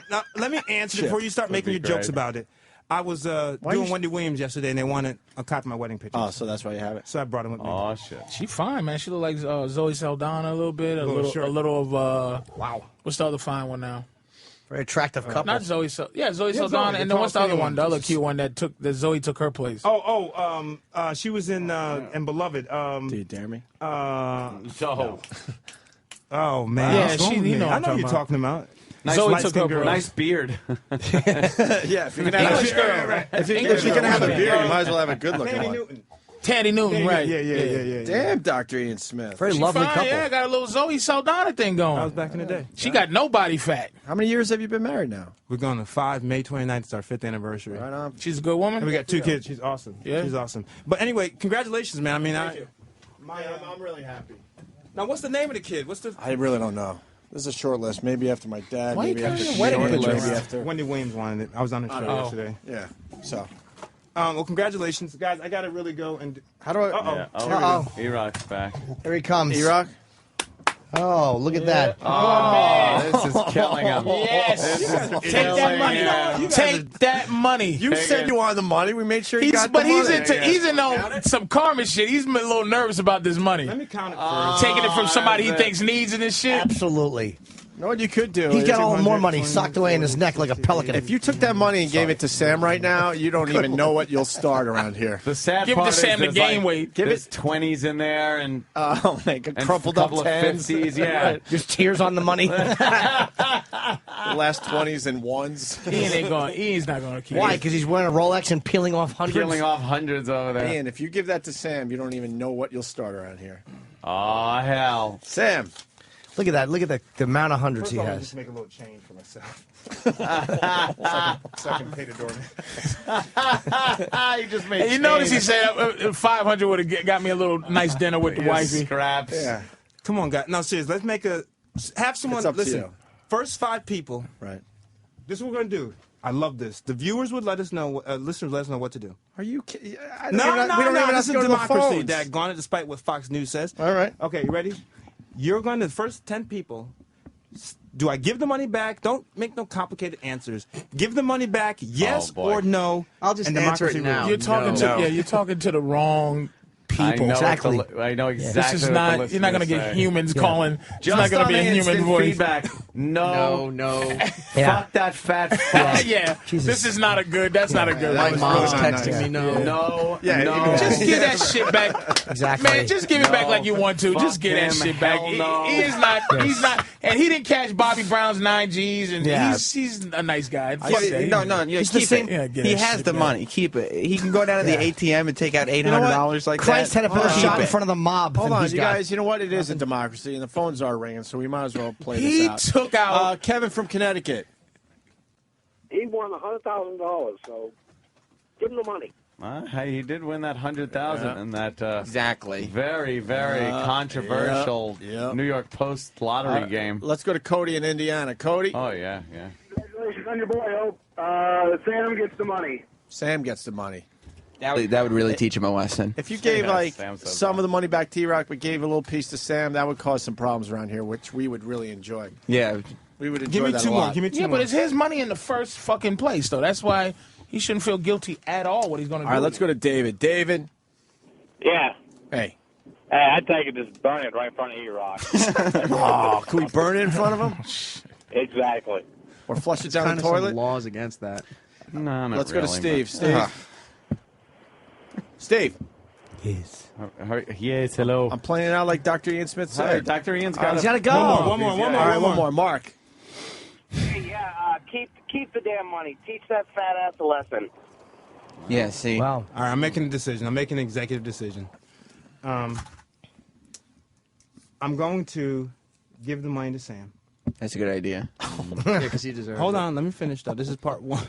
[SPEAKER 19] Now, let me answer
[SPEAKER 4] Chip.
[SPEAKER 19] before you start
[SPEAKER 4] That'd
[SPEAKER 19] making
[SPEAKER 4] be
[SPEAKER 19] your jokes
[SPEAKER 4] great.
[SPEAKER 19] about it. I was doing Wendy Williams yesterday, and they wanted a copy of my wedding picture.
[SPEAKER 4] Oh, so that's why you have it?
[SPEAKER 19] So I brought him with me.
[SPEAKER 3] Oh, shit.
[SPEAKER 16] She fine, man. She look like Zoe Saldana a little bit. A
[SPEAKER 19] Little
[SPEAKER 16] little of wow. What's the other fine one now?
[SPEAKER 2] Very attractive couple.
[SPEAKER 16] Not Zoe. Zoe
[SPEAKER 19] Yeah,
[SPEAKER 16] Saldana.
[SPEAKER 19] Zoe,
[SPEAKER 16] And
[SPEAKER 19] the
[SPEAKER 16] then what's the
[SPEAKER 19] tall,
[SPEAKER 16] other
[SPEAKER 19] skinny
[SPEAKER 16] one? The
[SPEAKER 19] one.
[SPEAKER 16] other cute one that Zoe took her place.
[SPEAKER 19] She was in Beloved.
[SPEAKER 4] Do you dare me?
[SPEAKER 3] So.
[SPEAKER 19] Oh man,
[SPEAKER 16] Yeah,
[SPEAKER 19] What's wrong
[SPEAKER 16] she-
[SPEAKER 19] with
[SPEAKER 16] you
[SPEAKER 19] me?
[SPEAKER 16] know what
[SPEAKER 19] I
[SPEAKER 16] I'm
[SPEAKER 19] know
[SPEAKER 16] talking
[SPEAKER 19] you're
[SPEAKER 16] about.
[SPEAKER 19] talking about.
[SPEAKER 3] Nice,
[SPEAKER 16] Zoe
[SPEAKER 3] light
[SPEAKER 16] took
[SPEAKER 3] skin
[SPEAKER 16] her
[SPEAKER 3] girl.
[SPEAKER 16] place.
[SPEAKER 3] Nice beard.
[SPEAKER 4] Yeah, if you're gonna have
[SPEAKER 16] English girl.
[SPEAKER 4] If you're
[SPEAKER 16] English
[SPEAKER 4] gonna have a
[SPEAKER 16] girl.
[SPEAKER 4] beard, you might as well have a good looking
[SPEAKER 19] Tandy
[SPEAKER 4] one.
[SPEAKER 19] Newton.
[SPEAKER 16] Tandy Newton, right?
[SPEAKER 19] Yeah.
[SPEAKER 4] Damn, Dr. Ian Smith.
[SPEAKER 2] Very
[SPEAKER 16] She
[SPEAKER 2] lovely
[SPEAKER 16] fine,
[SPEAKER 2] couple.
[SPEAKER 16] Yeah, got a little Zoe Saldana thing going.
[SPEAKER 19] That was back in the day.
[SPEAKER 16] She got no body fat.
[SPEAKER 4] How many years have you been married now?
[SPEAKER 19] We're going to 5 May 29th. It's our 5th anniversary.
[SPEAKER 4] Right on.
[SPEAKER 16] She's a good woman.
[SPEAKER 19] And we got 2 kids. She's awesome.
[SPEAKER 16] Yeah.
[SPEAKER 19] She's awesome. But anyway, congratulations, man. I mean,
[SPEAKER 4] I'm really happy.
[SPEAKER 19] now what's the name of the kid? What's the
[SPEAKER 4] I really don't know. This is a short list. Maybe after my dad.
[SPEAKER 16] Why
[SPEAKER 4] maybe
[SPEAKER 16] you
[SPEAKER 4] after
[SPEAKER 16] got your wedding
[SPEAKER 4] George,
[SPEAKER 16] picture?
[SPEAKER 4] maybe after.
[SPEAKER 19] Wendy Williams wanted it. I was on the show yesterday.
[SPEAKER 4] Yeah. So.
[SPEAKER 19] Well, congratulations, guys. I gotta really go and.
[SPEAKER 4] How do I?
[SPEAKER 19] Uh-oh.
[SPEAKER 3] Yeah.
[SPEAKER 2] Uh-oh.
[SPEAKER 3] E-Rock's back.
[SPEAKER 2] Here he comes.
[SPEAKER 4] E-Rock?
[SPEAKER 2] Oh, look at that.
[SPEAKER 3] Oh, this is killing him.
[SPEAKER 16] Yes.
[SPEAKER 3] This is
[SPEAKER 16] Take that money.
[SPEAKER 3] him.
[SPEAKER 16] Take that money.
[SPEAKER 4] You said you wanted the money. We made sure you got
[SPEAKER 16] But
[SPEAKER 4] the
[SPEAKER 16] he's
[SPEAKER 4] money.
[SPEAKER 16] he's in some karma shit. He's a little nervous about this money.
[SPEAKER 19] Let me count it first.
[SPEAKER 16] Taking it from somebody he thinks needs it and shit.
[SPEAKER 2] Absolutely.
[SPEAKER 4] You know what you could do?
[SPEAKER 2] He's
[SPEAKER 4] is
[SPEAKER 2] got all
[SPEAKER 4] 200,
[SPEAKER 2] more money
[SPEAKER 19] 20,
[SPEAKER 2] socked away in his neck like a pelican.
[SPEAKER 4] If you took that money and gave it to Sam right now, you don't even know what you'll start around here.
[SPEAKER 3] The sad
[SPEAKER 16] Give it to
[SPEAKER 3] part is
[SPEAKER 16] Sam to
[SPEAKER 3] there's
[SPEAKER 16] gain
[SPEAKER 3] like,
[SPEAKER 16] weight.
[SPEAKER 3] There's 20s in there and
[SPEAKER 4] Like a
[SPEAKER 3] and
[SPEAKER 4] crumpled
[SPEAKER 3] a
[SPEAKER 4] up
[SPEAKER 3] couple
[SPEAKER 4] tens.
[SPEAKER 3] of 50s. Yeah.
[SPEAKER 2] Just tears on the money.
[SPEAKER 4] The last 20s and ones.
[SPEAKER 16] He's not going to keep
[SPEAKER 2] Why?
[SPEAKER 16] it.
[SPEAKER 2] Because he's wearing a Rolex and peeling off hundreds?
[SPEAKER 3] Peeling off hundreds over there.
[SPEAKER 4] Ian, if you give that to Sam, you don't even know what you'll start around here.
[SPEAKER 3] Oh, hell.
[SPEAKER 4] Sam.
[SPEAKER 2] Look at that. Look at the amount of hundreds
[SPEAKER 19] First
[SPEAKER 2] he
[SPEAKER 19] of all,
[SPEAKER 2] has.
[SPEAKER 19] just make a little change for myself. so I can pay the doorman.
[SPEAKER 3] You just made
[SPEAKER 16] And you notice he said 500 would have got me a little nice dinner with the wifey.
[SPEAKER 3] Scraps.
[SPEAKER 19] Yeah. Come on, guys. No, seriously. Let's have someone
[SPEAKER 4] It's up to
[SPEAKER 19] listen.
[SPEAKER 4] you.
[SPEAKER 19] First 5 people.
[SPEAKER 4] Right.
[SPEAKER 19] This is what we're gonna do. I love this. The viewers would let us know. Listeners let us know what to do.
[SPEAKER 4] Are you kidding?
[SPEAKER 19] No,
[SPEAKER 4] we don't even have
[SPEAKER 19] this
[SPEAKER 4] to
[SPEAKER 19] is
[SPEAKER 4] go to the
[SPEAKER 19] democracy.
[SPEAKER 4] phones.
[SPEAKER 19] That gone despite what Fox News says.
[SPEAKER 4] All right.
[SPEAKER 19] Okay, you ready? You're going to the first 10 people. Do I give the money back? Don't make no complicated answers. Give the money back, yes or no.
[SPEAKER 20] I'll just
[SPEAKER 19] and
[SPEAKER 20] answer it
[SPEAKER 19] democracy
[SPEAKER 20] now.
[SPEAKER 19] rules.
[SPEAKER 16] You're talking you're talking to the wrong people.
[SPEAKER 3] I know
[SPEAKER 2] Exactly.
[SPEAKER 3] I know exactly.
[SPEAKER 16] This is
[SPEAKER 3] what
[SPEAKER 16] not.
[SPEAKER 3] the
[SPEAKER 16] You're not going to
[SPEAKER 3] listeners
[SPEAKER 16] get
[SPEAKER 3] say.
[SPEAKER 16] humans calling. It's
[SPEAKER 3] Just
[SPEAKER 16] not going
[SPEAKER 3] on
[SPEAKER 16] to be a
[SPEAKER 3] the
[SPEAKER 16] human
[SPEAKER 3] instant
[SPEAKER 16] voice.
[SPEAKER 3] feedback. No.
[SPEAKER 2] Yeah.
[SPEAKER 3] Fuck that fat fuck.
[SPEAKER 16] Yeah.
[SPEAKER 2] Jesus.
[SPEAKER 16] This is not a good. That's not a good.
[SPEAKER 2] My
[SPEAKER 16] one.
[SPEAKER 2] mom's
[SPEAKER 19] really
[SPEAKER 2] texting
[SPEAKER 19] nice.
[SPEAKER 2] me.
[SPEAKER 3] No.
[SPEAKER 4] Yeah,
[SPEAKER 3] no.
[SPEAKER 16] Just give that shit back.
[SPEAKER 2] Exactly.
[SPEAKER 16] Man, just give it back like you want to.
[SPEAKER 3] Fuck
[SPEAKER 16] Just give that
[SPEAKER 3] him.
[SPEAKER 16] shit back.
[SPEAKER 3] Hell no.
[SPEAKER 16] He is not. He's not. And he didn't catch Bobby Brown's 9 Gs. And
[SPEAKER 2] Yeah.
[SPEAKER 16] he's a nice guy. Fuck
[SPEAKER 17] Yeah,
[SPEAKER 16] that.
[SPEAKER 17] no, yeah,
[SPEAKER 2] He's the
[SPEAKER 17] keep
[SPEAKER 2] same-
[SPEAKER 17] it.
[SPEAKER 16] Yeah, get
[SPEAKER 17] He
[SPEAKER 16] that
[SPEAKER 17] has
[SPEAKER 16] shit
[SPEAKER 17] the
[SPEAKER 16] back.
[SPEAKER 17] money. Keep it. He can go down to the ATM and take out $800 like
[SPEAKER 2] Christ
[SPEAKER 17] that.
[SPEAKER 2] had to put a
[SPEAKER 17] Keep
[SPEAKER 2] shot in
[SPEAKER 17] it.
[SPEAKER 2] front of the mob.
[SPEAKER 4] Hold
[SPEAKER 2] and
[SPEAKER 4] on,
[SPEAKER 2] he's
[SPEAKER 4] you
[SPEAKER 2] got-
[SPEAKER 4] guys. You know what? It is a democracy, and the phones are ringing, so we might as well play
[SPEAKER 16] He
[SPEAKER 4] this out.
[SPEAKER 16] took out.
[SPEAKER 4] Kevin from Connecticut.
[SPEAKER 10] He won $100,000, so give him the money.
[SPEAKER 3] Hey, he did win that 100,000 in that
[SPEAKER 17] Exactly.
[SPEAKER 3] very, very controversial New York Post lottery game.
[SPEAKER 4] Let's go to Cody in Indiana. Cody.
[SPEAKER 3] Oh yeah.
[SPEAKER 12] Congratulations on your boy, Hope. Sam gets the money.
[SPEAKER 4] Sam gets the money.
[SPEAKER 17] That would really teach him a lesson.
[SPEAKER 4] If you gave like
[SPEAKER 3] Sam says
[SPEAKER 4] some of the money back to T-Rock, but gave a little piece to Sam, that would cause some problems around here, which we would really enjoy.
[SPEAKER 17] Yeah.
[SPEAKER 4] We would enjoy
[SPEAKER 19] Give me
[SPEAKER 4] that
[SPEAKER 19] 2
[SPEAKER 4] a
[SPEAKER 19] more.
[SPEAKER 4] lot.
[SPEAKER 19] Give me 2
[SPEAKER 16] Yeah,
[SPEAKER 19] more.
[SPEAKER 16] but it's his money in the first fucking place, though. That's why he shouldn't feel guilty at all. What he's going to do.
[SPEAKER 4] All right, let's go to David. David.
[SPEAKER 22] Yeah.
[SPEAKER 4] Hey.
[SPEAKER 22] Hey, I'd take it, just burn it right in front of E-Rock.
[SPEAKER 4] Oh, can we burn it in front of him?
[SPEAKER 22] Exactly.
[SPEAKER 4] Or flush it
[SPEAKER 20] There's
[SPEAKER 4] down
[SPEAKER 20] kind
[SPEAKER 4] the
[SPEAKER 20] of
[SPEAKER 4] toilet?
[SPEAKER 20] some laws against that.
[SPEAKER 3] No, not
[SPEAKER 4] Let's
[SPEAKER 3] really,
[SPEAKER 4] go to Steve.
[SPEAKER 3] but-
[SPEAKER 4] Steve. Steve.
[SPEAKER 3] Yes. Yes, hello.
[SPEAKER 4] I'm playing it out like Dr. Ian Smith said.
[SPEAKER 3] Hi, Dr. Ian's got
[SPEAKER 2] He's got to go.
[SPEAKER 4] One more. All right, one more. Mark.
[SPEAKER 10] Hey, keep the damn money. Teach that fat ass a lesson.
[SPEAKER 17] Yeah, see.
[SPEAKER 19] Wow. All right, I'm making a decision. I'm making an executive decision. I'm going to give the money to Sam.
[SPEAKER 17] That's a good idea.
[SPEAKER 20] Yeah, because he deserves
[SPEAKER 19] Hold
[SPEAKER 20] it.
[SPEAKER 19] on, let me finish, though. This is part one.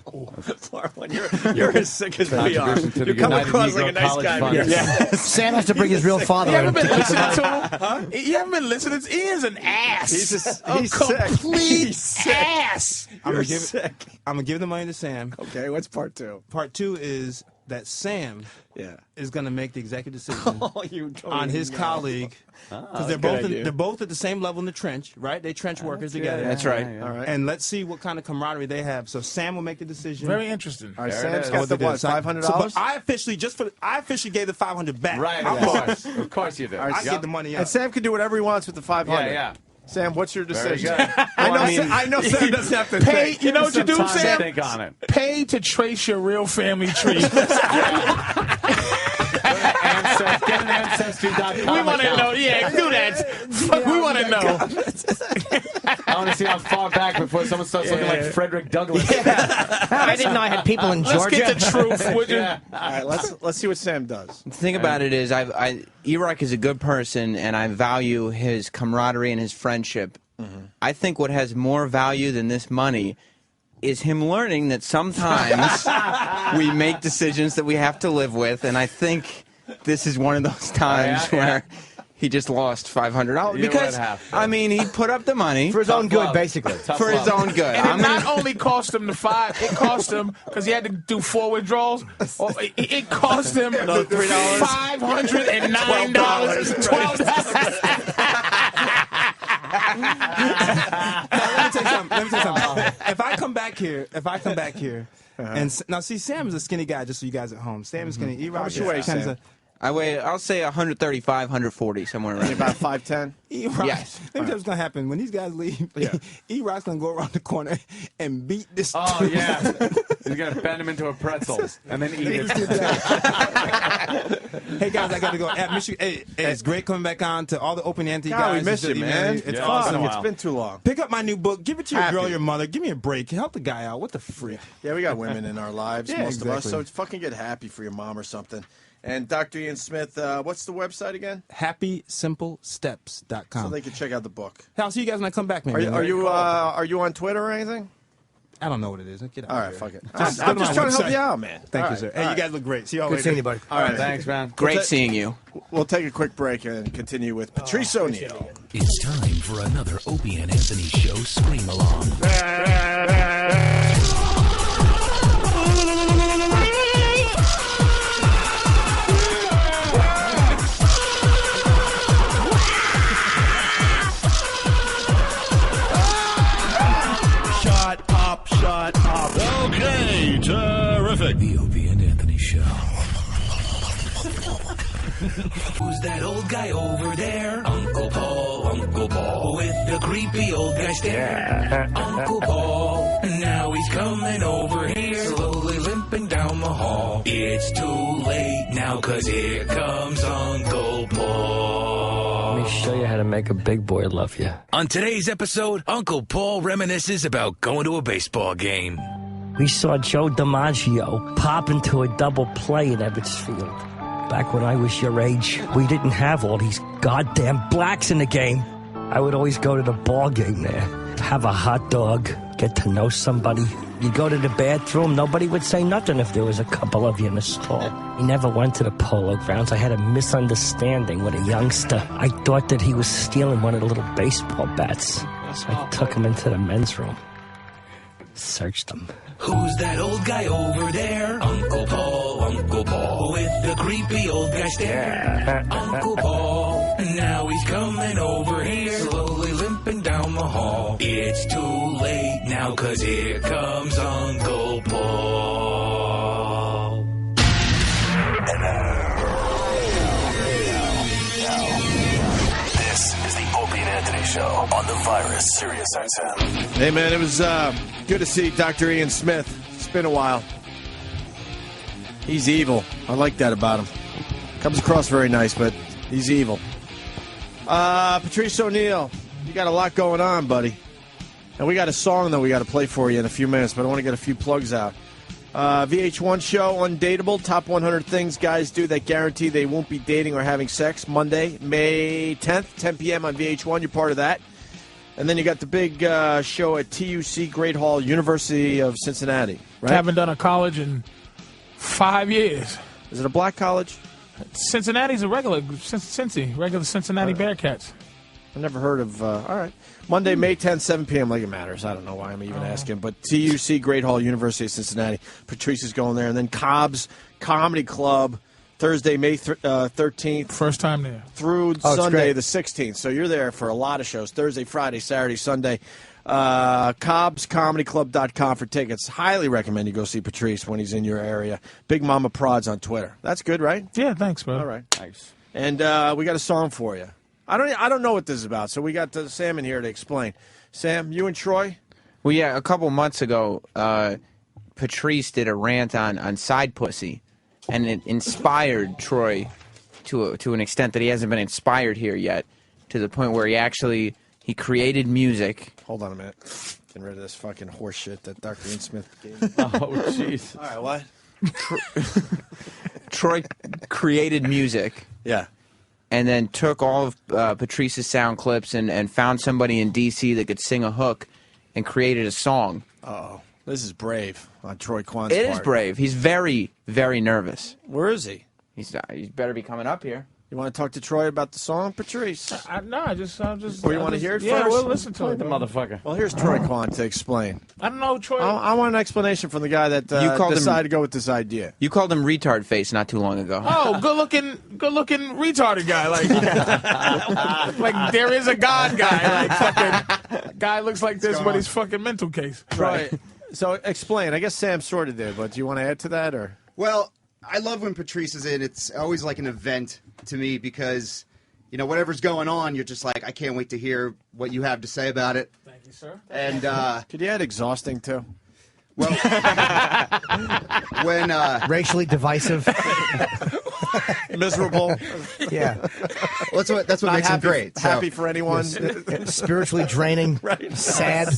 [SPEAKER 4] Part one. You're as sick as we are. You come across like a nice guy.
[SPEAKER 2] Yeah. Sam has to bring his real father
[SPEAKER 16] You
[SPEAKER 2] in.
[SPEAKER 16] haven't been listening to him? You haven't been listening? Ian's an ass.
[SPEAKER 4] He's
[SPEAKER 16] complete
[SPEAKER 4] sick.
[SPEAKER 16] ass.
[SPEAKER 19] I'm gonna give the money to Sam.
[SPEAKER 4] Okay, what's part two?
[SPEAKER 19] Part two is that Sam is going to make the executive decision on his colleague because they're both at the same level in the trench, right? They trench workers together.
[SPEAKER 17] That's right.
[SPEAKER 4] All right.
[SPEAKER 19] And let's see what kind of camaraderie they have. So Sam will make the decision.
[SPEAKER 16] Very interesting.
[SPEAKER 4] All right, Sam's got the what, $500?
[SPEAKER 19] So, I officially gave the $500 back.
[SPEAKER 3] Right, of course you did.
[SPEAKER 19] I gave the money up.
[SPEAKER 4] And Sam can do whatever he wants with the $500.
[SPEAKER 3] Yeah.
[SPEAKER 4] Sam, what's your
[SPEAKER 3] Very
[SPEAKER 4] decision?
[SPEAKER 3] good.
[SPEAKER 4] I know Sam doesn't have to
[SPEAKER 16] Pay,
[SPEAKER 4] think.
[SPEAKER 16] you know what you do, Sam?
[SPEAKER 3] Think on it.
[SPEAKER 16] Pay to trace your real family tree.
[SPEAKER 3] Get an Ancestry.com.
[SPEAKER 16] We want to know. Yeah, do that. We want to know.
[SPEAKER 3] I want to see how far back before someone starts looking like Frederick Douglass.
[SPEAKER 2] I didn't know I had people in Georgia.
[SPEAKER 16] Let's get the truth, would you?
[SPEAKER 4] All right, let's see what Sam does.
[SPEAKER 17] The thing about it is, E-Rock is a good person, and I value his camaraderie and his friendship. Mm-hmm. I think what has more value than this money is him learning that sometimes we make decisions that we have to live with, and I think this is one of those times where he just lost $500 because I mean he put up the money
[SPEAKER 2] for his own good, basically.
[SPEAKER 17] For his own good.
[SPEAKER 16] And it not only cost him the $5, it cost him because he had to do 4 withdrawals. It cost him $509. $12.
[SPEAKER 19] Let me tell you something. If I come back here, and now see, Sam is a skinny guy. Just so you guys at home, Sam is skinny. E-Rock is kind of.
[SPEAKER 17] I'll say 135, 140, somewhere around.
[SPEAKER 4] About 5'10".
[SPEAKER 19] E-Rock.
[SPEAKER 17] Yes.
[SPEAKER 19] Let me tell you what's gonna happen when these guys leave. E-Rock's gonna go around the corner and beat this.
[SPEAKER 3] Oh yeah, he's gonna bend him into a pretzel and then eat it.
[SPEAKER 19] Hey guys, I gotta go. Hey, it's great coming back on to all the Opie and guys.
[SPEAKER 4] We miss you, man.
[SPEAKER 19] It's awesome.
[SPEAKER 4] It's been too long.
[SPEAKER 19] Pick up my new book. Give it to your girl, your mother. Give me a break. Help the guy out. What the freak?
[SPEAKER 4] Yeah, we got women in our lives, most of us. So fucking get happy for your mom or something. And Dr. Ian Smith, what's the website again?
[SPEAKER 19] HappySimpleSteps.com.
[SPEAKER 4] So they can check out the book.
[SPEAKER 19] I'll see you guys when I come back, man.
[SPEAKER 4] Are you on Twitter or anything?
[SPEAKER 19] I don't know what it is. Get out
[SPEAKER 4] all right,
[SPEAKER 19] here.
[SPEAKER 4] fuck it. I'm just trying to help you out, man.
[SPEAKER 19] Thank you, sir. Hey, you guys look great. See you all
[SPEAKER 2] Good
[SPEAKER 19] later.
[SPEAKER 2] seeing you, buddy.
[SPEAKER 4] All right,
[SPEAKER 3] thanks, man.
[SPEAKER 17] Great seeing you.
[SPEAKER 4] We'll take a quick break and continue with Patrice O'Neill.
[SPEAKER 11] It's time for another Opie and Anthony Show Scream Along.
[SPEAKER 13] Shut up. Okay, terrific.
[SPEAKER 11] The Opie and Anthony Show. Who's that old guy over there? Uncle Paul, with the creepy old guy stare. Uncle Paul, now he's coming over here, slowly limping down the hall. It's too late now, 'cause here comes Uncle Paul.
[SPEAKER 18] Let me show you how to make a big boy love you.
[SPEAKER 11] On today's episode, Uncle Paul reminisces about going to a baseball game.
[SPEAKER 18] We saw Joe DiMaggio pop into a double play in Evansfield. Back when I was your age, we didn't have all these goddamn blacks in the game. I would always go to the ball game there, have a hot dog, get to know somebody. You go to the bathroom, nobody would say nothing if there was a couple of you in the stall. He never went to the polo grounds. I had a misunderstanding with a youngster. I thought that he was stealing one of the little baseball bats. So I took him into the men's room, searched him.
[SPEAKER 11] Who's that old guy over there? Uncle Paul, with the creepy old guy stare. Uncle Paul, now he's coming over here, slowly limping down the hall. It's too late now, 'cause here comes Uncle Paul.
[SPEAKER 13] This is the Opie and Anthony Show on the Virus Sirius XM.
[SPEAKER 4] Hey, man, it was good to see Dr. Ian Smith. It's been a while. He's evil. I like that about him. Comes across very nice, but he's evil. Patrice O'Neal, you got a lot going on, buddy. And we got a song that we got to play for you in a few minutes, but I want to get a few plugs out. VH1 show, Undateable, top 100 things guys do that guarantee they won't be dating or having sex. Monday, May 10th, 10 p.m. on VH1. You're part of that. And then you got the big show at TUC Great Hall, University of Cincinnati, right?
[SPEAKER 16] Haven't done a college in 5 years.
[SPEAKER 4] Is it a black college?
[SPEAKER 16] Cincinnati's a regular Cincinnati Bearcats.
[SPEAKER 4] I never heard of. All right. Monday, May 10th, 7 p.m. Like it matters. I don't know why I'm even asking. But TUC Great Hall, University of Cincinnati. Patrice is going there. And then Cobb's Comedy Club, Thursday, May 13th.
[SPEAKER 16] First time there.
[SPEAKER 4] Through Sunday, the 16th. So you're there for a lot of shows. Thursday, Friday, Saturday, Sunday. CobbsComedyClub.com for tickets. Highly recommend you go see Patrice when he's in your area. Big Mama Prods on Twitter. That's good, right?
[SPEAKER 16] Yeah, thanks, bro.
[SPEAKER 4] All right. Thanks. And we got a song for you. I don't know what this is about, so we got Sam in here to explain. Sam, you and Troy?
[SPEAKER 17] Well, yeah, a couple months ago, Patrice did a rant on side pussy, and it inspired Troy to an extent that he hasn't been inspired here yet, to the point where he created music.
[SPEAKER 4] Hold on a minute. Getting rid of this fucking horse shit that Dr. Ian Smith gave me.
[SPEAKER 3] Oh, jeez.
[SPEAKER 4] All right, what?
[SPEAKER 17] Troy created music.
[SPEAKER 4] Yeah.
[SPEAKER 17] And then took all of Patrice's sound clips and found somebody in D.C. that could sing a hook and created a song.
[SPEAKER 4] Uh-oh. This is brave on Troy Kwan's part.
[SPEAKER 17] It is brave. He's very, very nervous.
[SPEAKER 4] Where is he?
[SPEAKER 17] He's better be coming up here.
[SPEAKER 4] You want to talk to Troy about the song, Patrice?
[SPEAKER 16] No, I just.
[SPEAKER 4] Or you want to hear it
[SPEAKER 16] yeah,
[SPEAKER 4] first?
[SPEAKER 16] we'll listen to it.
[SPEAKER 3] The motherfucker.
[SPEAKER 4] Well, here's Troy Kwan to explain.
[SPEAKER 16] I don't know, Troy.
[SPEAKER 4] I want an explanation from the guy that decided to go with this idea.
[SPEAKER 17] You called him retard face not too long ago.
[SPEAKER 16] Oh, good looking retarded guy. Like, like there is a God guy. Like, fucking guy looks like this, but he's fucking mental case.
[SPEAKER 4] Right. So explain. I guess Sam sort of did, but do you want to add to that or?
[SPEAKER 1] Well, I love when Patrice is in. It's always like an event to me because, you know, whatever's going on, you're just like, I can't wait to hear what you have to say about it.
[SPEAKER 16] Thank you, sir.
[SPEAKER 1] And
[SPEAKER 4] could you add exhausting too?
[SPEAKER 1] Well, when
[SPEAKER 2] racially divisive,
[SPEAKER 4] miserable,
[SPEAKER 2] yeah.
[SPEAKER 1] Well, that's what makes him great. So.
[SPEAKER 4] Happy for anyone,
[SPEAKER 2] spiritually draining,
[SPEAKER 4] right.
[SPEAKER 2] sad.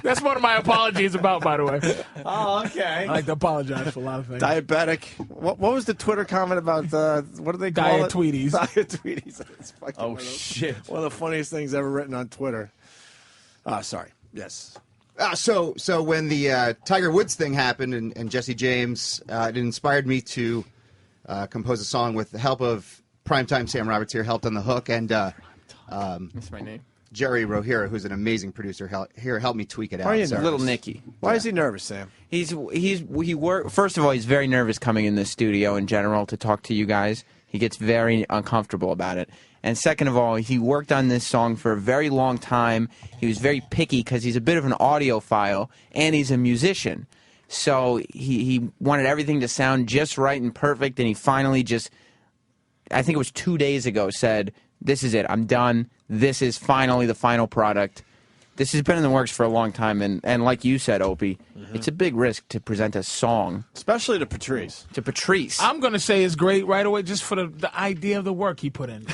[SPEAKER 16] That's one of my apologies about, by the way.
[SPEAKER 3] Oh, okay.
[SPEAKER 16] I like to apologize for a lot of things.
[SPEAKER 4] Diabetic. What was the Twitter comment about? What do they call
[SPEAKER 16] Diet
[SPEAKER 4] it?
[SPEAKER 16] Tweeties.
[SPEAKER 4] Diet Tweeties.
[SPEAKER 3] Oh shit!
[SPEAKER 4] One of the funniest things ever written on Twitter. Sorry. Yes.
[SPEAKER 1] So when the Tiger Woods thing happened and Jesse James, it inspired me to compose a song with the help of Primetime Sam Roberts here, helped on the hook, and
[SPEAKER 17] That's my name.
[SPEAKER 1] Jerry Rohira, who's an amazing producer, helped me tweak it out.
[SPEAKER 4] Why are you
[SPEAKER 1] So-
[SPEAKER 17] Little Nicky.
[SPEAKER 4] Why is he nervous, Sam?
[SPEAKER 17] First of all, he's very nervous coming in this studio in general to talk to you guys. He gets very uncomfortable about it. And second of all, he worked on this song for a very long time. He was very picky because he's a bit of an audiophile and he's a musician. So he wanted everything to sound just right and perfect, and he finally just, I think it was 2 days ago, said, this is it, I'm done. This is finally the final product. This has been in the works for a long time, and like you said, Opie, it's a big risk to present a song.
[SPEAKER 4] Especially to Patrice.
[SPEAKER 16] I'm going to say it's great right away just for the idea of the work he put in.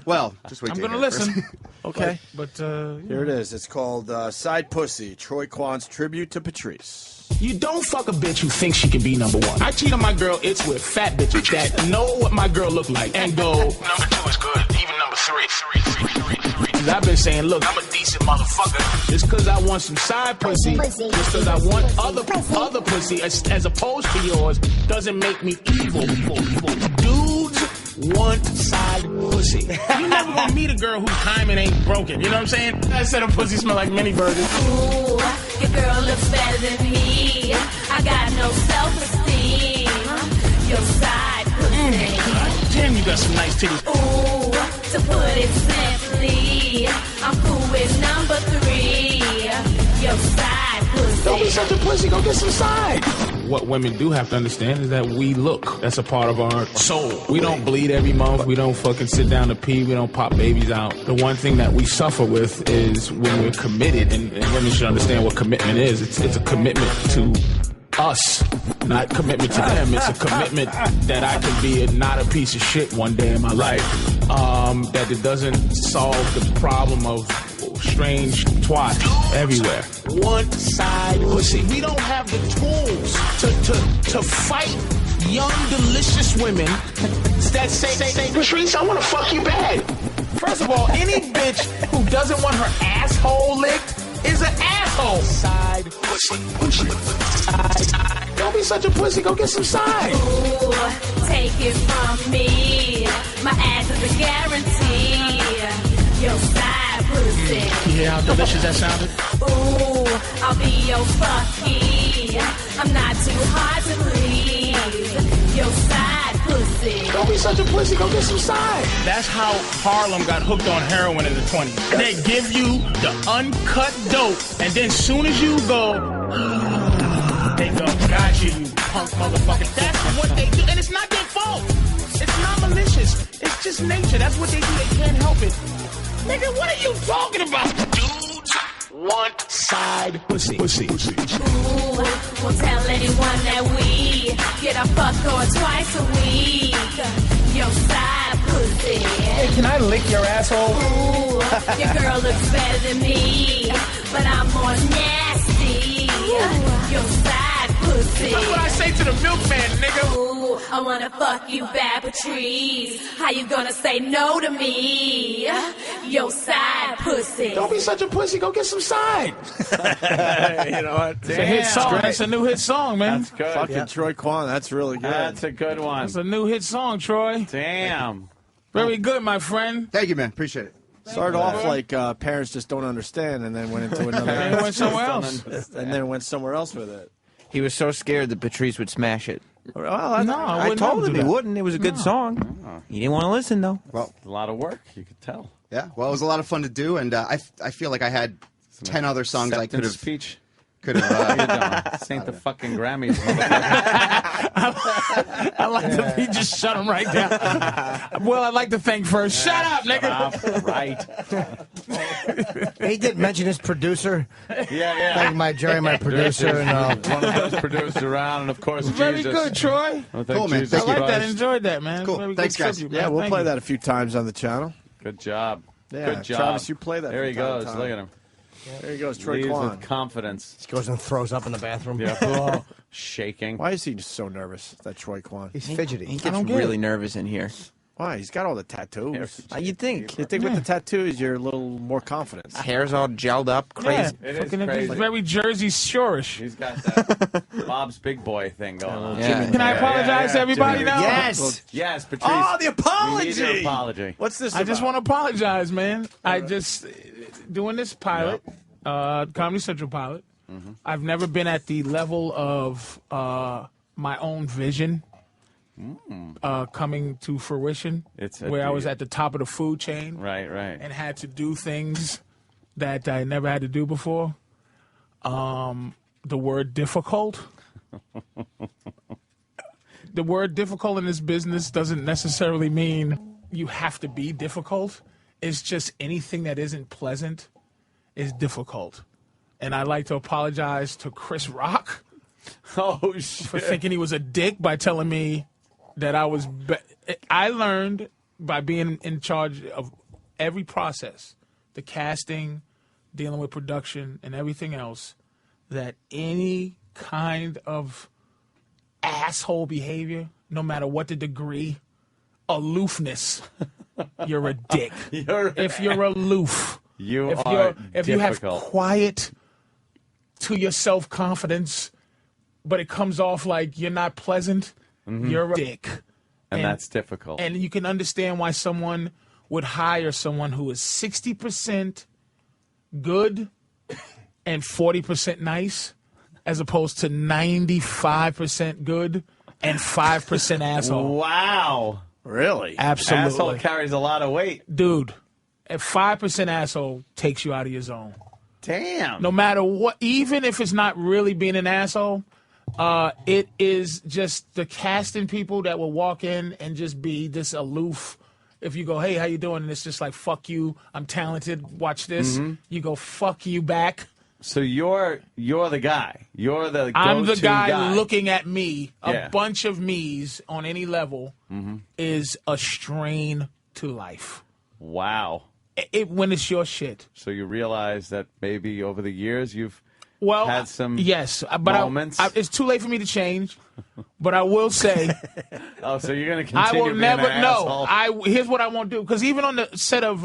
[SPEAKER 1] Well, just wait
[SPEAKER 16] I'm
[SPEAKER 1] to
[SPEAKER 16] going to
[SPEAKER 1] hear it
[SPEAKER 16] listen.
[SPEAKER 4] Okay.
[SPEAKER 16] But
[SPEAKER 4] here it is. It's called Side Pussy, Troy Kwan's tribute to Patrice.
[SPEAKER 16] You don't fuck a bitch who thinks she can be number one. I cheat on my girl, it's with fat bitches that know what my girl look like and go, number 2 is good, even number 3. I've been saying, look, I'm a decent motherfucker. Just because I want some side pussy, just because I want other pussy as opposed to yours, doesn't make me evil. Dudes want side pussy. You never gonna meet a girl whose hymen ain't broken. You know what I'm saying? I said her pussy smell like mini burgers.
[SPEAKER 9] Ooh, your girl looks better than me. I got no self-esteem. Your side pussy.
[SPEAKER 16] Damn, you got some nice titties.
[SPEAKER 9] Ooh, to put it simply, I'm cool with number 3. Your side pussy.
[SPEAKER 16] Don't be such a pussy. Go get some side. What women do have to understand is that we look. That's a part of our soul. We don't bleed every month. We don't fucking sit down to pee. We don't pop babies out. The one thing that we suffer with is when we're committed, and women should understand what commitment is. It's a commitment to us, not commitment to them. It's a commitment that I can be not a piece of shit one day in my life. That it doesn't solve the problem of strange twat everywhere. One side pussy. We don't have the tools to fight young, delicious women that say, Patrice, I want to fuck you bad. First of all, any bitch who doesn't want her asshole licked is an asshole. Side pussy. Side. Don't be such a pussy. Go get some side.
[SPEAKER 9] Ooh, take it from me. My ass is a guarantee. Your side pussy.
[SPEAKER 16] You hear how delicious that sounded?
[SPEAKER 9] Ooh, I'll be your fucky. I'm not too hard to please. Your side pussy.
[SPEAKER 16] Don't be such a pussy. Go get some side. That's how Harlem got hooked on heroin in the 20s. They give you the uncut dope, and then soon as you go, they go, got you punk motherfucker. That's what they do, and it's not their fault. It's not malicious. It's just nature. That's what they do. They can't help it. Nigga, what are you talking about? Dudes want side pussy.
[SPEAKER 9] Ooh, won't tell anyone that we get a fuck on twice a week. Your side pussy.
[SPEAKER 16] Hey, can I lick your asshole?
[SPEAKER 9] Ooh, your girl looks better than me, but I'm more nasty. Your side pussy.
[SPEAKER 16] That's what I say to the milkman, nigga.
[SPEAKER 9] Ooh, I wanna fuck you bad, Patrice. How you gonna say no to me? Your side pussy.
[SPEAKER 16] Don't be such a pussy. Go get some side.
[SPEAKER 4] You know what?
[SPEAKER 16] It's a hit song. That's a new hit song, man.
[SPEAKER 3] That's good.
[SPEAKER 4] Fucking Troy Kwan. That's really good.
[SPEAKER 3] That's a good one.
[SPEAKER 16] That's a new hit song, Troy.
[SPEAKER 3] Damn.
[SPEAKER 16] Very good, my friend.
[SPEAKER 1] Thank you, man. Appreciate it.
[SPEAKER 4] Started off like parents just don't understand, and then went into another.
[SPEAKER 16] And went somewhere else.
[SPEAKER 4] And then went somewhere else with it.
[SPEAKER 17] He was so scared that Patrice would smash it.
[SPEAKER 4] Well,
[SPEAKER 17] I told him he wouldn't. It was a good song. He didn't want to listen, though.
[SPEAKER 1] Well,
[SPEAKER 3] a lot of work. You could tell.
[SPEAKER 1] Yeah. Well, it was a lot of fun to do, and I feel like I had 10 other songs I could have.
[SPEAKER 3] Speech.
[SPEAKER 1] Could have.
[SPEAKER 3] This ain't the fucking Grammys.
[SPEAKER 16] I like to he just shut him right down. Well, I'd like to thank first. Shut up, nigga.
[SPEAKER 3] Right.
[SPEAKER 2] He did mention his producer.
[SPEAKER 3] Yeah.
[SPEAKER 2] Thank my Jerry, my producer, and
[SPEAKER 3] one of those producers around, and of course,
[SPEAKER 16] Very
[SPEAKER 3] Jesus.
[SPEAKER 16] good, Troy.
[SPEAKER 3] Well,
[SPEAKER 1] Cool, man.
[SPEAKER 3] Jesus
[SPEAKER 1] Thank
[SPEAKER 16] I like
[SPEAKER 3] Christ.
[SPEAKER 16] that. Enjoyed that, man.
[SPEAKER 1] Cool.
[SPEAKER 16] Very
[SPEAKER 1] Thanks,
[SPEAKER 16] good
[SPEAKER 1] guys.
[SPEAKER 16] tribute,
[SPEAKER 4] Yeah,
[SPEAKER 16] man.
[SPEAKER 4] we'll
[SPEAKER 16] Thank
[SPEAKER 4] play
[SPEAKER 16] you.
[SPEAKER 4] that a few times on the channel.
[SPEAKER 3] Good job.
[SPEAKER 4] Yeah,
[SPEAKER 3] Good job.
[SPEAKER 4] Travis, you play that.
[SPEAKER 3] There he
[SPEAKER 4] from time
[SPEAKER 3] goes.
[SPEAKER 4] to time.
[SPEAKER 3] Look at him.
[SPEAKER 4] There he goes, Troy
[SPEAKER 3] Leaves
[SPEAKER 4] Kwan.
[SPEAKER 3] with confidence.
[SPEAKER 2] he goes and throws up in the bathroom.
[SPEAKER 3] Yeah. Oh, shaking.
[SPEAKER 4] Why is he so nervous, that Troy Kwan?
[SPEAKER 2] He's fidgety.
[SPEAKER 17] He
[SPEAKER 16] I
[SPEAKER 17] gets
[SPEAKER 16] don't get
[SPEAKER 17] really
[SPEAKER 16] it.
[SPEAKER 17] nervous in here.
[SPEAKER 4] Why? He's got all the tattoos.
[SPEAKER 17] You'd think.
[SPEAKER 4] You think with the tattoos, you're a little more confident.
[SPEAKER 17] Hair's all gelled up,
[SPEAKER 16] Yeah,
[SPEAKER 17] crazy.
[SPEAKER 3] It is
[SPEAKER 16] fucking
[SPEAKER 3] crazy.
[SPEAKER 16] very Jersey Shore-ish.
[SPEAKER 3] He's got that Bob's Big Boy thing going on.
[SPEAKER 17] Yeah.
[SPEAKER 16] Can I apologize to everybody now?
[SPEAKER 2] Yes.
[SPEAKER 3] Yes, Patrice.
[SPEAKER 4] Oh, the
[SPEAKER 3] We need
[SPEAKER 4] apology!
[SPEAKER 3] your apology.
[SPEAKER 4] What's this
[SPEAKER 16] I just
[SPEAKER 4] about?
[SPEAKER 16] want to apologize, man. I just doing this pilot, Comedy Central pilot. I've never been at the level of my own vision coming to fruition.
[SPEAKER 3] It's
[SPEAKER 16] where I was at the top of the food chain,
[SPEAKER 3] Right.
[SPEAKER 16] and had to do things that I never had to do before. The word difficult. The word difficult in this business doesn't necessarily mean you have to be difficult. It's just anything that isn't pleasant is difficult. And I'd like to apologize to Chris Rock
[SPEAKER 3] Oh, shit.
[SPEAKER 16] for thinking he was a dick by telling me that I was... I learned by being in charge of every process, the casting, dealing with production, and everything else, that any kind of asshole behavior, no matter what the degree, aloofness, you're a dick. If you're aloof, if you have quiet to your self-confidence, but it comes off like you're not pleasant, you're a dick.
[SPEAKER 3] And that's difficult.
[SPEAKER 16] And you can understand why someone would hire someone who is 60% good and 40% nice, as opposed to 95% good and 5% asshole.
[SPEAKER 3] Wow.
[SPEAKER 4] Really?
[SPEAKER 16] Absolutely.
[SPEAKER 3] Asshole carries a lot of weight.
[SPEAKER 16] Dude, a 5% asshole takes you out of your zone.
[SPEAKER 3] Damn.
[SPEAKER 16] No matter what, even if it's not really being an asshole, it is just the casting people that will walk in and just be this aloof. If you go, hey, how you doing? And it's just like, fuck you, I'm talented, watch this. You go, fuck you back.
[SPEAKER 3] So you're the guy. You're the
[SPEAKER 16] I'm the
[SPEAKER 3] go-to
[SPEAKER 16] guy looking at me.
[SPEAKER 3] Yeah.
[SPEAKER 16] A bunch of me's on any level
[SPEAKER 3] Mm-hmm.
[SPEAKER 16] is a strain to life.
[SPEAKER 3] Wow.
[SPEAKER 16] When it's your shit.
[SPEAKER 3] So you realize that maybe over the years you've
[SPEAKER 16] Well,
[SPEAKER 3] had some
[SPEAKER 16] yes, but
[SPEAKER 3] moments.
[SPEAKER 16] it's too late for me to change. But I will say,
[SPEAKER 3] oh, so you're going to
[SPEAKER 16] I
[SPEAKER 3] continue
[SPEAKER 16] will
[SPEAKER 3] being
[SPEAKER 16] never.
[SPEAKER 3] an
[SPEAKER 16] No,
[SPEAKER 3] asshole?
[SPEAKER 16] here's what I won't do. Because even on the set of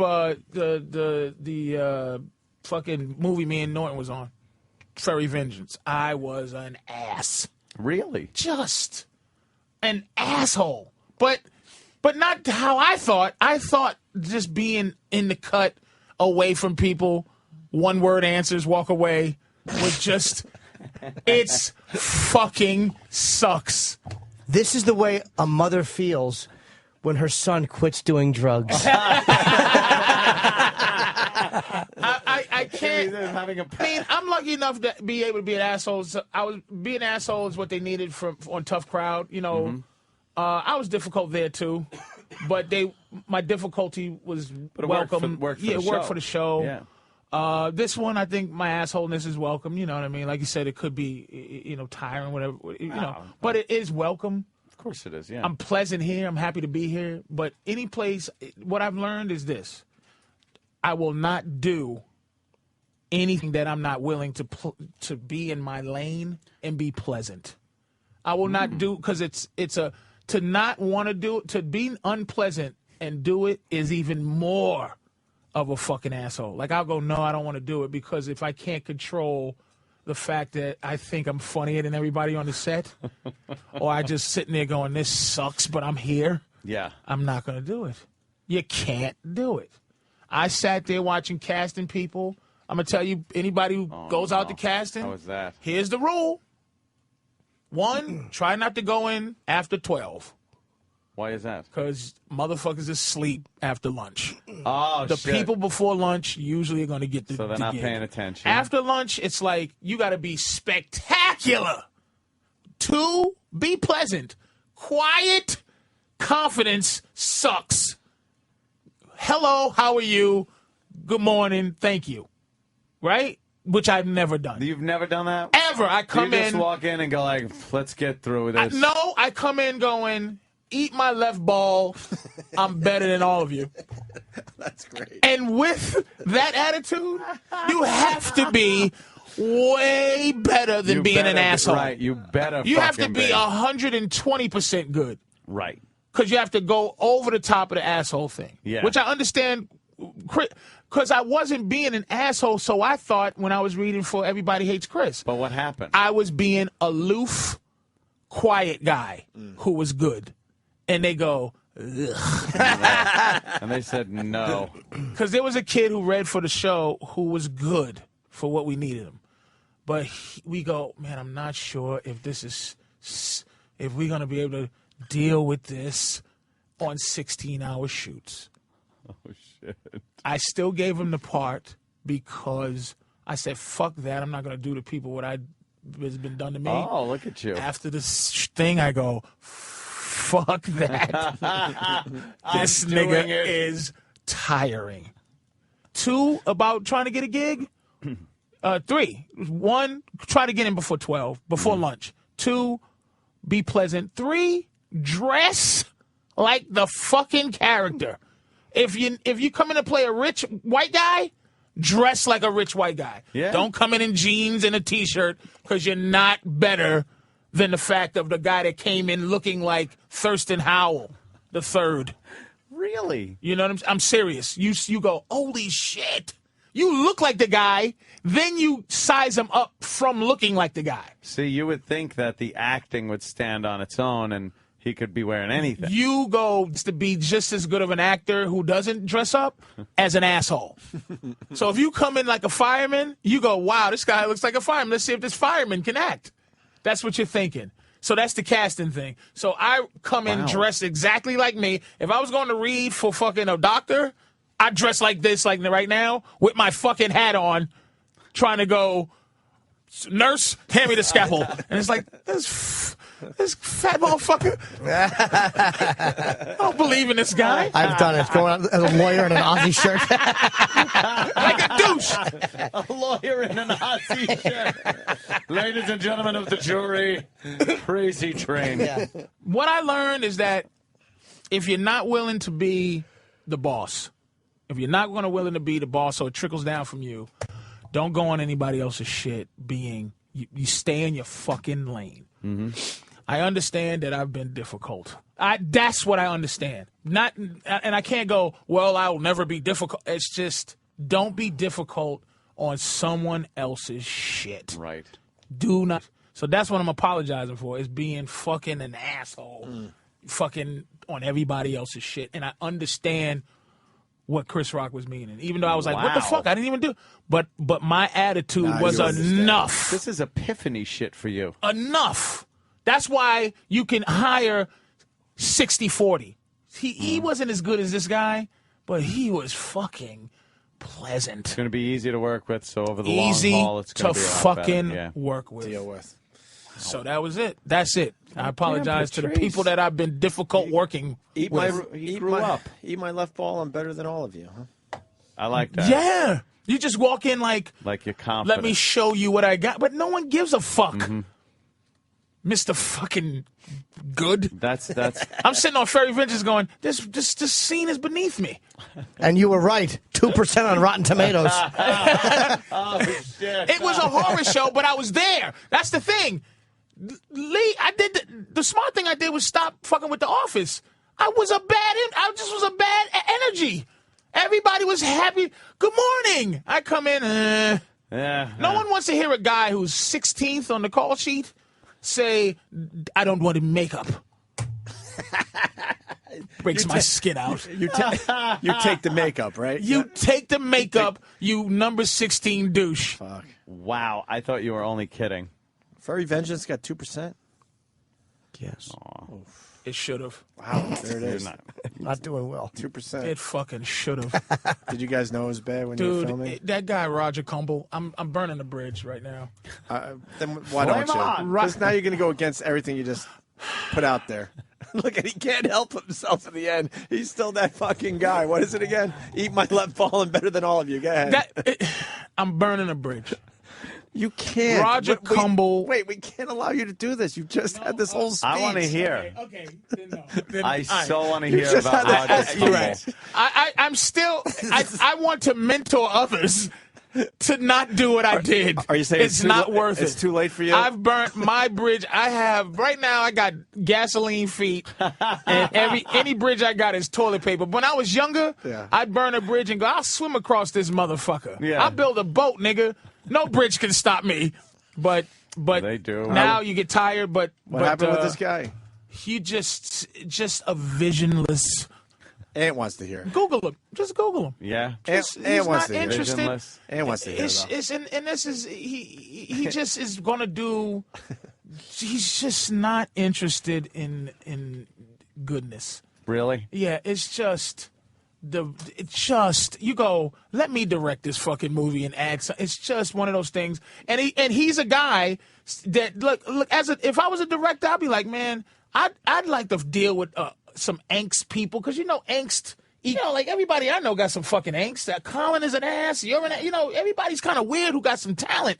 [SPEAKER 16] the fucking movie me and Norton was on, Furry Vengeance, I was an ass.
[SPEAKER 3] Really?
[SPEAKER 16] Just an asshole. But not how I thought. I thought just being in the cut, away from people, one word answers, walk away, was just. It's fucking sucks.
[SPEAKER 2] This is the way a mother feels when her son quits doing drugs.
[SPEAKER 16] I can't. I mean, I'm lucky enough to be able to be an asshole. So being an asshole is what they needed on Tough Crowd. You know,
[SPEAKER 3] Mm-hmm.
[SPEAKER 16] I was difficult there too, but my difficulty was
[SPEAKER 3] But it
[SPEAKER 16] welcome.
[SPEAKER 3] worked for
[SPEAKER 16] it
[SPEAKER 3] the
[SPEAKER 16] worked
[SPEAKER 3] show.
[SPEAKER 16] for the show.
[SPEAKER 3] Yeah.
[SPEAKER 16] This one, I think my assholeness is welcome. You know what I mean? Like you said, it could be, tiring, whatever. But it is welcome.
[SPEAKER 3] Of course it is. Yeah.
[SPEAKER 16] I'm pleasant here. I'm happy to be here. But any place, what I've learned is this: I will not do anything that I'm not willing to be in my lane and be pleasant. I will not do, because to not want to do it, to be unpleasant and do it is even more of a fucking asshole. Like, I'll go, no, I don't want to do it, because if I can't control the fact that I think I'm funnier than everybody on the set, or I just sitting there going, this sucks, but I'm here,
[SPEAKER 3] Yeah.
[SPEAKER 16] I'm not going to do it. You can't do it. I sat there watching casting people. I'm going to tell you, anybody who goes out to casting,
[SPEAKER 3] How was that?
[SPEAKER 16] here's the rule. 1, try not to go in after 12.
[SPEAKER 3] Why is that?
[SPEAKER 16] Because motherfuckers is asleep after lunch.
[SPEAKER 3] Oh,
[SPEAKER 16] The
[SPEAKER 3] shit.
[SPEAKER 16] people before lunch usually are going to get the
[SPEAKER 3] So they're
[SPEAKER 16] the
[SPEAKER 3] not
[SPEAKER 16] gig.
[SPEAKER 3] paying attention.
[SPEAKER 16] After lunch, it's like, you got to be spectacular. 2, be pleasant. Quiet confidence sucks. Hello, how are you? Good morning, thank you. Right? Which I've never done.
[SPEAKER 3] You've never done that?
[SPEAKER 16] Ever. I come
[SPEAKER 3] you just
[SPEAKER 16] in.
[SPEAKER 3] walk in and go like, let's get through this.
[SPEAKER 16] No, I come in going, eat my left ball. I'm better than all of you.
[SPEAKER 4] That's great.
[SPEAKER 16] And with that attitude, you have to be way better than
[SPEAKER 3] You
[SPEAKER 16] being
[SPEAKER 3] better
[SPEAKER 16] an
[SPEAKER 3] be-
[SPEAKER 16] asshole.
[SPEAKER 3] Right, you better
[SPEAKER 16] You have to
[SPEAKER 3] fucking
[SPEAKER 16] be 120% good.
[SPEAKER 3] Right.
[SPEAKER 16] Because you have to go over the top of the asshole thing.
[SPEAKER 3] Yeah.
[SPEAKER 16] Which I understand, because I wasn't being an asshole, so I thought when I was reading for Everybody Hates Chris.
[SPEAKER 3] But what happened?
[SPEAKER 16] I was being aloof, quiet guy who was good. And they go, ugh.
[SPEAKER 3] And they said no.
[SPEAKER 16] Because there was a kid who read for the show who was good for what we needed him. But we go, man, I'm not sure if if we're going to be able to deal with this on 16-hour shoots.
[SPEAKER 3] Oh, shit.
[SPEAKER 16] I still gave him the part because I said, fuck that. I'm not going to do to people what has been done to me.
[SPEAKER 3] Oh, look at you.
[SPEAKER 16] After this thing, I go, fuck that. This
[SPEAKER 3] doing
[SPEAKER 16] nigga
[SPEAKER 3] it.
[SPEAKER 16] is tiring. 2, about trying to get a gig. 3, 1, try to get in before 12, before lunch. 2, be pleasant. 3, dress like the fucking character. If you come in to play a rich white guy, dress like a rich white guy.
[SPEAKER 3] Yeah.
[SPEAKER 16] Don't come in jeans and a T-shirt, because you're not better than the fact of the guy that came in looking like Thurston Howell the third.
[SPEAKER 3] Really?
[SPEAKER 16] You know what I'm serious. You go, holy shit. You look like the guy, then you size him up from looking like the guy.
[SPEAKER 3] See, you would think that the acting would stand on its own and he could be wearing anything.
[SPEAKER 16] You go to be just as good of an actor who doesn't dress up as an asshole. So if you come in like a fireman, you go, wow, this guy looks like a fireman. Let's see if this fireman can act. That's what you're thinking. So that's the casting thing. So I come in dressed exactly like me. If I was going to read for fucking a doctor, I dress like this, like right now, with my fucking hat on, trying to go, nurse, hand me the scalpel. And it's like, this fat motherfucker. I don't believe in this guy.
[SPEAKER 2] I've done it. Going out as a lawyer in an Aussie shirt.
[SPEAKER 16] Like a douche.
[SPEAKER 3] A lawyer in an Aussie shirt. Ladies and gentlemen of the jury, Crazy Train.
[SPEAKER 2] Yeah.
[SPEAKER 16] What I learned is that if you're not willing to be the boss, if you're not willing to be the boss so it trickles down from you, don't go on anybody else's shit you stay in your fucking lane.
[SPEAKER 3] Mm-hmm.
[SPEAKER 16] I understand that I've been difficult. That's what I understand. And I can't go, well, I'll never be difficult. It's just, don't be difficult on someone else's shit.
[SPEAKER 3] Right.
[SPEAKER 16] Do not. So that's what I'm apologizing for, is being fucking an asshole. Fucking on everybody else's shit. And I understand what Chris Rock was meaning. Even though I was like, what the fuck? I didn't even do it. But my attitude was enough.
[SPEAKER 3] This is epiphany shit for you.
[SPEAKER 16] Enough. That's why you can hire 60-40. He wasn't as good as this guy, but he was fucking pleasant.
[SPEAKER 3] It's going to be easy to work with, so over the
[SPEAKER 16] Easy
[SPEAKER 3] long haul, it's going
[SPEAKER 16] to
[SPEAKER 3] be a lot
[SPEAKER 16] fucking
[SPEAKER 3] better. Yeah.
[SPEAKER 16] work with.
[SPEAKER 4] Deal with.
[SPEAKER 16] So that was it. That's it. I apologize to the people that I've been difficult working
[SPEAKER 4] Eat
[SPEAKER 16] with.
[SPEAKER 4] Eat my left ball. I'm better than all of you. Huh?
[SPEAKER 3] I like that.
[SPEAKER 16] Yeah. You just walk in like
[SPEAKER 3] you're confident.
[SPEAKER 16] let me show you what I got. But no one gives a fuck. Mr. fucking good.
[SPEAKER 3] That's.
[SPEAKER 16] I'm sitting on Ferry Ventures going, this scene is beneath me.
[SPEAKER 2] And you were right. 2% on Rotten Tomatoes.
[SPEAKER 3] Oh, shit.
[SPEAKER 16] It was a horror show, but I was there. That's the thing. Lee, I did the smart thing I did was stop fucking with The Office. I just was a bad energy. Everybody was happy. Good morning. I come in. No one wants to hear a guy who's 16th on the call sheet say, I don't want makeup. Breaks my skin out.
[SPEAKER 4] You take the makeup, right?
[SPEAKER 16] You take the makeup, you number 16 douche.
[SPEAKER 4] Fuck.
[SPEAKER 3] Wow, I thought you were only kidding.
[SPEAKER 4] Furry Vengeance got 2%.
[SPEAKER 16] Yes. It should have.
[SPEAKER 4] Wow, there it is.
[SPEAKER 2] Not doing well.
[SPEAKER 4] 2%.
[SPEAKER 16] It fucking should have.
[SPEAKER 4] Did you guys know it was bad when you were filming?
[SPEAKER 16] Dude, that guy Roger Cumble, I'm burning the bridge right now.
[SPEAKER 4] Then why don't you? Because now you're going to go against everything you just put out there. Look, he can't help himself in the end. He's still that fucking guy. What is it again? Eat my left ball and better than all of you. Go ahead.
[SPEAKER 16] I'm burning a bridge.
[SPEAKER 4] You can't.
[SPEAKER 16] Roger Cumble.
[SPEAKER 4] Wait, we can't allow you to do this. You just had this whole speech.
[SPEAKER 3] I want to hear.
[SPEAKER 16] Okay.
[SPEAKER 3] I so want to hear about Roger Cumble.
[SPEAKER 16] You're right. I'm still. I want to mentor others to not do what I did.
[SPEAKER 4] Are you saying
[SPEAKER 16] it's not worth it?
[SPEAKER 4] It's too late for you?
[SPEAKER 16] I've burnt my bridge. Right now I got gasoline feet, and any bridge I got is toilet paper. When I was younger, I'd burn a bridge and go, I'll swim across this motherfucker.
[SPEAKER 3] Yeah.
[SPEAKER 16] I'll build a boat, nigga. No bridge can stop me. But
[SPEAKER 3] they do.
[SPEAKER 16] Now you get tired. But
[SPEAKER 4] what happened with this guy?
[SPEAKER 16] He just a visionless.
[SPEAKER 4] Ant wants to hear.
[SPEAKER 16] Google him. Just Google him.
[SPEAKER 3] Yeah.
[SPEAKER 16] Ant wants to hear.
[SPEAKER 4] Ant wants to hear.
[SPEAKER 16] And this is he just is gonna do. He's just not interested in goodness.
[SPEAKER 3] Really?
[SPEAKER 16] Yeah. It's just. You go, let me direct this fucking movie and add some. It's just one of those things. And he's a guy that look if I was a director, I'd be like, man, I'd like to deal with some angst people, because angst. Like everybody I know got some fucking angst. Colin is an ass. You're everybody's kind of weird who got some talent.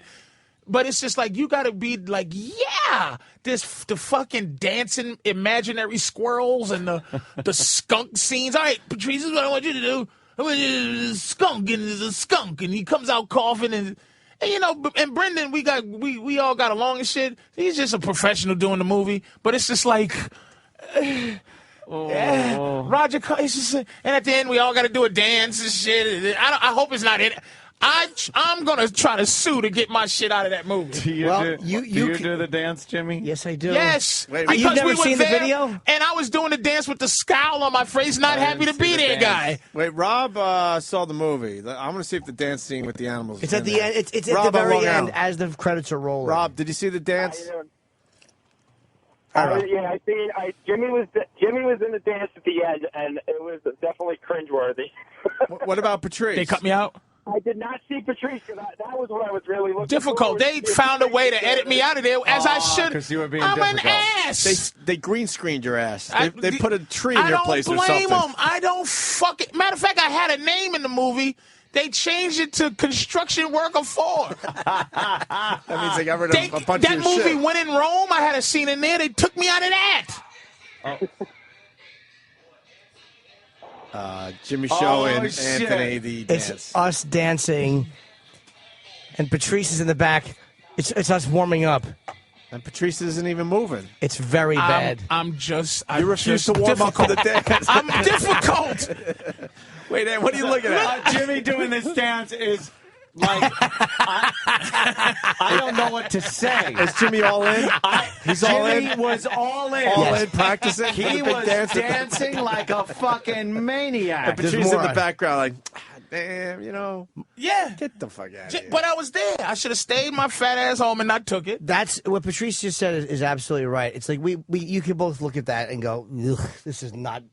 [SPEAKER 16] But it's just like, you got to be like, the fucking dancing imaginary squirrels and the skunk scenes. All right, Patrice, this is what I want you to do. I want you to skunk, and there's a skunk, and he comes out coughing, and Brendan, we all got along and shit. He's just a professional doing the movie, but it's just like, Roger, it's just, and at the end we all got to do a dance and shit. I hope it's not in it. I'm gonna try to sue to get my shit out of that movie.
[SPEAKER 3] Do you do the dance, Jimmy?
[SPEAKER 2] Yes, I do.
[SPEAKER 16] Yes.
[SPEAKER 2] You've never seen the video?
[SPEAKER 16] And I was doing the dance with the scowl on my face, not happy to be there, guy.
[SPEAKER 4] Wait, Rob saw the movie. I'm gonna see if the dance scene with the animals.
[SPEAKER 2] It's at the end. It's at the very end as the credits are rolling.
[SPEAKER 4] Rob, did you see the dance?
[SPEAKER 22] Yeah, I seen. Jimmy was in the dance at the end, and it was definitely cringeworthy.
[SPEAKER 4] What about Patrice?
[SPEAKER 16] They cut me out.
[SPEAKER 22] I did not see Patrice, because that was what I was really looking
[SPEAKER 16] difficult.
[SPEAKER 22] for.
[SPEAKER 16] They found a way to edit me out of there, as I should.
[SPEAKER 3] Because you were being
[SPEAKER 16] I'm
[SPEAKER 3] difficult.
[SPEAKER 16] an ass.
[SPEAKER 4] They green screened your ass. They put a tree in your place or something.
[SPEAKER 16] I don't blame them. I don't fucking. Matter of fact, I had a name in the movie They changed it to Construction Worker 4.
[SPEAKER 4] That means they got rid of a bunch
[SPEAKER 16] that
[SPEAKER 4] of your
[SPEAKER 16] movie
[SPEAKER 4] shit.
[SPEAKER 16] When in Rome, I had a scene in there. They took me out of that.
[SPEAKER 4] Jimmy Show and
[SPEAKER 16] shit.
[SPEAKER 4] Anthony the dance.
[SPEAKER 2] It's us dancing, and Patrice is in the back. It's us warming up.
[SPEAKER 4] And Patrice isn't even moving.
[SPEAKER 2] It's very bad.
[SPEAKER 4] You refuse to warm up for the dance.
[SPEAKER 16] I'm difficult.
[SPEAKER 4] Wait, what are you looking at?
[SPEAKER 3] Jimmy doing this dance is like I don't know what to say.
[SPEAKER 4] Is Jimmy all in? He's all in.
[SPEAKER 3] Jimmy was all in.
[SPEAKER 4] All in practicing.
[SPEAKER 3] He was dancing like a fucking maniac.
[SPEAKER 4] And Patrice in the background, like, damn,
[SPEAKER 16] Yeah.
[SPEAKER 4] get the fuck out of here.
[SPEAKER 16] But I was there. I should have stayed my fat ass home and not took it.
[SPEAKER 2] That's what Patrice just said is absolutely right. It's like you can both look at that and go, ugh, this is not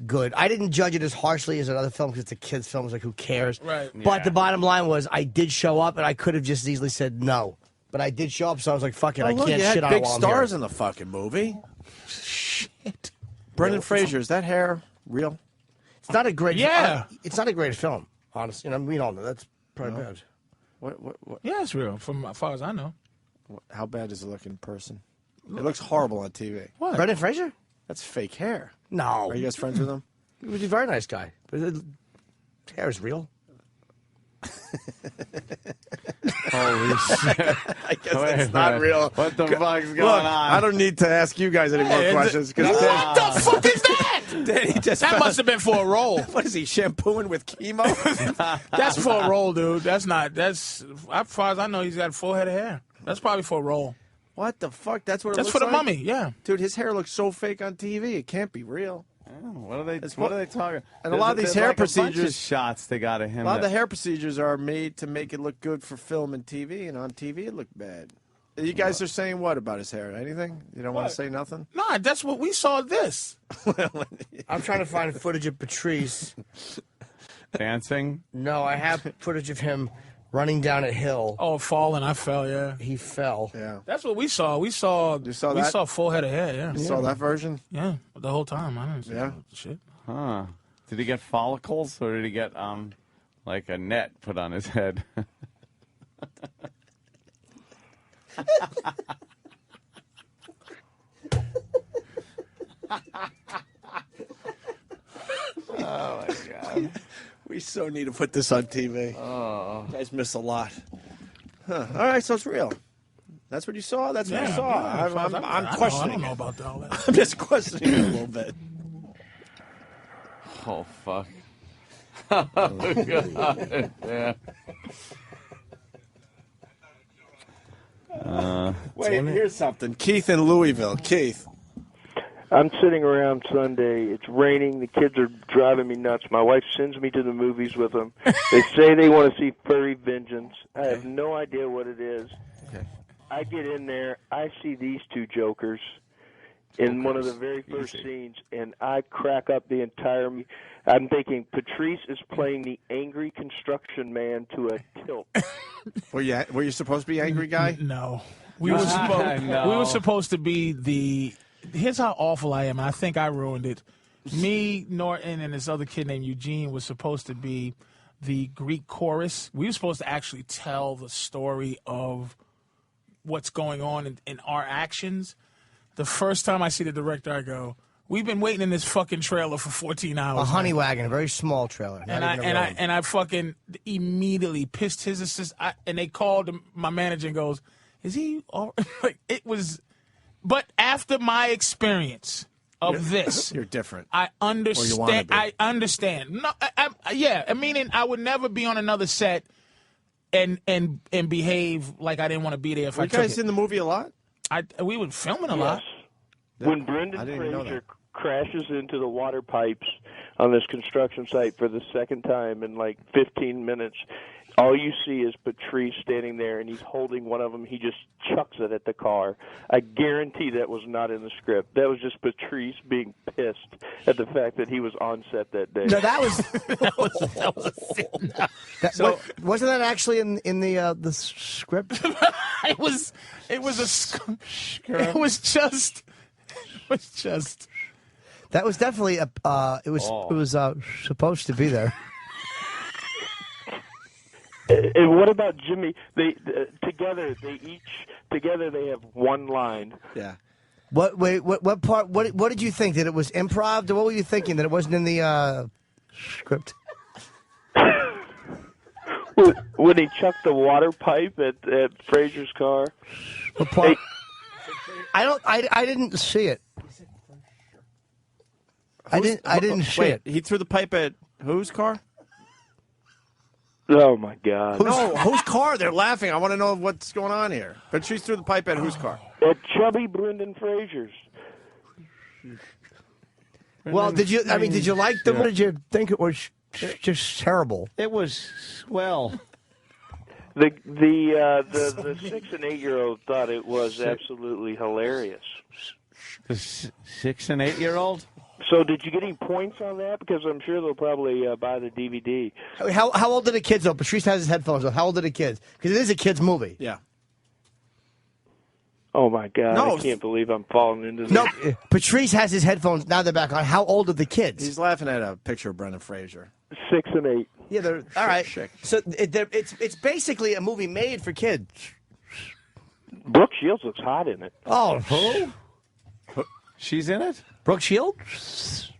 [SPEAKER 2] good. I didn't judge it as harshly as another film because it's a kid's film. It's like, who cares?
[SPEAKER 16] Right.
[SPEAKER 2] But the bottom line was I did show up, and I could have just as easily said no. But I did show up, so I was like, fuck it. I
[SPEAKER 4] look,
[SPEAKER 2] can't
[SPEAKER 4] you had
[SPEAKER 2] shit on
[SPEAKER 4] big
[SPEAKER 2] it while I'm
[SPEAKER 4] stars
[SPEAKER 2] here.
[SPEAKER 4] in the fucking movie.
[SPEAKER 16] Shit.
[SPEAKER 4] Brendan Fraser, is that hair real?
[SPEAKER 2] It's not a great
[SPEAKER 16] Yeah.
[SPEAKER 2] it's not a great film, honestly. We all know that's probably bad.
[SPEAKER 4] What?
[SPEAKER 16] Yeah, it's real, from as far as I know.
[SPEAKER 4] How bad is it looking in person? It looks horrible on TV.
[SPEAKER 16] What?
[SPEAKER 2] Brendan Fraser?
[SPEAKER 4] That's fake hair.
[SPEAKER 2] No.
[SPEAKER 4] Are you guys friends with him?
[SPEAKER 2] He was a very nice guy. But his hair is real.
[SPEAKER 3] Holy shit.
[SPEAKER 4] I guess that's not real.
[SPEAKER 3] What the fuck's going
[SPEAKER 4] Look,
[SPEAKER 3] on?
[SPEAKER 4] I don't need to ask you guys any more questions.
[SPEAKER 16] What the fuck is that?
[SPEAKER 4] Danny just
[SPEAKER 16] That
[SPEAKER 4] found-
[SPEAKER 16] must have been for a role.
[SPEAKER 4] What is he, shampooing with chemo?
[SPEAKER 16] That's for a role, dude. That's as far as I know, he's got a full head of hair. That's probably for a role.
[SPEAKER 4] What the fuck? That's what it
[SPEAKER 16] That's
[SPEAKER 4] looks
[SPEAKER 16] for the
[SPEAKER 4] like?
[SPEAKER 16] mummy, yeah.
[SPEAKER 4] Dude, his hair looks so fake on TV. It can't be real.
[SPEAKER 3] What are they talking?
[SPEAKER 4] And a lot of these hair
[SPEAKER 3] like a bunch of
[SPEAKER 4] procedures,
[SPEAKER 3] shots they got of him.
[SPEAKER 4] a lot of the hair procedures are made to make it look good for film and TV, and on TV it looked bad. You guys are saying what about his hair? Anything? You don't want to say nothing?
[SPEAKER 16] Nah, that's what we saw this.
[SPEAKER 2] I'm trying to find footage of Patrice.
[SPEAKER 3] dancing.
[SPEAKER 2] No, I have footage of him running down a hill.
[SPEAKER 16] Oh, falling, I fell, yeah.
[SPEAKER 2] He fell.
[SPEAKER 4] Yeah.
[SPEAKER 16] That's what we saw. We saw
[SPEAKER 4] that?
[SPEAKER 16] full head of hair, yeah.
[SPEAKER 4] You saw that version?
[SPEAKER 16] Yeah, the whole time. I didn't see shit.
[SPEAKER 3] Huh. Did he get follicles or did he get like a net put on his head? Oh my god.
[SPEAKER 4] We so need to put this on TV.
[SPEAKER 3] Oh.
[SPEAKER 4] You guys miss a lot. Huh. All right, so it's real. That's what you saw? That's what you saw.
[SPEAKER 16] Yeah,
[SPEAKER 4] I'm questioning
[SPEAKER 16] I don't know
[SPEAKER 4] it.
[SPEAKER 16] about all that.
[SPEAKER 4] I'm just questioning it a little bit.
[SPEAKER 3] Oh fuck. Oh god. Yeah.
[SPEAKER 4] Wait, here's something. Keith in Louisville. Keith.
[SPEAKER 7] I'm sitting around Sunday. It's raining. The kids are driving me nuts. My wife sends me to the movies with them. They say they want to see Furry Vengeance. I have no idea what it is.
[SPEAKER 4] Okay.
[SPEAKER 7] I get in there. I see these two jokers in one of the very first scenes, and I crack up the entire movie. I'm thinking Patrice is playing the angry construction man to a tilt.
[SPEAKER 4] Were you supposed to be angry guy?
[SPEAKER 16] No. We were supposed to be the... Here's how awful I am, and I think I ruined it. Me, Norton, and this other kid named Eugene was supposed to be the Greek chorus. We were supposed to actually tell the story of what's going on in our actions. The first time I see the director, I go, we've been waiting in this fucking trailer for 14 hours.
[SPEAKER 2] A honey wagon, a very small trailer.
[SPEAKER 16] And I fucking immediately pissed his assistant. And they called my manager and goes, "Is he all right?" Like, it was. But after my experience of this,
[SPEAKER 4] you're different.
[SPEAKER 16] I understand. I understand. No, I meaning I would never be on another set and behave like I didn't want to be there. If
[SPEAKER 4] Were
[SPEAKER 16] I
[SPEAKER 4] you
[SPEAKER 16] took
[SPEAKER 4] guys
[SPEAKER 16] it.
[SPEAKER 4] in the movie a lot?
[SPEAKER 16] We were filming a lot.
[SPEAKER 7] When Brendan Fraser crashes into the water pipes on this construction site for the second time in like 15 minutes, all you see is Patrice standing there, and he's holding one of them. He just chucks it at the car. I guarantee that was not in the script. That was just Patrice being pissed at the fact that he was on set that day.
[SPEAKER 2] No, that was. Wasn't that actually in the script?
[SPEAKER 16] It was just.
[SPEAKER 2] That was definitely it was supposed to be there.
[SPEAKER 7] And what about Jimmy? They together they have one line.
[SPEAKER 4] Yeah.
[SPEAKER 2] What part? What did you think? That it was improv? Or what were you thinking? That it wasn't in the script?
[SPEAKER 7] When he chucked the water pipe at Fraser's car.
[SPEAKER 2] What part? I didn't see it. I didn't see it.
[SPEAKER 4] He threw the pipe at whose car?
[SPEAKER 7] Oh my God!
[SPEAKER 4] Whose car? They're laughing. I want to know what's going on here. Patrice threw the pipe at whose car?
[SPEAKER 7] At chubby Brendan Fraser's.
[SPEAKER 2] Well, did you like them? Or did you think it was just terrible?
[SPEAKER 3] It was swell.
[SPEAKER 7] The 6 and 8-year-old thought it was absolutely hilarious.
[SPEAKER 3] The 6 and 8-year-old?
[SPEAKER 7] So did you get any points on that? Because I'm sure they'll probably buy the DVD.
[SPEAKER 2] How old are the kids, though? Patrice has his headphones on. How old are the kids? Because it is a kid's movie.
[SPEAKER 4] Yeah.
[SPEAKER 7] Oh, my God.
[SPEAKER 4] No.
[SPEAKER 7] I can't believe I'm falling into this.
[SPEAKER 2] No, Patrice has his headphones. Now they're back on. How old are the kids?
[SPEAKER 4] He's laughing at a picture of Brendan Fraser.
[SPEAKER 7] 6 and 8.
[SPEAKER 2] Yeah, they're all right. So it's basically a movie made for kids.
[SPEAKER 7] Brooke Shields looks hot in it.
[SPEAKER 2] Oh, who?
[SPEAKER 3] She's in it?
[SPEAKER 2] Brooke Shields?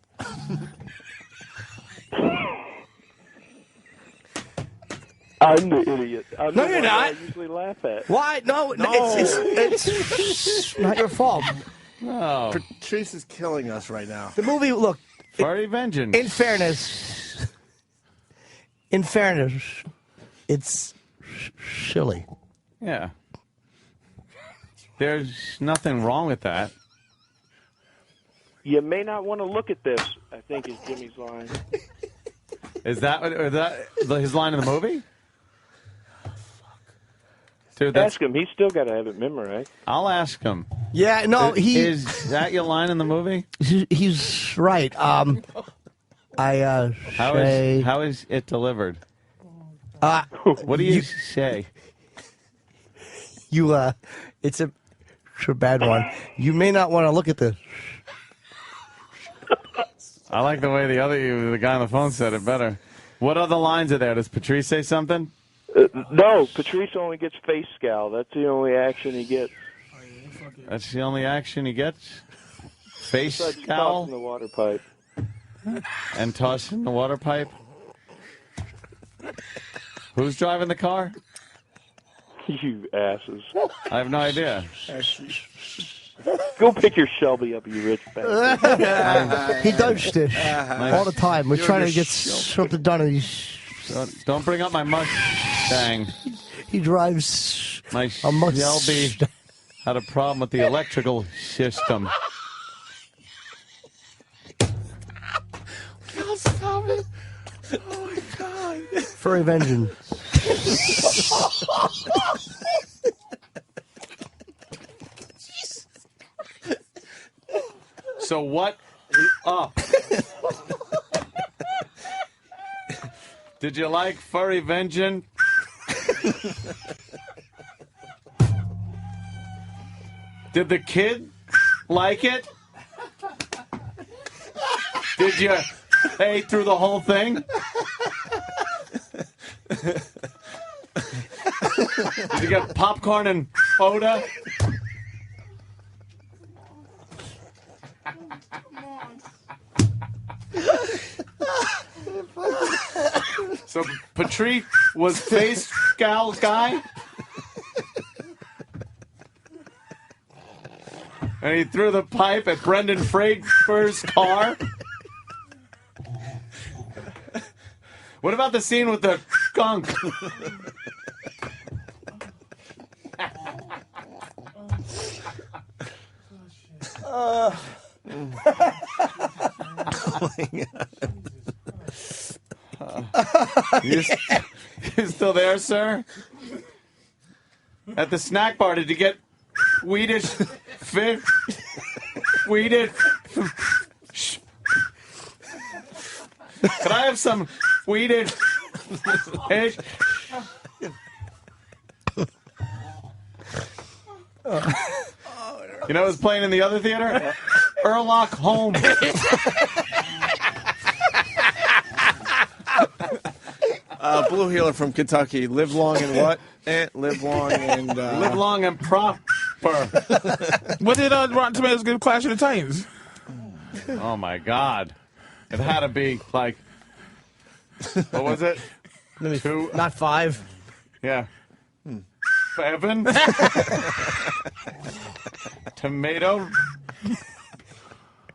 [SPEAKER 7] I'm the idiot. I'm
[SPEAKER 2] No,
[SPEAKER 7] the
[SPEAKER 2] you're
[SPEAKER 7] one
[SPEAKER 2] not.
[SPEAKER 7] I usually laugh at.
[SPEAKER 2] Why? No. It's not your fault.
[SPEAKER 3] No.
[SPEAKER 4] Patrice is killing us right now.
[SPEAKER 2] The movie, look.
[SPEAKER 3] Furry Vengeance.
[SPEAKER 2] In fairness, it's silly.
[SPEAKER 3] Yeah. There's nothing wrong with that.
[SPEAKER 7] You may not want to look at this, I think is Jimmy's line.
[SPEAKER 3] Is that his line in the movie? Dude,
[SPEAKER 7] Ask him. He's still got to have it memorized.
[SPEAKER 3] I'll ask him.
[SPEAKER 2] Yeah, no,
[SPEAKER 3] is that your line in the movie?
[SPEAKER 2] He's right.
[SPEAKER 3] How is it delivered? What do you say?
[SPEAKER 2] It's a bad one. You may not want to look at this.
[SPEAKER 3] I like the way the guy on the phone said it better. What other lines are there? Does Patrice say something?
[SPEAKER 7] No, Patrice only gets face scowl. That's the only action he gets.
[SPEAKER 3] That's the only action he gets? Face
[SPEAKER 7] Besides
[SPEAKER 3] scowl?
[SPEAKER 7] tossing the water pipe.
[SPEAKER 3] And tossing the water pipe? Who's driving the car?
[SPEAKER 7] You asses.
[SPEAKER 3] I have no idea.
[SPEAKER 7] Go pick your Shelby up, you rich bastard.
[SPEAKER 2] He does this all the time. We're trying to get something done, and
[SPEAKER 3] Don't bring up my Mustang.
[SPEAKER 2] He drives
[SPEAKER 3] My
[SPEAKER 2] a
[SPEAKER 3] Shelby
[SPEAKER 2] Mustang.
[SPEAKER 3] had a problem with the electrical system.
[SPEAKER 11] Stop it. Oh, my God.
[SPEAKER 2] Furry Vengeance.
[SPEAKER 3] So what up? Did you like Furry Vengeance? Did the kid like it? Did you pay through the whole thing? Did you get popcorn and soda? So Patrice was face scowl guy, and he threw the pipe at Brendan Fraser's car. What about the scene with the skunk? You still there, sir? At the snack bar, did you get Swedish fish? Swedish fish? Could I have some Swedish fish? You know who's playing in the other theater? Sherlock Holmes.
[SPEAKER 4] Blue Healer from Kentucky. Live long and what? Live long and...
[SPEAKER 3] Live long and prosper.
[SPEAKER 16] What did Rotten Tomatoes give Clash of the Titans?
[SPEAKER 3] Oh, my God. It had to be, like... What was it? Two?
[SPEAKER 2] Not 5.
[SPEAKER 3] Yeah. 7? Tomato?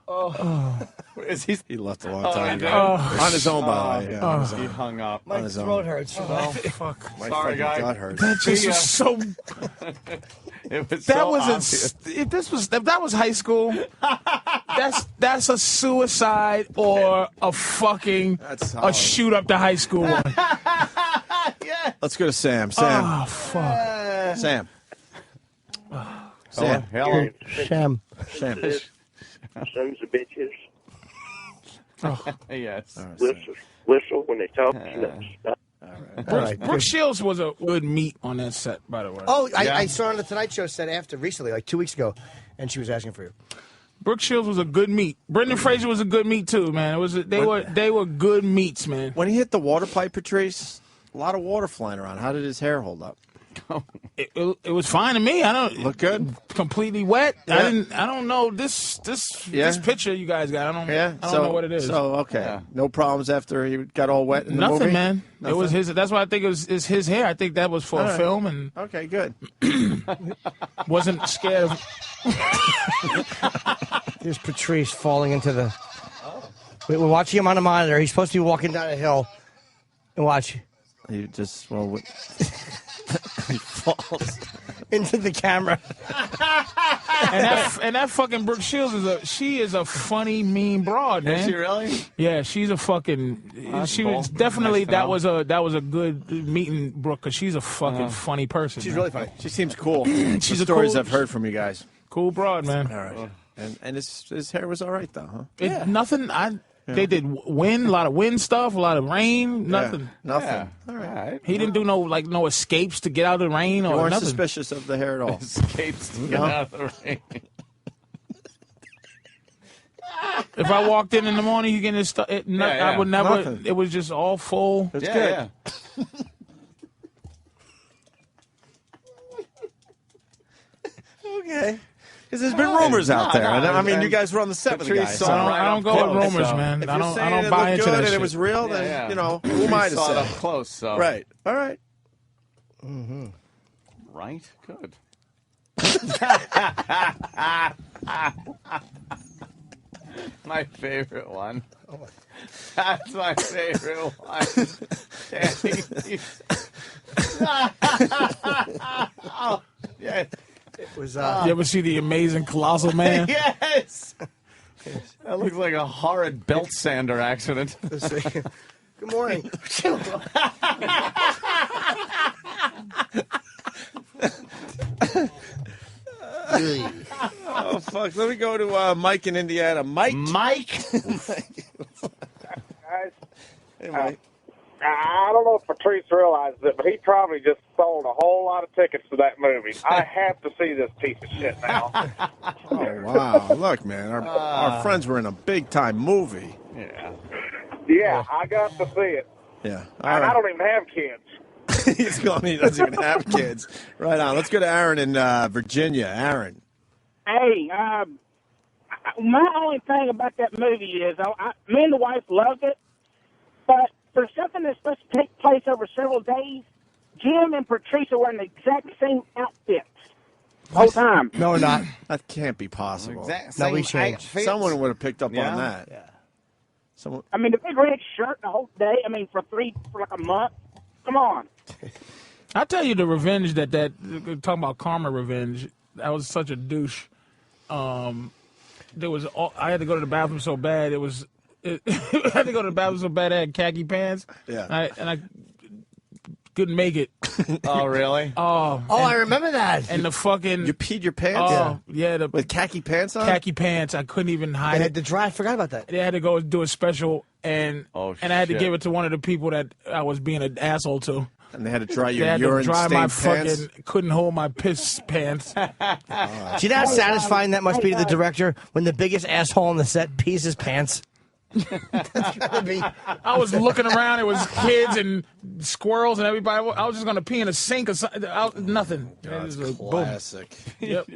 [SPEAKER 3] Oh. Is he
[SPEAKER 4] left a long time ago.
[SPEAKER 3] Oh.
[SPEAKER 4] On his own, by the way. Yeah, on his
[SPEAKER 3] He
[SPEAKER 4] own.
[SPEAKER 3] hung up.
[SPEAKER 2] My throat hurts.
[SPEAKER 3] Oh,
[SPEAKER 16] fuck.
[SPEAKER 4] My
[SPEAKER 3] Sorry,
[SPEAKER 4] fucking
[SPEAKER 3] guy.
[SPEAKER 4] gut hurts.
[SPEAKER 16] That just was so...
[SPEAKER 3] It was
[SPEAKER 16] That
[SPEAKER 3] so
[SPEAKER 16] was
[SPEAKER 3] obvious.
[SPEAKER 16] if that was high school, that's a suicide or a fucking a shoot up to high school one.
[SPEAKER 4] Let's go to Sam. Sam.
[SPEAKER 16] Oh fuck.
[SPEAKER 4] Sam. Sam.
[SPEAKER 3] Hello.
[SPEAKER 2] Sam.
[SPEAKER 4] Sam.
[SPEAKER 8] Sons of bitches.
[SPEAKER 3] Yes.
[SPEAKER 8] Whistle when they talk.
[SPEAKER 16] Brooke Shields was a good meat on that set, by the way.
[SPEAKER 2] Oh, I saw her on the Tonight Show set after recently, like 2 weeks ago, and she was asking for you.
[SPEAKER 16] Brooke Shields was a good meat. Brendan Fraser was a good meat too, man. They were good meats, man.
[SPEAKER 4] When he hit the water pipe, Patrice, a lot of water flying around. How did his hair hold up?
[SPEAKER 16] It was fine to me. I don't
[SPEAKER 4] look good.
[SPEAKER 16] Completely wet.
[SPEAKER 4] Yeah.
[SPEAKER 16] I don't know this picture you guys got. I don't know what it is.
[SPEAKER 4] So okay, no problems after he got all wet in the
[SPEAKER 16] Nothing,
[SPEAKER 4] movie?
[SPEAKER 16] man.
[SPEAKER 4] Nothing?
[SPEAKER 16] It was his. That's why I think it's his hair. I think that was for
[SPEAKER 4] All
[SPEAKER 16] a
[SPEAKER 4] right.
[SPEAKER 16] film, and
[SPEAKER 4] okay, good.
[SPEAKER 16] wasn't scared of.
[SPEAKER 2] There's Patrice falling into the... We're watching him on the monitor. He's supposed to be walking down a hill. And watch.
[SPEAKER 4] He just, he falls
[SPEAKER 2] into the camera.
[SPEAKER 16] and that fucking Brooke Shields is a funny, mean broad, man.
[SPEAKER 3] Is she really?
[SPEAKER 16] Yeah, she's a fucking.
[SPEAKER 3] That's
[SPEAKER 16] she
[SPEAKER 3] cool.
[SPEAKER 16] was definitely
[SPEAKER 3] Nice to
[SPEAKER 16] that was a good meeting, Brooke, because she's a fucking funny person.
[SPEAKER 2] She's
[SPEAKER 16] man.
[SPEAKER 2] really funny.
[SPEAKER 4] She seems cool.
[SPEAKER 16] She's
[SPEAKER 4] the
[SPEAKER 16] a
[SPEAKER 4] stories
[SPEAKER 16] cool-
[SPEAKER 4] I've heard from you guys.
[SPEAKER 16] Cool broad, man.
[SPEAKER 4] All right. And his hair was all right though, huh?
[SPEAKER 16] Nothing. They did wind, a lot of wind stuff, a lot of rain, nothing.
[SPEAKER 4] Nothing.
[SPEAKER 3] Yeah.
[SPEAKER 4] All right.
[SPEAKER 16] He didn't do no escapes to get out of the rain
[SPEAKER 4] You
[SPEAKER 16] or
[SPEAKER 4] weren't
[SPEAKER 16] nothing.
[SPEAKER 4] suspicious of the hair at all.
[SPEAKER 3] Escapes to get out of the rain.
[SPEAKER 16] If I walked in the morning, you getting this stuff. I would never.
[SPEAKER 4] Nothing.
[SPEAKER 16] It was just all full.
[SPEAKER 4] That's good. Okay. Because there's been rumors out there. I mean, you guys were on the set with the guys.
[SPEAKER 16] So I don't go with rumors, man.
[SPEAKER 4] If
[SPEAKER 16] I
[SPEAKER 4] you're
[SPEAKER 16] don't
[SPEAKER 4] saying it
[SPEAKER 16] buy
[SPEAKER 4] looked
[SPEAKER 16] into
[SPEAKER 4] good
[SPEAKER 16] that
[SPEAKER 4] and
[SPEAKER 16] shit.
[SPEAKER 4] it was real, then, you know, who am I to
[SPEAKER 3] saw it
[SPEAKER 4] say?
[SPEAKER 3] up close, so.
[SPEAKER 4] Right. All right.
[SPEAKER 3] Mm-hmm. Right? Good. My favorite one. That's my favorite one. Oh, yes.
[SPEAKER 2] It was.
[SPEAKER 16] You ever see The Amazing Colossal Man?
[SPEAKER 3] Yes. That looks like a horrid belt sander accident.
[SPEAKER 2] Good morning.
[SPEAKER 4] Oh, fuck. Let me go to Mike in Indiana. Mike?
[SPEAKER 3] Mike?
[SPEAKER 12] Guys,
[SPEAKER 4] Hey, Mike.
[SPEAKER 12] I don't know if Patrice realizes it, but he probably just sold a whole lot of tickets to that movie. I have to see this piece of shit now.
[SPEAKER 4] Oh, wow. Look, man. Our friends were in a big-time movie.
[SPEAKER 3] Yeah.
[SPEAKER 12] Yeah, I got to see it.
[SPEAKER 4] Yeah.
[SPEAKER 12] And I don't even have kids.
[SPEAKER 4] He's going, he doesn't even have kids. Right on. Let's go to Aaron in Virginia. Aaron.
[SPEAKER 14] Hey, my only thing about that movie is, me and the wife loved it, but for something that's supposed to take place over several days, Jim and Patrice are wearing the exact same outfits the whole time.
[SPEAKER 2] No, we're not.
[SPEAKER 4] That can't be possible.
[SPEAKER 2] No, we changed.
[SPEAKER 4] Someone would have picked up on that.
[SPEAKER 2] Yeah.
[SPEAKER 4] Someone.
[SPEAKER 14] I mean, the big red shirt the whole day. I mean, for like a month. Come on.
[SPEAKER 16] I tell you, the revenge that talking about karma revenge. That was such a douche. I had to go to the bathroom so bad. I had to go to the bathroom so bad I had khaki pants.
[SPEAKER 4] Yeah.
[SPEAKER 16] And I couldn't make it.
[SPEAKER 3] Oh, really?
[SPEAKER 2] I remember that.
[SPEAKER 16] And the fucking...
[SPEAKER 4] You peed your pants?
[SPEAKER 16] Oh, yeah.
[SPEAKER 4] With khaki pants on?
[SPEAKER 16] Khaki pants. I couldn't even hide
[SPEAKER 2] They
[SPEAKER 16] it.
[SPEAKER 2] had to dry. I forgot about that.
[SPEAKER 16] They had to go do a special, and I had to
[SPEAKER 3] shit.
[SPEAKER 16] give it to one of the people that I was being an asshole to.
[SPEAKER 4] And they had to dry your
[SPEAKER 16] They had
[SPEAKER 4] urine
[SPEAKER 16] to dry my
[SPEAKER 4] stained pants?
[SPEAKER 16] fucking... Couldn't hold my piss pants.
[SPEAKER 2] Do you know how satisfying that must be to the director when the biggest asshole on the set pees his pants? That's gotta be.
[SPEAKER 16] I was looking around. It was kids and squirrels and everybody. I was just gonna pee in a sink or something. Nothing. It was like, boom.
[SPEAKER 4] Classic.
[SPEAKER 16] Yep.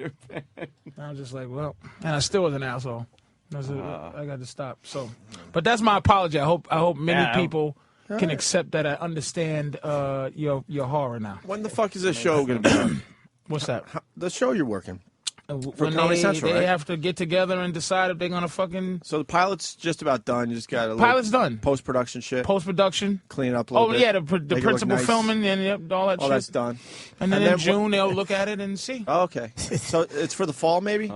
[SPEAKER 16] I was just like, well, and I still was an asshole. I got to stop. So, but that's my apology. I hope many people can accept that. I understand your horror now.
[SPEAKER 4] When the fuck is this show going to be on?
[SPEAKER 16] What's that?
[SPEAKER 4] The show you're working. For
[SPEAKER 16] When
[SPEAKER 4] Comedy Central,
[SPEAKER 16] they
[SPEAKER 4] right?
[SPEAKER 16] have to get together and decide if they're gonna fucking.
[SPEAKER 4] So the pilot's just about done. You just got a
[SPEAKER 16] Pilot's done.
[SPEAKER 4] Post-production shit.
[SPEAKER 16] Post-production.
[SPEAKER 4] Clean up a little bit.
[SPEAKER 16] Yeah, the
[SPEAKER 4] Make it look
[SPEAKER 16] principal
[SPEAKER 4] nice.
[SPEAKER 16] filming and all that shit.
[SPEAKER 4] All that's done.
[SPEAKER 16] And then in June they'll look at it and see.
[SPEAKER 4] Oh, okay. So it's for the fall, maybe?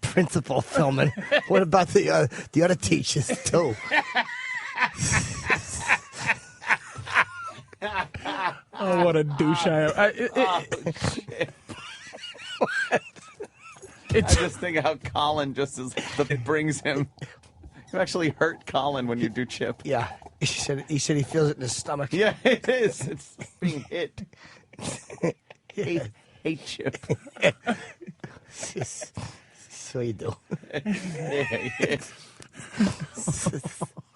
[SPEAKER 2] Principal filming. What about the other teachers too?
[SPEAKER 16] Oh, what a douche I am.
[SPEAKER 3] I just think how Colin it brings him. You actually hurt Colin when you do Chip.
[SPEAKER 2] Yeah. He said he feels it in his stomach.
[SPEAKER 3] Yeah, it is. It's being hit. Hate Chip.
[SPEAKER 2] So you do.
[SPEAKER 3] Yeah.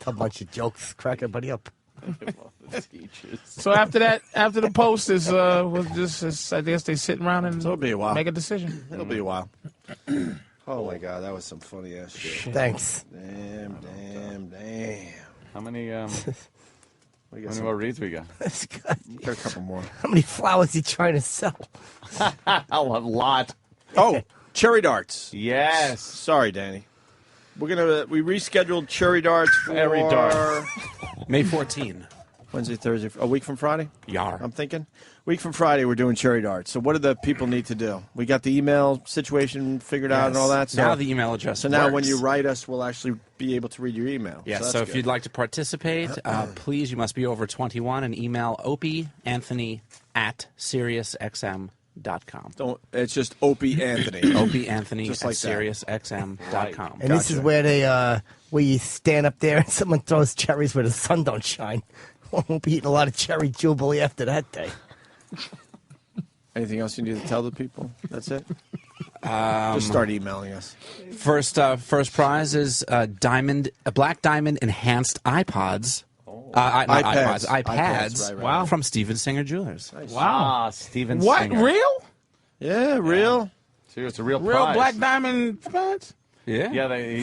[SPEAKER 2] A bunch of jokes, crack everybody up.
[SPEAKER 16] So after that, after the post is was just I guess they sit around and
[SPEAKER 4] it'll be a while.
[SPEAKER 16] make a decision.
[SPEAKER 4] It'll be a while. Oh my God, that was some funny ass shit.
[SPEAKER 2] Thanks.
[SPEAKER 4] Damn.
[SPEAKER 3] How many more reads we got?
[SPEAKER 4] Got a couple more.
[SPEAKER 2] How many flowers you trying to sell?
[SPEAKER 3] A lot.
[SPEAKER 4] Oh, cherry darts.
[SPEAKER 3] Yes.
[SPEAKER 4] Sorry, Danny. We rescheduled cherry darts for
[SPEAKER 21] Cherry dart. May 14.
[SPEAKER 4] Wednesday, Thursday, a week from Friday?
[SPEAKER 21] Yar.
[SPEAKER 4] I'm thinking. Week from Friday, we're doing cherry darts. So what do the people need to do? We got the email situation figured out and all that. So
[SPEAKER 21] now the email address
[SPEAKER 4] So now
[SPEAKER 21] works.
[SPEAKER 4] when you write us, we'll actually be able to read your email.
[SPEAKER 21] Yeah,
[SPEAKER 4] that's
[SPEAKER 21] so if
[SPEAKER 4] good.
[SPEAKER 21] you'd like to participate, please, you must be over 21 and email Opie Anthony at SiriusXM.com.
[SPEAKER 4] It's just Opie Anthony.
[SPEAKER 21] Opie Anthony
[SPEAKER 4] Just
[SPEAKER 21] at
[SPEAKER 4] like that.
[SPEAKER 21] SiriusXM.com.
[SPEAKER 2] And this is where where you stand up there and someone throws cherries where the sun don't shine. Won't be eating a lot of cherry jubilee after that day.
[SPEAKER 4] Anything else you need to tell the people? That's it? Just start emailing us.
[SPEAKER 21] First prize is Black Diamond enhanced iPods. iPads.
[SPEAKER 4] Right.
[SPEAKER 21] Wow. From Steven Singer Jewelers.
[SPEAKER 4] Nice.
[SPEAKER 3] Wow. Steven
[SPEAKER 16] What?
[SPEAKER 3] Singer.
[SPEAKER 16] Real?
[SPEAKER 4] Yeah, real.
[SPEAKER 3] So it's a real
[SPEAKER 16] Real
[SPEAKER 3] prize.
[SPEAKER 16] black diamond pads?
[SPEAKER 21] Yeah.
[SPEAKER 3] Yeah, they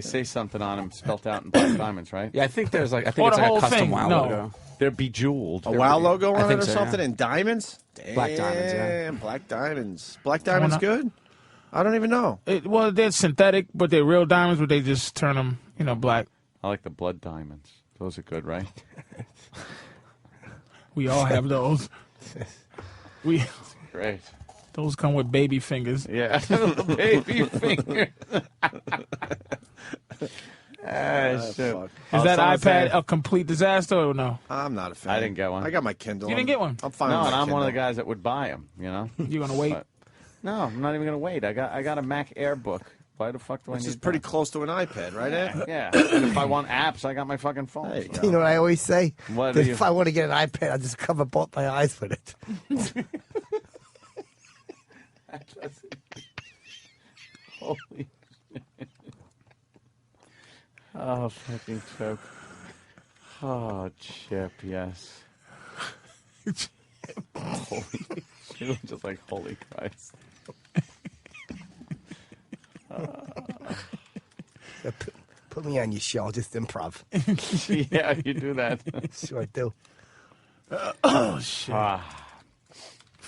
[SPEAKER 3] say something on them spelt out in black diamonds, right?
[SPEAKER 21] Yeah, I think there's
[SPEAKER 16] Or
[SPEAKER 21] it's
[SPEAKER 16] the
[SPEAKER 21] like
[SPEAKER 16] whole
[SPEAKER 21] a custom
[SPEAKER 16] thing.
[SPEAKER 21] WoW
[SPEAKER 16] No.
[SPEAKER 21] logo.
[SPEAKER 3] They're bejeweled.
[SPEAKER 4] A WoW logo
[SPEAKER 21] I
[SPEAKER 4] on it
[SPEAKER 21] think
[SPEAKER 4] or
[SPEAKER 21] so,
[SPEAKER 4] something
[SPEAKER 21] yeah.
[SPEAKER 4] in diamonds?
[SPEAKER 21] Black diamonds, yeah.
[SPEAKER 4] Damn, black diamonds. Black diamonds good? I don't even know.
[SPEAKER 16] Well, they're synthetic, but they're real diamonds, but they just turn them, black.
[SPEAKER 3] I like the blood diamonds. Those are good, right?
[SPEAKER 16] We all have those.
[SPEAKER 3] Great.
[SPEAKER 16] Those come with baby fingers.
[SPEAKER 3] Yeah, baby fingers. Shit.
[SPEAKER 4] Fuck.
[SPEAKER 16] Is that iPad a complete disaster or no?
[SPEAKER 4] I'm not a fan.
[SPEAKER 3] I didn't get one.
[SPEAKER 4] I got my Kindle.
[SPEAKER 16] You didn't get one?
[SPEAKER 4] I'm fine
[SPEAKER 3] No,
[SPEAKER 4] with
[SPEAKER 3] and
[SPEAKER 4] my
[SPEAKER 3] I'm one of the
[SPEAKER 4] Kindle.
[SPEAKER 3] guys that would buy them.
[SPEAKER 16] You're gonna wait?
[SPEAKER 3] No, I'm not even gonna wait. I got a Mac Airbook. Why the fuck do I
[SPEAKER 4] Which
[SPEAKER 3] need
[SPEAKER 4] is pretty
[SPEAKER 3] that?
[SPEAKER 4] close to an iPad, right, Ed?
[SPEAKER 3] Yeah. And if I want apps, I got my fucking phone.
[SPEAKER 4] There you go.
[SPEAKER 2] You know what I always say?
[SPEAKER 3] What
[SPEAKER 2] That
[SPEAKER 3] do
[SPEAKER 2] if
[SPEAKER 3] you-
[SPEAKER 2] I want to get an iPad, I'll just cover both my eyes with it.
[SPEAKER 3] Holy shit. Oh, fucking Chip. Oh, Chip, yes. Holy she was just like, holy Christ.
[SPEAKER 2] Put me on your show, just improv.
[SPEAKER 3] Yeah, you do that.
[SPEAKER 2] Sure I do.
[SPEAKER 16] Oh, shit.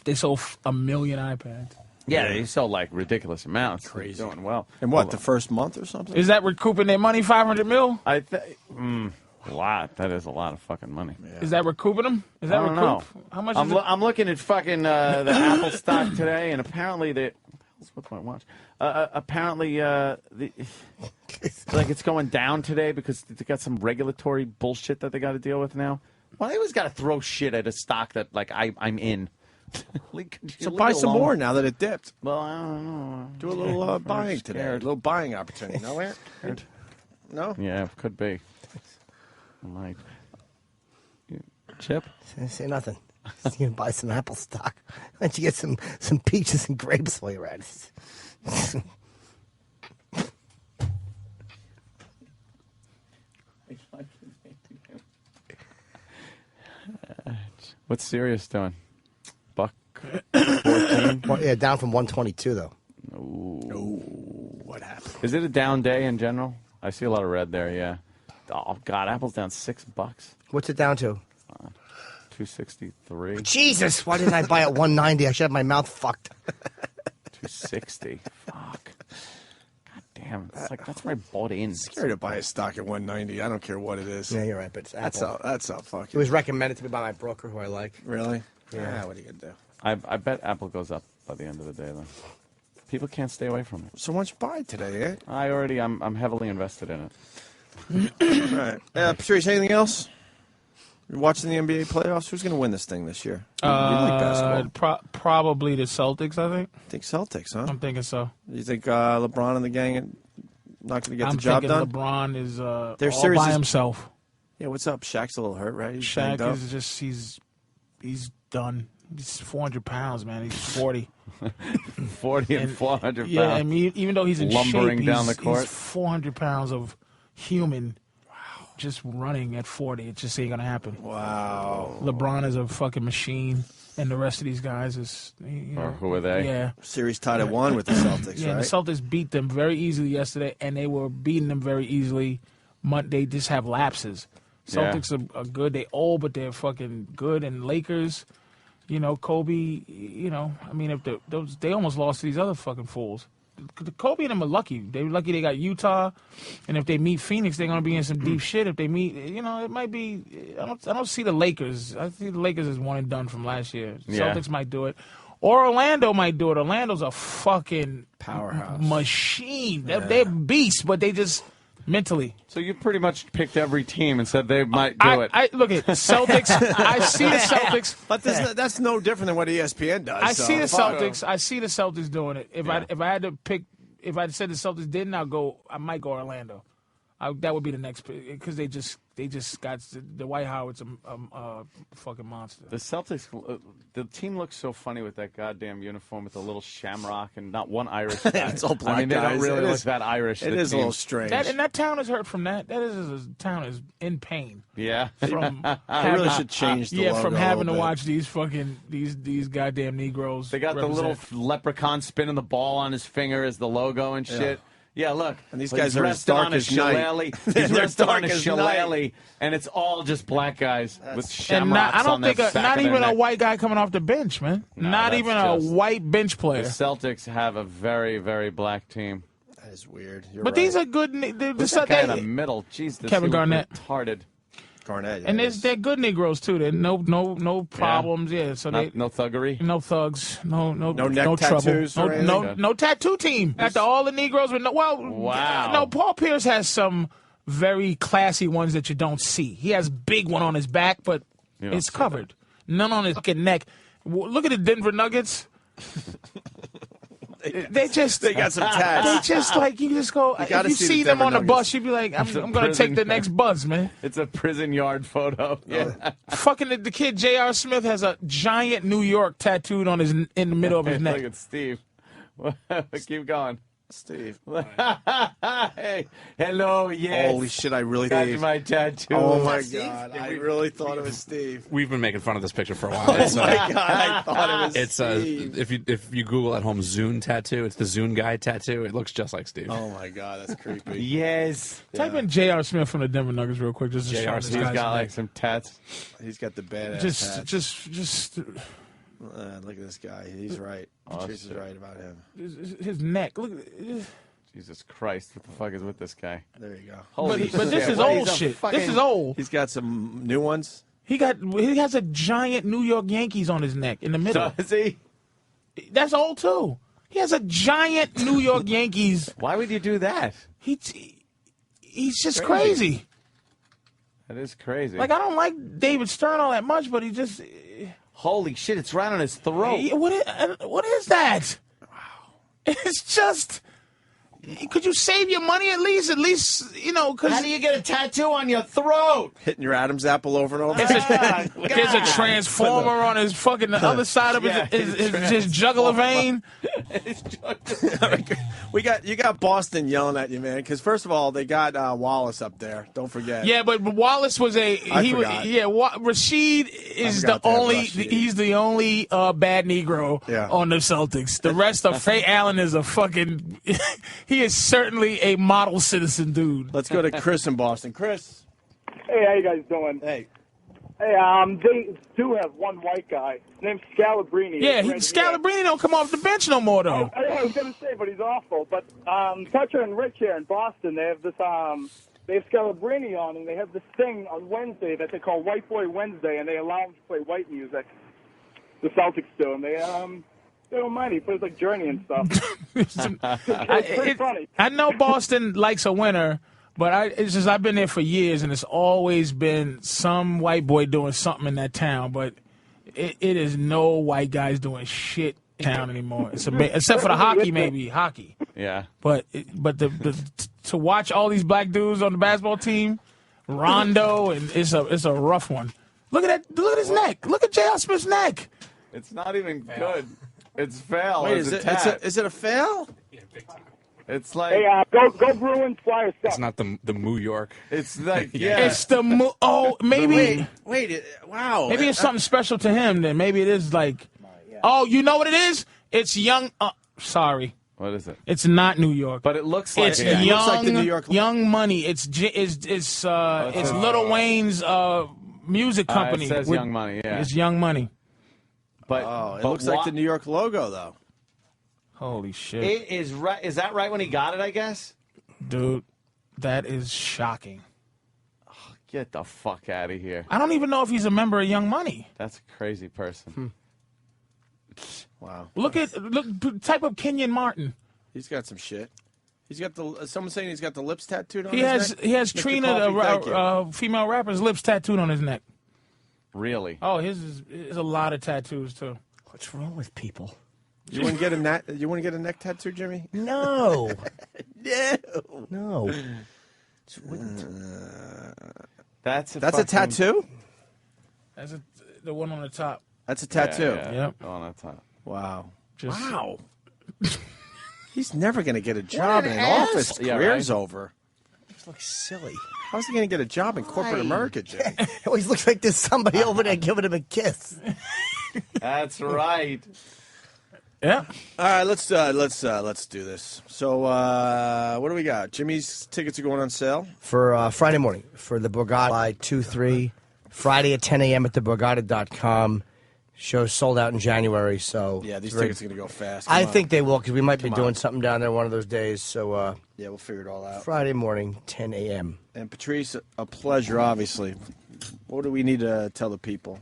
[SPEAKER 16] They sold 1 million iPads.
[SPEAKER 3] Yeah, they sell like ridiculous amounts. Crazy. Doing well.
[SPEAKER 4] And what, the first month or something?
[SPEAKER 16] Is that recouping their money, 500 mil?
[SPEAKER 3] I think a lot. That is a lot of fucking money.
[SPEAKER 16] Is that recouping them? Is that
[SPEAKER 3] I don't
[SPEAKER 16] recoup?
[SPEAKER 3] know.
[SPEAKER 16] How much
[SPEAKER 3] I'm,
[SPEAKER 16] is it?
[SPEAKER 3] I'm looking at fucking the Apple stock today, and apparently what's my watch? Apparently, it's going down today because they got some regulatory bullshit that they got to deal with now. Well, they always got to throw shit at a stock that like I'm in.
[SPEAKER 4] So buy some more now that it dipped.
[SPEAKER 3] Well, I don't know.
[SPEAKER 4] Do a little buying today. A
[SPEAKER 3] scared.
[SPEAKER 4] little buying opportunity. No, Aaron? No?
[SPEAKER 3] Yeah, it could be. I might. Chip?
[SPEAKER 2] Say nothing. Just gonna buy some Apple stock. Why don't you get some peaches and grapes while you're at it?
[SPEAKER 3] What's Sirius doing? Buck 14?
[SPEAKER 2] Well, yeah, down from 122 though.
[SPEAKER 3] Ooh, what happened? Is it a down day in general? I see a lot of red there. Yeah. Oh God, Apple's down $6.
[SPEAKER 2] What's it down to?
[SPEAKER 3] 263.
[SPEAKER 2] Jesus, why didn't I buy at 190? I should have my mouth fucked.
[SPEAKER 3] 260. Fuck. God damn. It's like that's where I bought in.
[SPEAKER 4] Scary to buy a stock at 190. I don't care what it is.
[SPEAKER 2] Yeah, you're right, but it's Apple.
[SPEAKER 4] That's how fucking.
[SPEAKER 2] It was recommended to me by my broker, who I like.
[SPEAKER 4] Really?
[SPEAKER 2] Yeah.
[SPEAKER 4] What are you gonna do?
[SPEAKER 3] I bet Apple goes up by the end of the day, though. People can't stay away from it.
[SPEAKER 4] So why don't you buy it today, eh?
[SPEAKER 3] I'm heavily invested in it.
[SPEAKER 4] All right. Patrice, anything else? You're watching the NBA playoffs? Who's going to win this thing this year? You like basketball.
[SPEAKER 16] Probably the Celtics, I think.
[SPEAKER 4] I think Celtics, huh?
[SPEAKER 16] I'm thinking so.
[SPEAKER 4] You think LeBron and the gang are not going to get the job done?
[SPEAKER 16] I'm thinking LeBron is
[SPEAKER 4] Their
[SPEAKER 16] all
[SPEAKER 4] series
[SPEAKER 16] by
[SPEAKER 4] is-
[SPEAKER 16] himself.
[SPEAKER 4] Yeah, what's up? Shaq's a little hurt, right? He's
[SPEAKER 16] Shaq
[SPEAKER 4] banged up.
[SPEAKER 16] is just, he's done. He's 400 pounds, man. He's 40.
[SPEAKER 3] 40 and 400 pounds.
[SPEAKER 16] Yeah, I mean, even though he's in
[SPEAKER 3] lumbering
[SPEAKER 16] shape,
[SPEAKER 3] down the court.
[SPEAKER 16] he's 400 pounds of human just running at 40. It just ain't going to happen.
[SPEAKER 4] Wow.
[SPEAKER 16] LeBron is a fucking machine, and the rest of these guys is,
[SPEAKER 3] Or who are they?
[SPEAKER 16] Yeah.
[SPEAKER 4] Series tied at 1 with the Celtics,
[SPEAKER 16] Yeah,
[SPEAKER 4] right?
[SPEAKER 16] the Celtics beat them very easily yesterday, and they were beating them very easily. They just have lapses.
[SPEAKER 3] Yeah.
[SPEAKER 16] Celtics are good. They old, but they're fucking good. And Lakers, Kobe, I mean, if they almost lost to these other fucking fools. Kobe and them are lucky. They're lucky they got Utah, and if they meet Phoenix, they're gonna be in some deep shit. If they meet, it might be. I don't see the Lakers. I see the Lakers as one and done from last year.
[SPEAKER 3] Yeah.
[SPEAKER 16] Celtics might do it, or Orlando might do it. Orlando's a fucking
[SPEAKER 4] powerhouse
[SPEAKER 16] machine. They're beasts, but they just mentally.
[SPEAKER 3] So you pretty much picked every team and said they might do it.
[SPEAKER 16] I look at Celtics. I see the Celtics,
[SPEAKER 4] but that's no different than what ESPN does.
[SPEAKER 16] I see the Celtics. I see the Celtics doing it. If I had to pick, if I said the Celtics didn't, I might go Orlando. That would be the next pick because they just got the White Howard's a fucking monster.
[SPEAKER 3] The Celtics, the team looks so funny with that goddamn uniform with the little shamrock and not one Irish guy.
[SPEAKER 4] It's all black
[SPEAKER 3] I mean, they
[SPEAKER 4] guys.
[SPEAKER 3] don't really
[SPEAKER 4] It
[SPEAKER 3] look
[SPEAKER 4] is-
[SPEAKER 3] that Irish.
[SPEAKER 4] it
[SPEAKER 3] the
[SPEAKER 4] is a
[SPEAKER 3] team.
[SPEAKER 4] little strange.
[SPEAKER 16] That town is hurt from that. Town is in pain.
[SPEAKER 3] Yeah.
[SPEAKER 16] From
[SPEAKER 4] They really should change the logo
[SPEAKER 16] from
[SPEAKER 4] a
[SPEAKER 16] having to
[SPEAKER 4] little bit.
[SPEAKER 16] watch these fucking these goddamn Negroes.
[SPEAKER 3] They got the little leprechaun spinning the ball on his finger as the logo and shit. Yeah, look.
[SPEAKER 4] And these
[SPEAKER 3] He's
[SPEAKER 4] guys are as
[SPEAKER 3] resting
[SPEAKER 4] dark
[SPEAKER 3] on a
[SPEAKER 4] as night.
[SPEAKER 3] shillelagh. He's
[SPEAKER 4] They're
[SPEAKER 3] resting
[SPEAKER 4] dark
[SPEAKER 3] on a
[SPEAKER 4] as
[SPEAKER 3] shillelagh, and it's all just black guys with
[SPEAKER 16] And
[SPEAKER 3] shamrocks
[SPEAKER 16] I don't
[SPEAKER 3] on their
[SPEAKER 16] think
[SPEAKER 3] back
[SPEAKER 16] not
[SPEAKER 3] of their
[SPEAKER 16] even a
[SPEAKER 3] neck.
[SPEAKER 16] white guy coming off the bench, man.
[SPEAKER 3] No,
[SPEAKER 16] not
[SPEAKER 3] that's
[SPEAKER 16] even a
[SPEAKER 3] just-
[SPEAKER 16] white bench
[SPEAKER 3] The
[SPEAKER 16] player.
[SPEAKER 3] Celtics have a very, very black team.
[SPEAKER 4] That is weird.
[SPEAKER 16] But these are good.
[SPEAKER 3] Who's that guy in the middle? Jeez, this
[SPEAKER 16] Kevin
[SPEAKER 3] he
[SPEAKER 16] Garnett.
[SPEAKER 3] retarded.
[SPEAKER 4] Garnett,
[SPEAKER 16] And they're good Negroes too. They're no problems. Yeah, so
[SPEAKER 3] no thuggery.
[SPEAKER 16] No thugs. No
[SPEAKER 4] neck
[SPEAKER 16] trouble.
[SPEAKER 4] tattoos or anything?
[SPEAKER 16] No tattoo team. After all the Negroes with
[SPEAKER 3] Wow.
[SPEAKER 16] No, Paul Pierce has some very classy ones that you don't see. He has big one on his back, but
[SPEAKER 3] You don't
[SPEAKER 16] it's
[SPEAKER 3] see
[SPEAKER 16] covered. None on his fucking neck. Look at the Denver Nuggets. They
[SPEAKER 4] got some tats.
[SPEAKER 16] They just like you just go.
[SPEAKER 3] You gotta
[SPEAKER 16] if you
[SPEAKER 3] see
[SPEAKER 16] see
[SPEAKER 3] the
[SPEAKER 16] them on
[SPEAKER 3] Denver
[SPEAKER 16] the bus,
[SPEAKER 3] Nuggets.
[SPEAKER 16] you'd be like,
[SPEAKER 3] It's a
[SPEAKER 16] I'm going to
[SPEAKER 3] prison.
[SPEAKER 16] take the next buzz, man.
[SPEAKER 3] It's a prison yard photo. Yeah.
[SPEAKER 16] Fucking the kid J.R. Smith has a giant New York tattooed on in the middle of his neck.
[SPEAKER 3] Look at Steve. Keep going.
[SPEAKER 4] Steve.
[SPEAKER 3] Hey, hello, yes.
[SPEAKER 4] Holy shit, I really
[SPEAKER 3] got
[SPEAKER 4] thought.
[SPEAKER 3] my tattoo.
[SPEAKER 4] Oh my god, I really thought it was Steve.
[SPEAKER 21] We've been making fun of this picture for a while.
[SPEAKER 4] Oh my god, I thought it was
[SPEAKER 21] It's
[SPEAKER 4] Steve.
[SPEAKER 21] if you Google at home Zune tattoo, it's the Zune guy tattoo. It looks just like Steve.
[SPEAKER 4] Oh my god, that's creepy.
[SPEAKER 3] Yes.
[SPEAKER 16] Type in J.R. Smith from the Denver Nuggets real quick. Just to show
[SPEAKER 3] J.R.
[SPEAKER 16] this
[SPEAKER 3] Smith's
[SPEAKER 16] guy's
[SPEAKER 3] got
[SPEAKER 16] neck.
[SPEAKER 3] like some tats.
[SPEAKER 4] He's got the badass tats.
[SPEAKER 16] Just
[SPEAKER 4] Look at this guy. He's right. Patrice is right about him.
[SPEAKER 16] his neck. Look.
[SPEAKER 3] Jesus Christ, what the fuck is with this guy?
[SPEAKER 4] There you go.
[SPEAKER 3] Holy
[SPEAKER 16] But this
[SPEAKER 3] shit,
[SPEAKER 16] is
[SPEAKER 3] what,
[SPEAKER 16] old
[SPEAKER 3] he's a
[SPEAKER 16] shit.
[SPEAKER 3] fucking-
[SPEAKER 16] This is old.
[SPEAKER 4] He's got some new ones.
[SPEAKER 16] He has a giant New York Yankees on his neck in the middle.
[SPEAKER 3] Does he?
[SPEAKER 16] That's old too. He has a giant New York Yankees.
[SPEAKER 3] Why would you do that?
[SPEAKER 16] He's just crazy.
[SPEAKER 3] That is crazy.
[SPEAKER 16] Like I don't like David Stern all that much, but he just.
[SPEAKER 3] Holy shit, it's right on his throat.
[SPEAKER 16] What is that? Wow. It's just. Could you save your money at least? At least, because.
[SPEAKER 3] How do you get a tattoo on your throat?
[SPEAKER 4] Hitting your Adam's apple over and over.
[SPEAKER 16] There's a transformer on his fucking the other side of his jugular vein.
[SPEAKER 4] You got Boston yelling at you, man. Because first of all, they got Wallace up there. Don't forget.
[SPEAKER 16] Yeah, but Wallace was Rashid is the only. He's the only bad Negro on the Celtics. The rest of Ray Allen is a fucking. He is certainly a model citizen dude.
[SPEAKER 4] Let's go to Chris in Boston. Chris.
[SPEAKER 5] Hey, how you guys doing?
[SPEAKER 4] Hey.
[SPEAKER 5] Hey, they do have one white guy. His name's Scalabrini.
[SPEAKER 16] Yeah, Scalabrini don't come off the bench no more, though.
[SPEAKER 5] I was going to say, but he's awful. But Toucher and Rich here in Boston, they have this. They have Scalabrini on, and they have this thing on Wednesday that they call White Boy Wednesday, and they allow him to play white music. The Celtics do, and they don't mind. He plays like Journey and stuff. It's pretty funny.
[SPEAKER 16] I know Boston likes a winner. But it's just I've been there for years, and it's always been some white boy doing something in that town. But it is no white guys doing shit in town anymore. Except for the hockey, maybe hockey.
[SPEAKER 3] Yeah.
[SPEAKER 16] But to watch all these black dudes on the basketball team, Rondo, and it's a rough one. Look at that! Look at his neck. Look at J.R. Smith's neck.
[SPEAKER 3] It's not even good. It's fail.
[SPEAKER 4] Wait,
[SPEAKER 3] is
[SPEAKER 4] it a fail?
[SPEAKER 3] It's like
[SPEAKER 5] go Bruins, Flyers.
[SPEAKER 21] It's not the New York.
[SPEAKER 3] It's like
[SPEAKER 16] It's the maybe.
[SPEAKER 4] Wait, wow.
[SPEAKER 16] Maybe it's something special to him. Then maybe it is like. Oh, you know what it is? It's young. Sorry.
[SPEAKER 3] What is it?
[SPEAKER 16] It's not New York.
[SPEAKER 3] But it looks like
[SPEAKER 16] it's
[SPEAKER 3] it.
[SPEAKER 16] young.
[SPEAKER 4] Looks like the New York.
[SPEAKER 16] Young Money. It's Lil Wayne's music company.
[SPEAKER 3] It says Young Money. Yeah.
[SPEAKER 16] It's Young Money.
[SPEAKER 3] But
[SPEAKER 4] it looks like the New York logo though.
[SPEAKER 16] Holy shit!
[SPEAKER 3] It is right. Is that right when he got it? I guess.
[SPEAKER 16] Dude, that is shocking.
[SPEAKER 3] Oh, get the fuck out of here!
[SPEAKER 16] I don't even know if he's a member of Young Money.
[SPEAKER 3] That's a crazy person.
[SPEAKER 4] Wow.
[SPEAKER 16] Look, type up Kenyon Martin.
[SPEAKER 4] He's got some shit. He's got someone saying he's got the lips tattooed on
[SPEAKER 16] he
[SPEAKER 4] his neck.
[SPEAKER 16] He has Trina, the female rapper's lips tattooed on his neck.
[SPEAKER 3] Really?
[SPEAKER 16] Oh, his is a lot of tattoos too.
[SPEAKER 2] What's wrong with people?
[SPEAKER 4] You wouldn't get a neck tattoo, Jimmy?
[SPEAKER 2] No.
[SPEAKER 4] No.
[SPEAKER 3] That's a
[SPEAKER 4] tattoo?
[SPEAKER 16] That's the one on the top.
[SPEAKER 4] That's a tattoo.
[SPEAKER 16] Yeah. Yep.
[SPEAKER 3] On the top.
[SPEAKER 4] Wow.
[SPEAKER 16] Just,
[SPEAKER 4] wow. He's never going to get a job in an office.
[SPEAKER 3] Yeah,
[SPEAKER 4] Career's
[SPEAKER 3] right?
[SPEAKER 4] over.
[SPEAKER 2] This looks silly.
[SPEAKER 4] How's he going to get a job in corporate America, Jimmy?
[SPEAKER 2] It always looks like there's somebody over there giving him a kiss.
[SPEAKER 3] That's right.
[SPEAKER 16] Yeah.
[SPEAKER 4] All right, let's do this. So, what do we got? Jimmy's tickets are going on sale
[SPEAKER 2] for Friday morning for the Borgata by 2-3. Friday at 10 a.m. at theborgata.com. Show's sold out in January, so
[SPEAKER 4] yeah, these tickets are going to go fast.
[SPEAKER 2] I think they will because we might be doing something down there one of those days. So
[SPEAKER 4] yeah, we'll figure it all out.
[SPEAKER 2] Friday morning, 10 a.m.
[SPEAKER 4] And Patrice, a pleasure, obviously. What do we need to tell the people?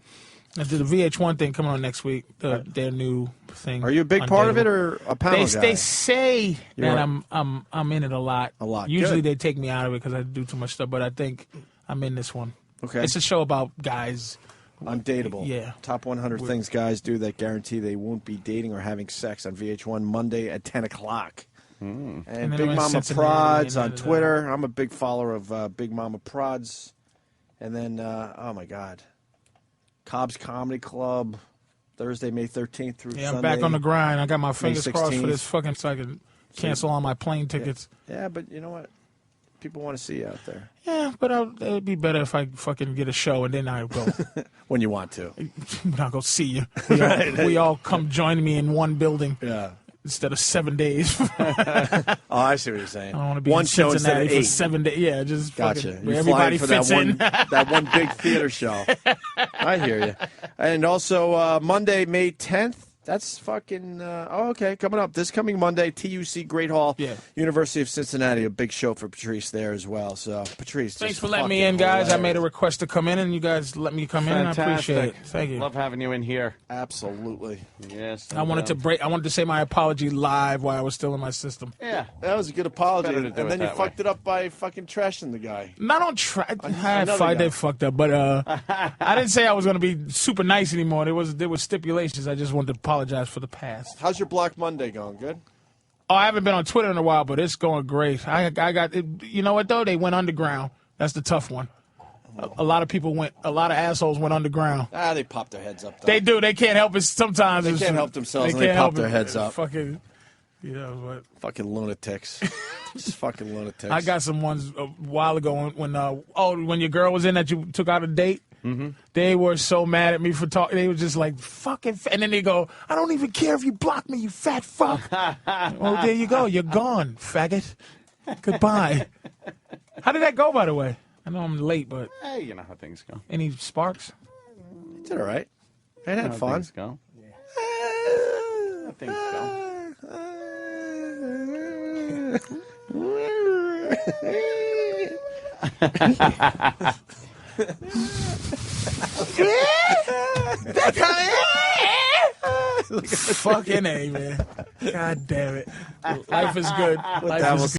[SPEAKER 16] I did the VH1 thing coming on next week. Their new thing.
[SPEAKER 4] Are you a big part of it or a panel guy?
[SPEAKER 16] They say that I'm in it a lot.
[SPEAKER 4] A lot.
[SPEAKER 16] Usually
[SPEAKER 4] Good.
[SPEAKER 16] they take me out of it because I do too much stuff, but I think I'm in this one.
[SPEAKER 4] Okay.
[SPEAKER 16] It's a show about guys.
[SPEAKER 4] Undateable.
[SPEAKER 16] Yeah.
[SPEAKER 4] Top 100 things guys do that guarantee they won't be dating or having sex on VH1 Monday at 10 o'clock. And Big Mama Prods on Twitter. I'm a big follower of Big Mama Prods. And then, oh my God, Cobb's Comedy Club, Thursday, May 13th through Sunday.
[SPEAKER 16] I'm back on the grind. I got my fingers crossed for
[SPEAKER 4] 16th.
[SPEAKER 16] this fucking so I can cancel all my plane tickets.
[SPEAKER 4] Yeah, but you know what? People want to see you out there.
[SPEAKER 16] Yeah, but it'd be better if I fucking get a show and then I go.
[SPEAKER 4] When you want to.
[SPEAKER 16] I'll go see you. We all come join me in one building.
[SPEAKER 4] Yeah.
[SPEAKER 16] Instead of 7 days.
[SPEAKER 4] Oh, I see what you're saying.
[SPEAKER 16] I don't want to be
[SPEAKER 4] one
[SPEAKER 16] in
[SPEAKER 4] show instead
[SPEAKER 16] Cincinnati
[SPEAKER 4] of 8.
[SPEAKER 16] for 7 days. Yeah, just
[SPEAKER 4] gotcha.
[SPEAKER 16] Fucking,
[SPEAKER 4] You're
[SPEAKER 16] everybody
[SPEAKER 4] flying for
[SPEAKER 16] fits in.
[SPEAKER 4] that one big theater show. I hear you. And also Monday, May 10th. That's fucking okay. Coming up this coming Monday, TUC Great Hall, University of Cincinnati. A big show for Patrice there as well. So Patrice,
[SPEAKER 16] thanks for letting me in, guys. I made a request to come in, and you guys let me come in. I appreciate it. Thank you.
[SPEAKER 3] Love having you in here.
[SPEAKER 4] Absolutely.
[SPEAKER 3] Yes.
[SPEAKER 16] I wanted to say my apology live while I was still in my system.
[SPEAKER 4] Yeah, that was a good apology.
[SPEAKER 3] Better to do
[SPEAKER 4] And then
[SPEAKER 3] it
[SPEAKER 4] you
[SPEAKER 3] that
[SPEAKER 4] fucked it up by fucking trashing the guy.
[SPEAKER 16] Not on track.
[SPEAKER 4] Another
[SPEAKER 16] I
[SPEAKER 4] guy.
[SPEAKER 16] did fucked up, but I didn't say I was going to be super nice anymore. There was stipulations. I just wanted to apologize for the past.
[SPEAKER 4] How's your Black Monday going? Good?
[SPEAKER 16] Oh, I haven't been on Twitter in a while, but it's going great. I got it. You know what, though? They went underground. That's the tough one. A lot of assholes went underground.
[SPEAKER 4] They pop their heads up, though.
[SPEAKER 16] They do. They can't help it sometimes.
[SPEAKER 4] They can't help themselves and they pop their heads up.
[SPEAKER 16] Fucking, Yeah, but
[SPEAKER 4] fucking lunatics. Just fucking lunatics.
[SPEAKER 16] I got some ones a while ago when your girl was in that you took out a date.
[SPEAKER 3] Mm-hmm.
[SPEAKER 16] They were so mad at me for talking. They were just like, fucking, and then they go, I don't even care if you block me, you fat fuck. Well, there you go. You're gone, faggot. Goodbye. How did that go, by the way? I know I'm late, but
[SPEAKER 3] Hey, you know how things go.
[SPEAKER 16] any sparks?
[SPEAKER 2] It's all right. I
[SPEAKER 3] You know
[SPEAKER 2] had
[SPEAKER 3] how
[SPEAKER 2] fun.
[SPEAKER 3] Things go. How things go.
[SPEAKER 16] Fucking A, man. God damn it. Life is good. Life is good.